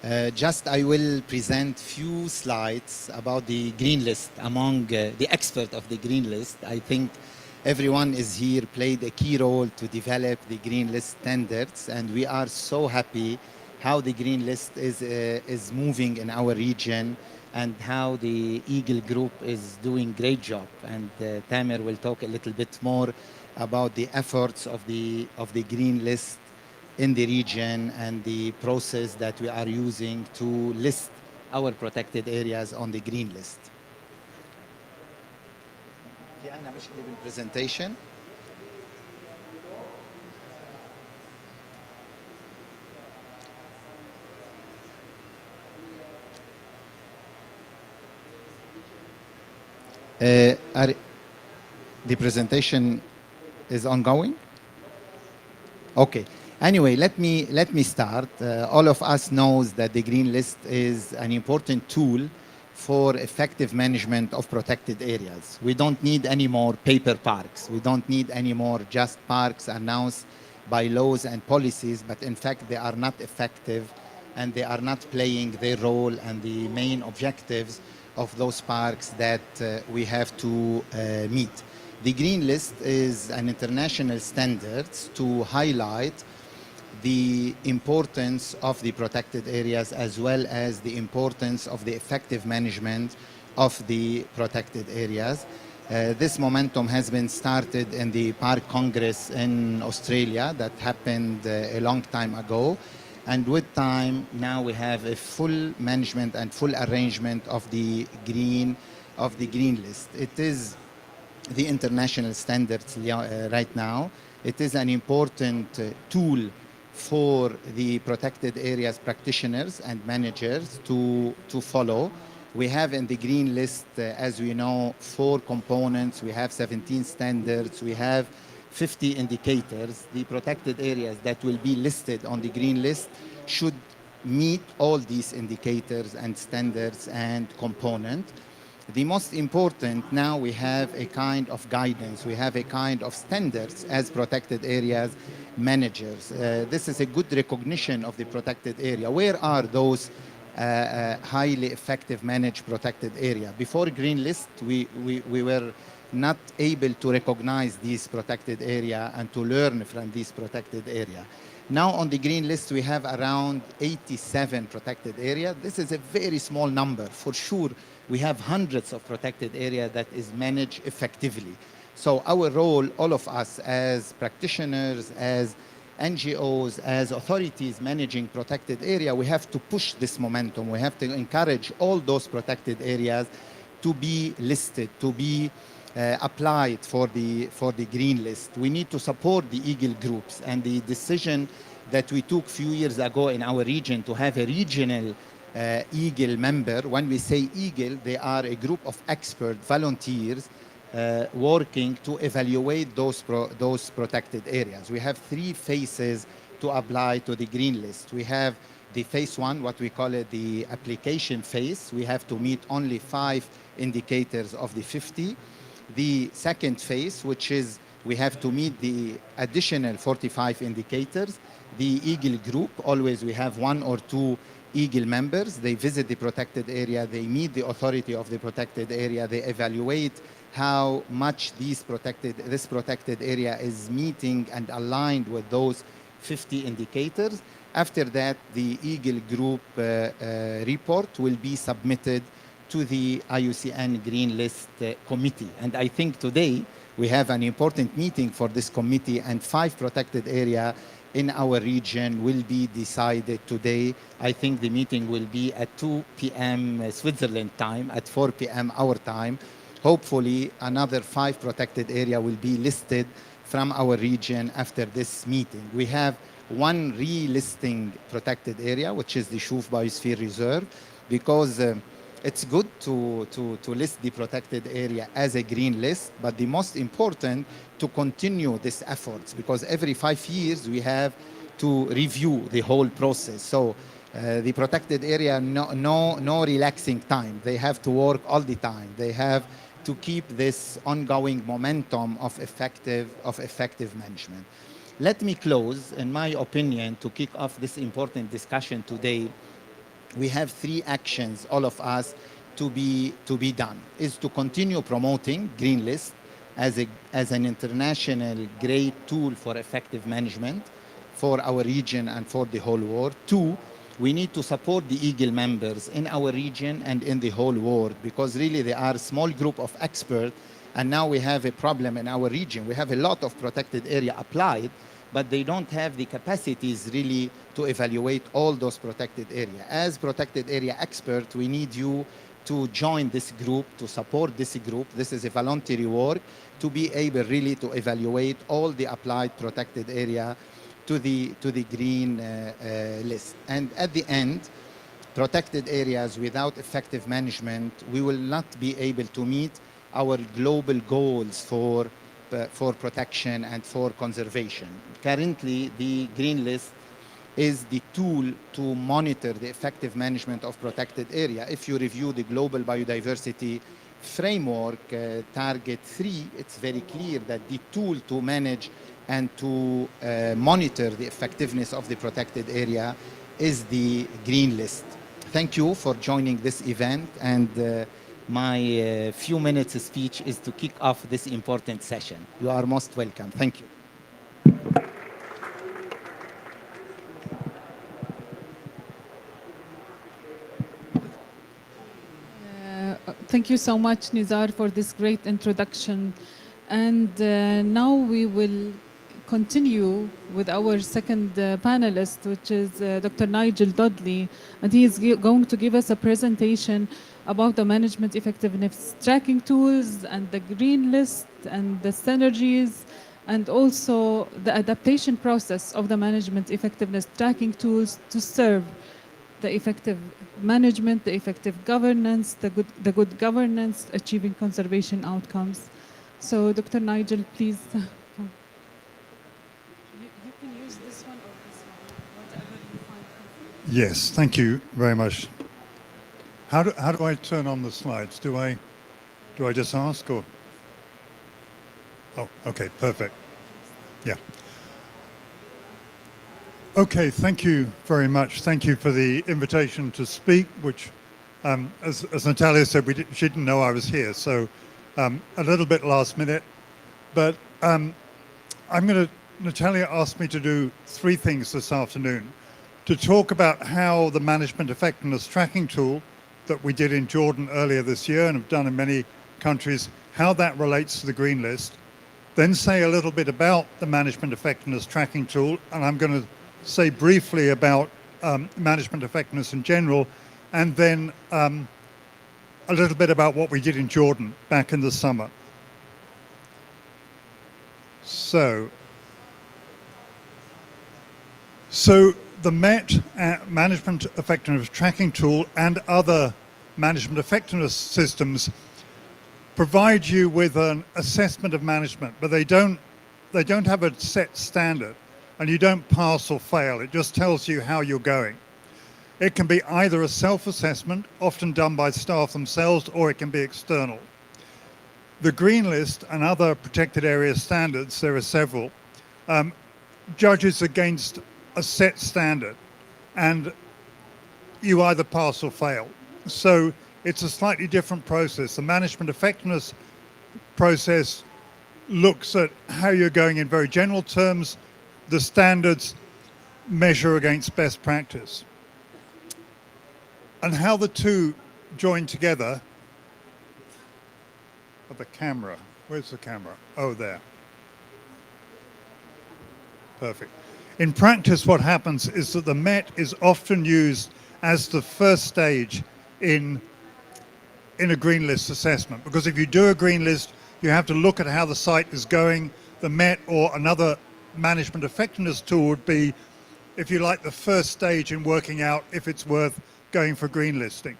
S13: I will present few slides about the Green List among the experts of the Green List. I think everyone is here played a key role to develop the Green List standards, and we are so happy how the Green List is moving in our region, and how the Eagle Group is doing great job. And Tamer will talk a little bit more about the efforts of the Green List in the region and the process that we are using to list our protected areas on the Green List. Presentation. The presentation is ongoing? Okay. Anyway, let me start. All of us knows that the Green List is an important tool for effective management of protected areas. We don't need any more paper parks. We don't need any more just parks announced by laws and policies, but in fact they are not effective and they are not playing their role and the main objectives of those parks that we have to meet. The Green List is an international standard to highlight the importance of the protected areas as well as the importance of the effective management of the protected areas. This momentum has been started in the Park Congress in Australia that happened a long time ago. And with time, now we have a full management and full arrangement of the green list. It is the international standards right now. It is an important tool for the protected areas practitioners and managers to follow. We have in the Green List, as we know, 4 components. We have 17 standards. We have 50 indicators. The protected areas that will be listed on the Green List should meet all these indicators and standards and components. The most important, now we have a kind of guidance. We have a kind of standards as protected areas managers. This is a good recognition of the protected area. Where are those highly effective managed protected area? Before Green List, we were not able to recognize these protected area and to learn from these protected area. Now on the Green List, we have around 87 protected areas. This is a very small number. For sure, we have hundreds of protected areas that is managed effectively. So our role, all of us as practitioners, as NGOs, as authorities managing protected area, we have to push this momentum. We have to encourage all those protected areas to be listed, to be applied for the green list. We need to support the Eagle groups, and the decision that we took a few years ago in our region to have a regional Eagle member. When we say Eagle, they are a group of expert volunteers working to evaluate those protected areas. We have 3 phases to apply to the green list. We have the phase 1, what we call it the application phase. We have to meet only 5 indicators of the 50. The second phase, which is we have to meet the additional 45 indicators. The Eagle group, always we have 1 or 2 Eagle members. They visit the protected area, they meet the authority of the protected area, they evaluate how much this protected area is meeting and aligned with those 50 indicators. After that, the Eagle group report will be submitted to the IUCN Green List Committee. And I think today we have an important meeting for this committee, and 5 protected area in our region will be decided today. I think the meeting will be at 2 p.m. Switzerland time, at 4 p.m. our time. Hopefully, another 5 protected area will be listed from our region after this meeting. We have 1 relisting protected area, which is the Shuf Biosphere Reserve, because it's good to list the protected area as a green list, but the most important to continue these efforts, because every 5 years we have to review the whole process. So the protected area, no relaxing time. They have to work all the time. They have to keep this ongoing momentum of effective management. Let me close, in my opinion, to kick off this important discussion today. We have 3 actions, all of us, to be done. Is to continue promoting Green List as an international great tool for effective management for our region and for the whole world. 2, we need to support the Eagle members in our region and in the whole world, because really they are a small group of experts, and now we have a problem in our region. We have a lot of protected area applied, but they don't have the capacities really to evaluate all those protected areas. As protected area experts, we need you to join this group, to support this group. This is a voluntary work to be able really to evaluate all the applied protected area to the green list. And at the end, protected areas without effective management, we will not be able to meet our global goals for protection and for conservation. Currently, the Green List is the tool to monitor the effective management of protected area. If you review the Global Biodiversity Framework, Target 3, it's very clear that the tool to manage and to monitor the effectiveness of the protected area is the Green List. Thank you for joining this event, and my few minutes speech is to kick off this important session. You are most welcome. Thank you.
S17: Thank you so much, Nizar, for this great introduction. And now we will continue with our second panelist, which is Dr. Nigel Dudley, and he is going to give us a presentation about the management effectiveness tracking tools and the green list and the synergies, and also the adaptation process of the management effectiveness tracking tools to serve the effective management, the effective governance, the good governance, achieving conservation outcomes. So Dr. Nigel, please. You can use this one or this one, whatever you find comfortable.
S11: Yes, thank you very much. How do I turn on the slides? Do I just ask, or? Oh, okay, perfect. Yeah. Okay, thank you very much. Thank you for the invitation to speak, which, as Natalia said, she didn't know I was here, so a little bit last minute. But Natalia asked me to do 3 things this afternoon. To talk about how the management effectiveness tracking tool that we did in Jordan earlier this year and have done in many countries, how that relates to the Green List, then say a little bit about the management effectiveness tracking tool, and I'm going to say briefly about management effectiveness in general, and then a little bit about what we did in Jordan back in the summer. So the MET management effectiveness tracking tool and other management effectiveness systems provide you with an assessment of management, but they don't have a set standard, and you don't pass or fail. It just tells you how you're going. It can be either a self-assessment, often done by staff themselves, or it can be external. The Green List and other protected area standards, there are several, judges against a set standard, and you either pass or fail. So it's a slightly different process. The management effectiveness process looks at how you're going in very general terms. The standards measure against best practice. And how the two join together. Oh, the camera. Where's the camera? Oh, there. Perfect. In practice, what happens is that the MET is often used as the first stage in a green list assessment, because if you do a green list, you have to look at how the site is going. The MET or another management effectiveness tool would be, if you like, the first stage in working out if it's worth going for green listing.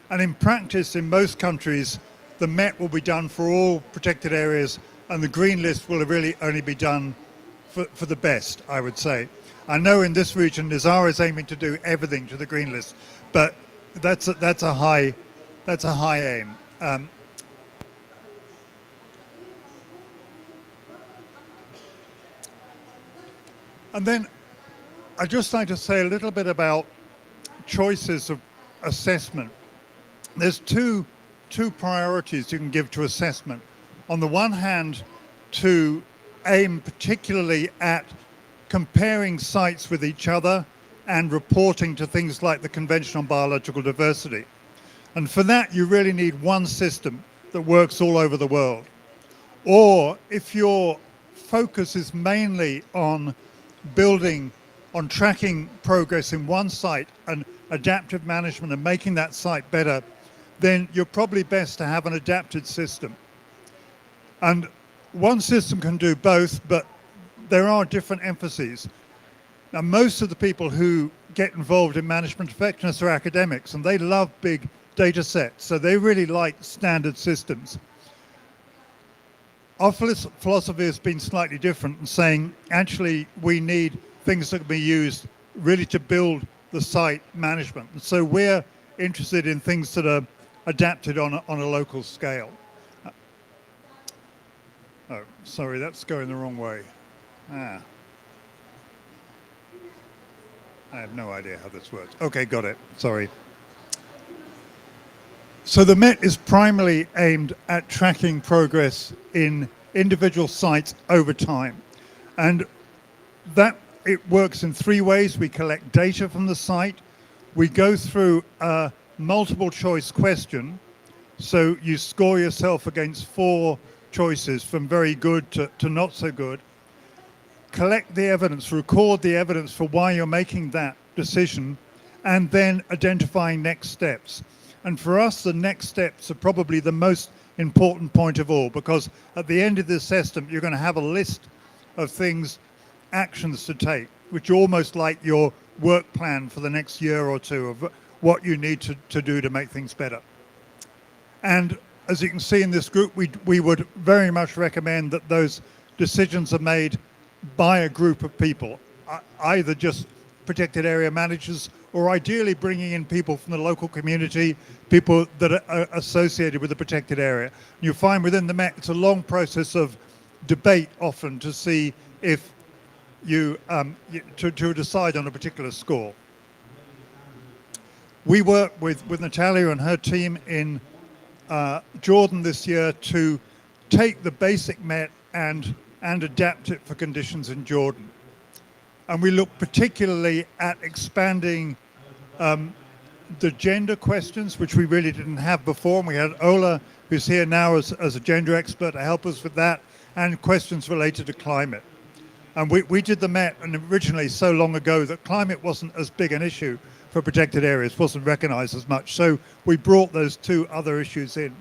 S11: And in practice, in most countries, the MET will be done for all protected areas, and the green list will really only be done for the best, I would say. I know in this region, Nizar is aiming to do everything to the green list, but that's a high aim. And then I'd just like to say a little bit about choices of assessment. There's two priorities you can give to assessment. On the one hand, to aim particularly at comparing sites with each other and reporting to things like the Convention on Biological Diversity. And for that, you really need one system that works all over the world. Or if your focus is mainly on building, on tracking progress in one site and adaptive management and making that site better, then you're probably best to have an adapted system. And one system can do both, but there are different emphases. Now, most of the people who get involved in management effectiveness are academics, and they love big data sets, so they really like standard systems. Our philosophy has been slightly different in saying, actually, we need things that can be used really to build the site management. And so we're interested in things that are adapted on a local scale. Oh, sorry, that's going the wrong way. I have no idea how this works. Okay, got it. Sorry. So the MET is primarily aimed at tracking progress in individual sites over time. And that it works in three ways. We collect data from the site. We go through a multiple choice question. So you score yourself against 4 choices from very good to not so good. Collect the evidence, record the evidence for why you're making that decision, and then identifying next steps. And for us, the next steps are probably the most important point of all, because at the end of this system, you're going to have a list of things, actions to take, which are almost like your work plan for the next year or two of what you need to do to make things better. And as you can see in this group, we would very much recommend that those decisions are made by a group of people, either just protected area managers or ideally bringing in people from the local community, people that are associated with the protected area. You find within the MET, it's a long process of debate often to see if you, to decide on a particular score. We work with Natalia and her team in Jordan this year to take the basic MET and adapt it for conditions in Jordan. And we look particularly at expanding the gender questions, which we really didn't have before. And we had Ola, who's here now as a gender expert, to help us with that. and questions related to climate. And we did the Met, and originally so long ago that climate wasn't as big an issue for protected areas, wasn't recognized as much. So we brought those two other issues in.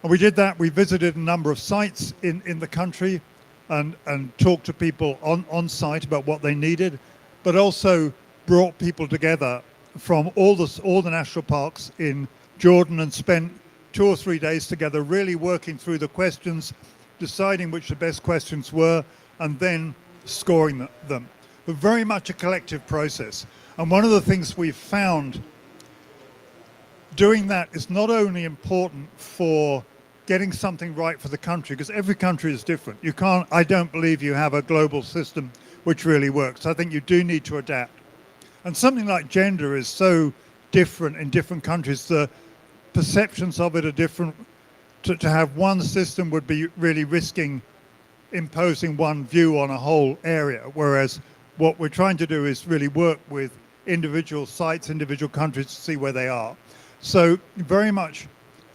S11: And we did that. We visited a number of sites in the country and talked to people on site about what they needed, but also brought people together from all the national parks in Jordan and spent 2 or 3 days together really working through the questions, deciding which the best questions were, and then scoring them. But very much a collective process. And one of the things we've found doing that is not only important for getting something right for the country, because every country is different. You can't, I don't believe you have a global system which really works. I think you do need to adapt. And something like gender is so different in different countries. The perceptions of it are different. To have one system would be really risking imposing one view on a whole area, whereas what we're trying to do is really work with individual sites, individual countries to see where they are. So very much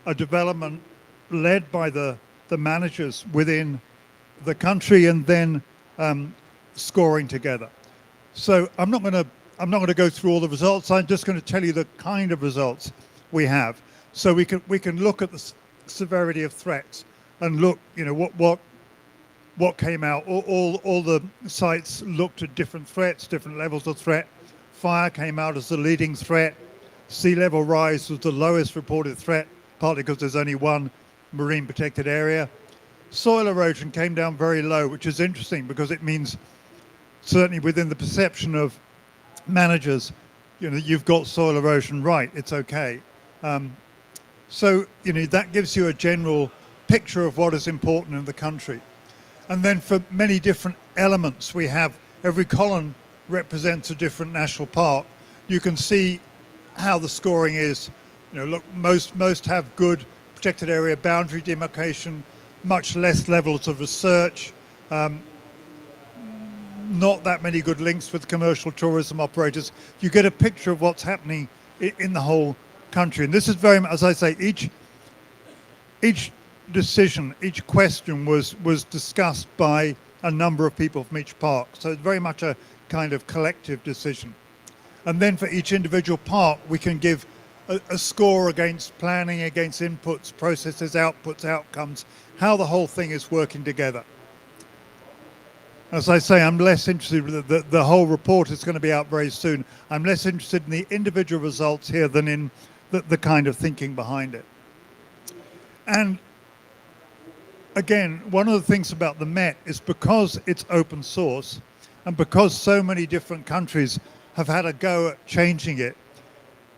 S11: a development led by the managers within the country and then scoring together. So I'm not going to go through all the results. I'm just going to tell you the kind of results we have. So we can look at the severity of threats and look, you know, what came out. All the sites looked at different threats, different levels of threat. Fire came out as the leading threat. Sea level rise was the lowest reported threat, partly because there's only one marine protected area. Soil erosion came down very low, which is interesting because it means certainly within the perception of managers, you know, you've got soil erosion right, it's okay. So, you know, that gives you a general picture of what is important in the country. And then for many different elements, we have every column represents a different national park. You can see how the scoring is. You know, look, most have good protected area boundary demarcation, much less levels of research, not that many good links with commercial tourism operators. You get a picture of what's happening in the whole country. And this is very much, as I say, each decision, each question was discussed by a number of people from each park. So it's very much a kind of collective decision. And then for each individual park, we can give a score against planning, against inputs, processes, outputs, outcomes, how the whole thing is working together. As I say, I'm less interested, the whole report is going to be out very soon. I'm less interested in the individual results here than in the kind of thinking behind it. And again, one of the things about the Met is because it's open source and because so many different countries have had a go at changing it,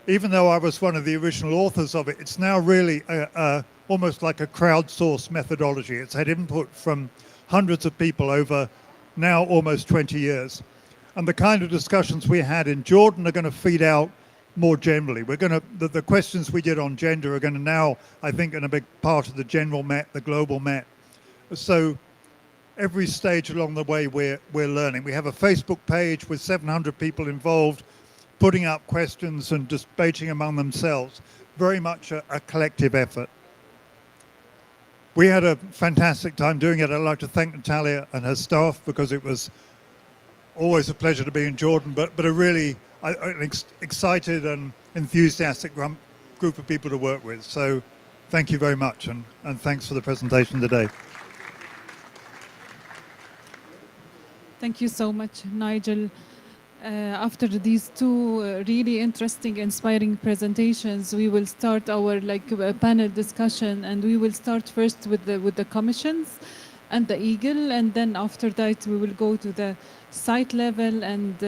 S11: even though I was one of the original authors of it, it's now really almost like a crowdsourced methodology. It's had input from hundreds of people over now almost 20 years. And the kind of discussions we had in Jordan are going to feed out more generally. We're going to, the questions we did on gender are going to now, I think, in a big part of the general Met, the global Met. So every stage along the way we're learning. We have a Facebook page with 700 people involved, putting up questions and debating among themselves. Very much a collective effort. We had a fantastic time doing it. I'd like to thank Natalia and her staff because it was always a pleasure to be in Jordan, but a really excited and enthusiastic group of people to work with. So thank you very much and thanks for the presentation today.
S17: Thank you so much, Nigel. After these two really interesting, inspiring presentations, we will start our panel discussion, and we will start first with the commissions and the Eagle, and then after that we will go to the site level and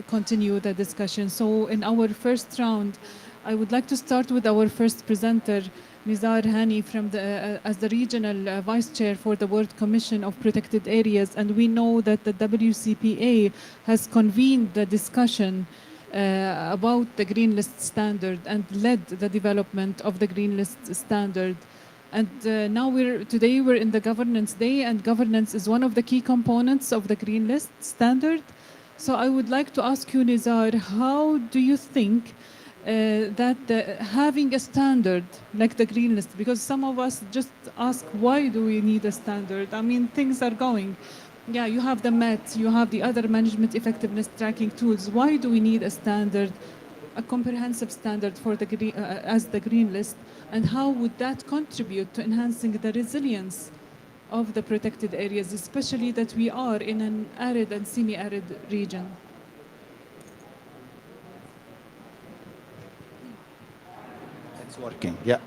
S17: continue the discussion. So in our first round, I would like to start with our first presenter, Nizar Hani, from as the regional vice chair for the World Commission of Protected Areas, and we know that the WCPA has convened the discussion about the Green List standard and led the development of the Green List standard. And now today we're in the Governance Day, and governance is one of the key components of the Green List standard. So I would like to ask you, Nizar, how do you think that having a standard like the green list, because some of us just ask, why do we need a standard? I mean, things are going. Yeah, you have the MET, you have the other management effectiveness tracking tools. Why do we need a standard, a comprehensive standard for the green, as the green list? And how would that contribute to enhancing the resilience of the protected areas, especially that we are in an arid and semi-arid region?
S13: It's working, yeah.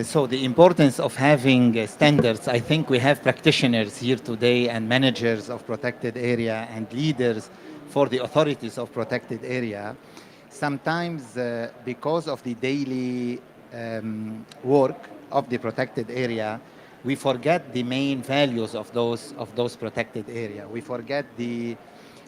S13: So the importance of having standards, I think we have practitioners here today and managers of protected area and leaders for the authorities of protected area. Sometimes because of the daily work of the protected area, we forget the main values of those protected area. We forget the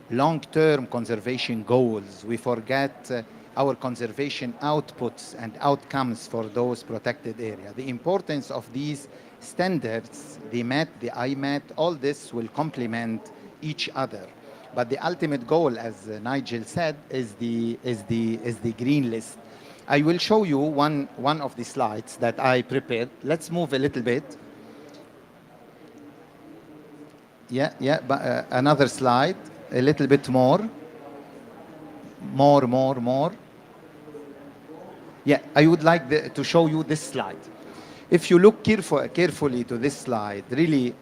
S13: long-term conservation goals. We forget our conservation outputs and outcomes for those protected areas. The importance of these standards, the MET, the IMET, all this will complement each other. But the ultimate goal, as Nigel said, is the green list. I will show you one of the slides that I prepared. Let's move a little bit. Yeah, but another slide, a little bit more. More. Yeah, I would like to show you this slide. If you look carefully to this slide, really,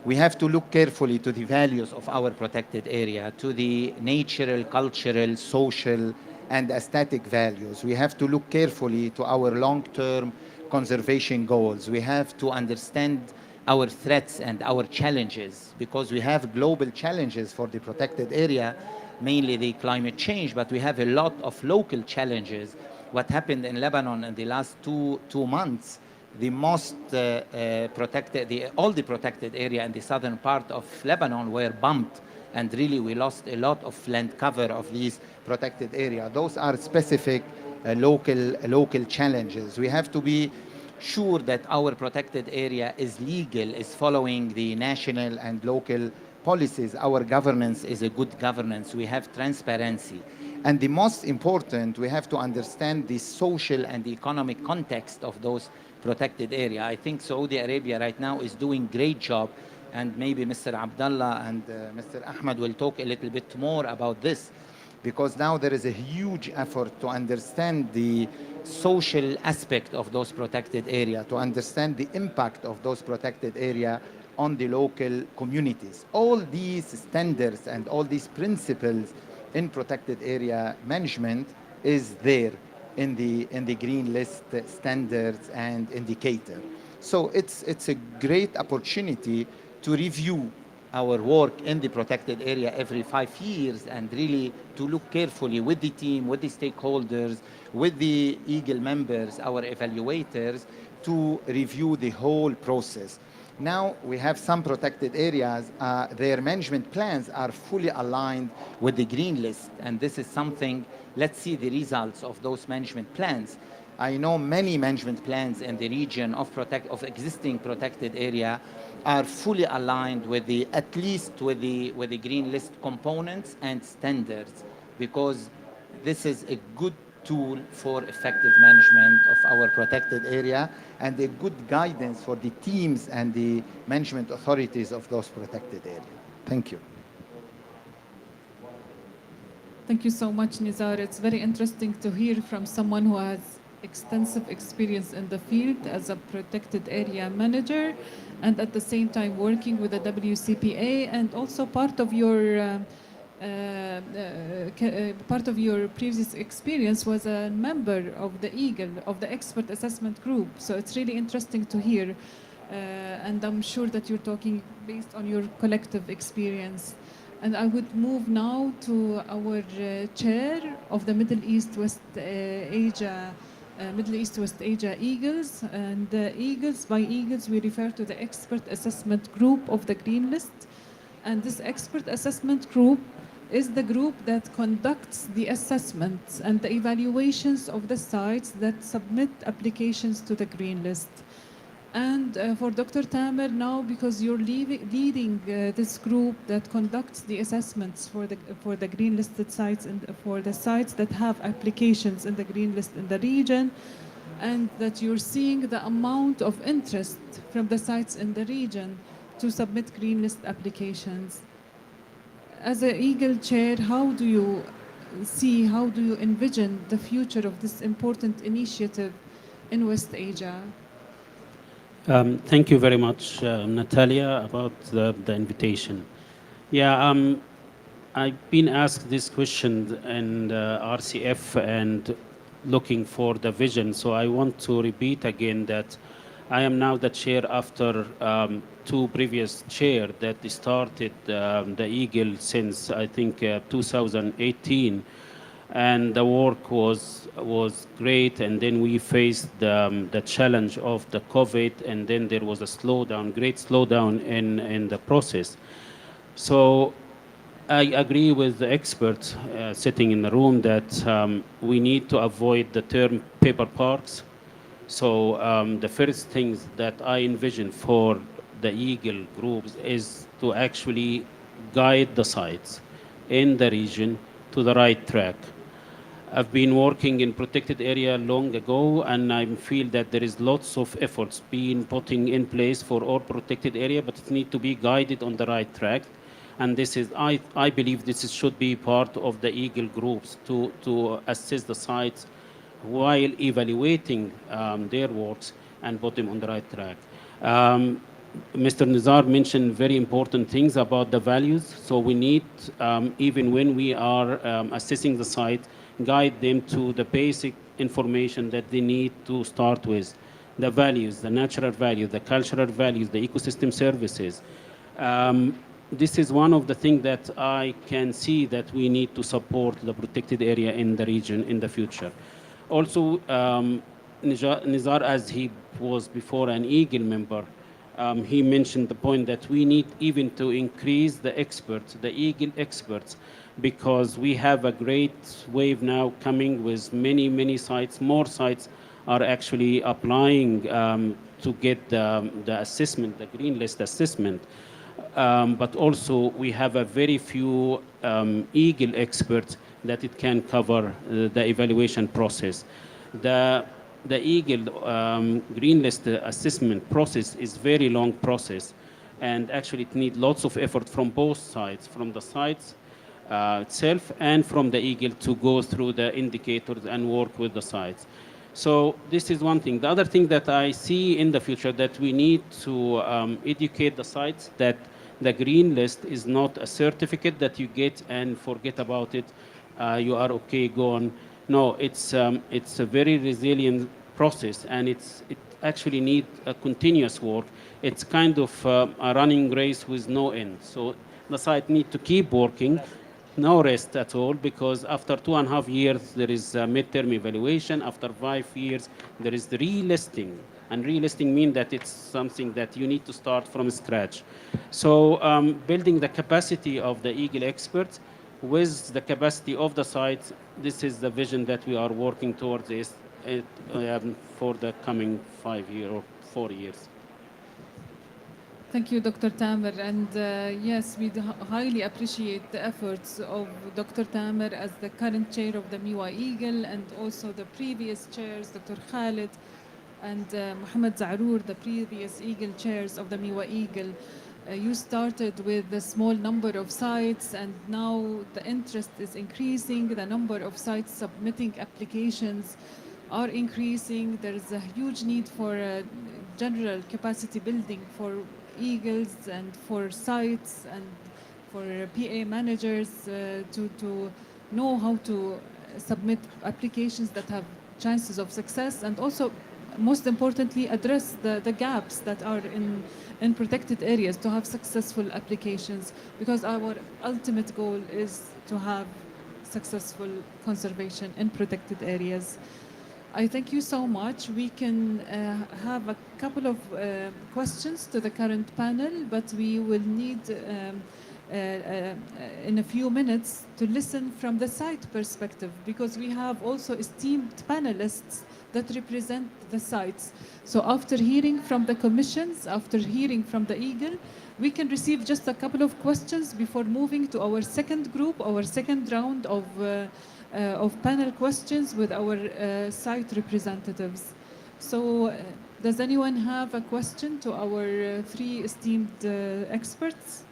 S13: we have to look carefully to the values of our protected area, to the natural, cultural, social, and aesthetic values. We have to look carefully to our long-term conservation goals. We have to understand our threats and our challenges, because we have global challenges for the protected area, mainly the climate change, but we have a lot of local challenges. What happened in Lebanon in the last two months, the most all the protected area in the southern part of Lebanon were bombed, and really we lost a lot of land cover of these protected area. Those are specific local challenges. We have to be sure that our protected area is legal, is following the national and local policies. Our governance is a good governance. We have transparency. And the most important, we have to understand the social and the economic context of those protected area. I think Saudi Arabia right now is doing great job, and maybe Mr. Abdullah and Mr. Ahmed will talk a little bit more about this, because now there is a huge effort to understand the social aspect of those protected area, to understand the impact of those protected area on the local communities. All these standards and all these principles in protected area management is there in the green list standards and indicator. So it's a great opportunity to review our work in the protected area every 5 years, and really to look carefully with the team, with the stakeholders, with the EAGLE members, our evaluators, to review the whole process. Now we have some protected areas, their management plans are fully aligned with the green list, and this is something, let's see the results of those management plans. I know many management plans in the region of existing protected area are fully aligned with at least with the green list components and standards, because this is a good tool for effective management of our protected area and a good guidance for the teams and the management authorities of those protected areas. Thank you.
S17: Thank you so much, Nizar. It's very interesting to hear from someone who has extensive experience in the field as a protected area manager, and at the same time working with the WCPA, and also part of your previous experience was a member of the EAGLE, of the expert assessment group. So it's really interesting to hear, and I'm sure that you're talking based on your collective experience. And I would move now to our chair of the Middle East West Asia EAGLES. And EAGLES, by EAGLES, we refer to the expert assessment group of the Green List. And this expert assessment group is the group that conducts the assessments and the evaluations of the sites that submit applications to the Green List. And for Dr. Tamer now, because you're leading this group that conducts the assessments for the green listed sites and for the sites that have applications in the green list in the region, and that you're seeing the amount of interest from the sites in the region to submit green list applications. As an Eagle chair, how do you envision the future of this important initiative in West Asia?
S1: Thank you very much, Natalia, about the invitation. Yeah, I've been asked this question in RCF and looking for the vision. So I want to repeat again that I am now the chair after two previous chair that started the Eagle since I think 2018. And the work was great, and then we faced the challenge of the COVID, and then there was a slowdown, great slowdown in the process. So I agree with the experts sitting in the room that we need to avoid the term paper parks. So the first things that I envision for the Eagle groups is to actually guide the sites in the region to the right track. I've been working in protected area long ago, and I feel that there is lots of efforts being putting in place for all protected area, but it needs to be guided on the right track. And this is, I believe this should be part of the Eagle groups to assess the sites while evaluating their works and put them on the right track. Mr. Nizar mentioned very important things about the values. So we need, even when we are assessing the site, guide them to the basic information that they need to start with. The values, the natural values, the cultural values, the ecosystem services. This is one of the things that I can see that we need to support the protected area in the region in the future. Also, Nizar, as he was before an Eagle member, he mentioned the point that we need even to increase the experts, the Eagle experts, because we have a great wave now coming with many sites. More sites are actually applying to get the assessment, the green list assessment. But also we have a very few Eagle experts that it can cover the evaluation process. The Eagle green list assessment process is very long process, and actually it needs lots of effort from both sides, from the sites itself and from the Eagle to go through the indicators and work with the sites. So this is one thing. The other thing that I see in the future that we need to educate the sites that the green list is not a certificate that you get and forget about it. You are okay, go on. No, it's a very resilient process, and it actually needs a continuous work. It's kind of a running race with no end. So the site need to keep working, no rest at all, because after 2.5 years there is a midterm evaluation. After 5 years there is the relisting, and relisting means that it's something that you need to start from scratch. So building the capacity of the Eagle experts with the capacity of the sites, this is the vision that we are working towards this for the coming 5 years or 4 years.
S17: Thank you, Dr. Tamer. And yes, we highly appreciate the efforts of Dr. Tamer as the current chair of the MIWA Eagle, and also the previous chairs, Dr. Khalid and Mohammed Zarour, the previous Eagle chairs of the MIWA Eagle. You started with a small number of sites, and now the interest is increasing. The number of sites submitting applications are increasing. There is a huge need for general capacity building for Eagles and for sites and for PA managers to know how to submit applications that have chances of success, and also most importantly address the gaps that are in protected areas to have successful applications, because our ultimate goal is to have successful conservation in protected areas. I thank you so much. We can have a couple of questions to the current panel, but we will need in a few minutes to listen from the site perspective, because we have also esteemed panelists that represent the sites. So after hearing from the commissions, after hearing from the Eagle, we can receive just a couple of questions before moving to our second group, our second round of panel questions with our site representatives. So does anyone have a question to our three esteemed experts?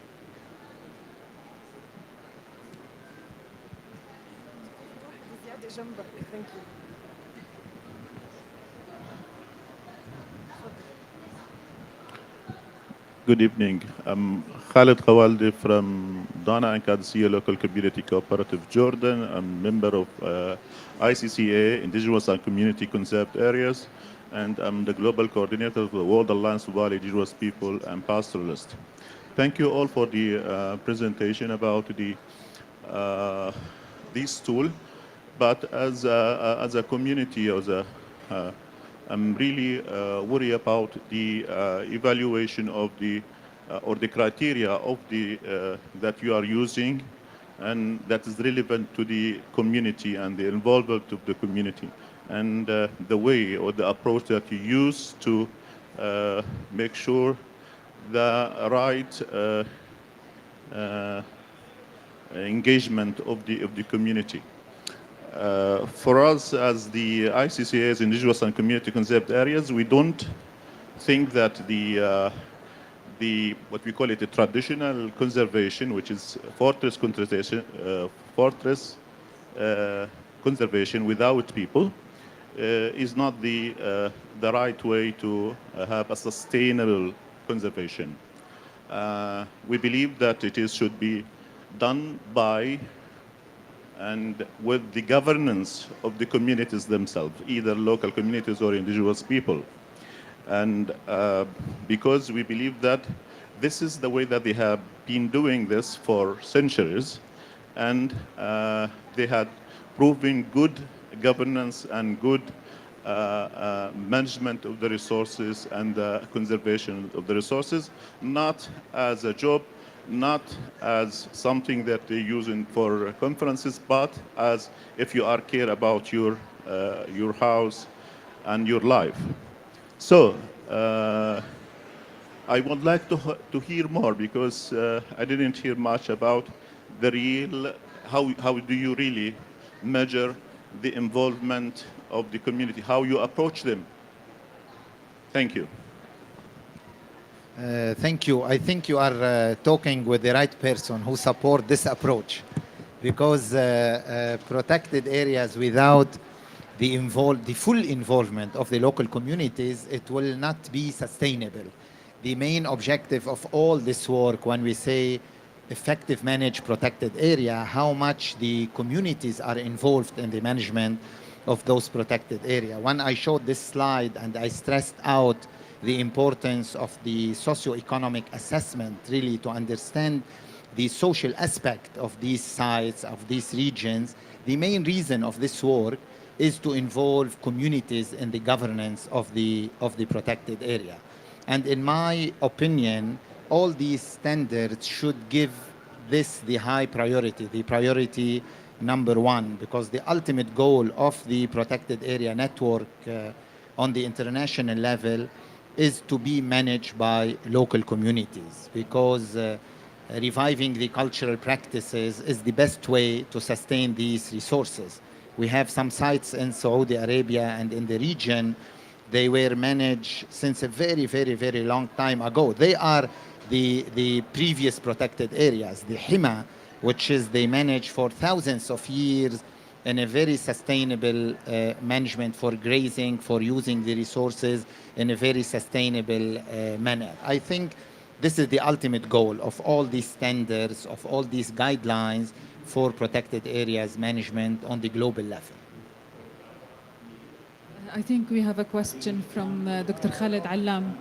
S7: Thank you.
S15: Good evening. I'm Khalid Khawaldi from Dana and Qadisiyya Local Community Cooperative Jordan. I'm member of ICCA, Indigenous and Community Conserved Areas, and I'm the Global Coordinator of the World Alliance of Valley Indigenous People and Pastoralists. Thank you all for the presentation about this tool. But as a community, I'm really worried about the evaluation of the or the criteria of the that you are using, and that is relevant to the community and the involvement of the community, and the way or the approach that you use to make sure the right engagement of the community. For us, as the ICCA's Indigenous and Community Conserved Areas, we don't think that the what we call it the traditional conservation, which is fortress conservation without people, is not the right way to have a sustainable conservation. We believe that should be done by and with the governance of the communities themselves, either local communities or indigenous people. And because we believe that this is the way that they have been doing this for centuries, and they had proven good governance and good management of the resources and the conservation of the resources, not as a job, not as something that they're using for conferences, but as if you are care about your house and your life. So I would like to hear more, because I didn't hear much about the real how do you really measure the involvement of the community, how you approach them. Thank you.
S13: Thank you. I think you are talking with the right person who support this approach, because protected areas without the full involvement of the local communities, it will not be sustainable. The main objective of all this work, when we say effective managed protected area, how much the communities are involved in the management of those protected area. When I showed this slide and I stressed out the importance of the socio-economic assessment, really to understand the social aspect of these sites, of these regions, the main reason of this work is to involve communities in the governance of the protected area. And in my opinion, all these standards should give this the high priority, the priority number one, because the ultimate goal of the protected area network on the international level is to be managed by local communities, because reviving the cultural practices is the best way to sustain these resources. We have some sites in Saudi Arabia and in the region. They were managed since a very, very, very long time ago. They are the previous protected areas, the HIMA, which is they manage for thousands of years in a very sustainable management for grazing, for using the resources in a very sustainable manner. I think this is the ultimate goal of all these standards, of all these guidelines for protected areas management on the global level.
S17: I think we have a question from Dr. Khalid Allam.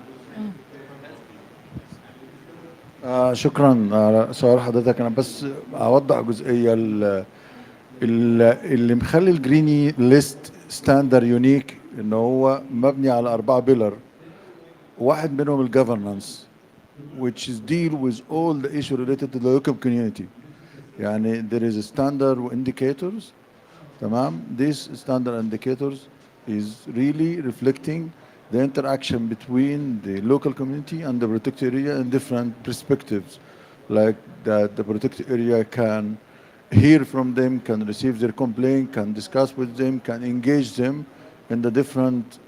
S2: شكرا على سؤال حضرتك. انا بس اوضح جزئيه اللي مخلي الجريني ليست ستاندر يونيك ان هو مبني على 4 بيلر. واحد منهم الجفرنانس which is deal with all the issue related to the local community. يعني there is a standard indicators. تمام. These standard indicators is really reflecting the interaction between the local community and the protected area in different perspectives, like that the protected area can hear from them, can receive their complaint, can discuss with them, can engage them in the different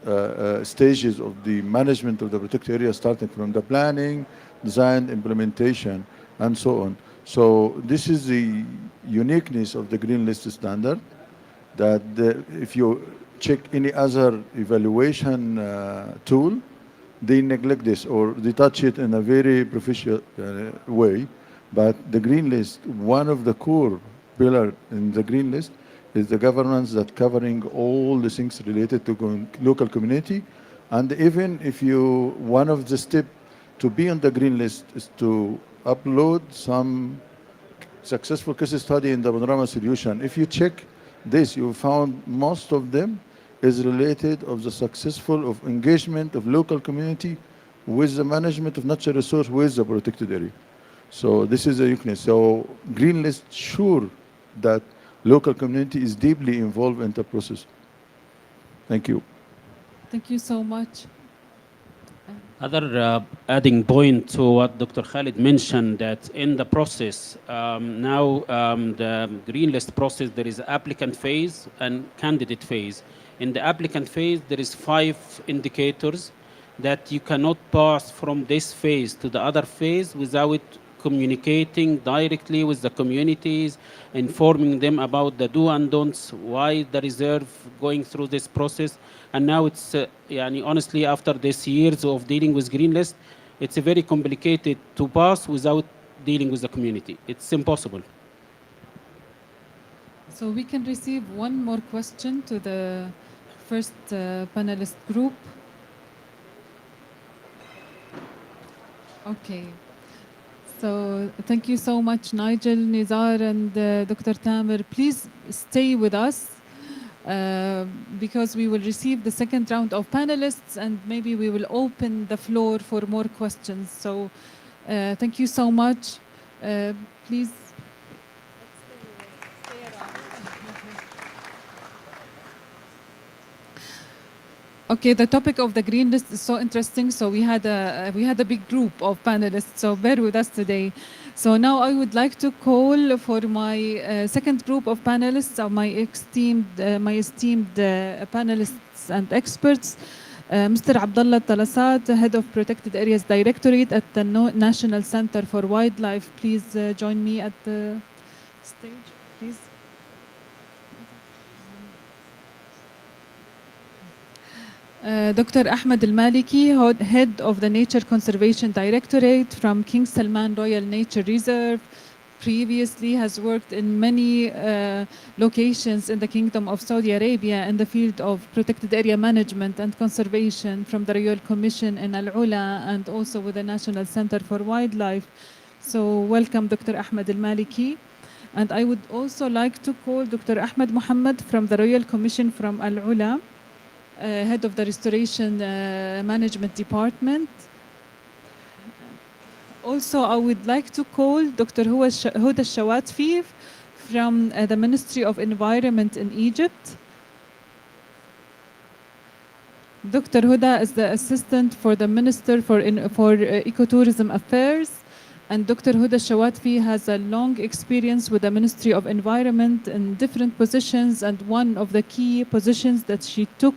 S2: stages of the management of the protected area, starting from the planning, design, implementation, and so on. So this is the uniqueness of the Green List standard, that if you check any other evaluation tool, they neglect this or they touch it in a very superficial way. But the Green List, one of the core pillars in the Green List is the governance that covering all the things related to local community. And even if you, one of the steps to be on the Green List is to upload some successful case study in the Panorama solution. If you check this, you found most of them is related of the successful of engagement of local community with the management of natural resource with the protected area. So this is a uniqueness. So Green List sure that local community is deeply involved in the process. Thank you.
S17: Thank you so much.
S1: Other adding point to what Dr. Khalid mentioned, that in the process, now the Green List process, there is applicant phase and candidate phase. In the applicant phase, there is 5 indicators that you cannot pass from this phase to the other phase without communicating directly with the communities, informing them about the do and don'ts, why the reserve going through this process. And now it's, honestly, after this years of dealing with Green List, it's very complicated to pass without dealing with the community. It's impossible.
S17: So we can receive one more question to the first panelist group. Okay. So thank you so much, Nigel, Nizar, and Dr. Tamer. Please stay with us because we will receive the second round of panelists and maybe we will open the floor for more questions. So thank you so much. Please. Okay, the topic of the Green List is so interesting. So we had a big group of panelists. So bear with us today. So now I would like to call for my second group of panelists, my esteemed panelists and experts, Mr. Abdullah Talasat, Head of Protected Areas Directorate at the National Center for Wildlife. Please join me at the stage, please. Dr. Ahmed Al-Maliki, Head of the Nature Conservation Directorate from King Salman Royal Nature Reserve, previously has worked in many locations in the Kingdom of Saudi Arabia in the field of protected area management and conservation from the Royal Commission in Al-Ula and also with the National Center for Wildlife. So welcome, Dr. Ahmed Al-Maliki. And I would also like to call Dr. Ahmed Mohammed from the Royal Commission from Al-Ula, Head of the Restoration Management Department. Also, I would like to call Dr. Huda Shawatfi from the Ministry of Environment in Egypt. Dr. Huda is the Assistant for the Minister for Ecotourism Affairs. And Dr. Huda Shawatfi has a long experience with the Ministry of Environment in different positions. And one of the key positions that she took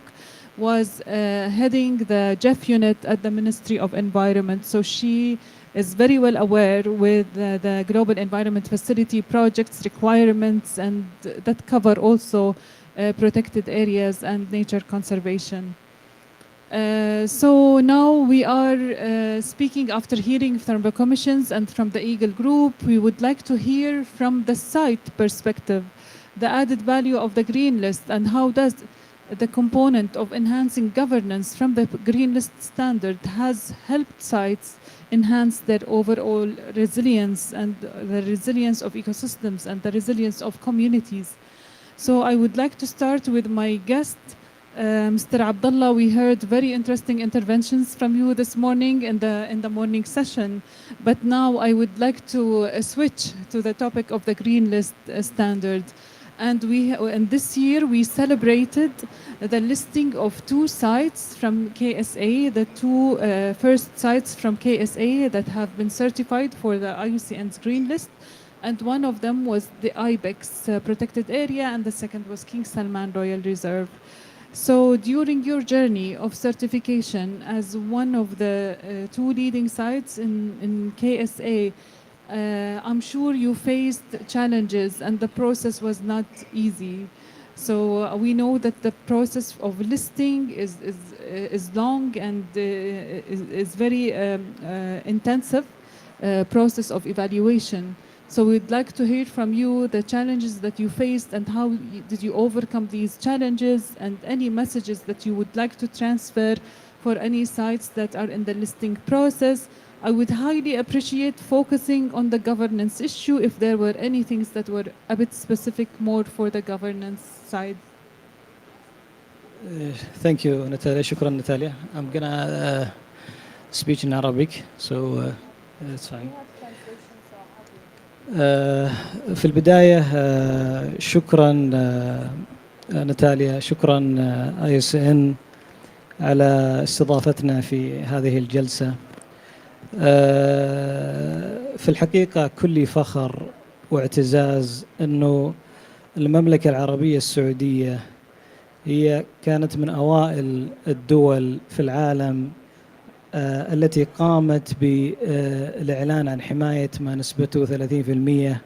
S17: was heading the JEF unit at the Ministry of Environment. So she is very well aware with the Global Environment Facility projects requirements and that cover also protected areas and nature conservation. So now we are speaking after hearing from the commissions and from the Eagle Group. We would like to hear from the site perspective, the added value of the Green List and how does the component of enhancing governance from the Green List standard has helped sites enhance their overall resilience and the resilience of ecosystems and the resilience of communities. So I would like to start with my guest, Mr. Abdullah. We heard very interesting interventions from you this morning in the morning session, but now I would like to switch to the topic of the Green List standard. And this year we celebrated the listing of 2 sites from KSA, the 2 first sites from KSA that have been certified for the IUCN's green list. And one of them was the Ibex protected area, and the second was King Salman Royal Reserve. So during your journey of certification as one of the 2 leading sites in KSA, I'm sure you faced challenges and the process was not easy. So we know that the process of listing is long and is very intensive process of evaluation. So we'd like to hear from you the challenges that you faced and how did you overcome these challenges, and any messages that you would like to transfer for any sites that are in the listing process. I would highly appreciate focusing on the governance issue if there were any things that were a bit specific more for the governance side.
S20: Thank you, Natalia. شكرا, Natalia. I'm gonna speak in Arabic, so it's fine. في البداية شكرا ناتاليا، شكرا IUCN على استضافتنا في هذه الجلسة. في الحقيقة كل فخر واعتزاز أنه المملكة العربية السعودية هي كانت من أوائل الدول في العالم التي قامت بالإعلان عن حماية ما نسبته 30%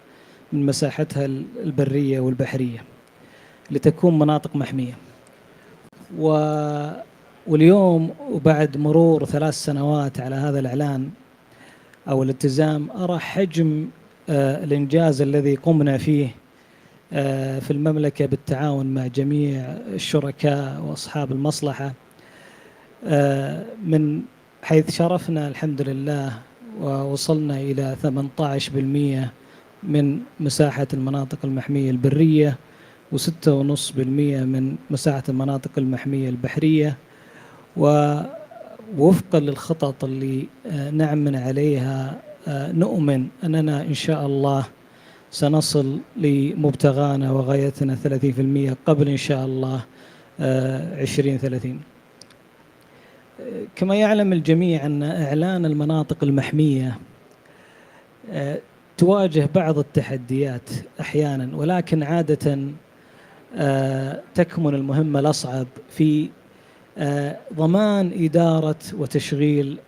S20: من مساحتها البرية والبحرية لتكون مناطق محمية. واليوم وبعد مرور 3 سنوات على هذا الإعلان أو الالتزام، أرى حجم الإنجاز الذي قمنا فيه في المملكة بالتعاون مع جميع الشركاء وأصحاب المصلحة، من حيث شرفنا الحمد لله ووصلنا إلى 18% من مساحة المناطق المحمية البرية و6.5% من مساحة المناطق المحمية البحرية. ووفقا للخطط اللي نعمل عليها نؤمن أننا إن شاء الله سنصل لمبتغانا وغايتنا 30% قبل إن شاء الله 2030. كما يعلم الجميع أن إعلان المناطق المحمية تواجه بعض التحديات أحيانا، ولكن عادة تكمن المهمة الأصعب في ضمان إدارة وتشغيل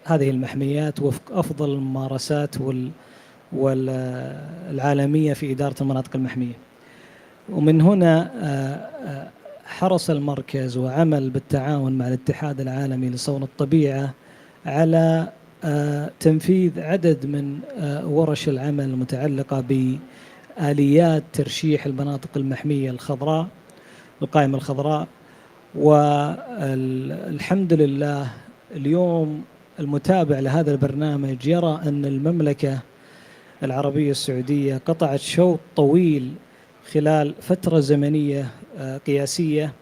S20: هذه المحميات وفق أفضل الممارسات والعالمية في إدارة المناطق المحمية. ومن هنا حرص المركز وعمل بالتعاون مع الاتحاد العالمي لصون الطبيعة على تنفيذ عدد من ورش العمل المتعلقة بآليات ترشيح المناطق المحمية الخضراء، القائمة الخضراء. والحمد لله اليوم المتابع لهذا البرنامج يرى أن المملكة العربية السعودية قطعت شوط طويل خلال فترة زمنية قياسية،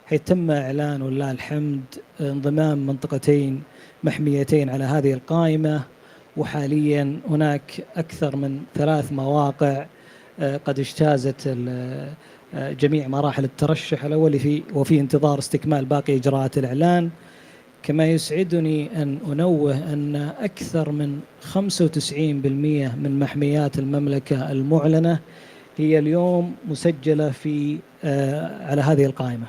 S20: حيث تم إعلان ولله الحمد انضمام منطقتين محميتين على هذه القائمة، وحاليا هناك أكثر من 3 مواقع قد اجتازت جميع مراحل الترشح الأولي وفي انتظار استكمال باقي إجراءات الإعلان. كما يسعدني أن أنوه أن أكثر من 95% من محميات المملكة المعلنة هي اليوم مسجلة على هذه القائمة،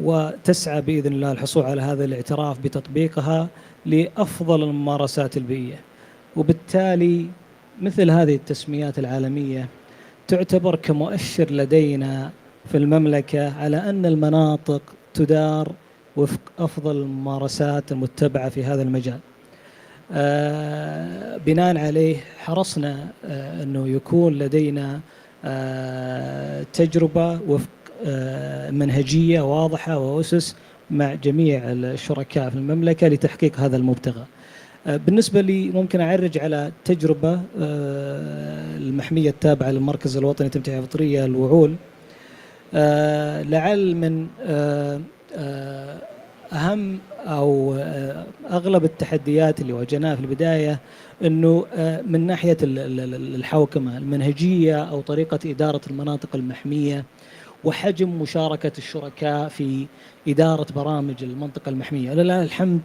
S20: وتسعى بإذن الله الحصول على هذا الاعتراف بتطبيقها لأفضل الممارسات البيئية. وبالتالي مثل هذه التسميات العالمية تعتبر كمؤشر لدينا في المملكة على أن المناطق تدار وفق أفضل الممارسات المتبعة في هذا المجال. بناء عليه حرصنا أنه يكون لدينا تجربة وفق منهجية واضحة وأسس مع جميع الشركاء في المملكة لتحقيق هذا المبتغى. بالنسبة لي ممكن أعرج على تجربة المحمية التابعة للمركز الوطني للتنمية الفطرية الوعول. لعل من أهم أو أغلب التحديات اللي واجهناها في البداية أنه من ناحية الحوكمة المنهجية أو طريقة إدارة المناطق المحمية وحجم مشاركة الشركاء في إدارة برامج المنطقة المحمية. لله الحمد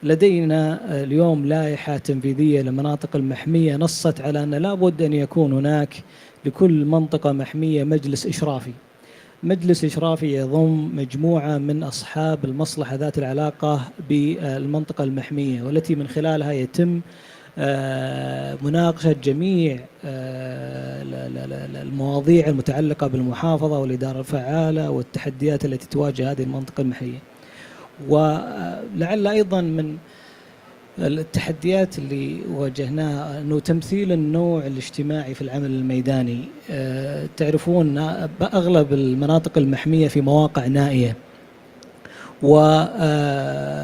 S20: لدينا اليوم لائحة تنفيذية للمناطق المحمية نصت على أن لا بد أن يكون هناك لكل منطقة محمية مجلس إشرافي. مجلس إشرافي يضم مجموعة من أصحاب المصلحة ذات العلاقة بالمنطقة المحمية، والتي من خلالها يتم مناقشة جميع المواضيع المتعلقة بالمحافظة والإدارة الفعالة والتحديات التي تواجه هذه المنطقة المحمية. ولعل أيضا من التحديات اللي واجهناها أنه تمثيل النوع الاجتماعي في العمل الميداني. تعرفون أغلب المناطق المحمية في مواقع نائية، وإعطاء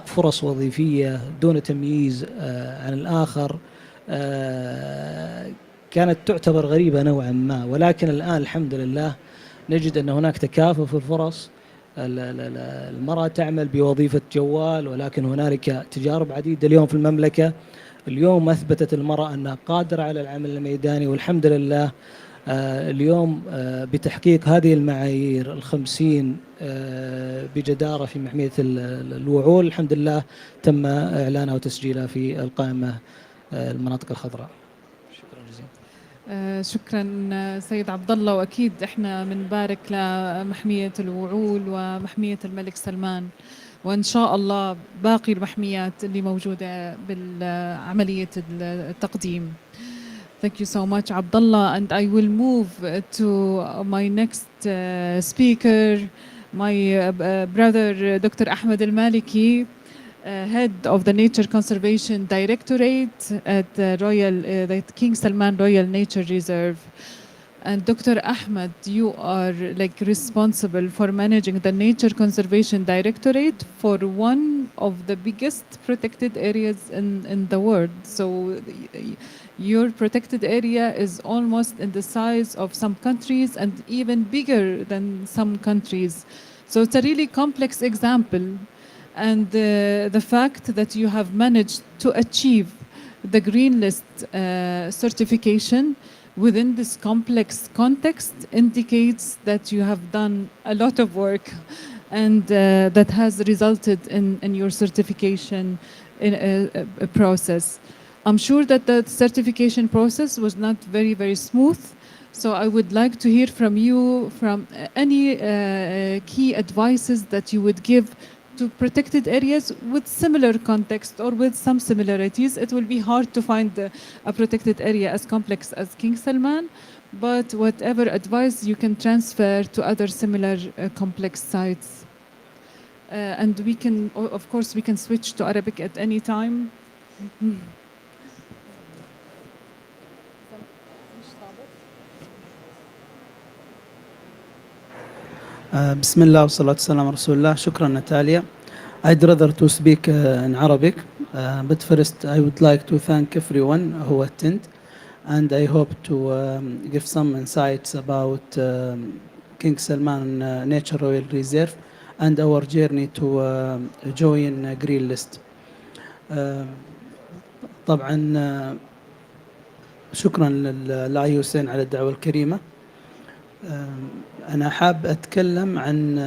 S20: فرص وظيفية دون تمييز عن الآخر كانت تعتبر غريبة نوعا ما، ولكن الآن الحمد لله نجد أن هناك تكافؤ في الفرص. المرأة تعمل بوظيفة جوال، ولكن هنالك تجارب عديدة اليوم في المملكة. اليوم أثبتت المرأة أنها قادرة على العمل الميداني، والحمد لله اليوم بتحقيق هذه المعايير ال50 بجدارة في محمية الوعول، الحمد لله تم إعلانها وتسجيلها في القائمة المناطق الخضراء. شكرا جزيلا.
S17: شكرا سيد عبد الله، واكيد احنا بنبارك لمحميه الوعول ومحميه الملك سلمان، وان شاء الله باقي المحميات اللي موجوده بالعمليه التقديم. Thank you so much, Abdullah, and I will move to my next speaker, my brother Dr. Ahmed Al-Maliki, head of the Nature Conservation Directorate at the King Salman Royal Nature Reserve. And Dr. Ahmed, you are like responsible for managing the Nature Conservation Directorate for one of the biggest protected areas in the world. So your protected area is almost in the size of some countries and even bigger than some countries. So it's a really complex example. And the fact that you have managed to achieve the Green List certification within this complex context indicates that you have done a lot of work, and that has resulted in your certification in a process. I'm sure that the certification process was not very, very smooth. So I would like to hear from you from any key advices that you would give to protected areas with similar context or with some similarities. It will be hard to find a protected area as complex as King Salman, but whatever advice you can transfer to other similar complex sites. And we can, of course, we can switch to Arabic at any time.
S7: بسم الله والصلاة والسلام على رسول الله. شكرا ناتاليا. I'd rather to speak in Arabic, but first I would like to thank everyone who attend, and I hope to give some insights about King Salman Nature Royal Reserve and our journey to join Green List. طبعا شكرا للIUCN على الدعوة الكريمة. أنا حاب أتكلم عن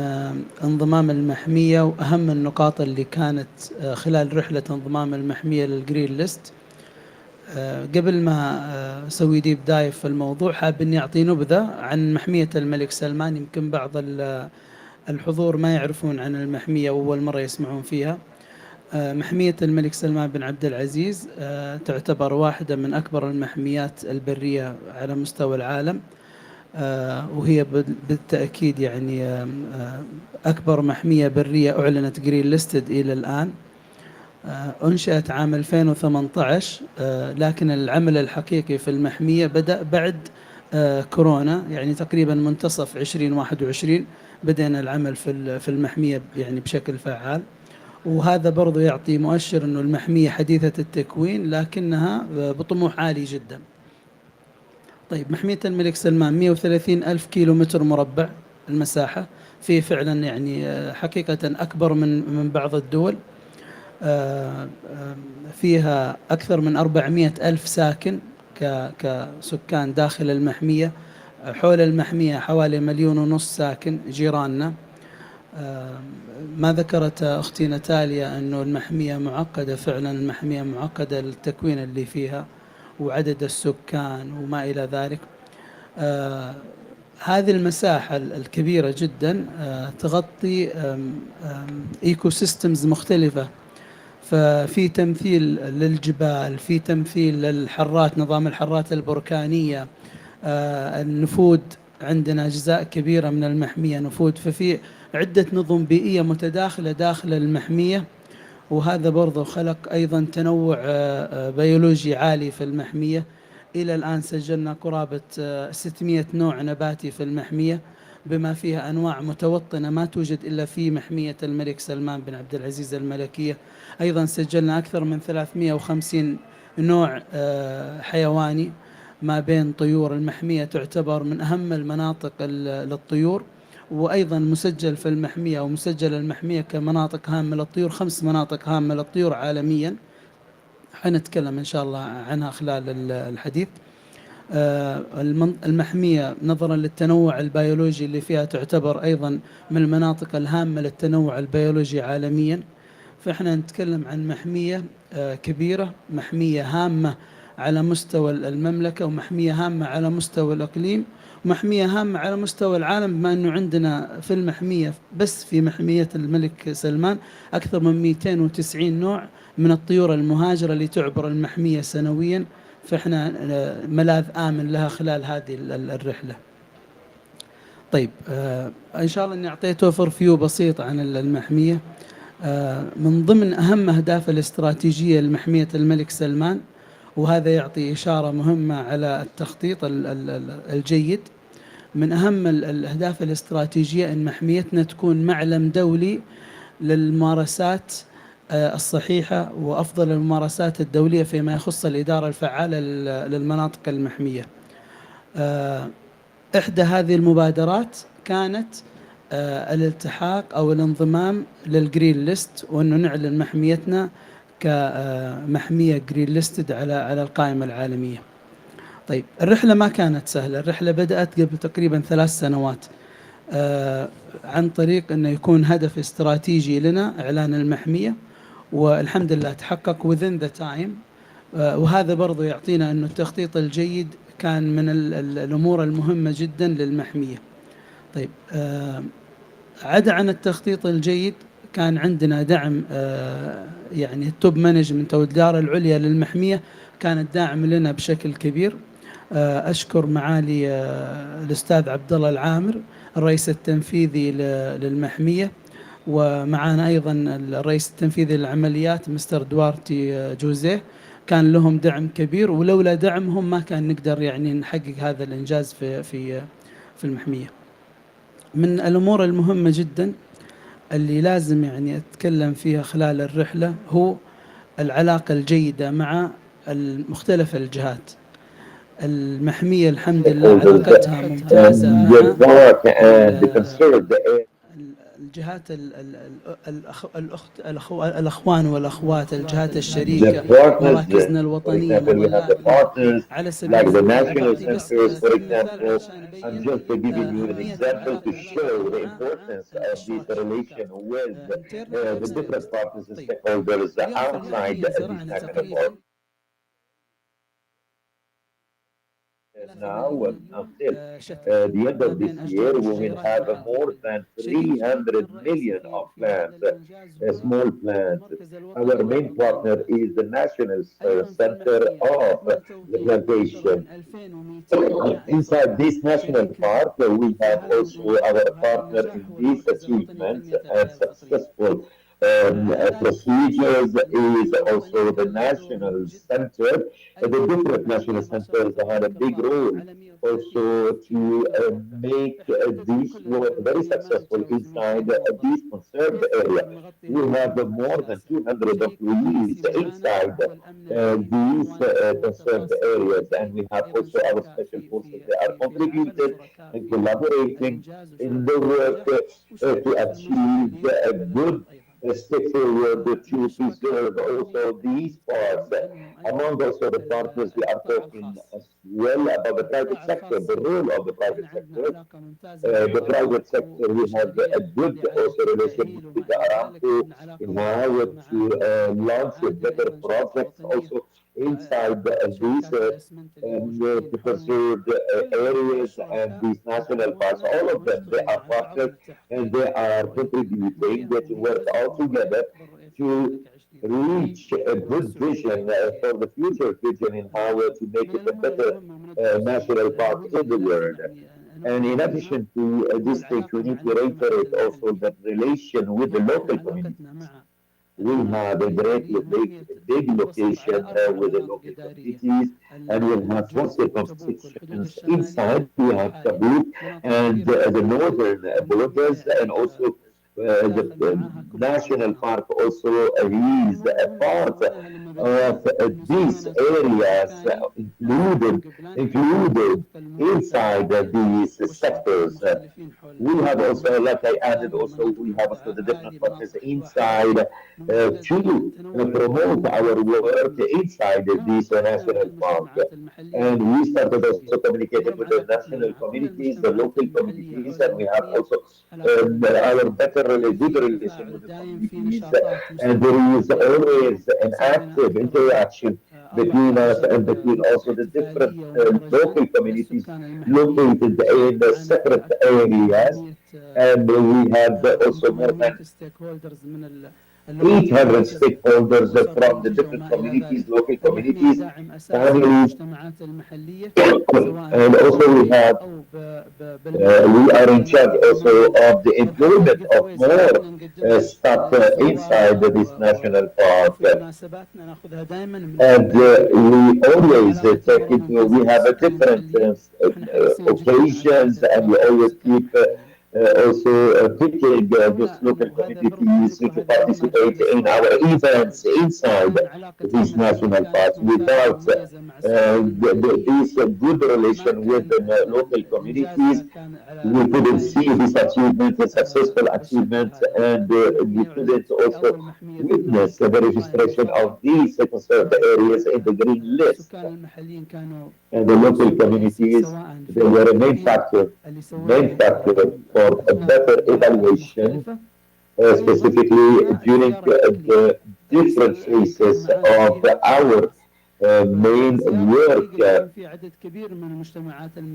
S7: انضمام المحمية وأهم النقاط اللي كانت خلال رحلة انضمام المحمية للجرين ليست. قبل ما أسوي ديب دايف في الموضوع حاب أني أعطي نبذة عن محمية الملك سلمان. يمكن بعض الحضور ما يعرفون عن المحمية وأول مرة يسمعون فيها. محمية الملك سلمان بن عبد العزيز تعتبر واحدة من أكبر المحميات البرية على مستوى العالم، وهي بالتأكيد يعني أكبر محمية برية أعلنت جرين ليستد إلى الآن. أنشأت عام 2018، لكن العمل الحقيقي في المحمية بدأ بعد كورونا، يعني تقريبا منتصف 2021 بدأنا العمل في المحمية يعني بشكل فعال. وهذا برضو يعطي مؤشر أنه المحمية حديثة التكوين لكنها بطموح عالي جدا. طيب، محمية الملك سلمان 130 ألف كيلو متر مربع المساحة، في فعلا يعني حقيقة أكبر من بعض الدول. فيها أكثر من 400 ألف ساكن كسكان داخل المحمية. حول المحمية حوالي 1.5 مليون ساكن جيراننا. ما ذكرت أختي ناتاليا أنه المحمية معقدة، فعلا المحمية معقدة التكوين اللي فيها وعدد السكان وما إلى ذلك. هذه المساحة الكبيرة جدا تغطي ايكو سيستمز مختلفة، ففي تمثيل للجبال، في تمثيل للحرات، نظام الحرات البركانية، النفود. عندنا أجزاء كبيرة من المحمية نفود، ففي عدة نظم بيئية متداخلة داخل المحمية، وهذا برضو خلق أيضا تنوع بيولوجي عالي في المحمية. إلى الآن سجلنا قرابة 600 نوع نباتي في المحمية، بما فيها أنواع متوطنة ما توجد إلا في محمية الملك سلمان بن عبد العزيز الملكية. أيضا سجلنا أكثر من 350 نوع حيواني، ما بين طيور. المحمية تعتبر من أهم المناطق للطيور، وأيضا مسجل في المحمية أو مسجل المحمية كمناطق هامة للطيور 5 مناطق هامة للطيور عالميا، حنتكلم إن شاء الله عنها خلال الحديث. المحمية نظرا للتنوع البيولوجي اللي فيها تعتبر أيضا من المناطق الهامة للتنوع البيولوجي عالميا. فإحنا نتكلم عن محمية كبيرة، محمية هامة على مستوى المملكة، ومحمية هامة على مستوى الإقليم، ومحمية هامة على مستوى العالم، بما أنه عندنا في المحمية بس في محمية الملك سلمان أكثر من 290 نوع من الطيور المهاجرة اللي تعبر المحمية سنويا، فإحنا ملاذ آمن لها خلال هذه الرحلة. طيب إن شاء الله أني أعطيت أوفر فيو بسيط عن المحمية. من ضمن أهم أهداف الاستراتيجية لمحمية الملك سلمان، وهذا يعطي إشارة مهمة على التخطيط الجيد، من أهم الأهداف الاستراتيجية أن محميتنا تكون معلم دولي للممارسات الصحيحة وأفضل الممارسات الدولية فيما يخص الإدارة الفعالة للمناطق المحمية. إحدى هذه المبادرات كانت الالتحاق أو الانضمام للجرين ليست، وأنه نعلن محميتنا كمحمية جرين ليستد على القائمة العالمية. طيب الرحلة ما كانت سهلة، الرحلة بدأت قبل تقريبا 3 سنوات عن طريق أنه يكون هدف استراتيجي لنا إعلان المحمية، والحمد لله تحقق within the time. وهذا برضو يعطينا أنه التخطيط الجيد كان من الأمور المهمة جدا للمحمية. طيب عدا عن التخطيط الجيد، كان عندنا دعم يعني التوب مانجمنت أو الإدارة العليا للمحمية كانت داعم لنا بشكل كبير. أشكر معالي الأستاذ عبد الله العامر الرئيس التنفيذي للمحمية، ومعنا أيضا الرئيس التنفيذي للعمليات مستر دوارتي جوزيه، كان لهم دعم كبير، ولولا دعمهم ما كان نقدر يعني نحقق هذا الإنجاز في المحمية. من الأمور المهمة جدا اللي لازم يعني أتكلم فيها خلال الرحلة هو العلاقة الجيدة مع مختلف الجهات. المحمية الحمد لله علاقتها ممتازة مع الجهات الأخوان والأخوات، الجهات الشريكة، مراكزنا الوطنية، مظلاتنا. على سبيل المثال أعطي بس مثال عشان أبين أهمية العلاقة اليوم في المحمية زرعنا تقريبا
S3: now until the end of this year, we will have more than 300 million of plants, small plants. Our main partner is the National Center of the Plantation. Inside this national park, we have also our partner in these achievements and successful procedures is also the National Center. The different national centers have a big role also to make this work very successful inside this conserved area. We have more than 200 employees inside these conserved areas, and we have also our special forces. They are contributed and collaborating in the work to achieve a good step forward to preserve also these parts. Among also the partners, we are talking as well about the private sector, the role of the private sector. The private sector, we have a good also relation with Aramco in how to launch better projects also inside these preserved areas and these national parks. All of them, they are partners and they are contributing to work all together to reach a good vision for the future vision in how to make it a better national park in the world. And in addition to this thing, we need to reiterate also the relation with the local communities. We have a big location with the local communities, and we'll have four circumscriptions inside. We have Tabuk and the northern borders, and also the national park also is a part of these areas included inside these sectors. We have also, like I added, also we have also the different partners inside to promote our work inside this national park. And we started also communicating with the national communities, the local communities, and we have also our good relation with the communities. And there is always an active interaction between us and between also the different local communities located in separate areas. And we have also more than 800 stakeholders from the different communities, local communities, families, and also we are in charge also of the employment of more staff inside this national park. And we always take into, we have a different occasions, and we always keep also picking these local communities to participate in our events inside these national parks. Without this good relation with the local communities, we couldn't see this achievement, a successful achievement, and we couldn't also witness the registration of these conserved areas in the green list. And the local communities, they were a main factor for a better evaluation, specifically during the different phases of our main work.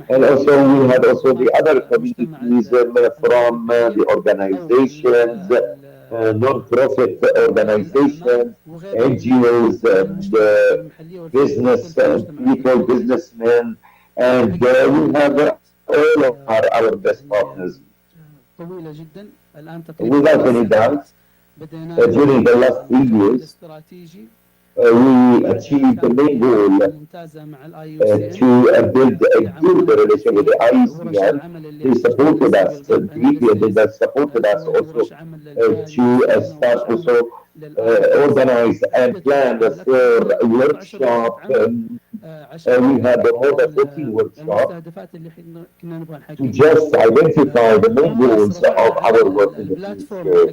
S3: And also we had also the other communities from the organizations, non-profit organizations, NGOs, and business people, businessmen, and we have all of our best partners. Without any doubt, during the last 3 years, we achieved the main goal to build a good relation with the IUCN. They supported us deeply, and they supported us also to start also organize and plan for a workshop. We had more than 14 workshops to just identify the main goals of our work in the future.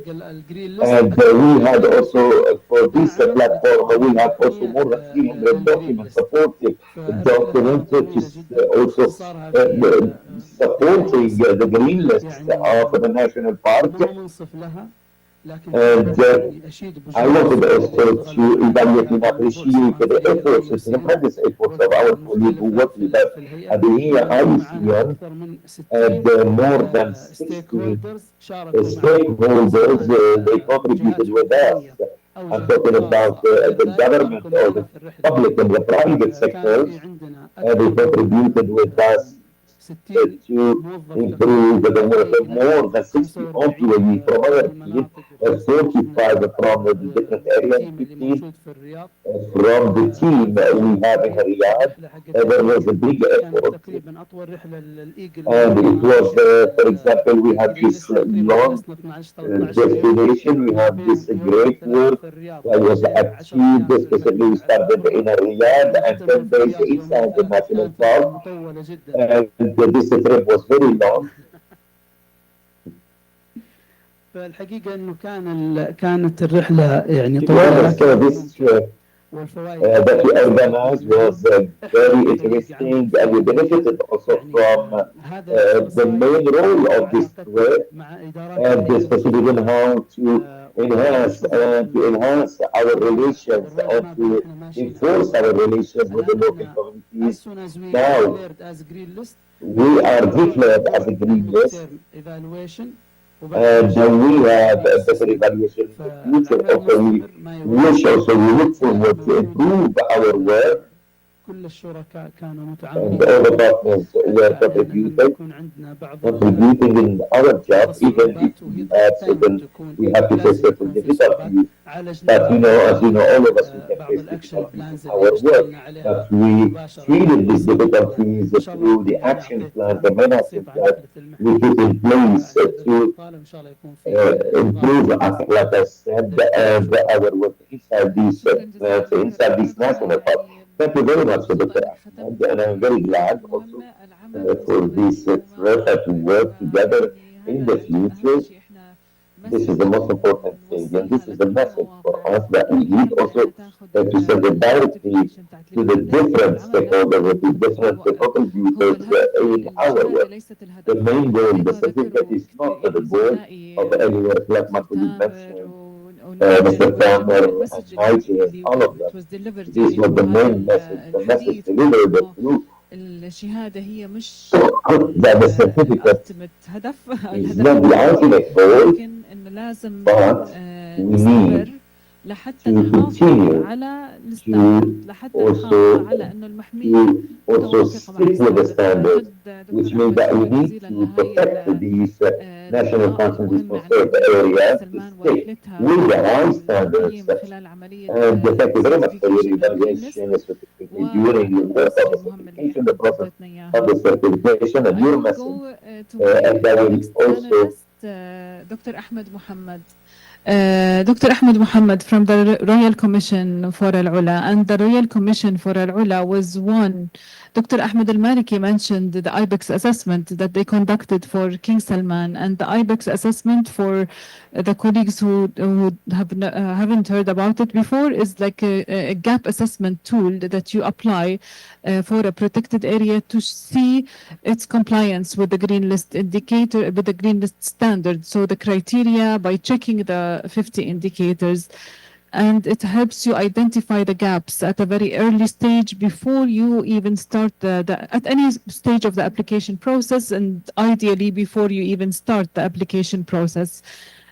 S3: And we had also, for this platform, we have also more than 300 documents, supportive documents, which is also supporting the green list of the national park. And I wanted also to evaluate and appreciate the efforts, the tremendous efforts of our colleagues who work with us at the IUCN, and more than 60 stakeholders, they contributed with us. I'm talking about the government or the public and the private sectors, and they contributed with us to improve the work of more than 60 employees from our team, 45 from the different areas, 15 from the team we have in Riyadh. There was a big effort. And it was, for example, we have this long destination, we have this great work that was achieved, especially we started in Riyadh and 10 days inside the national park. And this trip was very long.
S7: فالحقيقة إنه كانت الرحلة يعني
S3: To be
S7: طويلة
S3: honest,
S7: لكن
S3: this trip
S7: والفوائد
S3: that we
S7: كثيرة
S3: organized was very interesting, and we benefited also from the main role of this trip, and especially in how to enhance our relations and to enforce our relations with the local communities.
S7: as soon as we
S3: Now
S7: declared as green list
S3: we are declared as a green list,
S7: term evaluation
S3: and we have a better evaluation in the future. Also, we wish also we look forward to improve our work,
S7: كل الشركاء كانوا
S3: and
S7: متعاونين
S3: all the partners were contributing in our job, even if we have to face certain difficulties. But as you know, all of us we can face difficulties in our work, but we treated these difficulties through the action plan, the main action plan we put in place to improve, like I said, our work inside this national park. Thank you very much, Dr. Ahmed, and I'm very glad also for this trip to work together in the future. This is the most important thing, and this is the message for us that we need also to send it directly to the different stakeholders, the different contributors in our work. The main goal, the certificate is not the goal of any work, like my colleague mentioned, Mr. Kramer and hygiene, all of them. This was the main message. The message delivered through
S14: الشهادة هي مش
S3: that the certificate
S14: ultimate هدف
S3: is not the ultimate goal,
S14: لكن إنه لازم
S3: but we
S14: نستمر
S3: need
S14: لحتى
S3: to
S14: نحافظ
S3: continue
S14: على الستاندرد
S3: to
S14: لحتى نحافظ
S3: also
S14: على إنه المحمية
S3: also stick with the standards, which means that we need to protect these national parks and these conserved areas to stick with the high standards. And thank you very much for your evaluation, specifically during the work of the certification, the process of the certification, and your message. And I will also
S14: Dr. Ahmed Mohammed. Dr. Ahmed Mohammed from the Royal Commission for Al-Ula, and the Royal Commission for Al-Ula was one. Dr. Ahmed Al-Maliki mentioned the IBEX assessment that they conducted for King Salman, and the IBEX assessment for the colleagues who haven't heard about it before is like a gap assessment tool that you apply for a protected area to see its compliance with the green list indicator, with the green list standard. So the criteria by checking the 50 indicators, and it helps you identify the gaps at a very early stage before you even start at any stage of the application process, and ideally before you even start the application process.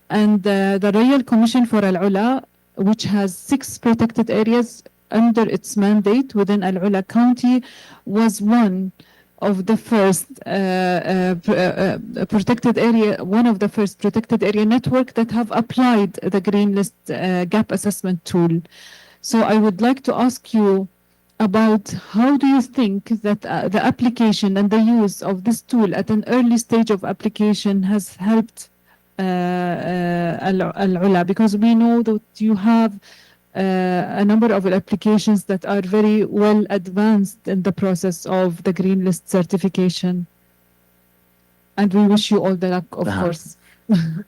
S14: And the Royal Commission for Al-Ula, which has 6 protected areas under its mandate within Al-Ula County, was one of the first protected area, one of the first protected area network that have applied the green list gap assessment tool. So I would like to ask you about how do you think that the application and the use of this tool at an early stage of application has helped Al-Ula, because we know that you have a number of applications that are very well advanced in the process of the green list certification, and we wish you all the luck, of course.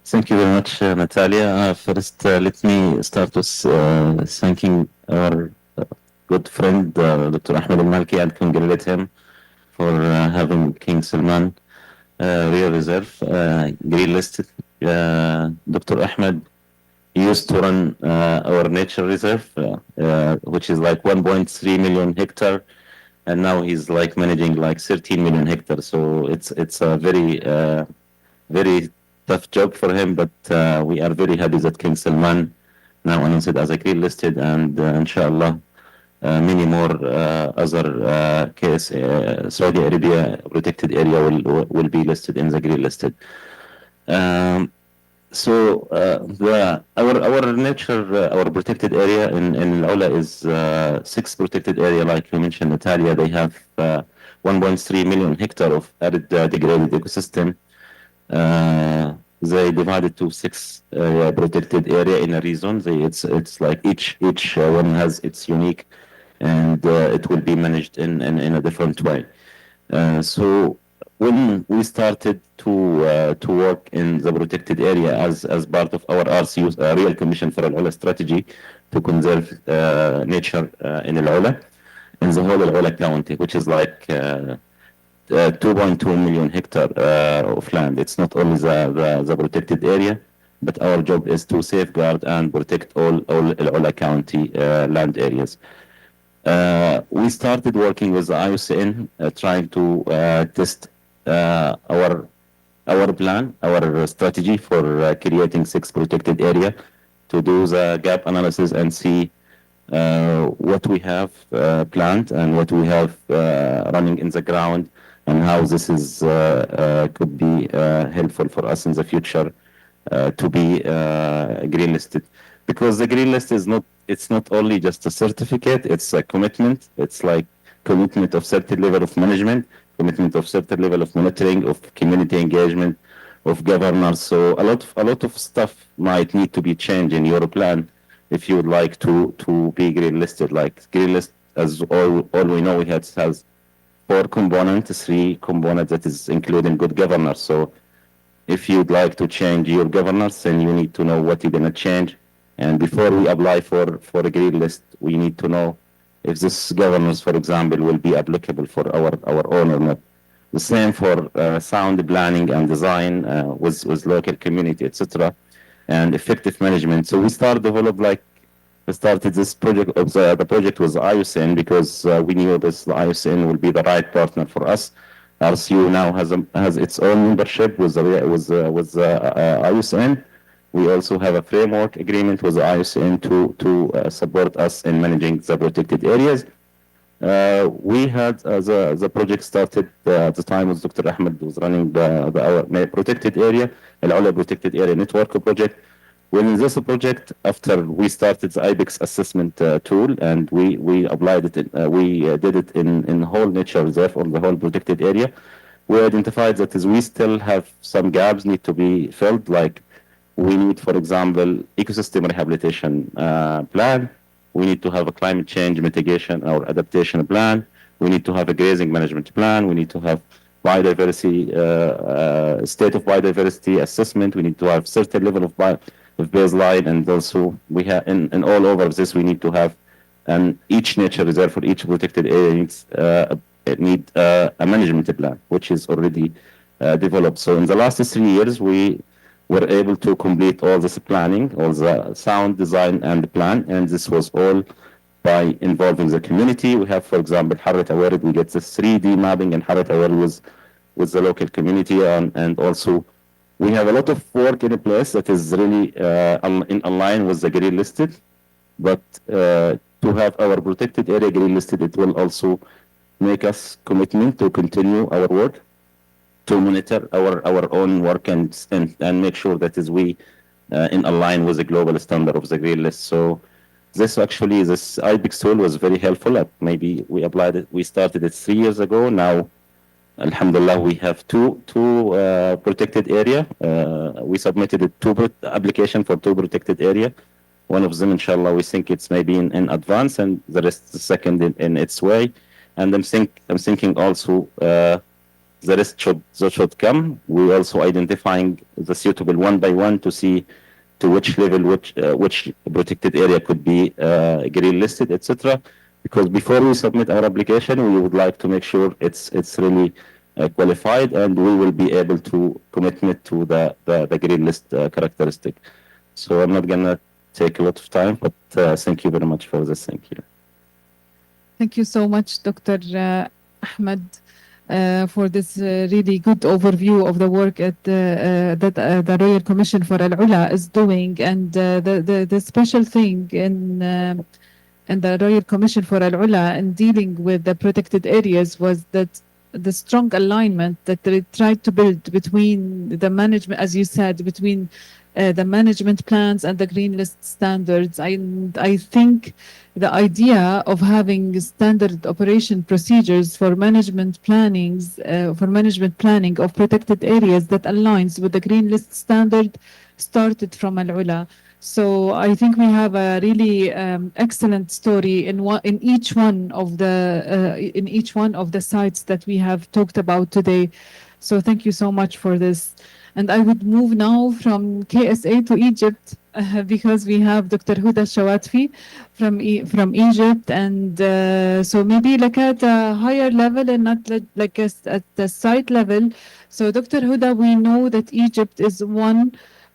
S21: Thank you very much, Natalia. First, let me start with thanking our good friend, Dr. Ahmed Al-Malki, and congratulate him for having King Salman Real Reserve green listed. Dr. Ahmed used to run our nature reserve, which is like 1.3 million hectare, and now he's like managing like 13 million hectares. So it's a very tough job for him, but we are very happy that King Salman now announced as a green listed, and inshallah many more other Saudi Arabia protected area will be listed in the green listed. So our nature, our protected area in Al-Ula is 6 protected area, like you mentioned, Natalia. They have 1.3 million hectare of arid degraded ecosystem. They divided to 6 protected area in a region. It's like each one has its unique, and it will be managed in a different way. So when we started to work in the protected area as part of our RCU, Real Commission for Al Ula strategy to conserve nature in Al Ula, in the whole Al Ula County, which is like 2.2 million hectare of land. It's not only the protected area, but our job is to safeguard and protect all Al Ula County land areas. We started working with the IUCN, trying to test our plan, our strategy for creating 6 protected area, to do the gap analysis and see what we have planned and what we have running in the ground, and how this is could be helpful for us in the future to be green listed. Because the green list is not, it's not only just a certificate, it's a commitment. It's like commitment of certain level of management, commitment of certain level of monitoring, of community engagement, of governance. So a lot of stuff might need to be changed in your plan if you would like to be green listed. Like green list, as all we know, it has 4 components, 3 components that is including good governance. So if you'd like to change your governance, then you need to know what you're gonna change. And before we apply for a green list, we need to know if this governance, for example, will be applicable for our own or not. The same for sound planning and design with local community, etc., and effective management. So we started this project. The project was IUCN because we knew this IUCN will be the right partner for us. RCU now has its own membership with IUCN. We also have a framework agreement with the IUCN to support us in managing the protected areas. We had the project started at the time was Dr. Ahmed was running our protected area, Al Ula Protected Area Network project. When this project, after we started the IBEX assessment tool, and we applied it, we did it in whole nature reserve on the whole protected area, we identified that we still have some gaps need to be filled, like we need, for example, ecosystem rehabilitation plan. We need to have a climate change mitigation or adaptation plan. We need to have a grazing management plan. We need to have biodiversity, state of biodiversity assessment. We need to have certain level of baseline, and also we have in all over this we need to have, and each nature reserve for each protected area needs a management plan, which is already developed. So in the last 3 years, we were able to complete all this planning, all the sound design and the plan, and this was all by involving the community. We have, for example, Harrat Award, we get the 3D mapping and Harrat Award with the local community, and also we have a lot of work in place that is really in line with the green listed, but to have our protected area green listed, it will also make us commitment to continue our work, to monitor our own work and make sure that is we in align with the global standard of the green list. So this IBEX tool was very helpful. Maybe we applied it, we started it 3 years ago. Now, alhamdulillah, we have two protected area. We submitted 2 application for 2 protected area. One of them, inshallah, we think it's maybe in advance, and the rest the second in its way. And I'm thinking also the rest should come. We also identifying the suitable one by one to see to which level which protected area could be green listed, etc. Because before we submit our application, we would like to make sure it's really qualified, and we will be able to commit to the green list characteristic. So I'm not gonna take a lot of time, but thank you very much for this. Thank you.
S14: Thank you so much, Dr. Ahmed, for this really good overview of the work that the Royal Commission for Al Ula is doing. And the special thing in the Royal Commission for Al Ula in dealing with the protected areas was that the strong alignment that they tried to build between the management, as you said, between the management plans and the green list standards. I think the idea of having standard operation procedures for management planning of protected areas that aligns with the green list standard started from Al Ula. So I think we have a really excellent story in each one of the sites that we have talked about today. So thank you so much for this. And I would move now from KSA to Egypt because we have Dr. Huda Shawatfi from Egypt. And so maybe like at a higher level and not like at the site level. So Dr. Huda, we know that Egypt is one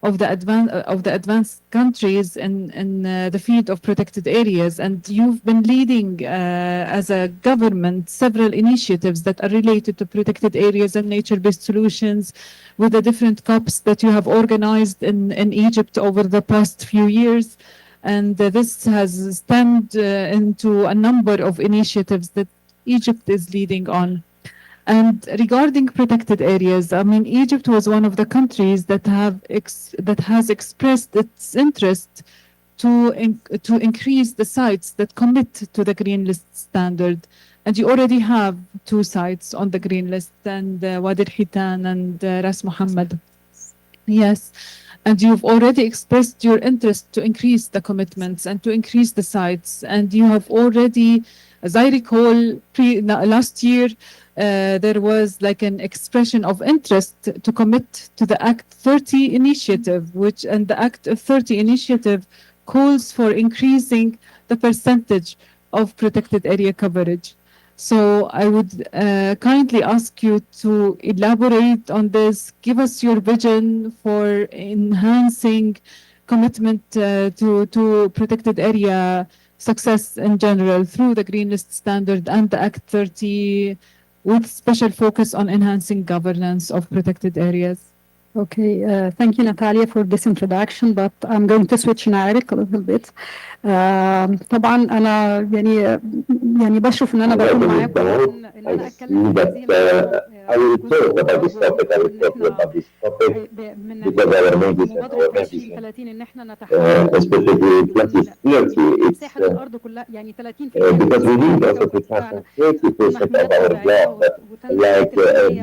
S14: of the advanced countries in the field of protected areas, and you've been leading as a government several initiatives that are related to protected areas and nature-based solutions with the different COPs that you have organized in Egypt over the past few years. And this has stemmed into a number of initiatives that Egypt is leading on. And regarding protected areas, I mean, Egypt was one of the countries that has expressed its interest to increase the sites that commit to the green list standard. And you already have 2 sites on the green list, and Wadi al-Hitan and Ras Muhammad. Yes. And you've already expressed your interest to increase the commitments and to increase the sites. And you have already, as I recall, last year, there was like an expression of interest to commit to the Act 30 initiative, and the Act 30 initiative calls for increasing the percentage of protected area coverage. So I would kindly ask you to elaborate on this, give us your vision for enhancing commitment to protected area success in general through the Green List Standard and the Act 30, with special focus on enhancing governance of protected areas.
S4: Okay, thank you, Natalia, for this introduction, but I'm going to switch narrative a little bit. طبعا أنا يعني بشرف إن أنا بكون معاكم إن أنا أتكلم في هذه الموضوع.
S3: I will talk about this topic. I will talk about this topic because our ladies and our ladies, especially 2030, it's because we need also to transfer 30% of our job, like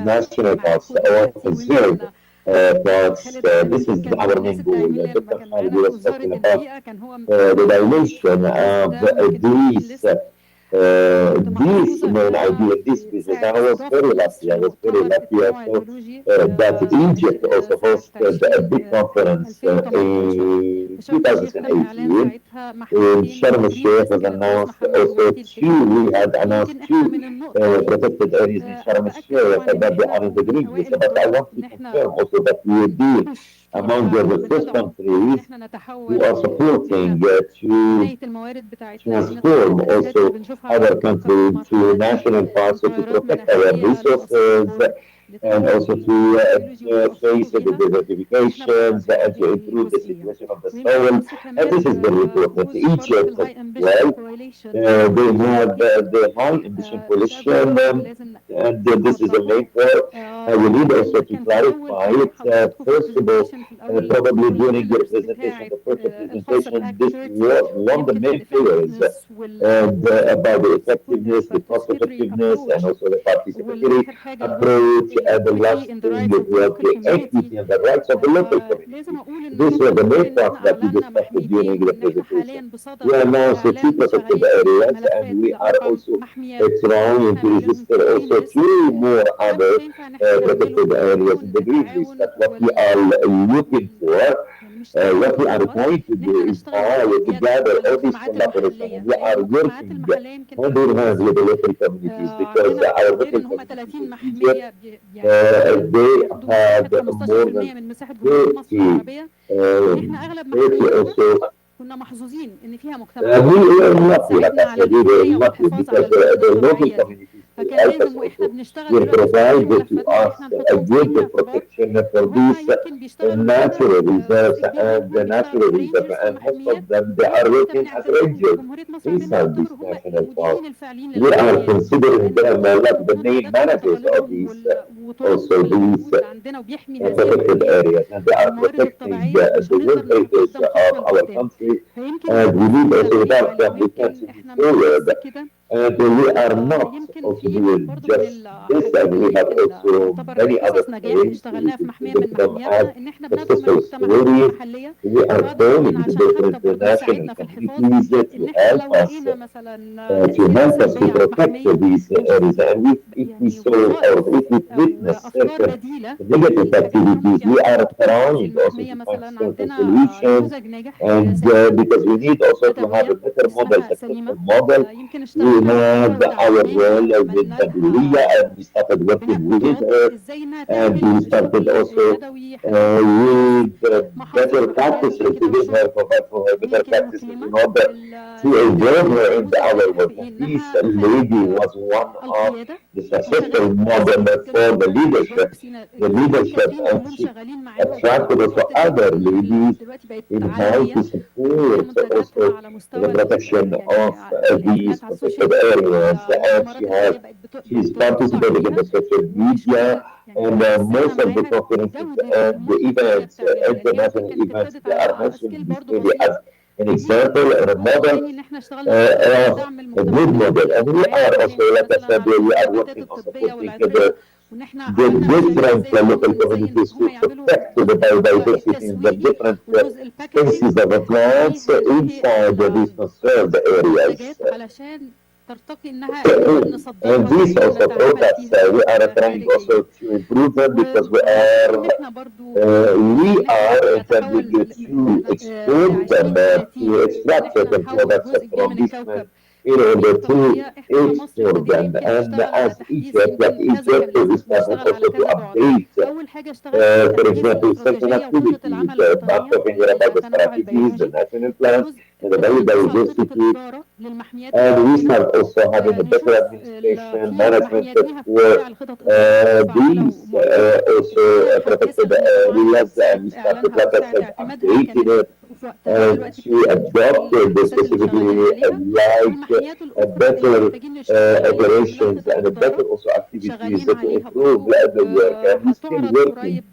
S3: national parks or preserve parks. This is our main goal. Dr. Khalid was talking about the dimension of this main idea, this business. I was very lucky. I was very lucky also that Egypt also hosted a big conference in 2018 in Sharm el-Sheikh. Was announced also we had announced 2 protected areas in Sharm el-Sheikh that they are in the green list. But I want to confirm also that we will be among the first countries who are supporting to transform also our country to national parks to protect our resources and also to face the desertifications and to improve the situation of the soil. And this is very important. Egypt as well, they have the high emission pollution, and this is the main part. We need also to clarify it. First of all, probably during your presentation, the first presentation, this was one of the main pillars and about the effectiveness, the cost effectiveness, and also the participatory approach. And the last thing is the equity and the rights of the local community. This was the main part that we discussed during the presentation. We are now 2 protected areas, and we are also trying to register also 2 more other protected areas in the green list. That's what we are looking for. What we are trying to do is all together all this collaboration, and we are working hand in hand with the local communities because our local communities in Egypt, they have more than 30 also.
S4: كنا محظوظين ان فيها
S3: We
S4: مجتمع
S3: are lucky, like I said, we are lucky because the local communities
S4: فكان
S3: help us
S4: لازم واحنا
S3: also.
S4: بنشتغل
S3: They
S4: دلوقتي في
S3: provide to us a good protection for these natural reserves and the natural reserve, and most of them they are written as rangers inside these national parks. We are considering them like the main managers of these also these protected areas, and they are protecting the wild heritage of our country. And we need also without them we can't move forward. And we are not also doing just this, and we have also many other things which is giving them as successful stories. We are calling the different national communities to help us to protect these areas. And if we saw or if we witness certain negative activities, we are trying also to find certain solutions. And because we need also to have a better model, successful model, we have our role with Nabilia, and we started working with her, and we started also with better practices to give her, provide for her better practices in order to involve her in our work. And this lady was one of the successful model for the leadership, and she attracted also other ladies in how to support also the protection of these protected areas. And she's participating in the social media, and most of the conferences and the events, international events, they are mentioning this lady as an example or a model of a good model. And we are also, like I said, we are working on supporting the different local communities to protect the biodiversity in the different species of the plants inside these conserved areas. And this also products we are trying also to improve them, because we are intending to export them, to extract certain products from these plants in order to export them. And as Egypt, we started also to update, for example, certain activities. I'm talking here about the strategies, the national plans, and the biodiversity. And we start also having a better administration, management for these also protected areas. And we started, like I said, updating it to adopt specifically like better operations and better also activities to improve the work. And we're still working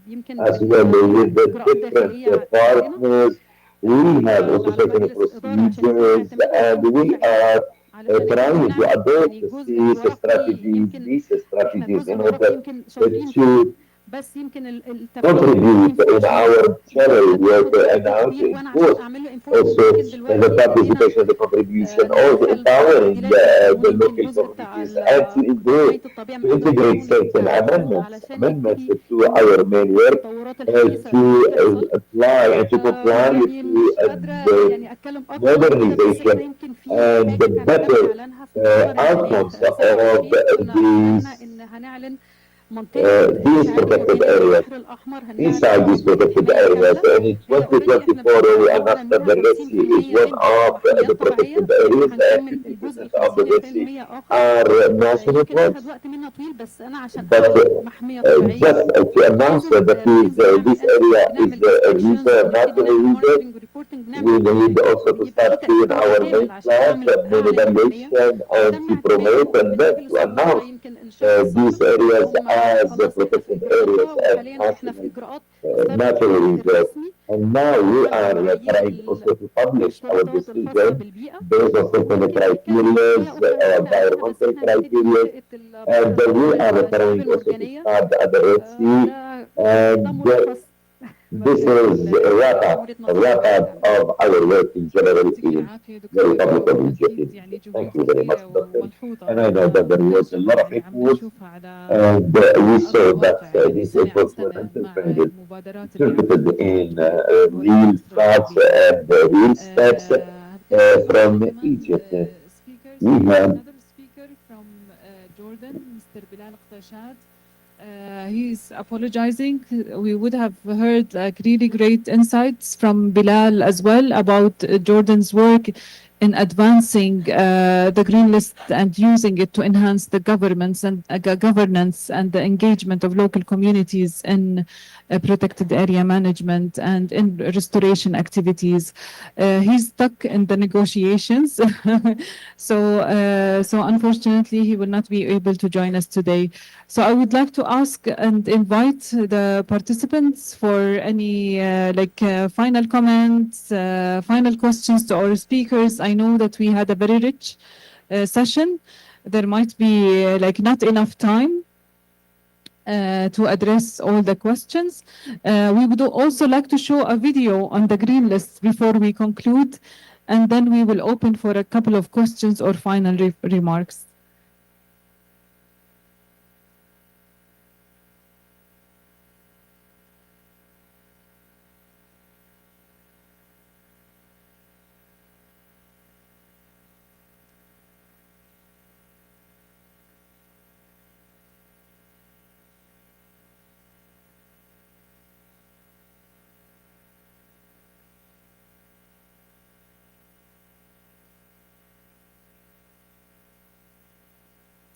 S3: as well with the different partners. We have also certain procedures, and we are trying to adopt these strategies in order to contribute in our general work and how to enforce also the participation, the contribution, or the empowering the local communities, and to integrate certain amendments to our main work, to apply and to comply to the modernization and the better outcomes of these protected areas, inside these protected areas. And in 2024, we announced that the Red Sea is one of the protected areas, and 50% of the Red Sea are national parks. But just to announce that this area is a reserve, natural reserve, we need also to start doing our main plans, main evaluation, and to promote and then to announce these areas as protected areas and natural reserve. And now we are trying also to publish our decision based on certain criteria, environmental criteria, and we are trying also to start at the Red Sea. And this is a wrap-up of our work in general in the Republic of Egypt. Thank you very much, Doctor. And I know that there was a lot of effort, and we saw that these efforts were interpreted in real facts and real steps from Egypt. We have
S14: another speaker from Jordan, Mr. Bilal Qtashad. He's apologizing. We would have heard like really great insights from Bilal as well about Jordan's work in advancing the green list and using it to enhance the governance and the engagement of local communities in protected area management and in restoration activities. He's stuck in the negotiations, so unfortunately he will not be able to join us today. So I would like to ask and invite the participants for any final comments, final questions to our speakers. I I know that we had a very rich session. There might be like not enough time to address all the questions. We would also like to show a video on the green list before we conclude, and then we will open for a couple of questions or final remarks.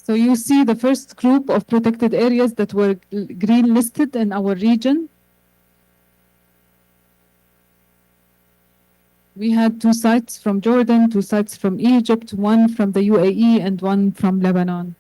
S14: So you see the first group of protected areas that were green listed in our region. We had 2 sites from Jordan, 2 sites from Egypt, 1 from the UAE, and 1 from Lebanon.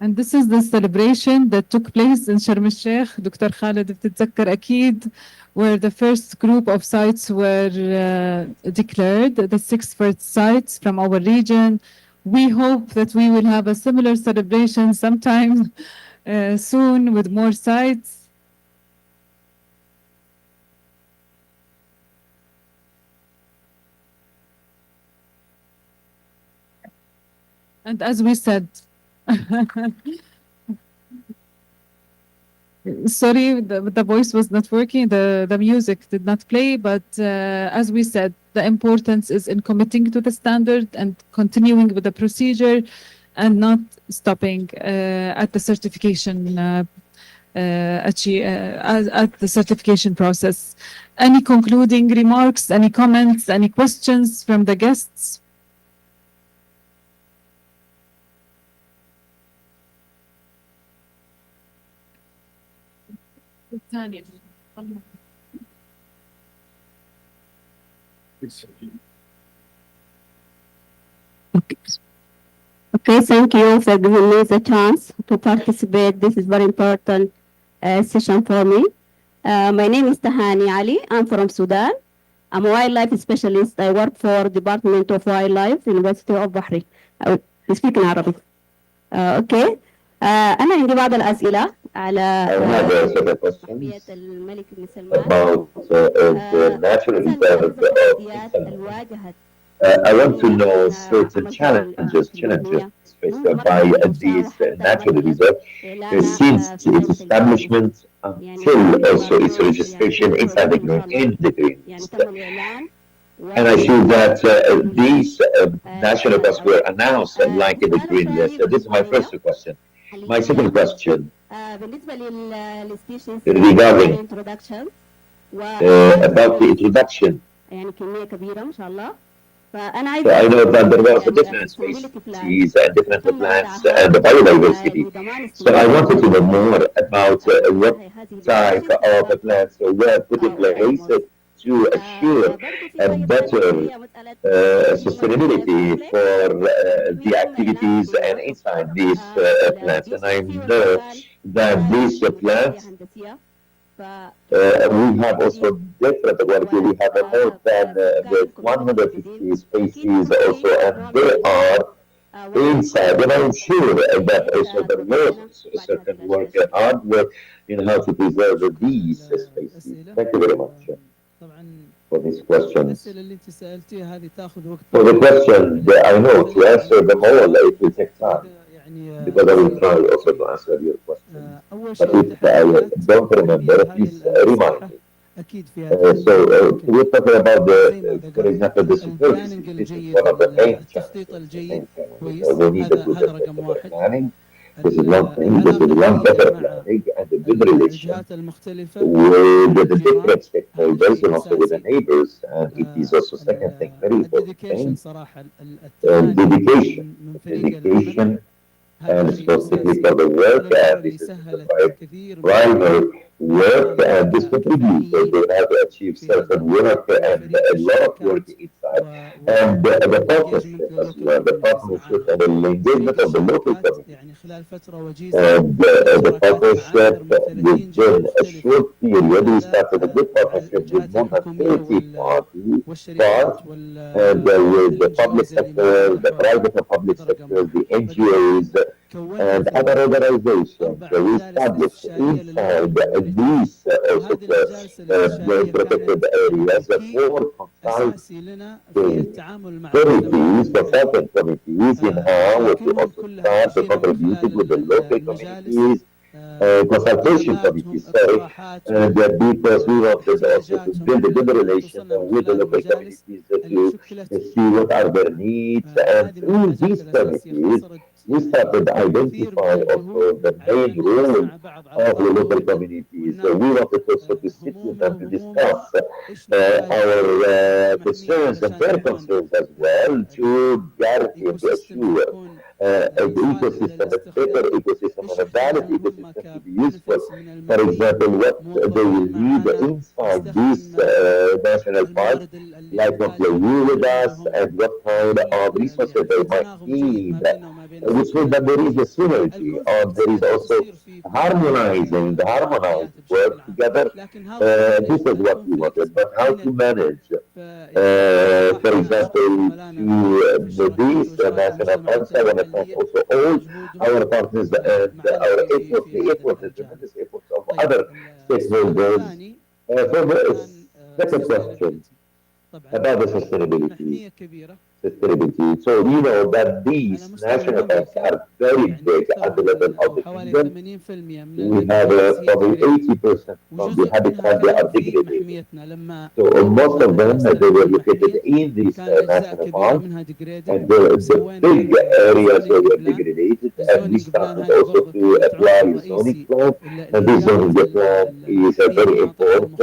S14: And this is the celebration that took place in Sharm el-Sheikh. Dr. Khaled بتتذكر أكيد, where the first group of sites were declared, the 6 first sites from our region. We hope that we will have a similar celebration sometime soon with more sites. And as we said, sorry, the voice was not working, the music did not play, but as we said, the importance is in committing to the standard and continuing with the procedure and not stopping at the certification at the certification process. Any concluding remarks, any comments, any questions from the guests?
S5: Okay, thank you for giving me the chance to participate. This is very important session for me. My name is Tahani Ali. I'm from Sudan. I'm a wildlife specialist. I work for Department of Wildlife, University of Bahrain. I speak in Arabic. Okay. أنا عندي بعض الأسئلة على الملك بن سلمان.
S3: the natural reserve of I want to know certain challenges faced by these natural reserve since its establishment until also its registration inside the green list. And I see that these national parks were announced like in the green list. So this is my first question. My second question regarding about the introduction. So I know that there was a different species and different plants and the biodiversity. So I wanted to know more about what type of plants were put in place to assure a better sustainability for the activities and inside these plants. And I know that these plants we have also different quality. We have more than 150 species also, and they are inside. And I'm sure that also the laws certain work hard work in how to preserve these species. Thank you very much for these questions. For the question, I know to answer them all, it will take time. Because I will try also to answer your question. But if I don't remember, please remind me. So we're talking about for example, the security. This is one of the main challenges. We need a good planning. This is one thing. This is one better planning and a good relation with the different stakeholders and also with the neighbors. And it is also second thing, very important thing. Dedication. and specifically for the work, and this is the driver work, and this contributor, they have achieved certain work and a lot of work inside. And the partnership as well, the partnership and the engagement of the local community. And the partnership within a short period, we started a good partnership with more than 30 parts, and with the public sector, the private and public sector, the NGOs, and other organizations. We established inside these also protected areas for consultant committees in how to also start contributing with the local communities, consultation committees, sorry, and because we wanted also to build a good relation with the local communities to see what are their needs, and through these committees, we started identifying also the main role of the local communities. We wanted also to sit with them to discuss our concerns and their concerns as well, to guarantee and to assure an ecosystem, a better ecosystem, and a valid ecosystem to be useful. For example, what they will need inside these national parks, like employee with us, and what kind of resources they might need, which means that there is a synergy, or there is also harmonized work together. This is what we wanted, but how to manage, for example, to these national parks. I want to thank also all our partners and our efforts, the efforts, the tremendous efforts of other stakeholders. For the second question about the sustainability. So you know that these national parks are very big at the level of the kingdom. We have probably 80% from the habitat they are degraded. So most of them they were located in these national parks, and the big areas they were degraded. And we started also to apply zoning plan, and this zoning plan is very important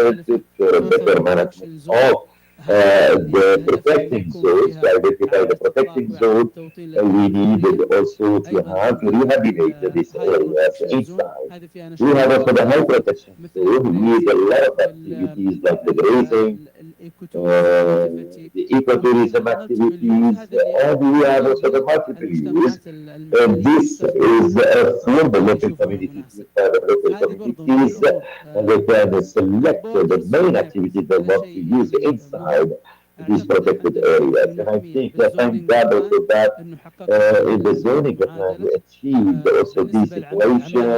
S3: for a better management of the protecting zones, to identify the protecting zone, we needed also to have to rehabilitate these areas inside. We have also the high protection zone with a lot of activities like the grazing, the ecotourism activities, and we have also the multiple use. And this is for the local communities, the local communities, and they can select the main activities they want to use inside these protected areas. And I think, thank God also that in the zoning plan we achieved also this situation,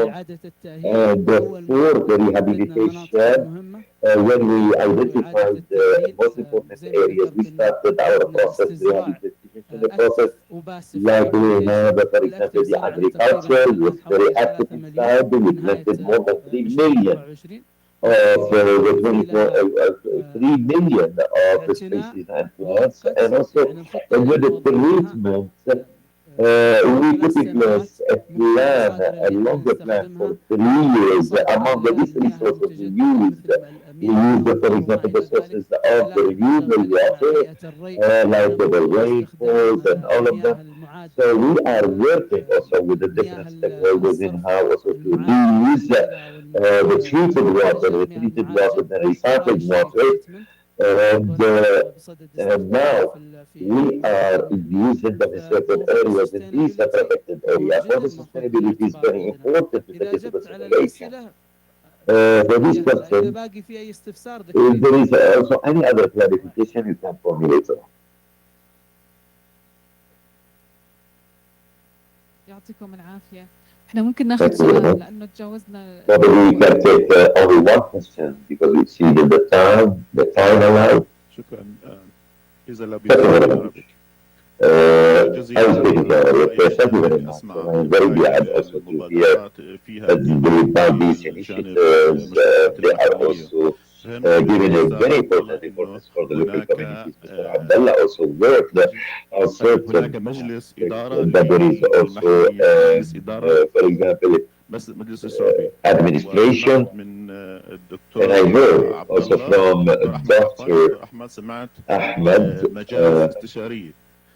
S3: and for the rehabilitation, when we identified the most important areas, we started our process, rehabilitation process, like we have, for example, the agriculture was very active inside. We planted more than 3 million of the 3 million of the species and plants, and also with the treatment, we put in place a plan, a longer plan for 3 years. Among these resources we used, for example, the sources of the renewable water, like the rainfalls and all of them. So we are working also with the different stakeholders in how also to reuse the treated water, the recycled water, and now we are using them in certain areas, and these are protected areas. For the sustainability is very important to take into consideration. For this question, if there is also any other clarification you can formulate.
S14: يعطيكم العافية. احنا ممكن ناخذ سؤال لأنه تجاوزنا.
S3: Probably we can take only one question because we see that the time allowed. I was speaking to thank you very much. I'm very glad also to hear that by these initiatives, they are also giving a very important importance for the local communities. Mr. Abdullah also worked on certain that there is also, for example, administration, and I heard also from Dr. Ahmed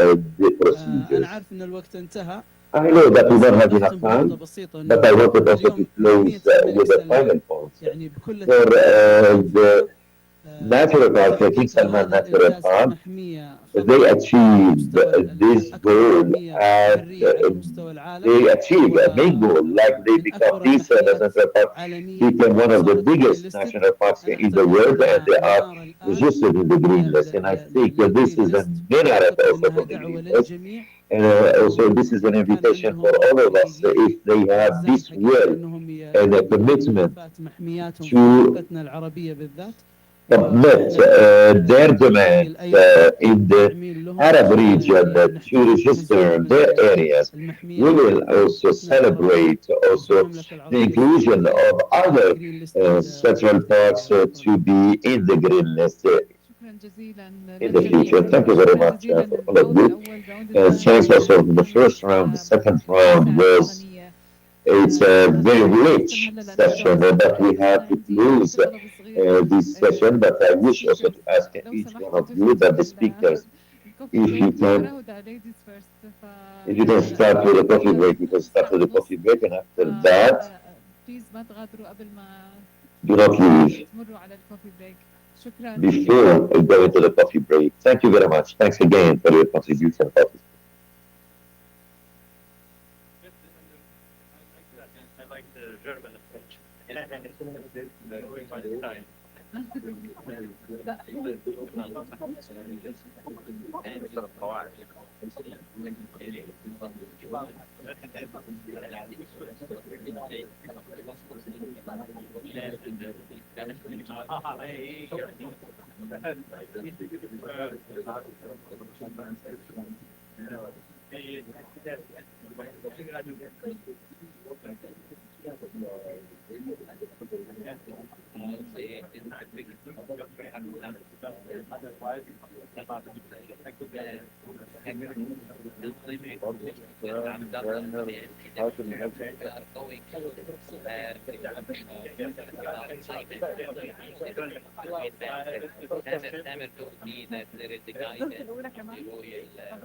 S3: the
S7: أنا
S3: procedures.
S7: عارف إن الوقت انتهى.
S3: I know that we
S7: بس
S3: don't have
S7: أبغى
S3: enough
S7: أختم بنقطة
S3: time,
S7: بسيطة
S3: but I
S7: إنه
S3: wanted also to
S7: اليوم أهمية
S3: close
S7: علم
S3: with a
S7: الإكسلات
S3: final point.
S7: يعني بكل
S3: For
S7: التأكيد
S3: the natural parks like King Salman Natural Park, they achieved this goal and they achieved a main goal, like they become these national parks became one of the biggest national parks in the world, and they are registered in the green list. And I think that this is a merit also for the green list. And also, this is an invitation for all of us, if they have this will and a commitment to submit their demand in the Arab region to register their areas. We will also celebrate also the inclusion of other central parks to be in the green list
S14: شكرا جزيلا
S3: in the
S14: لك
S3: future. Thank you very much
S14: جزيلا
S3: for all of
S14: لهذا
S3: you.
S14: الأول راوند
S3: Thanks also for the
S14: البرنامج
S3: first round. The second round
S14: مساعدة
S3: was
S14: تقنية
S3: it's a very
S14: نختم
S3: rich
S14: هلا لأنه
S3: session,
S14: الجو صار
S3: but we
S14: بارد.
S3: have
S14: أنا
S3: to
S14: عندي
S3: close
S14: طلب صغير
S3: this session. But I wish also
S14: speakers
S3: to ask
S14: لو
S3: each one
S14: سمحتوا
S3: of you that
S14: تفتحوا
S3: the speakers,
S14: الكوفي
S3: if you
S14: بريك
S3: can,
S14: دكتورة هدى ladies first
S3: if you can start with the coffee break, we can start with the coffee break, and after that,
S14: بليز ما تغادروا قبل ما
S3: do not leave
S14: تمروا على الكوفي بريك. شكرا.
S3: before we go into the coffee break. Thank you very much. Thanks again for your contribution.
S6: I like the German approach. Going by the time.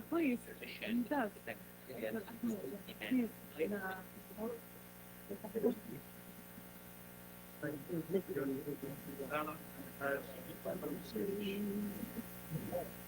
S14: كويس ممتاز.
S6: Thank you.